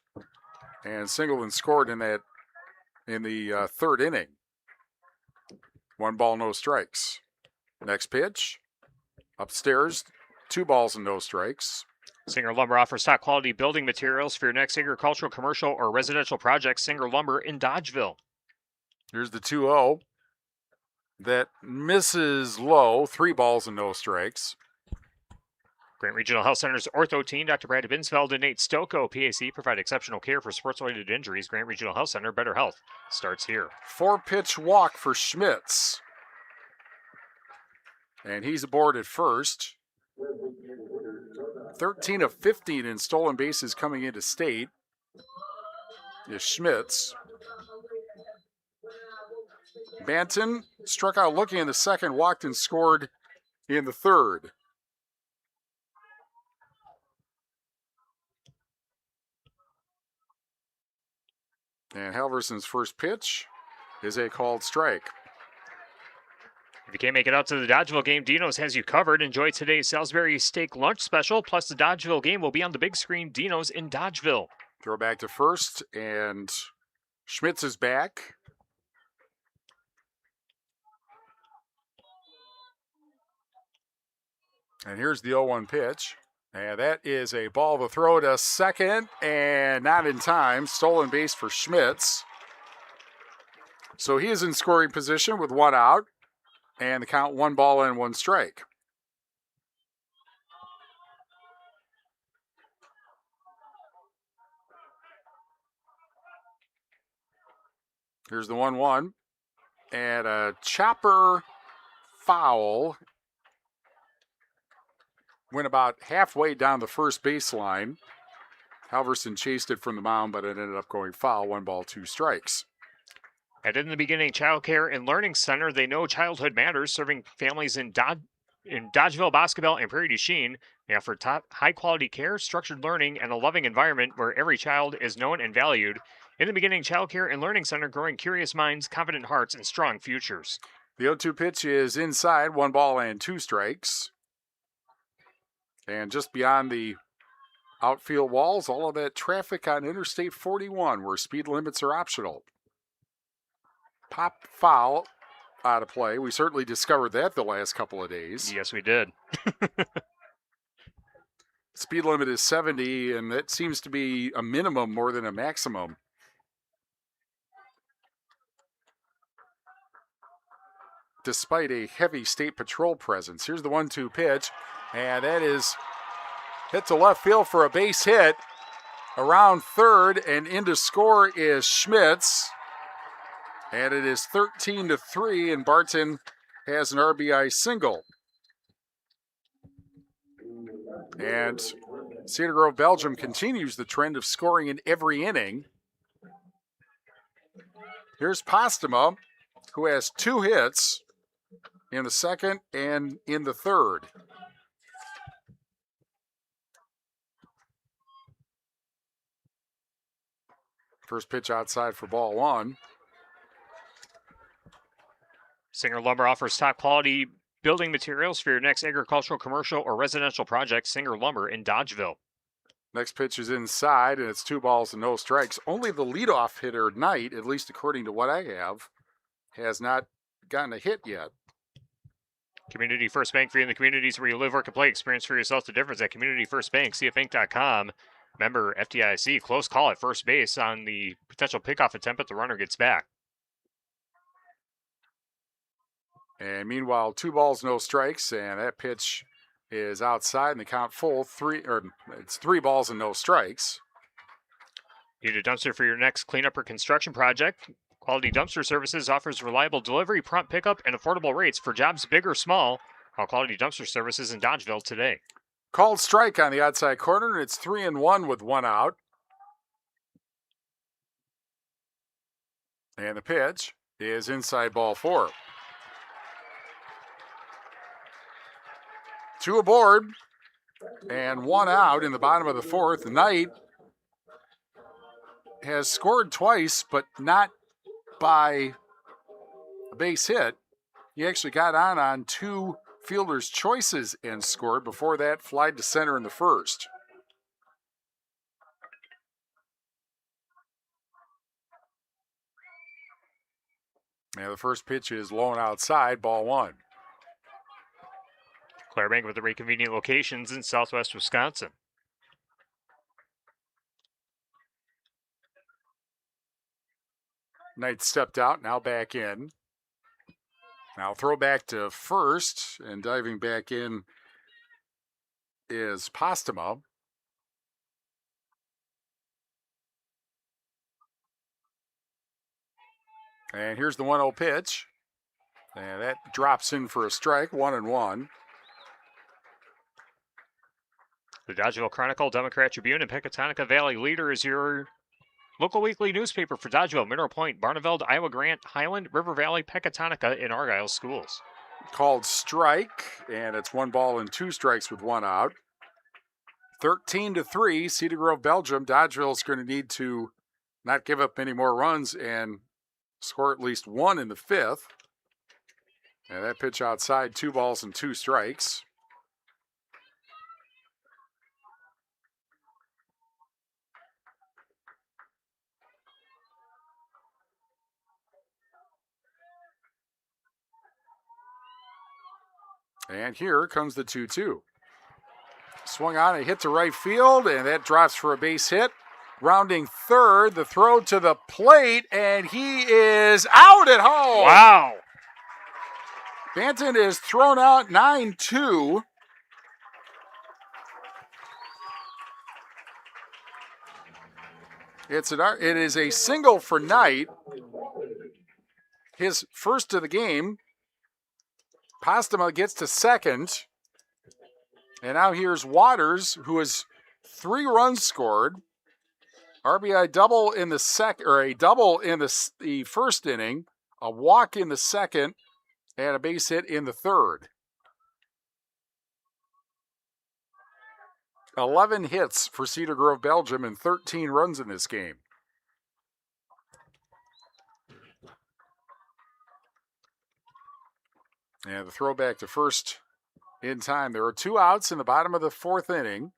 and Singleton scored in the third inning. 1 ball, no strikes. Next pitch, upstairs, 2 balls and no strikes. Singer Lumber offers top quality building materials for your next agricultural, commercial, or residential project. Singer Lumber in Dodgeville. Here's the 2-0. That misses low, 3 balls and no strikes. Grant Regional Health Center's ortho team, Dr. Brad Binsfeld and Nate Stocco, PAC, provide exceptional care for sports-related injuries. Grant Regional Health Center, better health starts here. 4-pitch walk for Schmitz. And he's aboard at first. 13 of 15 in stolen bases coming into state is Schmitz. Banton struck out looking in the second, walked and scored in the third. And Halverson's first pitch is a called strike. If you can't make it out to the Dodgeville game, Dino's has you covered. Enjoy today's Salisbury steak lunch special. Plus, the Dodgeville game will be on the big screen. Dino's in Dodgeville. Throw back to first, and Schmitz is back. And here's the 0-1 pitch. And that is a ball to throw to second, and not in time. Stolen base for Schmitz. So he is in scoring position with one out, and the count 1 ball and 1 strike. Here's the 1-1, and a chopper foul. Went about halfway down the first baseline. Halverson chased it from the mound, but it ended up going foul. 1 ball, 2 strikes. And in the beginning, Child Care and Learning Center, they know childhood matters, serving families in Dodgeville, Boscobel, and Prairie du Chien. They offer top high-quality care, structured learning, and a loving environment where every child is known and valued. In the beginning, Child Care and Learning Center, growing curious minds, confident hearts, and strong futures. The 0-2 pitch is inside, 1 ball and 2 strikes. And just beyond the outfield walls, all of that traffic on Interstate 41 where speed limits are optional. Pop foul out of play. We certainly discovered that the last couple of days. Yes, we did. Speed limit is 70, and that seems to be a minimum more than a maximum. Despite a heavy state patrol presence. Here's the 1-2 pitch. And that is hit to left field for a base hit. Around third and into score is Schmitz. And it is 13-3, and Barton has an RBI single. And Cedar Grove, Belgium continues the trend of scoring in every inning. Here's Postuma, who has 2 hits in the second and in the third. First pitch outside for ball 1. Singer Lumber offers top quality building materials for your next agricultural, commercial, or residential project. Singer Lumber in Dodgeville. Next pitch is inside, and it's 2 balls and no strikes. Only the leadoff hitter, Knight, at least according to what I have, has not gotten a hit yet. Community First Bank for you in the communities where you live, work, and play. Experience for yourself the difference at Community First Bank, cfbank.com. Member FDIC, close call at first base on the potential pickoff attempt, but the runner gets back. And meanwhile, 2 balls, no strikes, and that pitch is outside, and the count full. It's 3 balls and no strikes. Need a dumpster for your next cleanup or construction project? Quality Dumpster Services offers reliable delivery, prompt pickup, and affordable rates for jobs big or small. Call Quality Dumpster Services in Dodgeville today. Called strike on the outside corner, and it's 3-1 with 1 out. And the pitch is inside ball 4. 2 aboard and 1 out in the bottom of the 4th. Knight has scored twice, but not by a base hit. He actually got on 2 fielder's choices and scored. Before that, flied to center in the first. Now the first pitch is low and outside, ball 1. Claire Bank with the very convenient locations in southwest Wisconsin. Knight stepped out, now back in. Now throw back to first, and diving back in is Postuma. And here's the 1-0 pitch. And that drops in for a strike, 1-1. The Dodgeville Chronicle, Democrat Tribune, and Pecatonica Valley Leader is your local weekly newspaper for Dodgeville, Mineral Point, Barneveld, Iowa Grant, Highland, River Valley, Pecatonica, and Argyle schools. Called strike, and it's 1 ball and 2 strikes with 1 out. 13-3, Cedar Grove, Belgium. Dodgeville's going to need to not give up any more runs and score at least 1 in the 5th. And that pitch outside, 2 balls and 2 strikes. And here comes the 2-2. Swung on, a hit to right field, and that drops for a base hit. Rounding third, the throw to the plate, and he is out at home. Wow. Banton is thrown out 9-2. It is a single for Knight. His first of the game. Postema gets to second. And now here's Waters, who has 3 runs scored. RBI double in the a double in the first inning, a walk in the second, and a base hit in the third. 11 hits for Cedar Grove, Belgium, and 13 runs in this game. And the throwback to first in time. There are 2 outs in the bottom of the 4th inning.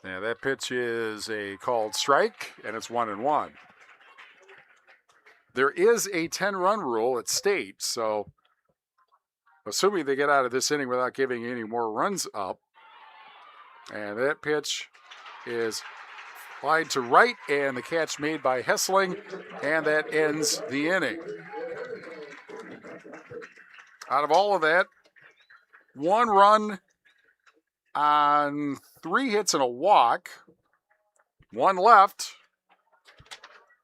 Yeah, that pitch is a called strike, and it's 1-1. There is a 10-run rule at State, so assuming they get out of this inning without giving any more runs up, and that pitch is lined to right, and the catch made by Hessling, and that ends the inning. Out of all of that, 1 run on 3 hits and a walk, 1 left.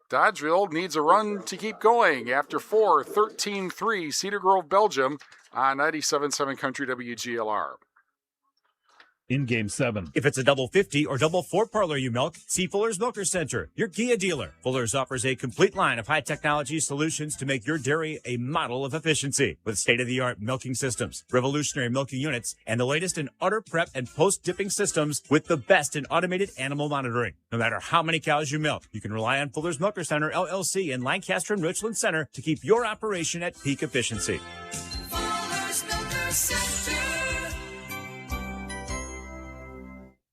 Dodgeville needs a run to keep going after 4, 13-3, Cedar Grove, Belgium on 97.7 Country WGLR. In Game 7. If it's a double 50 or double 4 parlor you milk, see Fuller's Milker Center, your Kia dealer. Fuller's offers a complete line of high technology solutions to make your dairy a model of efficiency with state-of-the-art milking systems, revolutionary milking units, and the latest in udder prep and post-dipping systems with the best in automated animal monitoring. No matter how many cows you milk, you can rely on Fuller's Milker Center, LLC in Lancaster and Richland Center to keep your operation at peak efficiency. Fuller's Milker Center.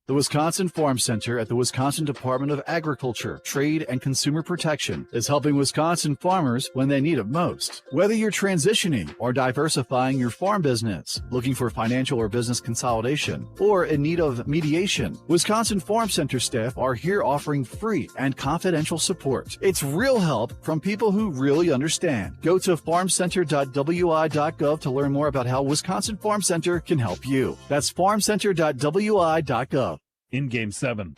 The Wisconsin Farm Center at the Wisconsin Department of Agriculture, Trade, and Consumer Protection is helping Wisconsin farmers when they need it most. Whether you're transitioning or diversifying your farm business, looking for financial or business consolidation, or in need of mediation, Wisconsin Farm Center staff are here offering free and confidential support. It's real help from people who really understand. Go to farmcenter.wi.gov to learn more about how Wisconsin Farm Center can help you. That's farmcenter.wi.gov. In Game 7.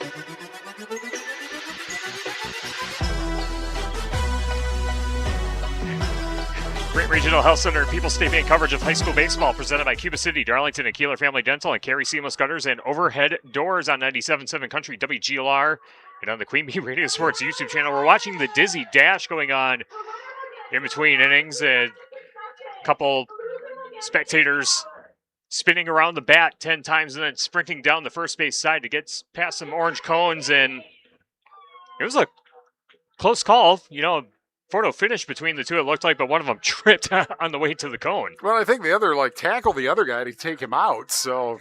Great Regional Health Center and People State Bank coverage of high school baseball presented by Cuba City, Darlington, and Kieler Family Dental, and Carey Seamless Gutters and Overhead Doors on 97.7 Country WGLR and on the Queen Bee Radio Sports YouTube channel. We're watching the Dizzy Dash going on in between innings, and a couple spectators spinning around the bat 10 times and then sprinting down the first base side to get past some orange cones. And it was a close call. You know, photo finish between the two, it looked like, but one of them tripped on the way to the cone. Well, I think the other, tackled the other guy to take him out. So,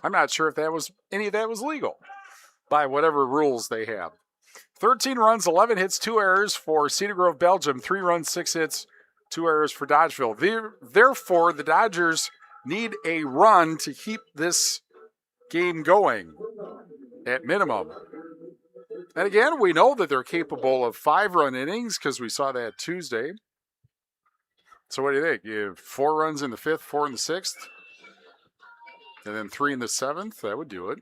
I'm not sure if any of that was legal by whatever rules they have. 13 runs, 11 hits, 2 errors for Cedar Grove, Belgium. 3 runs, 6 hits, 2 errors for Dodgeville. Therefore, the Dodgers need a run to keep this game going at minimum. And again, we know that they're capable of 5-run innings because we saw that Tuesday. So what do you think? You have 4 runs in the 5th, 4 in the 6th, and then 3 in the 7th? That would do it.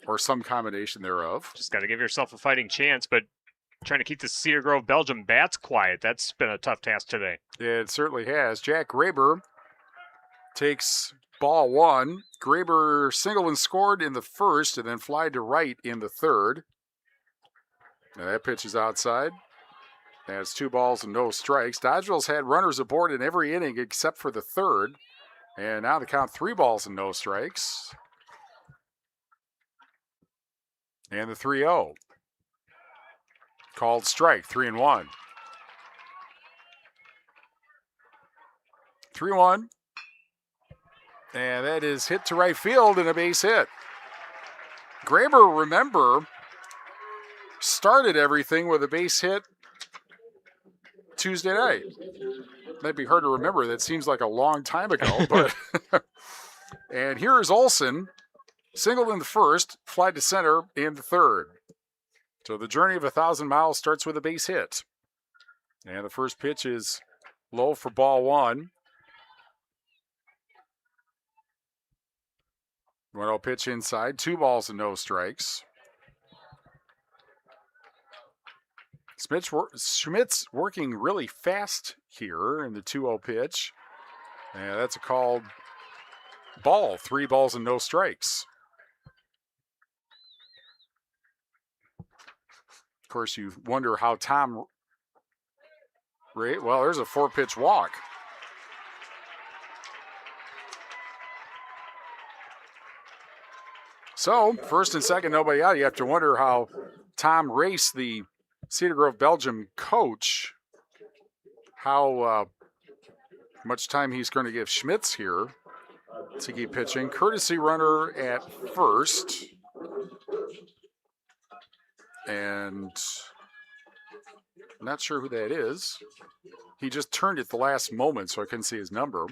Or some combination thereof. Just got to give yourself a fighting chance, but trying to keep the Cedar Grove Belgium bats quiet, that's been a tough task today. It certainly has. Jack Graber takes ball 1. Graber singled and scored in the 1st and then fly to right in the 3rd. Now that pitch is outside. That's 2 balls and no strikes. Dodgeville's had runners aboard in every inning except for the 3rd. And now the count 3 balls and no strikes. And the 3-0. Called strike, 3-1. 3-1. And that is hit to right field and a base hit. Graber, remember, started everything with a base hit Tuesday night. Might be hard to remember. That seems like a long time ago. But and here is Olson, singled in the first, fly to center in the third. So the journey of 1,000 miles starts with a base hit. And the first pitch is low for ball one. 1-0 pitch inside, 2 balls and no strikes. Schmidt's working really fast here in the 2-0 pitch. And that's a called ball, 3 balls and no strikes. Of course, you wonder how Tom... Well, there's a 4-pitch walk. So, first and second, nobody out. You have to wonder how Tom Race, the Cedar Grove, Belgium coach, how much time he's going to give Schmitz here to keep pitching. Courtesy runner at first. And I'm not sure who that is. He just turned at the last moment, so I couldn't see his number.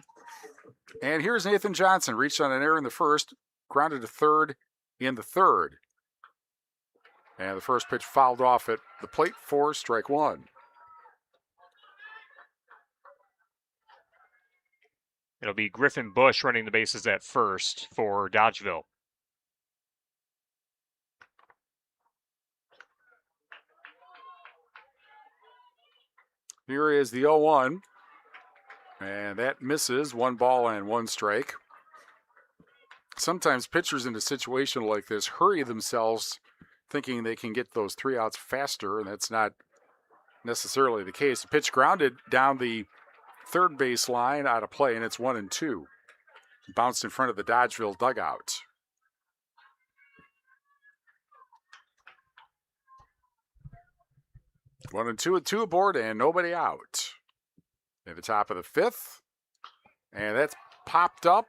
And here's Nathan Johnson, reached on an error in the first, grounded to third in the third. And the first pitch fouled off at the plate for strike one. It'll be Griffin Bush running the bases at first for Dodgeville. Here is the 0-1. And that misses, 1 ball and 1 strike. Sometimes pitchers in a situation like this hurry themselves thinking they can get those 3 outs faster, and that's not necessarily the case. The pitch grounded down the third base line out of play, and it's 1-2. Bounced in front of the Dodgeville dugout. One and two aboard, and nobody out. At the top of the 5th, and that's popped up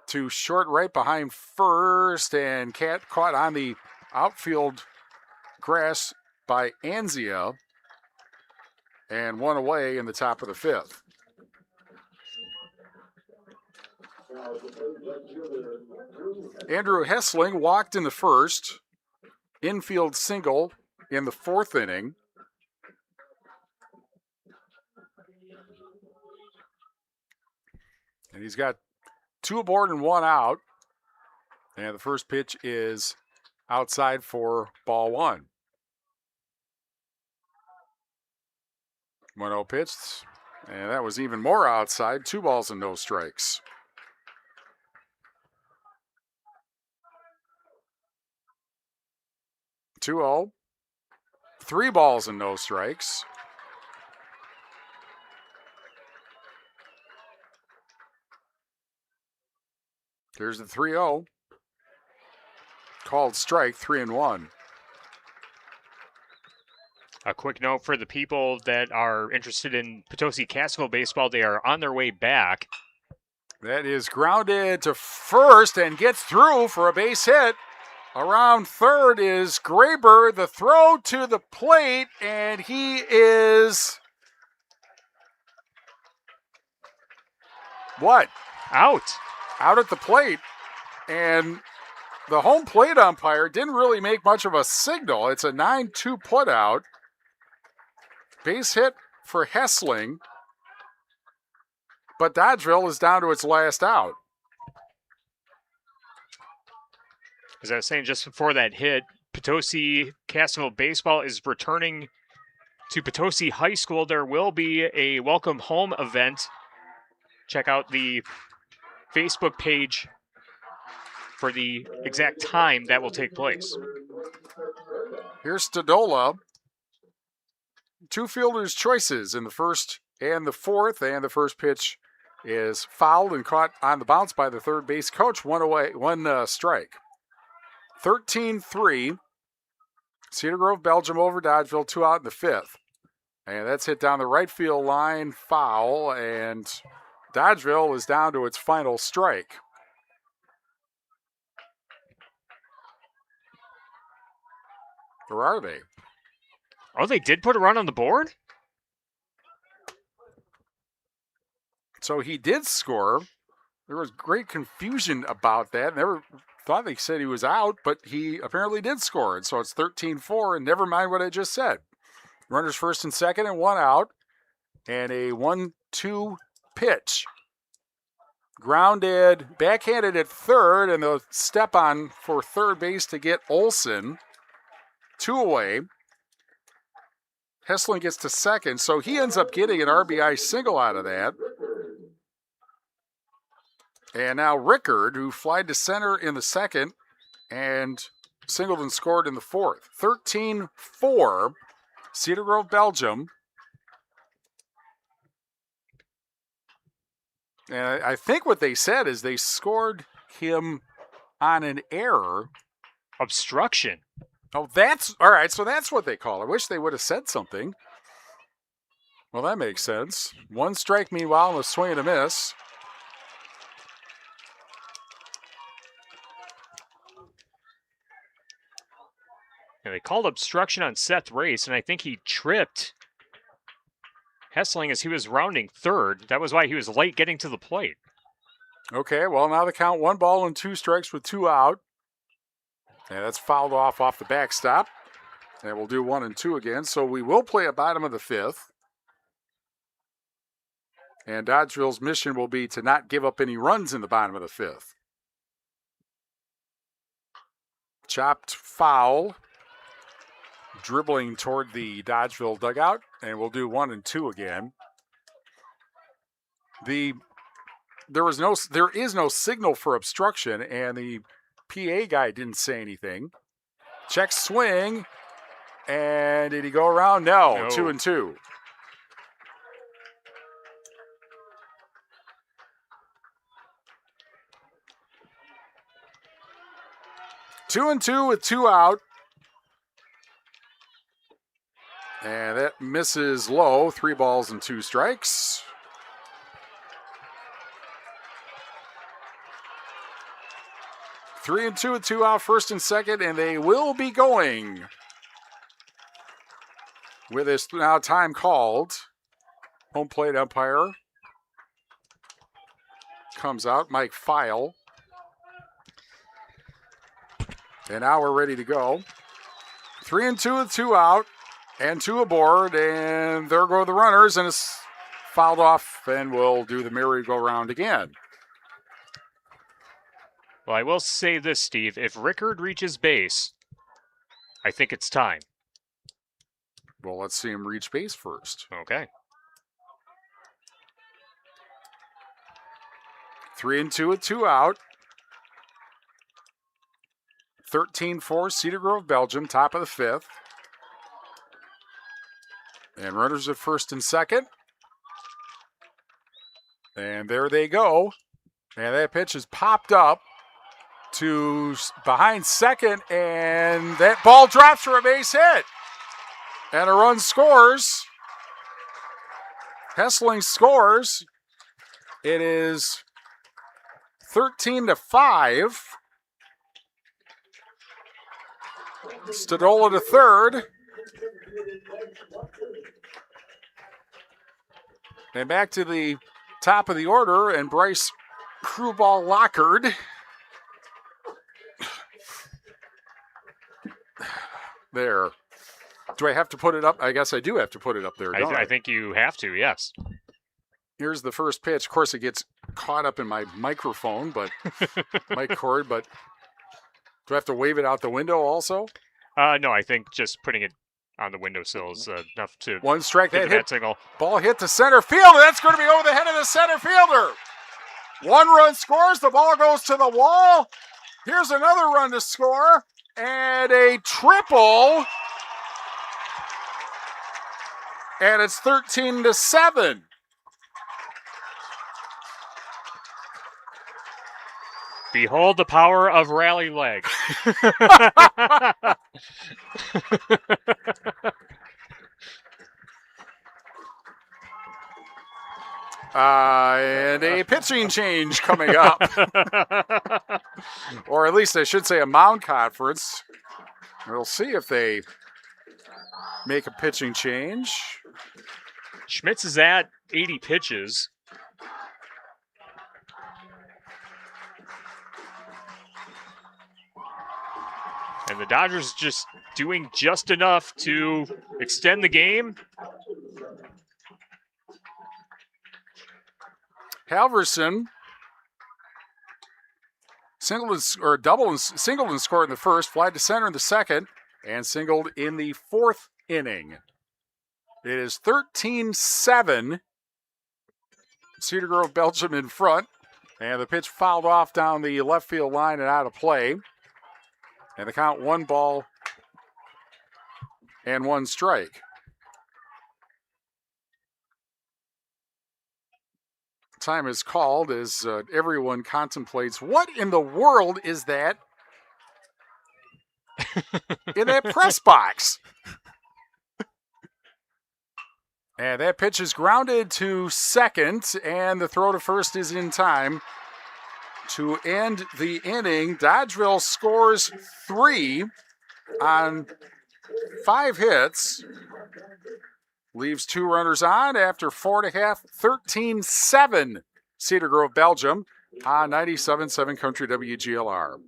to short right behind first, and caught on the outfield grass by Anzia, and 1 away in the top of the 5th. Andrew Hessling walked in the first, infield single in the 4th inning. And he's got 2 aboard and 1 out. And the first pitch is outside for ball 1. 1-0 pitch. And that was even more outside. 2 balls and no strikes. Two-0. 3 balls and no strikes. There's the 3-0. Called strike, 3-1. A quick note for the people that are interested in Potosi-Cassville baseball, they are on their way back. That is grounded to first and gets through for a base hit. Around third is Graber, the throw to the plate, and he is... What? Out. Out at the plate, and the home plate umpire didn't really make much of a signal. It's a 9-2 putout. Base hit for Hessling, but Dodgeville is down to its last out. As I was saying just before that hit, Potosi-Cassville baseball is returning to Potosi High School. There will be a welcome home event. Check out the Facebook page for the exact time that will take place. Here's Stadola. 2 fielders' choices in the first and the 4th, and the first pitch is fouled and caught on the bounce by the third base coach. 1 away, 1 strike. 13-3. Cedar Grove, Belgium over Dodgeville, 2 out in the 5th. And that's hit down the right field line, foul, and Dodgeville is down to its final strike. Or are they? Oh, they did put a run on the board? So he did score. There was great confusion about that. Never thought they said he was out, but he apparently did score. And so it's 13-4, and never mind what I just said. Runners first and second and 1 out. And a 1-2 pitch. Grounded, backhanded at third, and the step on for third base to get Olson. 2 away. Hessling gets to second, so he ends up getting an RBI single out of that. And now Rickard, who flied to center in the second and singled and scored in the 4th. 13-4, Cedar Grove, Belgium. And I think what they said is they scored him on an error. Obstruction. Oh, that's all right. So that's what they call it. I wish they would have said something. Well, that makes sense. 1 strike, meanwhile, and a swing and a miss. And they called obstruction on Seth Race, and I think he tripped Hessling as he was rounding third. That was why he was late getting to the plate. Okay, well, now the count 1 ball and 2 strikes with 2 out. And that's fouled off the backstop. And we'll do 1 and 2 again. So we will play a bottom of the 5th. And Dodgeville's mission will be to not give up any runs in the bottom of the 5th. Chopped foul. Dribbling toward the Dodgeville dugout. And we'll do 1 and 2 again. There is no signal for obstruction, and the PA guy didn't say anything. Check swing, and did he go around? No. 2 and 2. Two and 2 with 2 out. And that misses low. 3 balls and 2 strikes. Three and 2 with 2 out, first and second, and they will be going with this now time called. Home plate umpire comes out, Mike File. And now we're ready to go. 3 and 2 with 2 out and 2 aboard, and there go the runners, and it's fouled off, and we'll do the merry-go-round again. Well, I will say this, Steve. If Rickard reaches base, I think it's time. Well, let's see him reach base first. Okay. 3 and 2 with 2 out. 13-4, Cedar Grove, Belgium, top of the 5th. And runners at first and second. And there they go. And that pitch is popped up to behind second, and that ball drops for a base hit. And a run scores. Hessling scores. It is 13-5. Stadola to third. And back to the top of the order, and Bryce Crewball Lockard. There. Do I have to put it up? I guess I do have to put it up there, don't I? I think you have to, yes. Here's the first pitch. Of course, it gets caught up in my microphone, but mic cord, but do I have to wave it out the window also? No, I think just putting it on the windowsill is enough to 1 strike, that hit. Signal. Ball hit to center field, and that's going to be over the head of the center fielder. 1 run scores, the ball goes to the wall. Here's another run to score, and a triple. And it's 13-7. Behold the power of rally leg. And a pitching change coming up. Or at least I should say a mound conference. We'll see if they make a pitching change. Schmitz is at 80 pitches. And the Dodgers just doing just enough to extend the game. Halverson singled and scored in the first, fly to center in the second, and singled in the fourth inning. It is 13-7. Cedar Grove, Belgium in front. And the pitch fouled off down the left field line and out of play. And the count 1 ball and 1 strike. Time is called as everyone contemplates, what in the world is that in that press box? And that pitch is grounded to second, and the throw to first is in time to end the inning. Dodgeville scores 3 on 5 hits. Leaves 2 runners on after 4.5, 13-7. Cedar Grove, Belgium on 97.7 Country WGLR.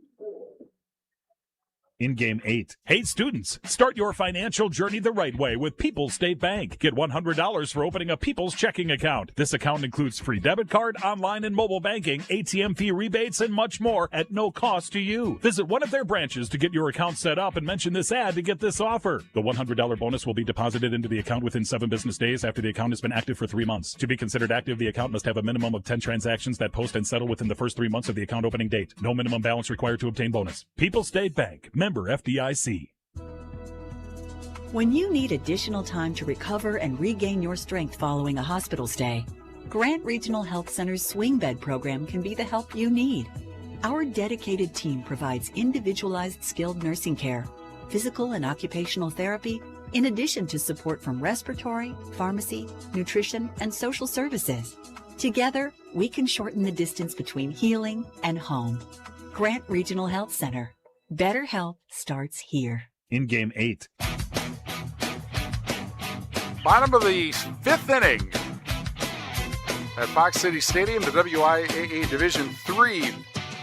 In Game 8, hey students, start your financial journey the right way with People's State Bank. Get $100 for opening a People's checking account. This account includes free debit card, online and mobile banking, ATM fee rebates, and much more at no cost to you. Visit one of their branches to get your account set up and mention this ad to get this offer. The $100 bonus will be deposited into the account within 7 business days after the account has been active for 3 months. To be considered active, the account must have a minimum of 10 transactions that post and settle within the first 3 months of the account opening date. No minimum balance required to obtain bonus. People's State Bank. Member FDIC. When you need additional time to recover and regain your strength following a hospital stay, Grant Regional Health Center's Swing Bed program can be the help you need. Our dedicated team provides individualized skilled nursing care, physical and occupational therapy, in addition to support from respiratory, pharmacy, nutrition, and social services. Together, we can shorten the distance between healing and home. Grant Regional Health Center. Better health starts here. In Game 8. Bottom of the 5th inning at Fox City Stadium, the WIAA Division III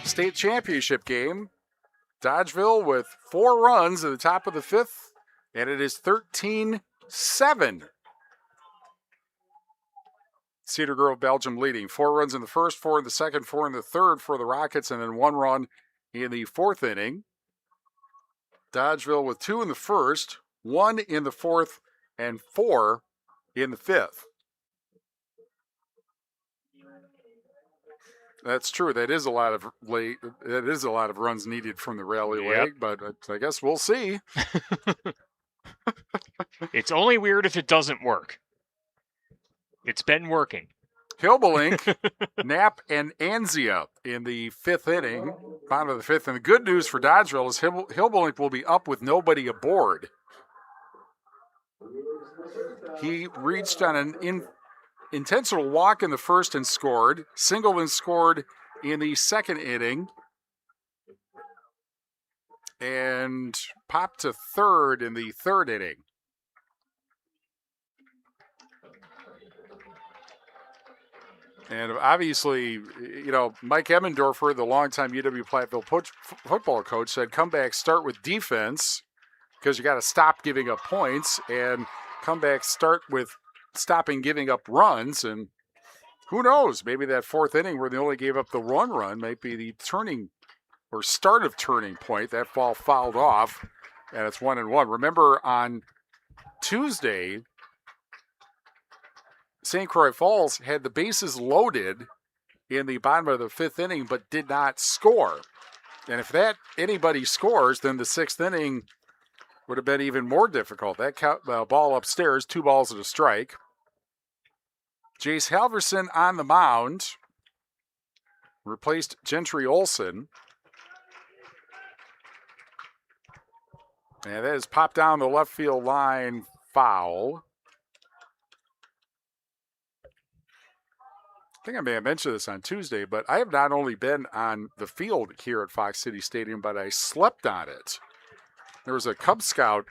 State Championship game. Dodgeville with 4 runs at the top of the 5th, and it is 13-7. Cedar Grove, Belgium leading. 4 runs in the first, 4 in the second, 4 in the third for the Rockets, and then 1 run in the 4th inning. Dodgeville with 2 in the first, 1 in the 4th, and 4 in the 5th. That's true. That is a lot of runs needed from the rally leg, but I guess we'll see. It's only weird if it doesn't work. It's been working. Hillbalink, Knapp, and Anzia in the 5th inning, bottom of the 5th. And the good news for Dodgeville is Hillbalink will be up with nobody aboard. He reached on an intentional walk in the first and scored. Singled and scored in the 2nd inning. And popped to 3rd in the 3rd inning. And obviously, Mike Emmendorfer, the longtime UW-Platteville football coach, said comeback start with defense because you got to stop giving up points, and comeback start with stopping giving up runs. And who knows, maybe that 4th inning where they only gave up the 1 run might be the turning or start of turning point. That ball fouled off, and it's 1-1. Remember on Tuesday, St. Croix Falls had the bases loaded in the bottom of the 5th inning, but did not score. And if anybody scores, then the 6th inning would have been even more difficult. That ball upstairs, 2 balls and a strike. Jace Halverson on the mound. replaced Gentry Olson. And that is popped down the left field line, foul. I think I may have mentioned this on Tuesday, but I have not only been on the field here at Fox City Stadium, but I slept on it. There was a Cub Scout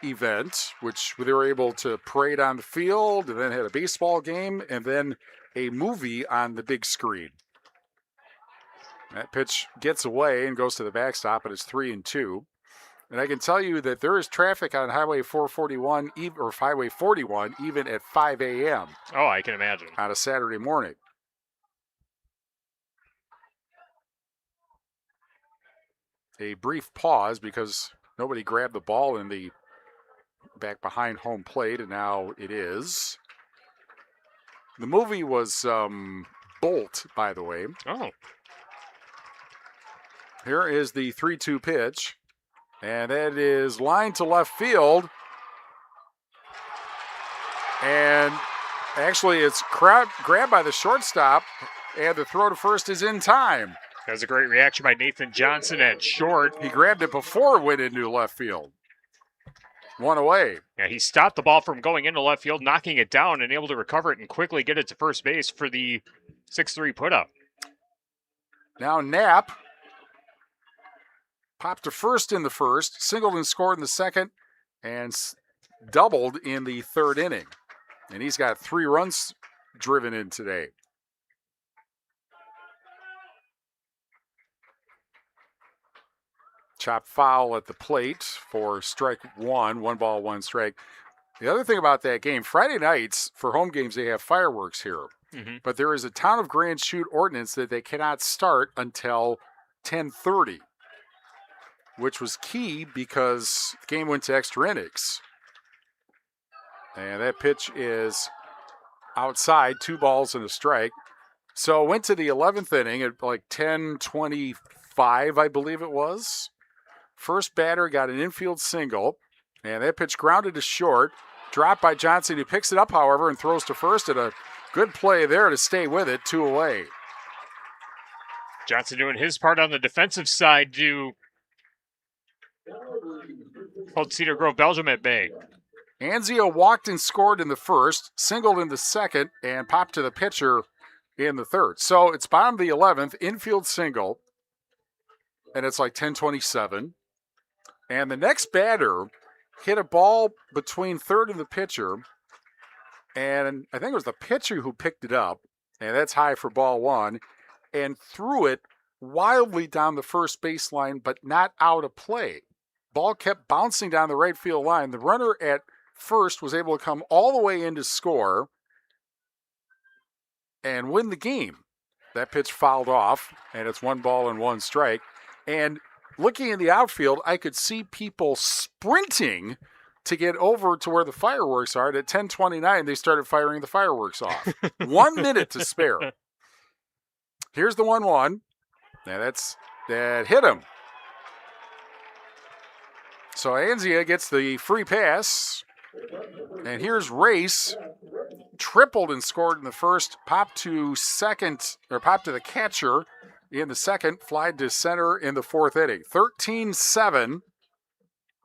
event, which they were able to parade on the field, and then had a baseball game, and then a movie on the big screen. That pitch gets away and goes to the backstop, and it's 3-2. And I can tell you that there is traffic on Highway 441 or Highway 41 even at 5 a.m. Oh, I can imagine. On a Saturday morning. A brief pause because nobody grabbed the ball in the back behind home plate, and now it is. The movie was Bolt, by the way. Oh. Here is the 3-2 pitch. And that is line to left field. And actually it's grabbed by the shortstop, and the throw to first is in time. That was a great reaction by Nathan Johnson at short. He grabbed it before it went into left field. One away. Yeah, he stopped the ball from going into left field, knocking it down, and able to recover it and quickly get it to first base for the 6-3 put-up. Now Knapp popped to first in the first, singled and scored in the second, and doubled in the third inning. And he's got 3 runs driven in today. Chop foul at the plate for strike 1, 1 ball, 1 strike. The other thing about that game, Friday nights for home games, they have fireworks here. Mm-hmm. But there is a town of Grand Chute ordinance that they cannot start until 10:30. Which was key because the game went to extra innings. And that pitch is outside, 2 balls and a strike. So it went to the 11th inning at like 10:25, I believe it was. First batter got an infield single, and that pitch grounded to short, dropped by Johnson, who picks it up, however, and throws to first, and a good play there to stay with it, 2 away. Johnson doing his part on the defensive side to hold Cedar Grove Belgium at bay. Anzio walked and scored in the first, singled in the second, and popped to the pitcher in the third. So it's bottom of the 11th, infield single, and it's like 10:27. And the next batter hit a ball between third and the pitcher, and I think it was the pitcher who picked it up, and that's high for ball 1, and threw it wildly down the first baseline, but not out of play. Ball kept bouncing down the right field line. The runner at first was able to come all the way in to score and win the game. That pitch fouled off, and it's 1 ball and 1 strike. And looking in the outfield, I could see people sprinting to get over to where the fireworks are. And at 10:29, they started firing the fireworks off. 1 minute to spare. Here's the 1-1. Now that hit him. So Anzia gets the free pass. And here's Race. Tripled and scored in the first. Popped to the catcher in the second. Flied to center in the 4th inning. 13-7.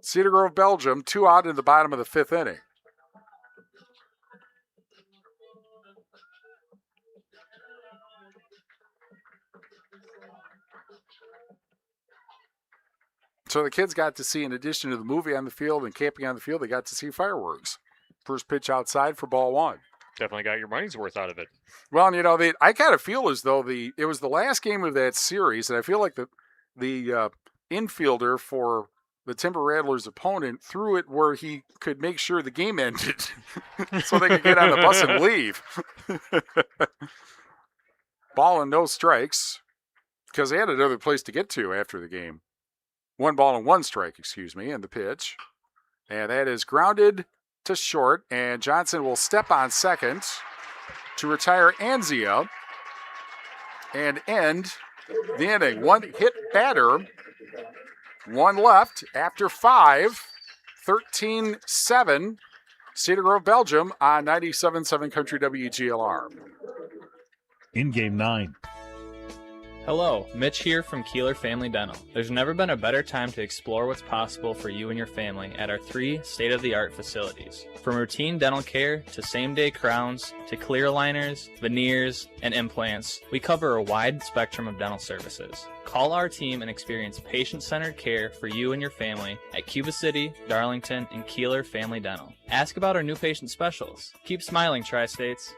Cedar Grove, Belgium, 2 out in the bottom of the 5th inning. So the kids got to see, in addition to the movie on the field and camping on the field, they got to see fireworks. First pitch outside for ball 1. Definitely got your money's worth out of it. Well, you know, I kind of feel as though it was the last game of that series, and I feel like the infielder for the Timber Rattlers' opponent threw it where he could make sure the game ended so they could get on the bus and leave. Ball and no strikes, because they had another place to get to after the game. 1 ball and 1 strike, and the pitch. And that is grounded to short, and Johnson will step on second to retire Anzia and end the inning. 1 hit batter, 1 left after 5, 13-7, Cedar Grove, Belgium on 97.7 Country WGLR. In game 9. Hello, Mitch here from Kieler Family Dental. There's never been a better time to explore what's possible for you and your family at our 3 state-of-the-art facilities. From routine dental care to same-day crowns to clear aligners, veneers, and implants, we cover a wide spectrum of dental services. Call our team and experience patient-centered care for you and your family at Cuba City, Darlington, and Kieler Family Dental. Ask about our new patient specials. Keep smiling, Tri-States.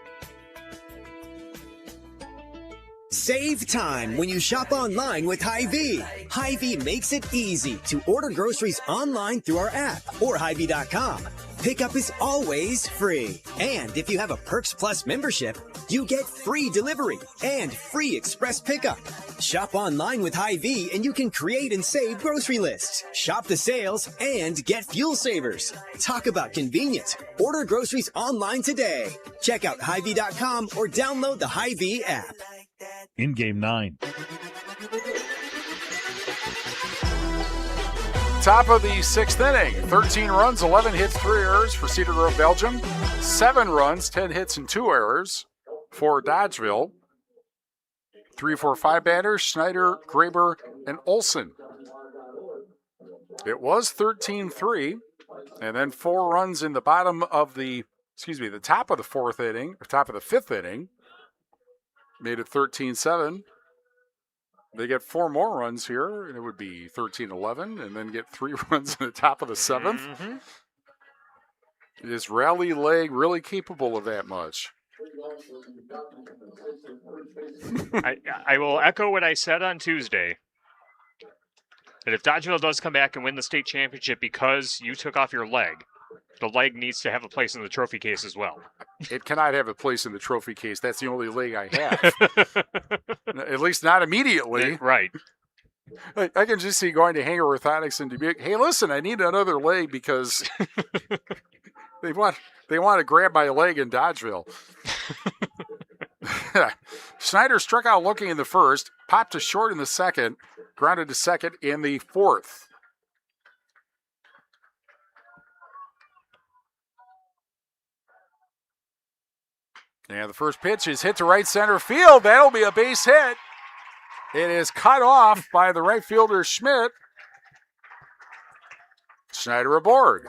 Save time when you shop online with Hy-Vee. Hy-Vee makes it easy to order groceries online through our app or Hy-Vee.com. Pickup is always free. And if you have a Perks Plus membership, you get free delivery and free express pickup. Shop online with Hy-Vee and you can create and save grocery lists, shop the sales, and get fuel savers. Talk about convenient. Order groceries online today. Check out Hy-Vee.com or download the Hy-Vee app. In game 9. Top of the 6th inning. 13 runs, 11 hits, 3 errors for Cedar Grove, Belgium. 7 runs, 10 hits, and 2 errors for Dodgeville. 3-4-5 batters, Schneider, Graber, and Olson. It was 13-3, and then 4 runs in the top of the 4th inning, or top of the 5th inning. Made it 13-7. They get 4 more runs here, and it would be 13-11, and then get 3 runs in the top of the 7th. Mm-hmm. Is Rally Leg really capable of that much? I will echo what I said on Tuesday. That if Dodgeville does come back and win the state championship because you took off your leg, the leg needs to have a place in the trophy case as well. It cannot have a place in the trophy case. That's the only leg I have. At least not immediately. Right. I can just see going to Hanger Orthotics in Dubuque. Hey, listen, I need another leg because they want to grab my leg in Dodgeville. Schneider struck out looking in the first, popped to short in the second, grounded to second in the 4th. And the first pitch is hit to right center field. That'll be a base hit. It is cut off by the right fielder, Schmidt. Schneider aboard.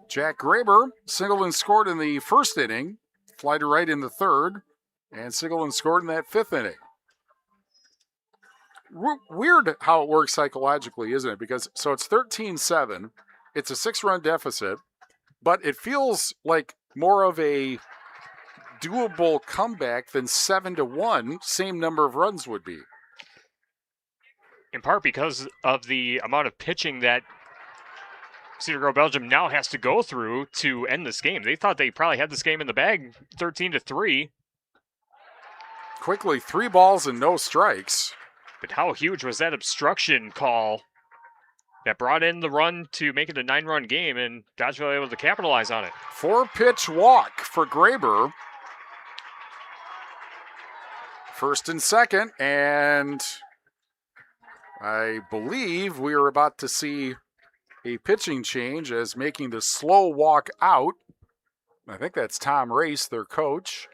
Jack Graber singled and scored in the 1st inning. Fly to right in the 3rd. And singled and scored in that 5th inning. Weird how it works psychologically, isn't it? Because so it's 13-7. It's a 6-run deficit. But it feels like more of a doable comeback than 7-1, same number of runs would be. In part because of the amount of pitching that Cedar Grove, Belgium now has to go through to end this game. They thought they probably had this game in the bag, 13-3. Quickly, 3 balls and no strikes. But how huge was that obstruction call that brought in the run to make it a 9-run game, and Dodgeville able to capitalize on it? 4-pitch walk for Graber. 1st and 2nd, and I believe we are about to see a pitching change as making the slow walk out. I think that's Tom Race, their coach.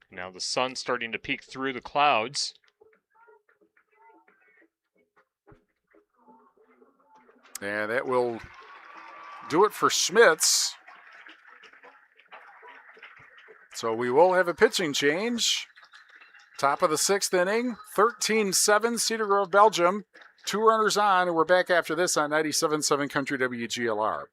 Now the sun's starting to peek through the clouds. And that will do it for Schmitz. So we will have a pitching change. Top of the 6th inning, 13-7, Cedar Grove, Belgium. 2 runners on, and we're back after this on 97.7 Country WGLR.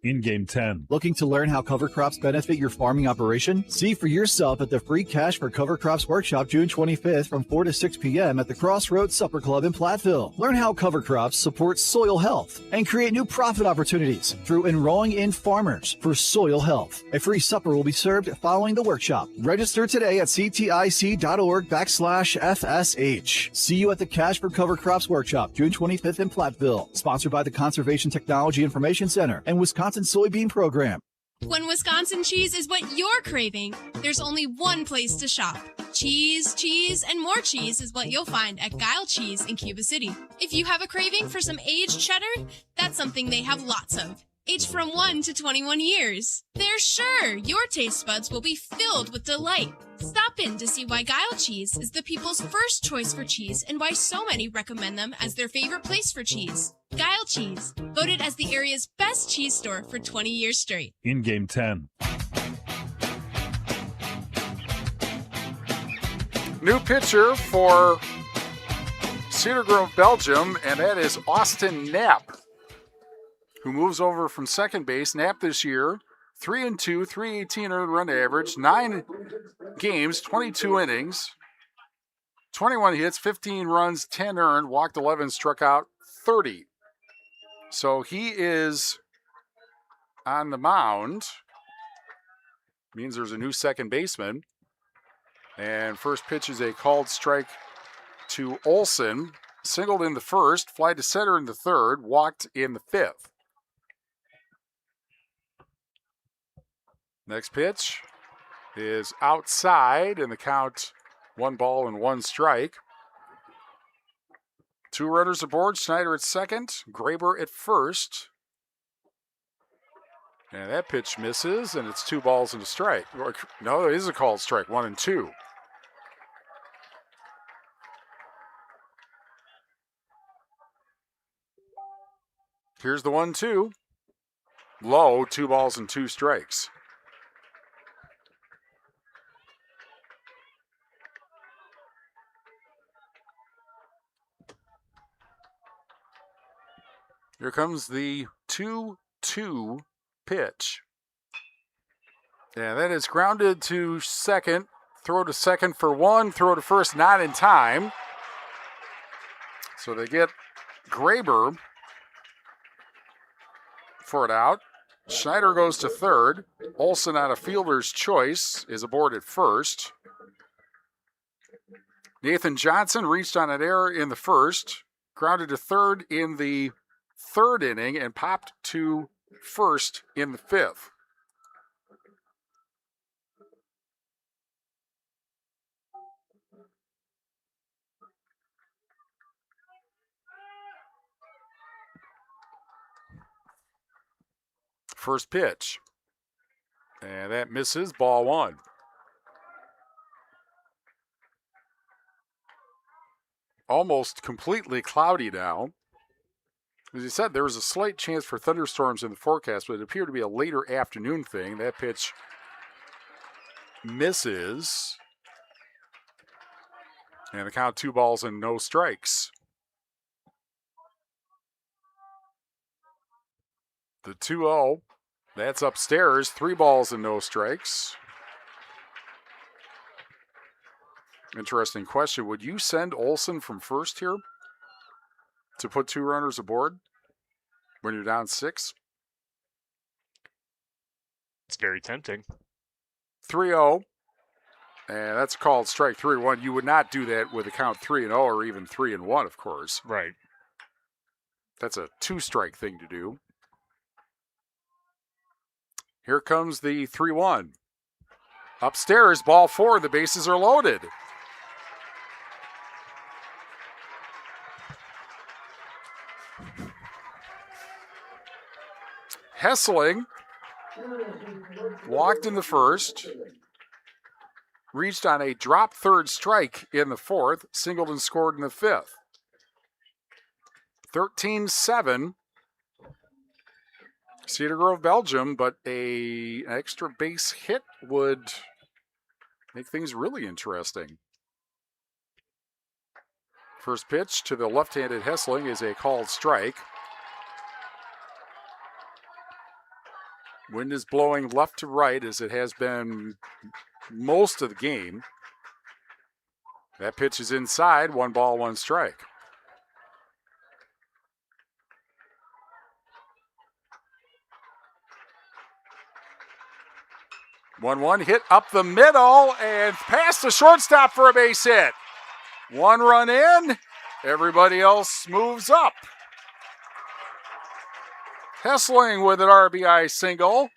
In game 10. Looking to learn how cover crops benefit your farming operation? See for yourself at the Free Cash for Cover Crops Workshop June 25th from 4 to 6 p.m. at the Crossroads Supper Club in Platteville. Learn how cover crops support soil health and create new profit opportunities through enrolling in Farmers for Soil Health. A free supper will be served following the workshop. Register today at ctic.org/FSH. See you at the Cash for Cover Crops Workshop June 25th in Platteville. Sponsored by the Conservation Technology Information Center and Wisconsin Soybean Program. When Wisconsin cheese is what you're craving, there's only one place to shop. Cheese, cheese, and more cheese is what you'll find at Guile Cheese in Cuba City. If you have a craving for some aged cheddar, that's something they have lots of. Aged from 1 to 21 years. They're sure your taste buds will be filled with delight. Stop in to see why Guile Cheese is the people's first choice for cheese and why so many recommend them as their favorite place for cheese. Guile Cheese, voted as the area's best cheese store for 20 years straight. In game 10. New pitcher for Cedar Grove, Belgium, and that is Austin Knapp, who moves over from second base. Knapp this year, 3-2, 318 earned run average, 9 games, 22 innings, 21 hits, 15 runs, 10 earned, walked 11, struck out 30. So he is on the mound. Means there's a new second baseman. And first pitch is a called strike to Olson. Singled in the first, fly to center in the third, walked in the fifth. Next pitch is outside, and the count 1 ball and 1 strike. 2 runners aboard, Schneider at second, Graber at first. And that pitch misses, and it's 2 balls and a strike. No, it is a called strike, 1 and 2. Here's the 1-2. Low, 2 balls and 2 strikes. Here comes the 2-2 pitch. And that is grounded to second. Throw to second for 1. Throw to first, not in time. So they get Graber for it out. Schneider goes to third. Olson on a fielder's choice is aboard at first. Nathan Johnson reached on an error in the first. Grounded to third in the third inning and popped to first in the fifth. First pitch. And that misses, ball 1. Almost completely cloudy now. As you said, there was a slight chance for thunderstorms in the forecast, but it appeared to be a later afternoon thing. That pitch misses. And the count 2 balls and no strikes. The 2-0, that's upstairs. 3 balls and no strikes. Interesting question. Would you send Olson from first here to put 2 runners aboard when you're down 6? It's very tempting. 3-0, and that's called strike 3-1. You would not do that with a count 3-0 or even 3-1, of course. Right. That's a 2-strike thing to do. Here comes the 3-1. Upstairs, ball 4. The bases are loaded. Hessling walked in the first, reached on a drop third strike in the fourth, singled and scored in the fifth. 13-7. Cedar Grove, Belgium, but an extra base hit would make things really interesting. First pitch to the left-handed Hessling is a called strike. Wind is blowing left to right as it has been most of the game. That pitch is inside, 1 ball, 1 strike. One hit up the middle and past the shortstop for a base hit. 1 run in, everybody else moves up. Hessling with an RBI single.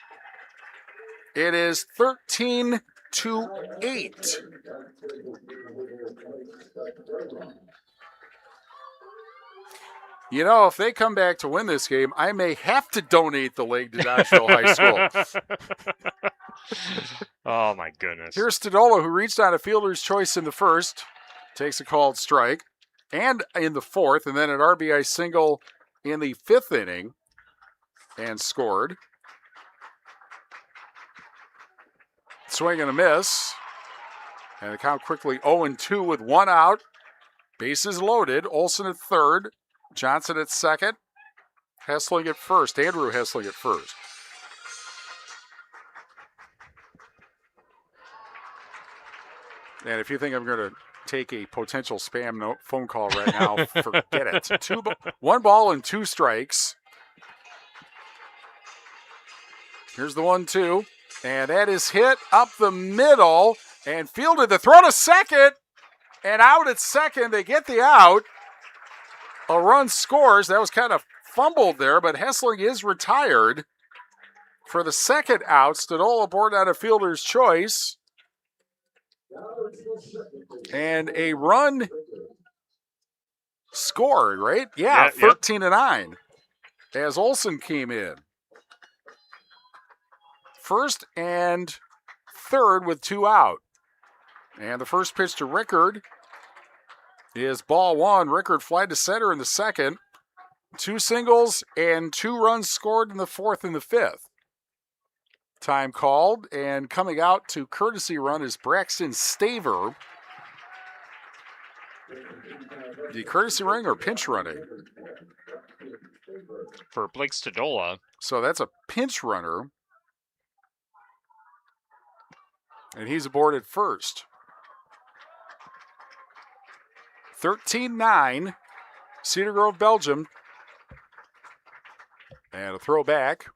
It is 13-8. You know, if they come back to win this game, I may have to donate the leg to Dodgeville High School. Oh, my goodness. Here's Stadola, who reached on a fielder's choice in the first, takes a called strike, and in the fourth, and then an RBI single in the fifth inning, and scored. Swing and a miss. And the count quickly 0-2 with one out. Bases loaded. Olson at third. Johnson at second. Hessling at first. Andrew Hessling at first. And if you think I'm going to take a potential spam phone call right now, forget it. One ball and two strikes. Here's the 1-2. And that is hit up the middle and fielded. The throw to second. And out at second. They get the out. A run scores. That was kind of fumbled there, but Hessling is retired for the second out. Stadola aboard on a fielder's choice. And a run scored, right? Yeah, 13-9 as Olson came in. First and third with two out. And the first pitch to Rickard is ball one. Rickard fly to center in the second. Two singles and two runs scored in the fourth and the fifth. Time called, and coming out to courtesy run is Braxton Staver. The courtesy running or pinch running? For Blake Stadola. So that's a pinch runner. And he's aboard at first. 13-9, Cedar Grove, Belgium. And a throw back.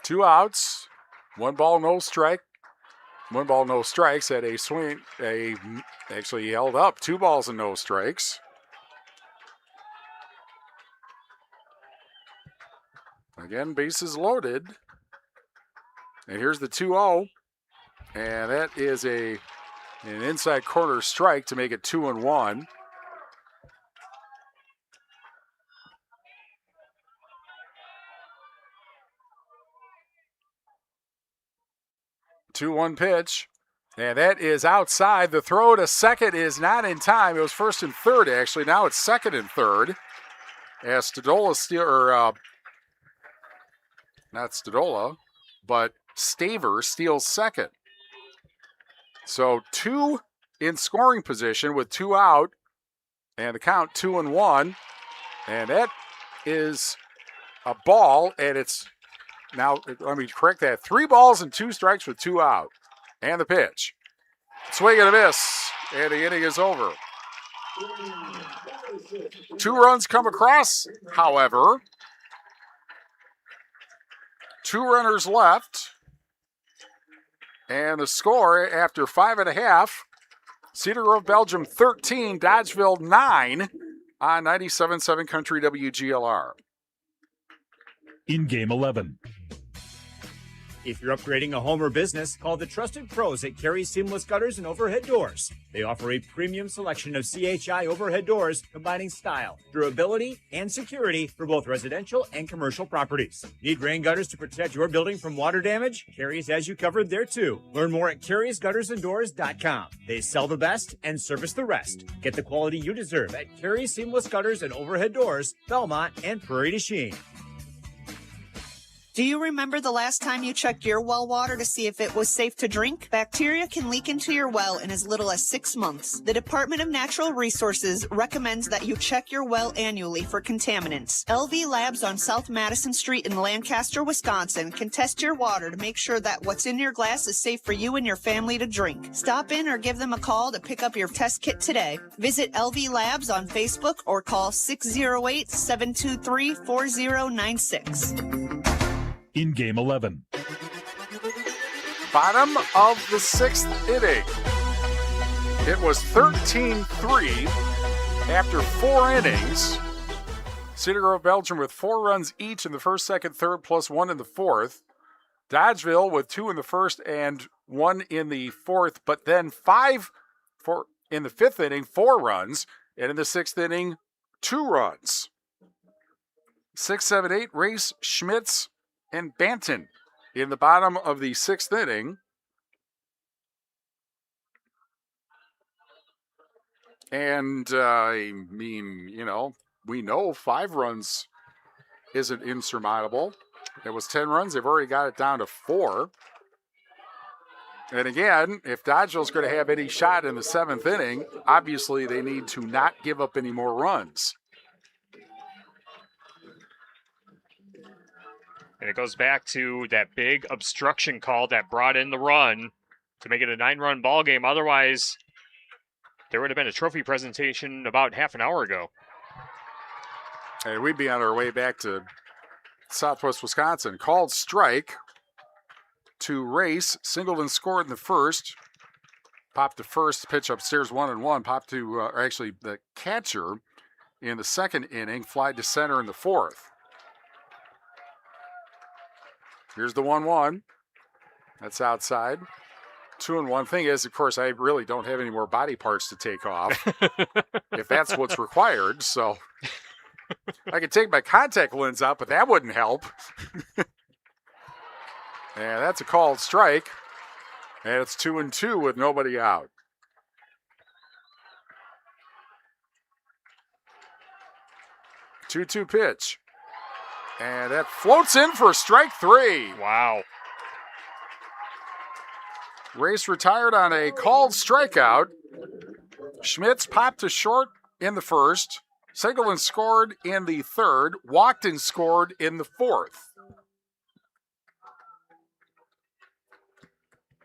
Two outs, one ball, no strike. One ball, no strikes at a swing. Actually, he held up 2 balls and no strikes. Again, bases loaded. And here's the 2-0. And that is an inside corner strike to make it 2-1. Two-one pitch, and that is outside. The throw to second is not in time. It was first and third, actually. Now it's second and third. As Stadola not Stadola, but Staver steals second. So 2 in scoring position with 2 out, and the count 2-1. And that is a ball, and it's now, let me correct that. 3 balls and 2 strikes with 2 out. And the pitch. Swing and a miss. And the inning is over. 2 runs come across, however. 2 runners left. And the score after 5.5. Cedar Grove, Belgium 13, Dodgeville 9 on 97.7 Country WGLR. In game 11. If you're upgrading a home or business, call the trusted pros at Carey Seamless Gutters and Overhead Doors. They offer a premium selection of CHI overhead doors, combining style, durability, and security for both residential and commercial properties. Need rain gutters to protect your building from water damage? Carey's has you covered there too. Learn more at Carey'sGuttersandDoors.com. They sell the best and service the rest. Get the quality you deserve at Carey Seamless Gutters and Overhead Doors, Belmont, and Prairie du Chien. Do you remember the last time you checked your well water to see if it was safe to drink? Bacteria can leak into your well in as little as 6 months. The Department of Natural Resources recommends that you check your well annually for contaminants. LV Labs on South Madison Street in Lancaster, Wisconsin can test your water to make sure that what's in your glass is safe for you and your family to drink. Stop in or give them a call to pick up your test kit today. Visit LV Labs on Facebook or call 608-723-4096. In game 11. Bottom of the 6th inning. It was 13-3 after 4 innings. Cedar Grove, Belgium with 4 runs each in the first, second, third, plus 1 in the fourth. Dodgeville with 2 in the first and 1 in the fourth, but then 5 in the fifth inning, 4 runs, and in the sixth inning, 2 runs. 6, 7, 8, Race, Schmitz, and Banton in the bottom of the sixth inning. And, I mean, you know, we know 5 runs isn't insurmountable. It was 10 runs. They've already got it down to 4. And again, if Dodgeville's going to have any shot in the seventh inning, obviously they need to not give up any more runs. And it goes back to that big obstruction call that brought in the run to make it a 9-run ball game. Otherwise, there would have been a trophy presentation about half an hour ago. And we'd be on our way back to Southwest Wisconsin. Called strike to Race. Singleton scored in the first. Popped to first, pitch upstairs 1-1. Popped to, actually, the catcher in the second inning. Flied to center in the fourth. Here's the 1-1. That's outside. 2-1. Thing is, of course, I really don't have any more body parts to take off if that's what's required. So I could take my contact lens out, but that wouldn't help. And that's a called strike. And it's 2-2 with nobody out. Two-two pitch. And that floats in for strike 3. Wow. Race retired on a called strikeout. Schmitz popped to short in the first. Singleton scored in the third. Walked and scored in the fourth.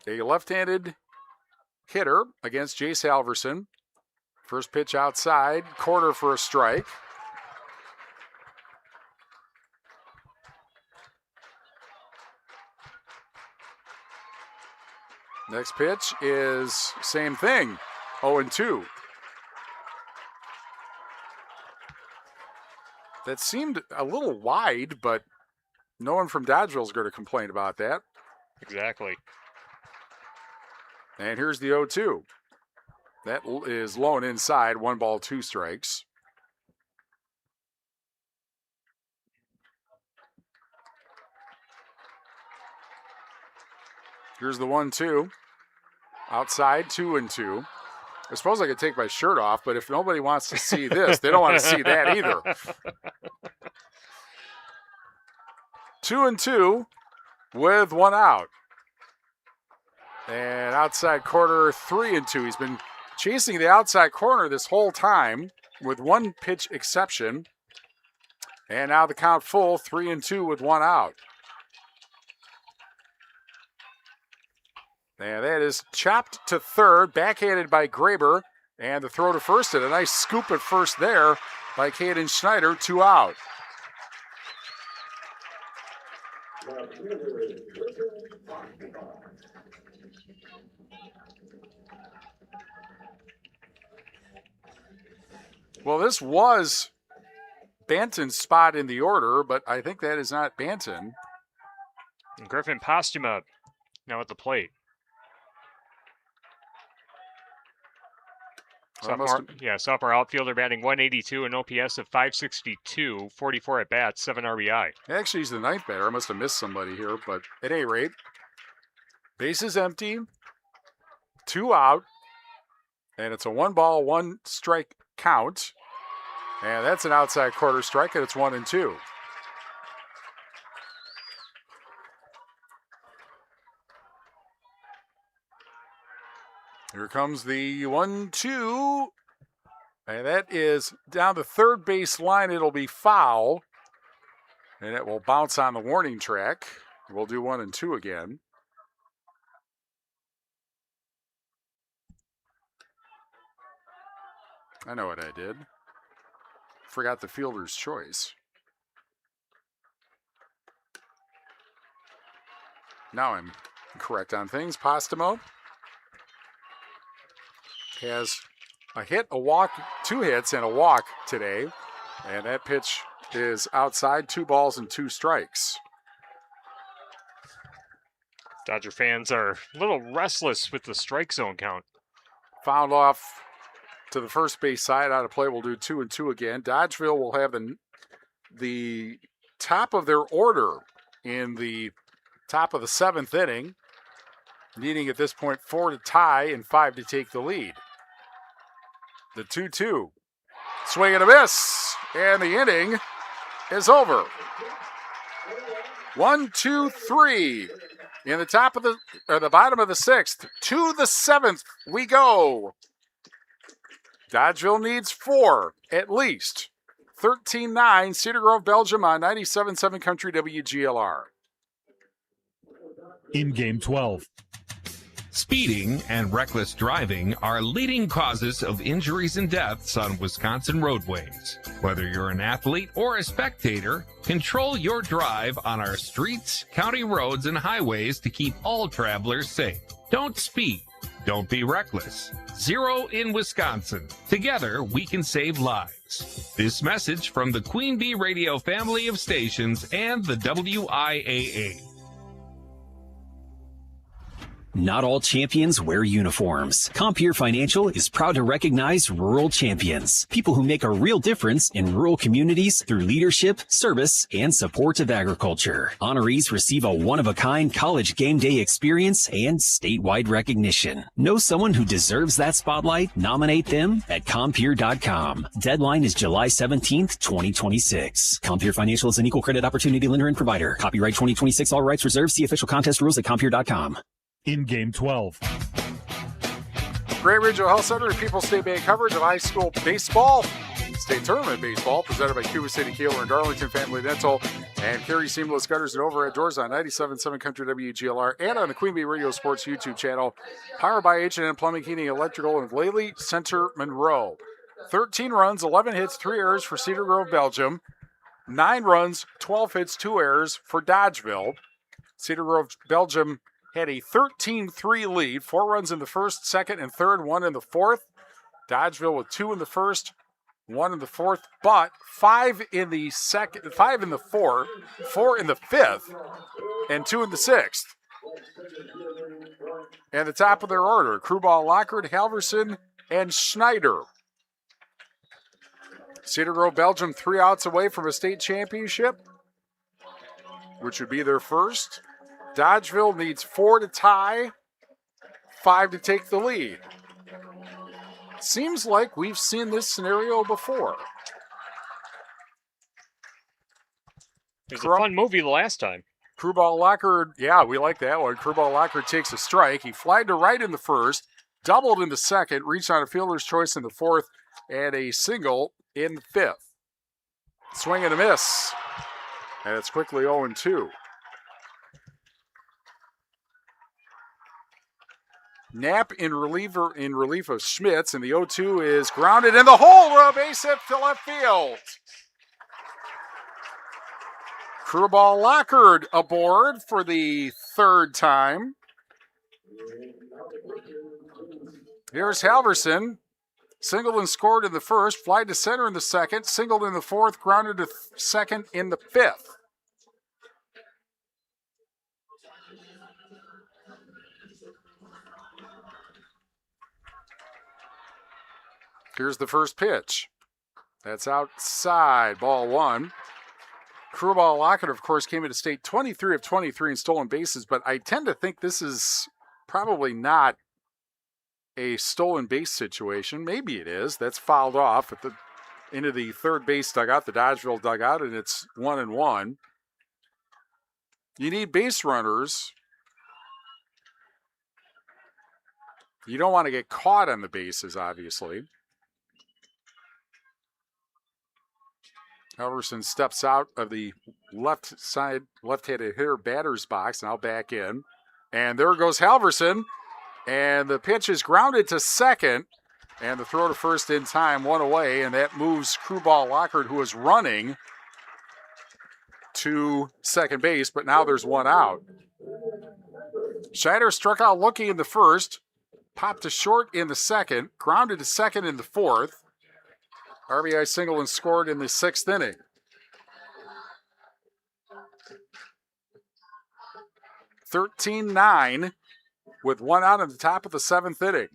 A left-handed hitter against Jace Halverson. First pitch outside. Corner for a strike. Next pitch is same thing, 0-2. That seemed a little wide, but no one from Dodgeville is going to complain about that. Exactly. And here's the 0-2. That is low and inside, 1 ball, 2 strikes. Here's the 1-2. Outside, 2-2. I suppose I could take my shirt off, but if nobody wants to see this, they don't want to see that either. 2-2 with 1 out. And outside corner, 3-2. He's been chasing the outside corner this whole time with 1 pitch exception. And now the count full, 3-2 with 1 out. And that is chopped to third, backhanded by Graber, and the throw to first, and a nice scoop at first there by Caden Schneider, 2 out. Well, this was Banton's spot in the order, but I think that is not Banton. And Griffin Postuma now at the plate. Sophomore outfielder batting 182, an OPS of 562, 44 at bats, 7 RBI. Actually, he's the 9th batter. I must have missed somebody here, but at any rate, bases empty, 2 out, and it's a 1 ball, 1 strike count. And that's an outside quarter strike, and it's 1-2. Here comes the 1-2, and that is down the third base line. It'll be foul, and it will bounce on the warning track. We'll do 1-2 again. I know what I did. Forgot the fielder's choice. Now I'm correct on things. Postuma has a hit, a walk, 2 hits, and a walk today. And that pitch is outside, 2 balls and 2 strikes. Dodger fans are a little restless with the strike zone count. Fouled off to the first base side. Out of play, will do 2 and 2 again. Dodgeville will have the top of their order in the top of the 7th inning, needing at this point 4 to tie and 5 to take the lead. The 2-2. Swing and a miss, and the inning is over. 1, 2, 3. In the top of the bottom of the 6th, to the 7th we go. Dodgeville needs 4 at least. 13-9, Cedar Grove, Belgium on 97.7 Country WGLR. In Game 12. Speeding and reckless driving are leading causes of injuries and deaths on Wisconsin roadways. Whether you're an athlete or a spectator, control your drive on our streets, county roads, and highways to keep all travelers safe. Don't speed. Don't be reckless. Zero in Wisconsin. Together, we can save lives. This message from the Queen Bee Radio family of stations and the WIAA. Not all champions wear uniforms. Compeer Financial is proud to recognize rural champions, people who make a real difference in rural communities through leadership, service, and support of agriculture. Honorees receive a one-of-a-kind college game day experience and statewide recognition. Know someone who deserves that spotlight? Nominate them at Compeer.com. Deadline is July 17th, 2026. Compeer Financial is an equal credit opportunity lender and provider. Copyright 2026, all rights reserved. See official contest rules at Compeer.com. In Game 12. Great Regional Health Center and People's State Bank coverage of high school baseball. State tournament baseball presented by Cuba City, Kieler, and Darlington Family Dental, and Carey Seamless Gutters and Overhead Doors on 97.7 Country WGLR and on the Queen Bee Radio Sports YouTube channel. Powered by H&M Plumbing, Heating, Electrical, and Lely Center, Monroe. 13 runs, 11 hits, 3 errors for Cedar Grove, Belgium. 9 runs, 12 hits, 2 errors for Dodgeville. Cedar Grove, Belgium had a 13-3 lead, 4 runs in the first, second, and third, 1 in the fourth. Dodgeville with 2 in the first, 1 in the fourth, but 5 in the second, 5 in the fourth, 4 in the fifth, and 2 in the sixth. And the top of their order, Crewball, Lockard, Halverson, and Schneider. Cedar Grove, Belgium, 3 outs away from a state championship, which would be their first. Dodgeville needs 4 to tie, 5 to take the lead. Seems like we've seen this scenario before. It was a fun movie the last time. Crewball Lockard, yeah, we like that one. Crewball Lockard takes a strike. He flied to right in the first, doubled in the second, reached on a fielder's choice in the fourth, and a single in the fifth. Swing and a miss. And it's quickly 0-2. Knapp in relief of Schmitz, and the 0-2 is grounded in the hole, a base hit to left field. Crewball Lockard aboard for the third time. Here's Halverson. Singled and scored in the first, flied to center in the second, singled in the fourth, grounded to second in the fifth. Here's the first pitch. That's outside, ball 1. Crewball Lockett, of course, came into state 23 of 23 in stolen bases, but I tend to think this is probably not a stolen base situation. Maybe it is. That's fouled off into the third base dugout, the Dodgeville dugout, and it's 1-1. You need base runners. You don't want to get caught on the bases, obviously. Halverson steps out of the left-handed hitter batter's box, now back in. And there goes Halverson. And the pitch is grounded to second. And the throw to first in time, 1 away. And that moves Crewball Lockard, who is running, to second base. But now there's 1 out. Schneider struck out looking in the first. Popped to short in the second. Grounded to second in the fourth. RBI single and scored in the 6th inning. 13-9 with one out at the top of the 7th inning.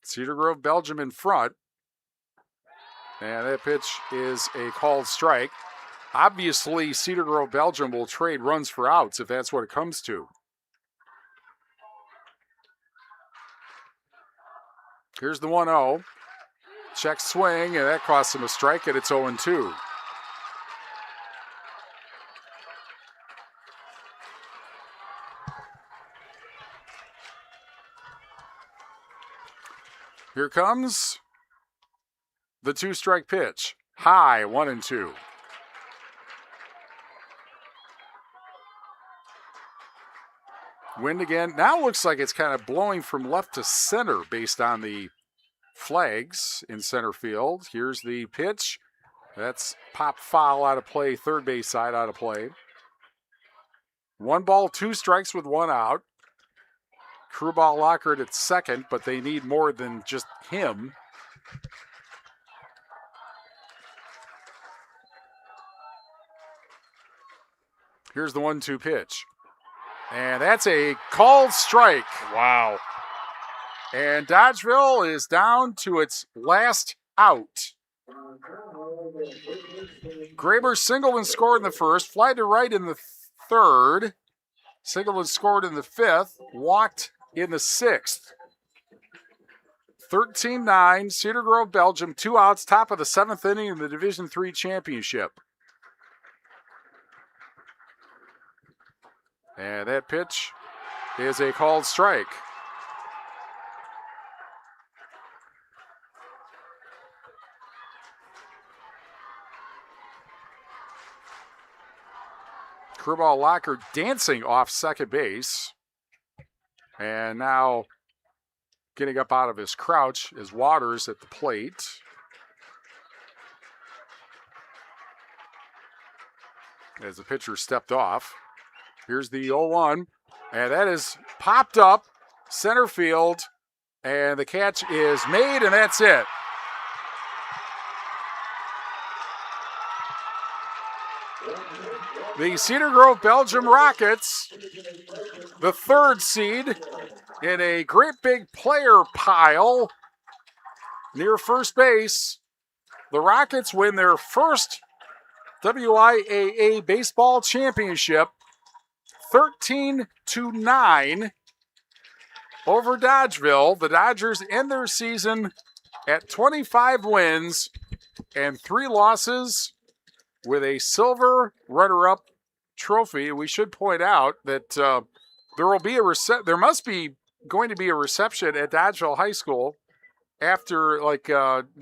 Cedar Grove, Belgium in front. And that pitch is a called strike. Obviously, Cedar Grove, Belgium will trade runs for outs if that's what it comes to. Here's the 1-0. Check swing, and that costs him a strike, and it's 0-2. Here comes the 2-strike pitch. High, 1-2. Wind again. Now looks like it's kind of blowing from left to center based on the flags in center field. Here's the pitch. That's pop foul out of play, third base side out of play. 1 ball, 2 strikes with 1 out. Crew ball Lockhart at second, but they need more than just him. Here's the 1-2 pitch. And that's a called strike. Wow. And Dodgeville is down to its last out. Graber singled and scored in the first, fly to right in the third, singled and scored in the 5th, walked in the 6th. 13-9, Cedar Grove, Belgium, 2 outs, top of the 7th inning in the Division III championship. And that pitch is a called strike. Crewball Locker dancing off second base. And now getting up out of his crouch is Waters at the plate. As the pitcher stepped off. Here's the 0-1, and that is popped up center field, and the catch is made, and that's it. The Cedar Grove Belgium Rockets, the 3rd seed, in a great big player pile near first base. The Rockets win their first WIAA baseball championship, 13-9 over Dodgeville. The Dodgers end their season at 25 wins and 3 losses with a silver runner-up trophy. We should point out that there must be going to be a reception at Dodgeville High School after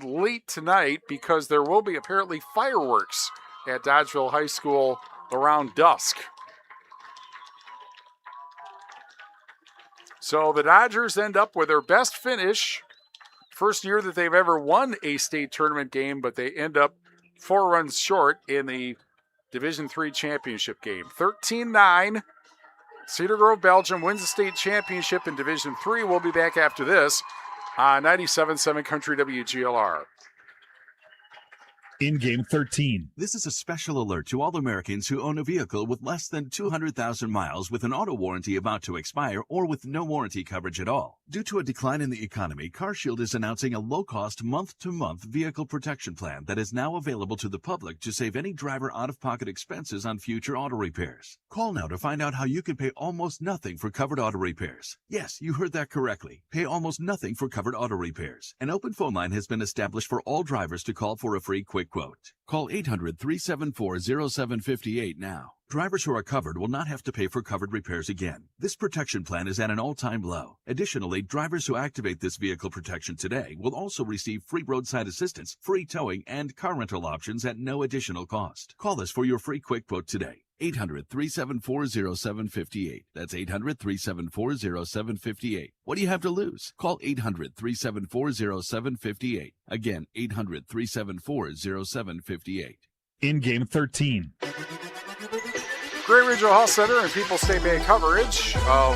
late tonight, because there will be apparently fireworks at Dodgeville High School around dusk. So the Dodgers end up with their best finish. First year that they've ever won a state tournament game, but they end up 4 runs short in the Division III championship game. 13-9. Cedar Grove, Belgium wins the state championship in Division III. We'll be back after this on 97.7 Country WGLR. In Game 13. This is a special alert to all Americans who own a vehicle with less than 200,000 miles with an auto warranty about to expire or with no warranty coverage at all. Due to a decline in the economy, CarShield is announcing a low-cost month-to-month vehicle protection plan that is now available to the public to save any driver out-of-pocket expenses on future auto repairs. Call now to find out how you can pay almost nothing for covered auto repairs. Yes, you heard that correctly. Pay almost nothing for covered auto repairs. An open phone line has been established for all drivers to call for a free quick quote. Call 800-374-0758 now. Drivers who are covered will not have to pay for covered repairs again. This protection plan is at an all-time low. Additionally, drivers who activate this vehicle protection today will also receive free roadside assistance, free towing, and car rental options at no additional cost. Call us for your free quick quote today. 800-374-0758. That's 800-374-0758. What do you have to lose? Call 800-374-0758. Again, 800-374-0758. In Game 13. Gray Regional Health Center and People's State Bank coverage of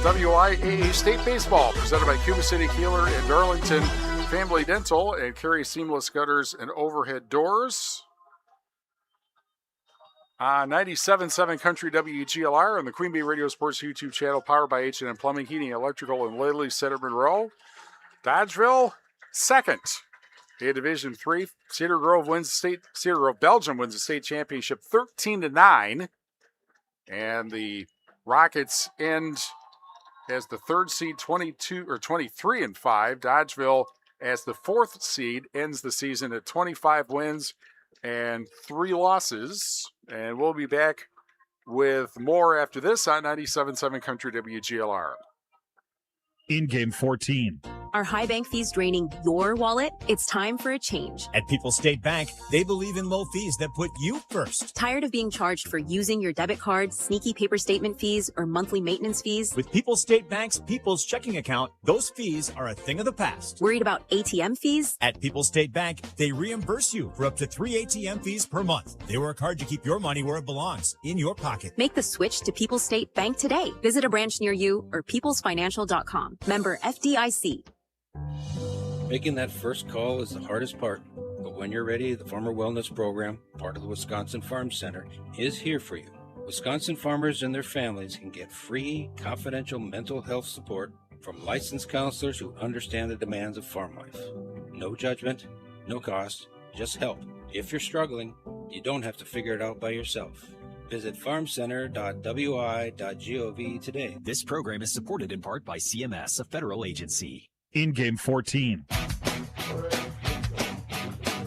WIAA State Baseball, presented by Cuba City, Kieler, and Darlington Family Dental, and Carey Seamless Gutters and Overhead Doors. on 97.7 Country WGLR on the Queen Bee Radio Sports YouTube channel, powered by H&M Plumbing, Heating, Electrical, and Lily Center Monroe. Dodgeville, second in Division 3. Cedar Grove, Belgium wins the state championship 13-9. And the Rockets end as the third seed, 23-5. Dodgeville, as the fourth seed, ends the season at 25 wins and 3 losses. And we'll be back with more after this on 97.7 Country WGLR. In game 14. Are high bank fees draining your wallet? It's time for a change. At People's State Bank, they believe in low fees that put you first. Tired of being charged for using your debit card, sneaky paper statement fees, or monthly maintenance fees? With People's State Bank's People's Checking Account, those fees are a thing of the past. Worried about ATM fees? At People's State Bank, they reimburse you for up to 3 ATM fees per month. They work hard to keep your money where it belongs, in your pocket. Make the switch to People's State Bank today. Visit a branch near you or peoplesfinancial.com. Member FDIC. Making that first call is the hardest part, but when you're ready, the Farmer Wellness Program, part of the Wisconsin Farm Center, is here for you. Wisconsin farmers and their families can get free, confidential mental health support from licensed counselors who understand the demands of farm life. No judgment, no cost, just help. If you're struggling, you don't have to figure it out by yourself. Visit farmcenter.wi.gov today. This program is supported in part by CMS, a federal agency. In game 14.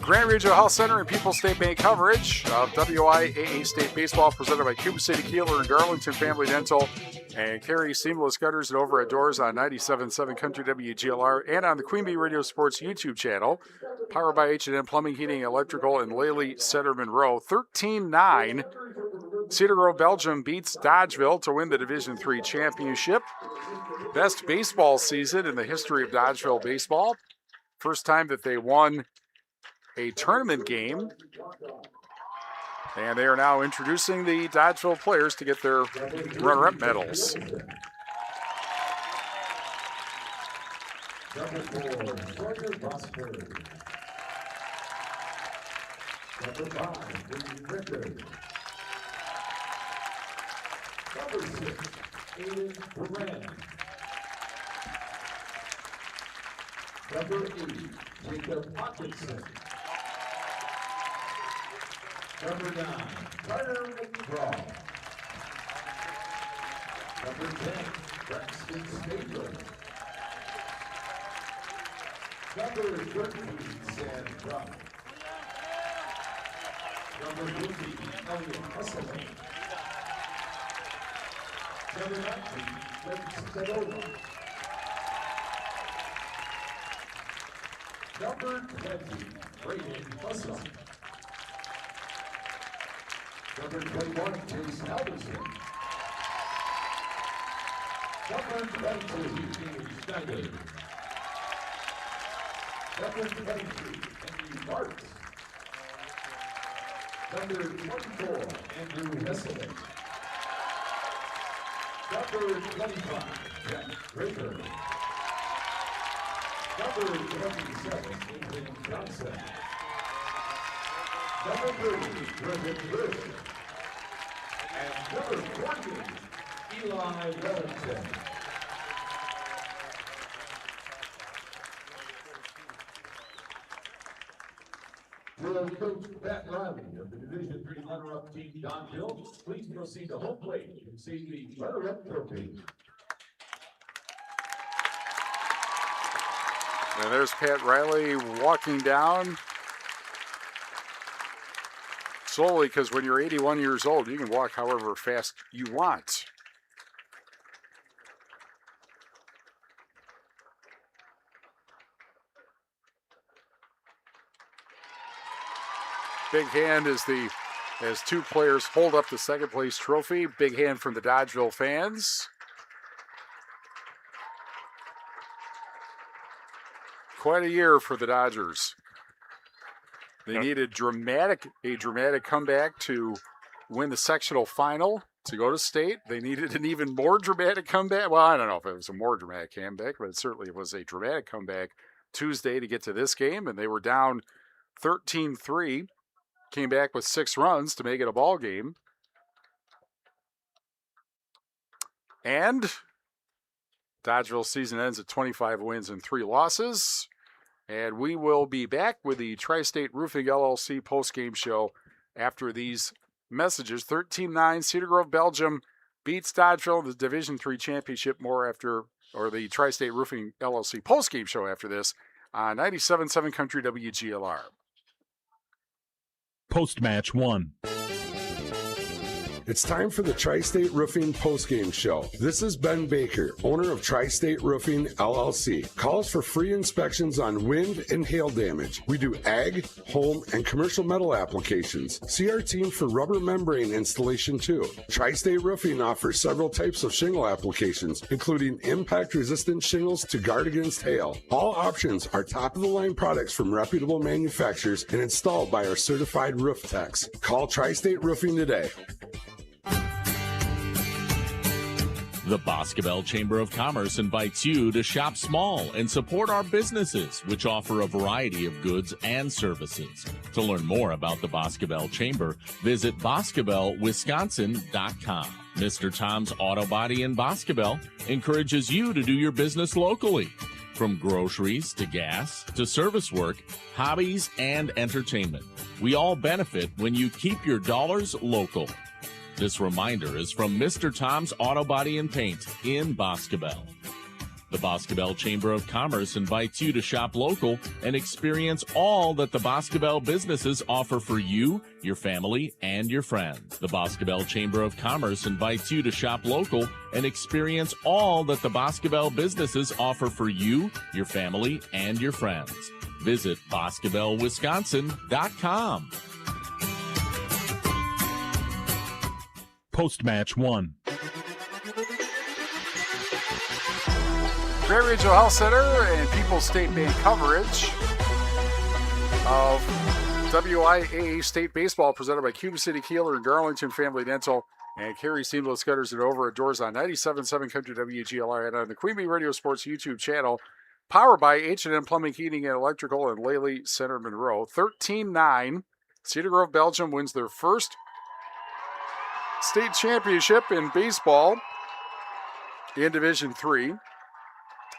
Grand Regional Health Center and People's State Bank coverage of WIAA State Baseball presented by Cuba City, Kieler, and Darlington Family Dental and Carey Seamless Gutters and Overhead Doors on 97.7 Country WGLR and on the Queen Bee Radio Sports YouTube channel, powered by H&M Plumbing, Heating, Electrical, and Lely Center Monroe. 13-9. Cedar Grove, Belgium beats Dodgeville to win the Division III championship. Best baseball season in the history of Dodgeville baseball. First time that they won a tournament game. And they are now introducing the Dodgeville players to get their runner-up medals. Number 4, Georgia Buster. Number 5, Ritter. Number 6, Aiden Duran. Number 8, Jacob Hawkinson. Number 9, Carter McGraw. Number 10, Braxton Stabler. Number 13, Sam Brown. Number 50, Elliot Husselman. Number 19, Rick Sedona. Number 20, Brayden Fussell. Number 21, Chase Halverson. Number 22, James Schneider. Number 23, Henry Marks. Number 24, Andrew Hesselman. Number 25, Jack Draper. Number 27, Ethan Johnson. Number 30, Brendan Bush. And number 40, Eli Wellington. Will Coach Pat Riley of the Division III runner-up team Dodgeville please proceed to home plate and receive the runner-up trophy. And there's Pat Riley walking down. Slowly, because when you're 81 years old, you can walk however fast you want. Big hand as two players hold up the second place trophy. Big hand from the Dodgeville fans. Quite a year for the Dodgers. They needed a dramatic comeback to win the sectional final to go to state. They needed an even more dramatic comeback. Well, I don't know if it was a more dramatic comeback, but certainly it was a dramatic comeback Tuesday to get to this game, and they were down 13-3. Came back with 6 runs to make it a ball game. And Dodgeville's season ends at 25 wins and 3 losses. And we will be back with the Tri-State Roofing LLC postgame show after these messages. 13-9, Cedar Grove, Belgium beats Dodgeville in the Division III championship. More after, or the Tri-State Roofing LLC postgame show after this on 97.7 Country WGLR. Post-match 1. It's time for the Tri-State Roofing postgame show. This is Ben Baker, owner of Tri-State Roofing LLC. Call us for free inspections on wind and hail damage. We do ag, home, and commercial metal applications. See our team for rubber membrane installation too. Tri-State Roofing offers several types of shingle applications, including impact-resistant shingles to guard against hail. All options are top-of-the-line products from reputable manufacturers and installed by our certified roof techs. Call Tri-State Roofing today. The Boscobel Chamber of Commerce invites you to shop small and support our businesses, which offer a variety of goods and services. To learn more about the Boscobel Chamber, visit boscobelwisconsin.com. Mr. Tom's Auto Body in Boscobel encourages you to do your business locally. From groceries to gas to service work, hobbies, and entertainment, we all benefit when you keep your dollars local. This reminder is from Mr. Tom's Auto Body and Paint in Boscobel. The Boscobel Chamber of Commerce invites you to shop local and experience all that the Boscobel businesses offer for you, your family, and your friends. The Boscobel Chamber of Commerce invites you to shop local and experience all that the Boscobel businesses offer for you, your family, and your friends. Visit boscobelwisconsin.com. Post-match 1. Prairie Regional Health Center and People's State Bank coverage of WIAA State Baseball presented by Cuba City, Kieler, and Darlington Family Dental and Carey Seamless Gutters and Over at Doors on 97.7 Country WGLR and on the Queen Bee Radio Sports YouTube channel. Powered by H&M Plumbing, Heating, and Electrical in Lely Center, Monroe. 13-9. Cedar Grove, Belgium wins their first state championship in baseball in Division III.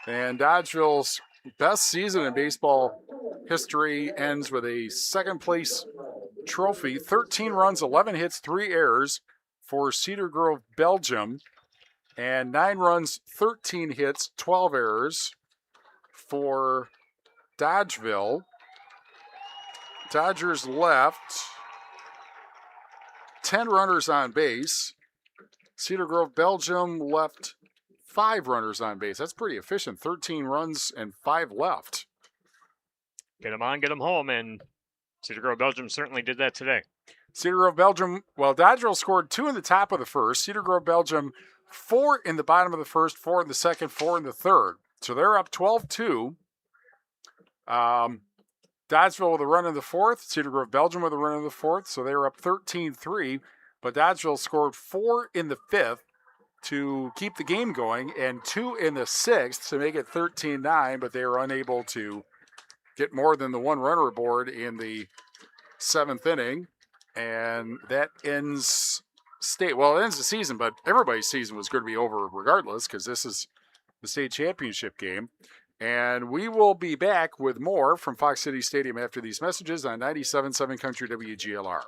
And Dodgeville's best season in baseball history ends with a second-place trophy. 13 runs, 11 hits, 3 errors for Cedar Grove, Belgium. And 9 runs, 13 hits, 12 errors for Dodgeville. Dodgers left 10 runners on base. Cedar Grove, Belgium left 5 runners on base. That's pretty efficient. 13 runs and 5 left. Get them on, get them home, and Cedar Grove, Belgium certainly did that today. Cedar Grove, Belgium, well, Dodgeville scored 2 in the top of the first. Cedar Grove, Belgium, 4 in the bottom of the first, 4 in the second, 4 in the third. So they're up 12-2. Dodgeville with a run in the fourth. Cedar Grove, Belgium with a run in the fourth. So they were up 13-3. But Dodgeville scored 4 in the fifth to keep the game going and 2 in the sixth to make it 13-9. But they were unable to get more than the 1 runner aboard in the 7th inning. And that ends state. Well, it ends the season, but everybody's season was going to be over regardless because this is the state championship game. And we will be back with more from Fox City Stadium after these messages on 97.7 Country WGLR.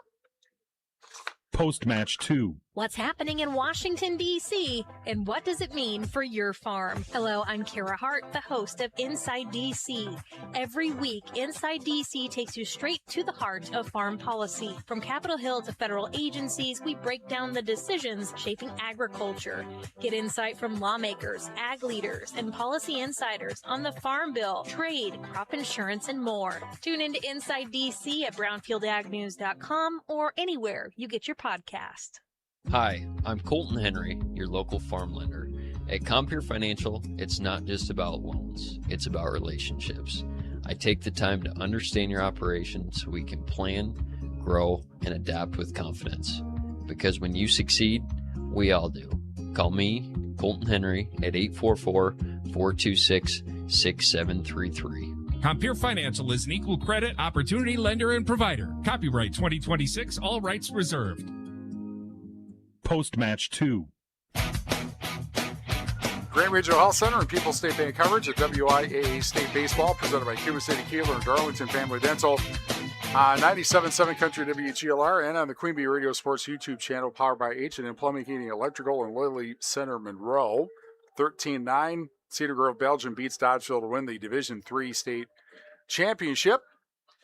Post-match 2. What's happening in Washington, D.C., and what does it mean for your farm? Hello, I'm Kara Hart, the host of Inside D.C. Every week, Inside D.C. takes you straight to the heart of farm policy. From Capitol Hill to federal agencies, we break down the decisions shaping agriculture. Get insight from lawmakers, ag leaders, and policy insiders on the Farm Bill, trade, crop insurance, and more. Tune into Inside D.C. at brownfieldagnews.com or anywhere you get your podcast. Hi, I'm Colton Henry, your local farm lender. At Compeer Financial, it's not just about loans, it's about relationships. I take the time to understand your operation so we can plan, grow, and adapt with confidence. Because when you succeed, we all do. Call me, Colton Henry, at 844-426-6733. Compeer Financial is an equal credit opportunity lender and provider. Copyright 2026, all rights reserved. Post-match 2. Grand Regional Health Center and People's State Bank coverage at WIAA State Baseball, presented by Cuba City Kieler and Darlington Family Dental. 97.7 Country WGLR and on the Queen Bee Radio Sports YouTube channel, powered by H&M Plumbing, Heating, Electrical, and Lilly Center Monroe. 13-9, Cedar Grove, Belgium beats Dodgeville to win the Division III state championship.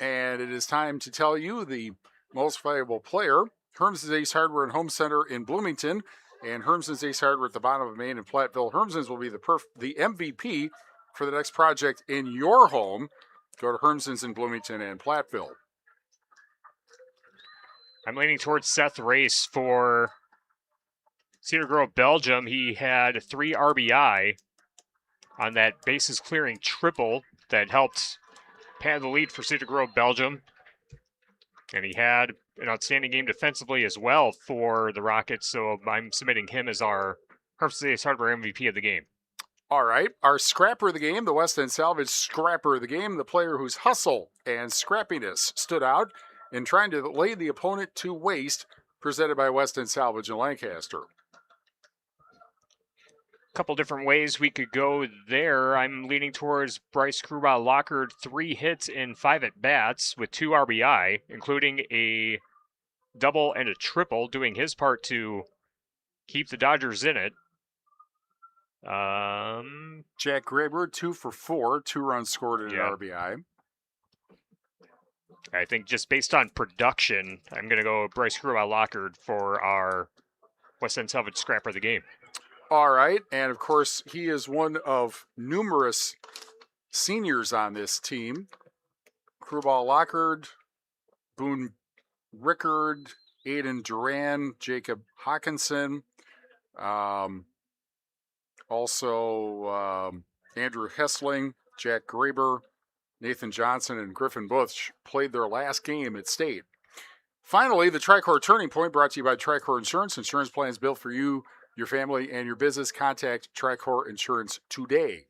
And it is time to tell you the most valuable player. Hermson's Ace Hardware and Home Center in Bloomington and Hermson's Ace Hardware at the bottom of Maine in Platteville. Hermson's will be the MVP for the next project in your home. Go to Hermson's in Bloomington and Platteville. I'm leaning towards Seth Race for Cedar Grove, Belgium. He had 3 RBI on that bases clearing triple that helped pad the lead for Cedar Grove, Belgium. And he had an outstanding game defensively as well for the Rockets, so I'm submitting him as our Hermson's Ace Hardware MVP of the game. All right, our scrapper of the game, the West End Salvage scrapper of the game, the player whose hustle and scrappiness stood out in trying to lay the opponent to waste, presented by West End Salvage in Lancaster. A couple different ways we could go there. I'm leaning towards Bryce Kruba-Lockard, 3 hits in 5 at-bats with 2 RBI, including a double and a triple, doing his part to keep the Dodgers in it. Jack Graber, 2 for 4, 2 runs scored in an RBI. I think just based on production, I'm going to go Bryce Kruba-Lockard for our West End Salvage scrapper of the game. All right, and of course, he is one of numerous seniors on this team. Kruba-Lockard, Boone Rickard, Aiden Duran, Jacob Hawkinson, also Andrew Hessling, Jack Graber, Nathan Johnson, and Griffin Bush played their last game at State. Finally, the Tricor Turning Point, brought to you by Tricor Insurance. Insurance plans built for you, your family, and your business. Contact Tricor Insurance today.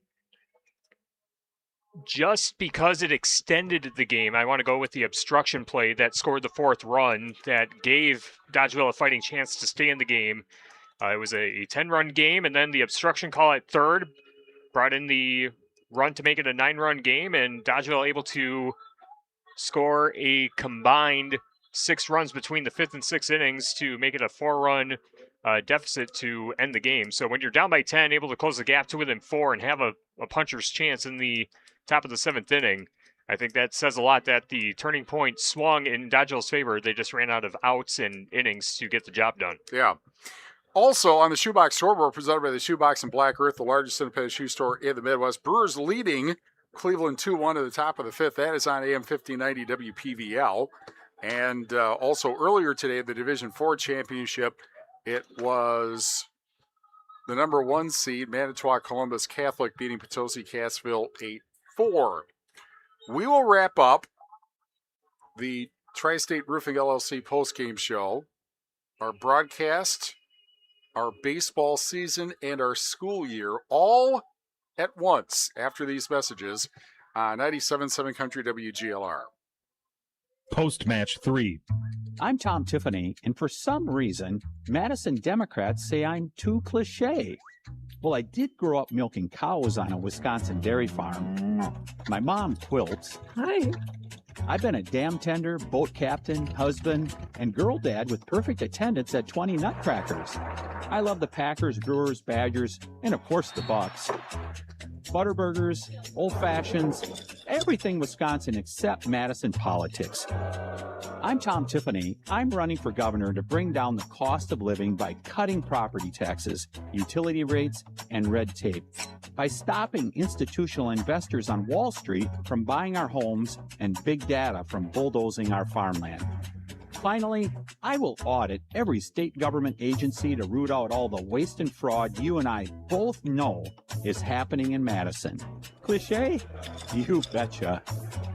Just because it extended the game, I want to go with the obstruction play that scored the 4th run that gave Dodgeville a fighting chance to stay in the game. It was a 10-run game, and then the obstruction call at third brought in the run to make it a 9-run game, and Dodgeville able to score a combined 6 runs between the 5th and 6th innings to make it a 4-run deficit to end the game. So when you're down by 10, able to close the gap to within 4 and have a puncher's chance in the top of the 7th inning, I think that says a lot that the Turning Point swung in Dodgeville's favor. They just ran out of outs and innings to get the job done. Yeah. Also, on the Shoebox Scoreboard, presented by the Shoebox in Black Earth, the largest independent shoe store in the Midwest, Brewers leading Cleveland 2-1 at the top of the 5th. That is on AM 1590 WPVL. And also earlier today, the Division IV championship, it was the number 1 seed, Manitowoc Columbus Catholic, beating Potosi Cassville 8-4. We will wrap up the Tri-State Roofing LLC postgame show, our broadcast, our baseball season, and our school year all at once after these messages on 97.7 Country WGLR. Post-match 3. I'm Tom Tiffany, and for some reason, Madison Democrats say I'm too cliche. Well, I did grow up milking cows on a Wisconsin dairy farm. My mom quilts. Hi. I've been a dam tender, boat captain, husband, and girl dad with perfect attendance at 20 Nutcrackers. I love the Packers, Brewers, Badgers, and of course the Bucks. Butterburgers, old fashions, everything Wisconsin except Madison politics. I'm Tom Tiffany. I'm running for governor to bring down the cost of living by cutting property taxes, utility rates, and red tape. By stopping institutional investors on Wall Street from buying our homes and big data from bulldozing our farmland. Finally, I will audit every state government agency to root out all the waste and fraud you and I both know is happening in Madison. Cliché? You betcha.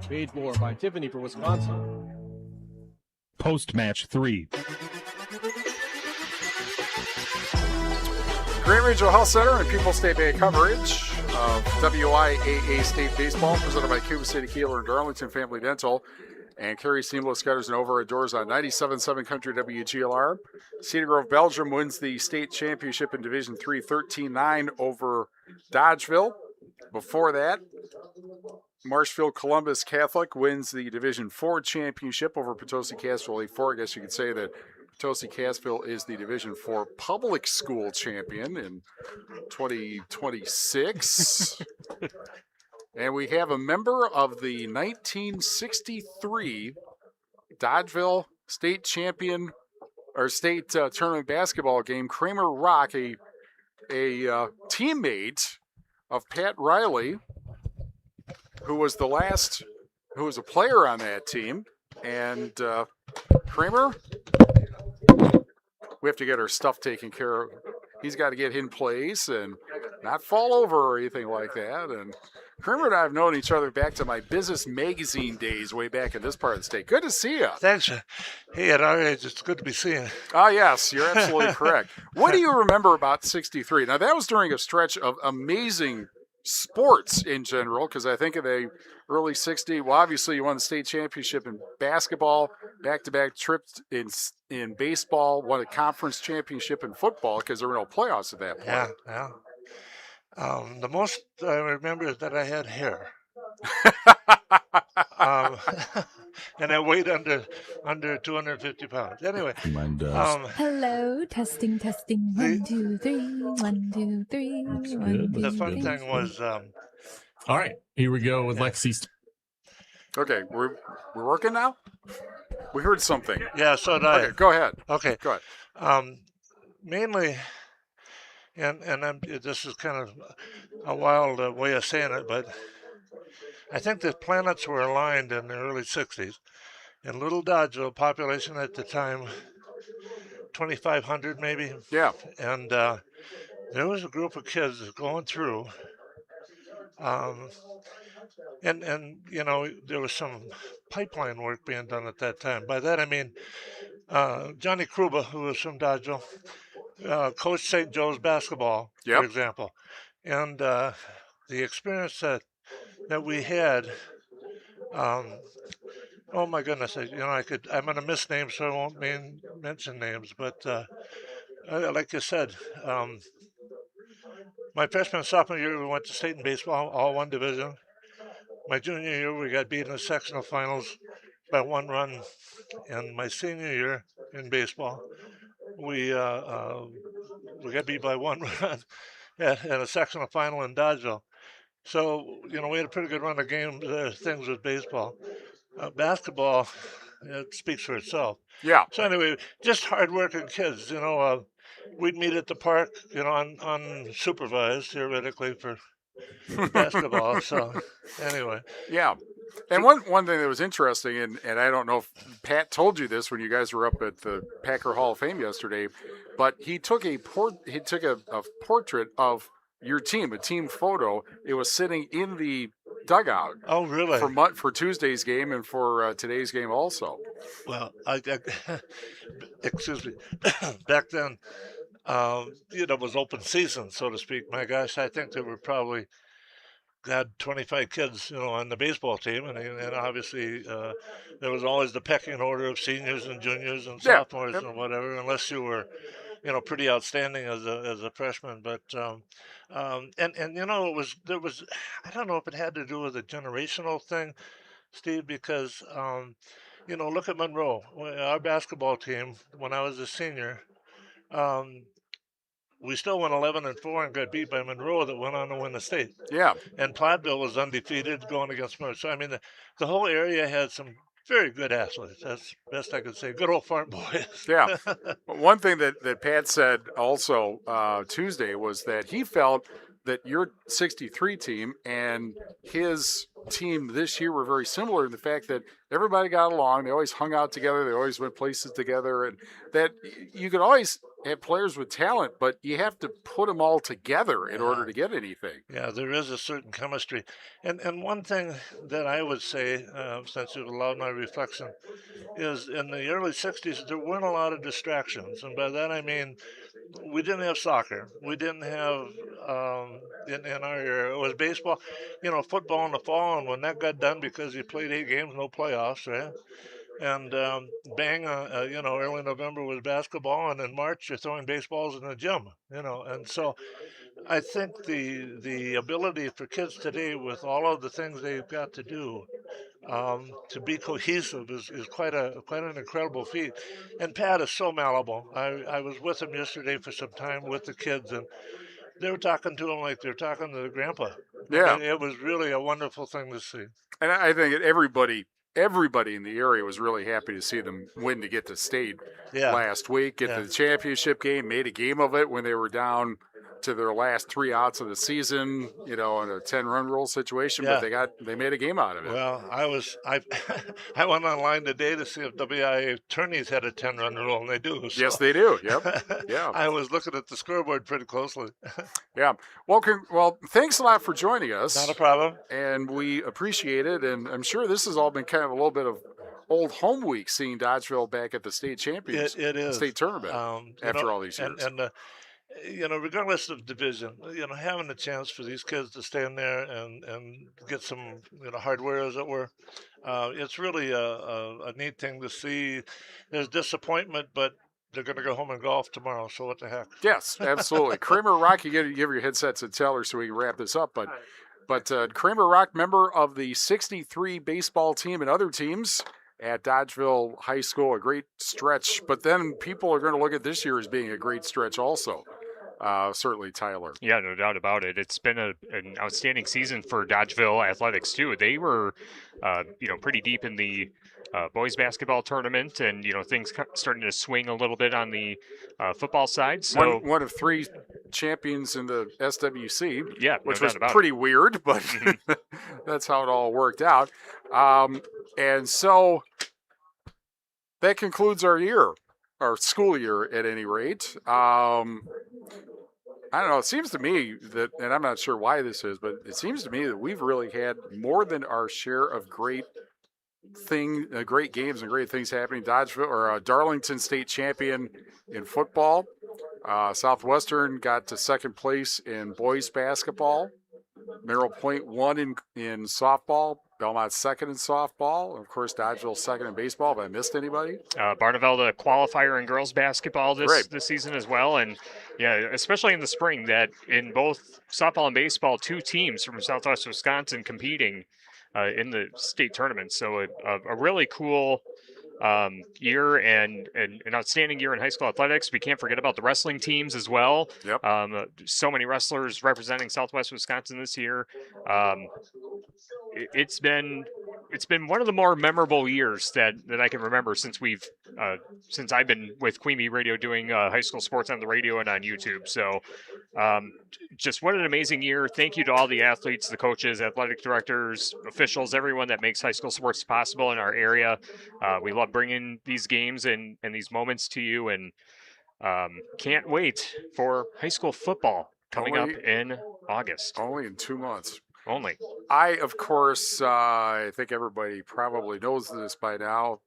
Paid for by Tiffany for Wisconsin. Post-match 3. Grand Regional Health Center and People's State Bank coverage of WIAA State Baseball, presented by Cuba City, Kieler, and Darlington Family Dental, and Carey Seamless Gutters and Overhead Doors on 97.7 Country WGLR. Cedar Grove, Belgium wins the state championship in Division III, 13-9 over Dodgeville. Before that, Marshfield Columbus Catholic wins the Division IV championship over Potosi Cassville 8-4. I guess you could say that Potosi Cassville is the Division IV public school champion in 2026. And we have a member of the 1963 Dodgeville state champion or state tournament basketball game, Kramer Rock, a teammate of Pat Riley, who was a player on that team. And Kramer, we have to get our stuff taken care of. He's got to get in place and not fall over or anything like that. And Kramer and I have known each other back to my business magazine days way back in this part of the state. Good to see you. Thanks. Hey, at our age, it's good to be seen. Ah, yes, you're absolutely correct. What do you remember about 63? Now, that was during a stretch of amazing sports in general, because I think in the early 60s, well, obviously you won the state championship in basketball, back-to-back trips in baseball, won a conference championship in football because there were no playoffs at that point. Yeah. The most I remember is that I had hair. And I weighed under 250 pounds. Anyway. Mine does. Hello, testing. 1, 2, 3. 1, 2, 3. The fun thing was. All right, here we go with Lexi's. Okay, we're working now? We heard something. Yeah, so did I. Okay, go ahead. Okay. Go ahead. Mainly, and this is kind of a wild way of saying it, but I think the planets were aligned in the early 60s. In Little Dodgeville, population at the time, 2,500 maybe. Yeah. And there was a group of kids going through, and you know, there was some pipeline work being done at that time. By that I mean Johnny Cuba, who was from Dodgeville, coached St. Joe's basketball, for example. And the experience that we had, oh my goodness, I'm going to miss names, so I won't mention names, but like you said, my freshman and sophomore year, we went to state in baseball, all one division. My junior year, we got beat in the sectional finals by 1 run. And my senior year in baseball, we got beat by 1 run at a sectional final in Dodgeville. So, you know, we had a pretty good run of games, things with baseball. Basketball, it speaks for itself. Yeah. So anyway, just hardworking kids, you know. We'd meet at the park, you know, unsupervised, theoretically, for basketball. So anyway. Yeah. And one thing that was interesting, and I don't know if Pat told you this when you guys were up at the Packer Hall of Fame yesterday, but he took a portrait of your team, a team photo. It was sitting in the dugout. Oh, really? For Tuesday's game and for today's game also. Well, excuse me. Back then, it was open season, so to speak. My gosh, I think there were probably 25 kids, you know, on the baseball team, and obviously there was always the pecking order of seniors and juniors and sophomores and whatever, unless you were, you know, pretty outstanding as a freshman. But and you know, there was I don't know if it had to do with a generational thing, Steve, because you know, look at Monroe, our basketball team. When I was a senior, we still went 11-4 and got beat by Monroe, that went on to win the state. Yeah. And Platteville was undefeated going against Monroe. So I mean, the whole area had some very good athletes. That's the best I could say. Good old farm boys. Yeah. One thing that Pat said also Tuesday was that he felt that your 63 team and his team this year were very similar in the fact that everybody got along. They always hung out together. They always went places together. And that you could always have players with talent, but you have to put them all together in order to get anything. Yeah, there is a certain chemistry. And one thing that I would say, since you've allowed my reflection, is in the early 60s, there weren't a lot of distractions. And by that I mean, we didn't have soccer. We didn't have, in our era, it was baseball, football in the fall. And when that got done, because you played 8 games, no playoffs, right? And bang, early November was basketball, and in March you're throwing baseballs in the gym, And so I think the ability for kids today, with all of the things they've got to do, to be cohesive is quite an incredible feat. And Pat is so malleable. I was with him yesterday for some time with the kids, and they were talking to him like they're talking to their grandpa. Yeah. It was really a wonderful thing to see. And I think everybody in the area was really happy to see them win to get to state last week, get to the championship game, made a game of it when they were down to their last 3 outs of the season, in a 10-run rule situation, but they made a game out of it. Well, I went online today to see if WIAA attorneys had a 10-run rule, and they do. So. Yes, they do. Yep. Yeah. I was looking at the scoreboard pretty closely. Yeah. Well, thanks a lot for joining us. Not a problem. And we appreciate it. And I'm sure this has all been kind of a little bit of old home week, seeing Dodgeville back at the state champions, it is. state tournament after all these years. And regardless of division, having the chance for these kids to stand there and get some, hardware, as it were, it's really a neat thing to see. There's disappointment, but they're going to go home and golf tomorrow, so what the heck? Yes, absolutely. Kramer Rock, you got to give your headsets to Teller so we can wrap this up. But Kramer Rock, member of the 63 baseball team and other teams at Dodgeville High School, a great stretch. But then people are going to look at this year as being a great stretch also. Certainly Tyler. Yeah, no doubt about it. It's been an outstanding season for Dodgeville Athletics too. They were, pretty deep in the boys basketball tournament, and things starting to swing a little bit on the football side. So one of 3 champions in the SWC, which was about pretty weird, but that's how it all worked out. And so that concludes our year. Our school year, at any rate. I don't know. It seems to me that, and I'm not sure why this is, but it seems to me that we've really had more than our share of great games and great things happening. Darlington state champion in football. Southwestern got to second place in boys basketball. Merrill Point won in softball. Belmont second in softball. Of course, Dodgeville second in baseball. Have I missed anybody? Barneveld, the qualifier in girls basketball this season as well. And especially in the spring, that in both softball and baseball, 2 teams from Southwest Wisconsin competing in the state tournament. So a really cool year and an outstanding year in high school athletics. We can't forget about the wrestling teams as well. Yep. So many wrestlers representing Southwest Wisconsin this year. It's been one of the more memorable years that I can remember since I've been with Queen Bee Radio doing high school sports on the radio and on YouTube. So just what an amazing year. Thank you to all the athletes, the coaches, athletic directors, officials, everyone that makes high school sports possible in our area. We love bringing these games and these moments to you, and can't wait for high school football coming up in August. Only in 2 months. Only. I, of course, I think everybody probably knows this by now.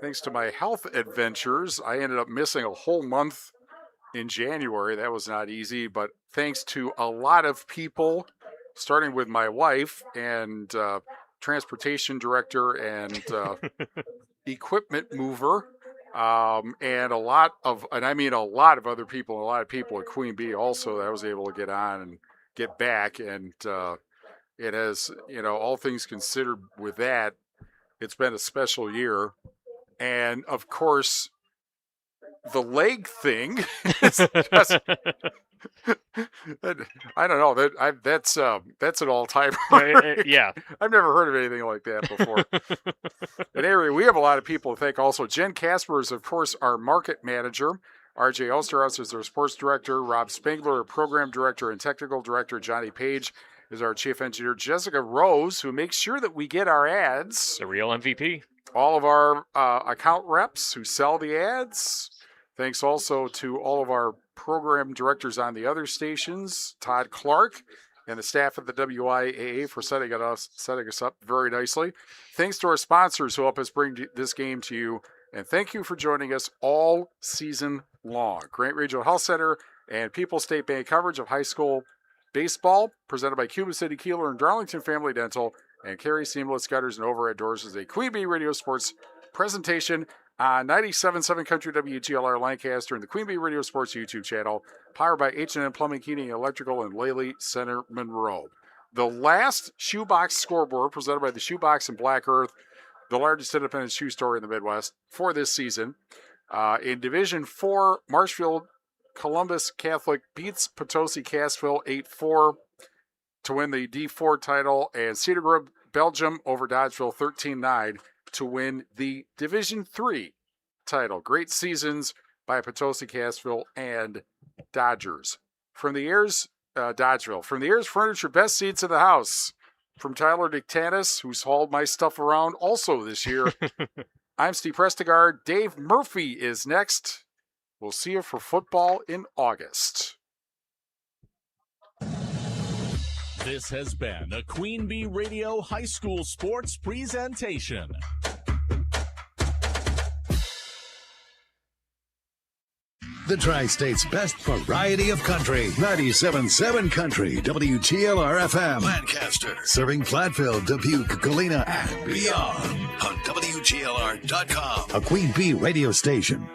Thanks to my health adventures, I ended up missing a whole month in January. That was not easy, but thanks to a lot of people, starting with my wife and transportation director and equipment mover, and a lot of other people, a lot of people at Queen Bee also, that I was able to get on and get back. And it has, all things considered with that, it's been a special year. And of course, the leg thing is just, I don't know, that's an all-timer. Yeah. I've never heard of anything like that before. But anyway, we have a lot of people to thank also. Jen Casper is, of course, our market manager. RJ Osterhaus is our sports director. Rob Spengler, our program director and technical director. Johnny Page is our chief engineer. Jessica Rose, who makes sure that we get our ads. The real MVP. all of our account reps who sell the ads. Thanks also to all of our program directors on the other stations, Todd Clark, and the staff at the WIAA for setting us up very nicely. Thanks to our sponsors who help us bring this game to you. And thank you for joining us all season long. Grant Regional Health Center and People's State Bank coverage of high school baseball, presented by Cuba City Kieler and Darlington Family Dental, and Carey Seamless Gutters and Overhead Doors, is a Queen Bee Radio Sports presentation on 97.7 Country WGLR Lancaster and the Queen Bee Radio Sports YouTube channel, powered by H&M Plumbing, Heating, Electrical, and Lely Center, Monroe. The last Shoebox scoreboard, presented by the Shoebox and Black Earth, the largest independent shoe store in the Midwest for this season. In Division 4, Marshfield Columbus Catholic beats Potosi Cassville 8-4 to win the D4 title, and Cedar Grove Belgium over Dodgeville 13-9 to win the Division 3 title. Great seasons by Potosi Cassville and Dodgers. From the Ayers, Dodgeville. From the Ayers Furniture, best seats in the house. From Tyler Dictanis, who's hauled my stuff around also this year. I'm Steve Prestigard. Dave Murphy is next. We'll see you for football in August. This has been a Queen Bee Radio High School Sports presentation. The Tri-State's best variety of country. 97.7 Country, WGLR-FM. Lancaster. Serving Platteville, Dubuque, Galena, and beyond. On WGLR.com. A Queen Bee radio station.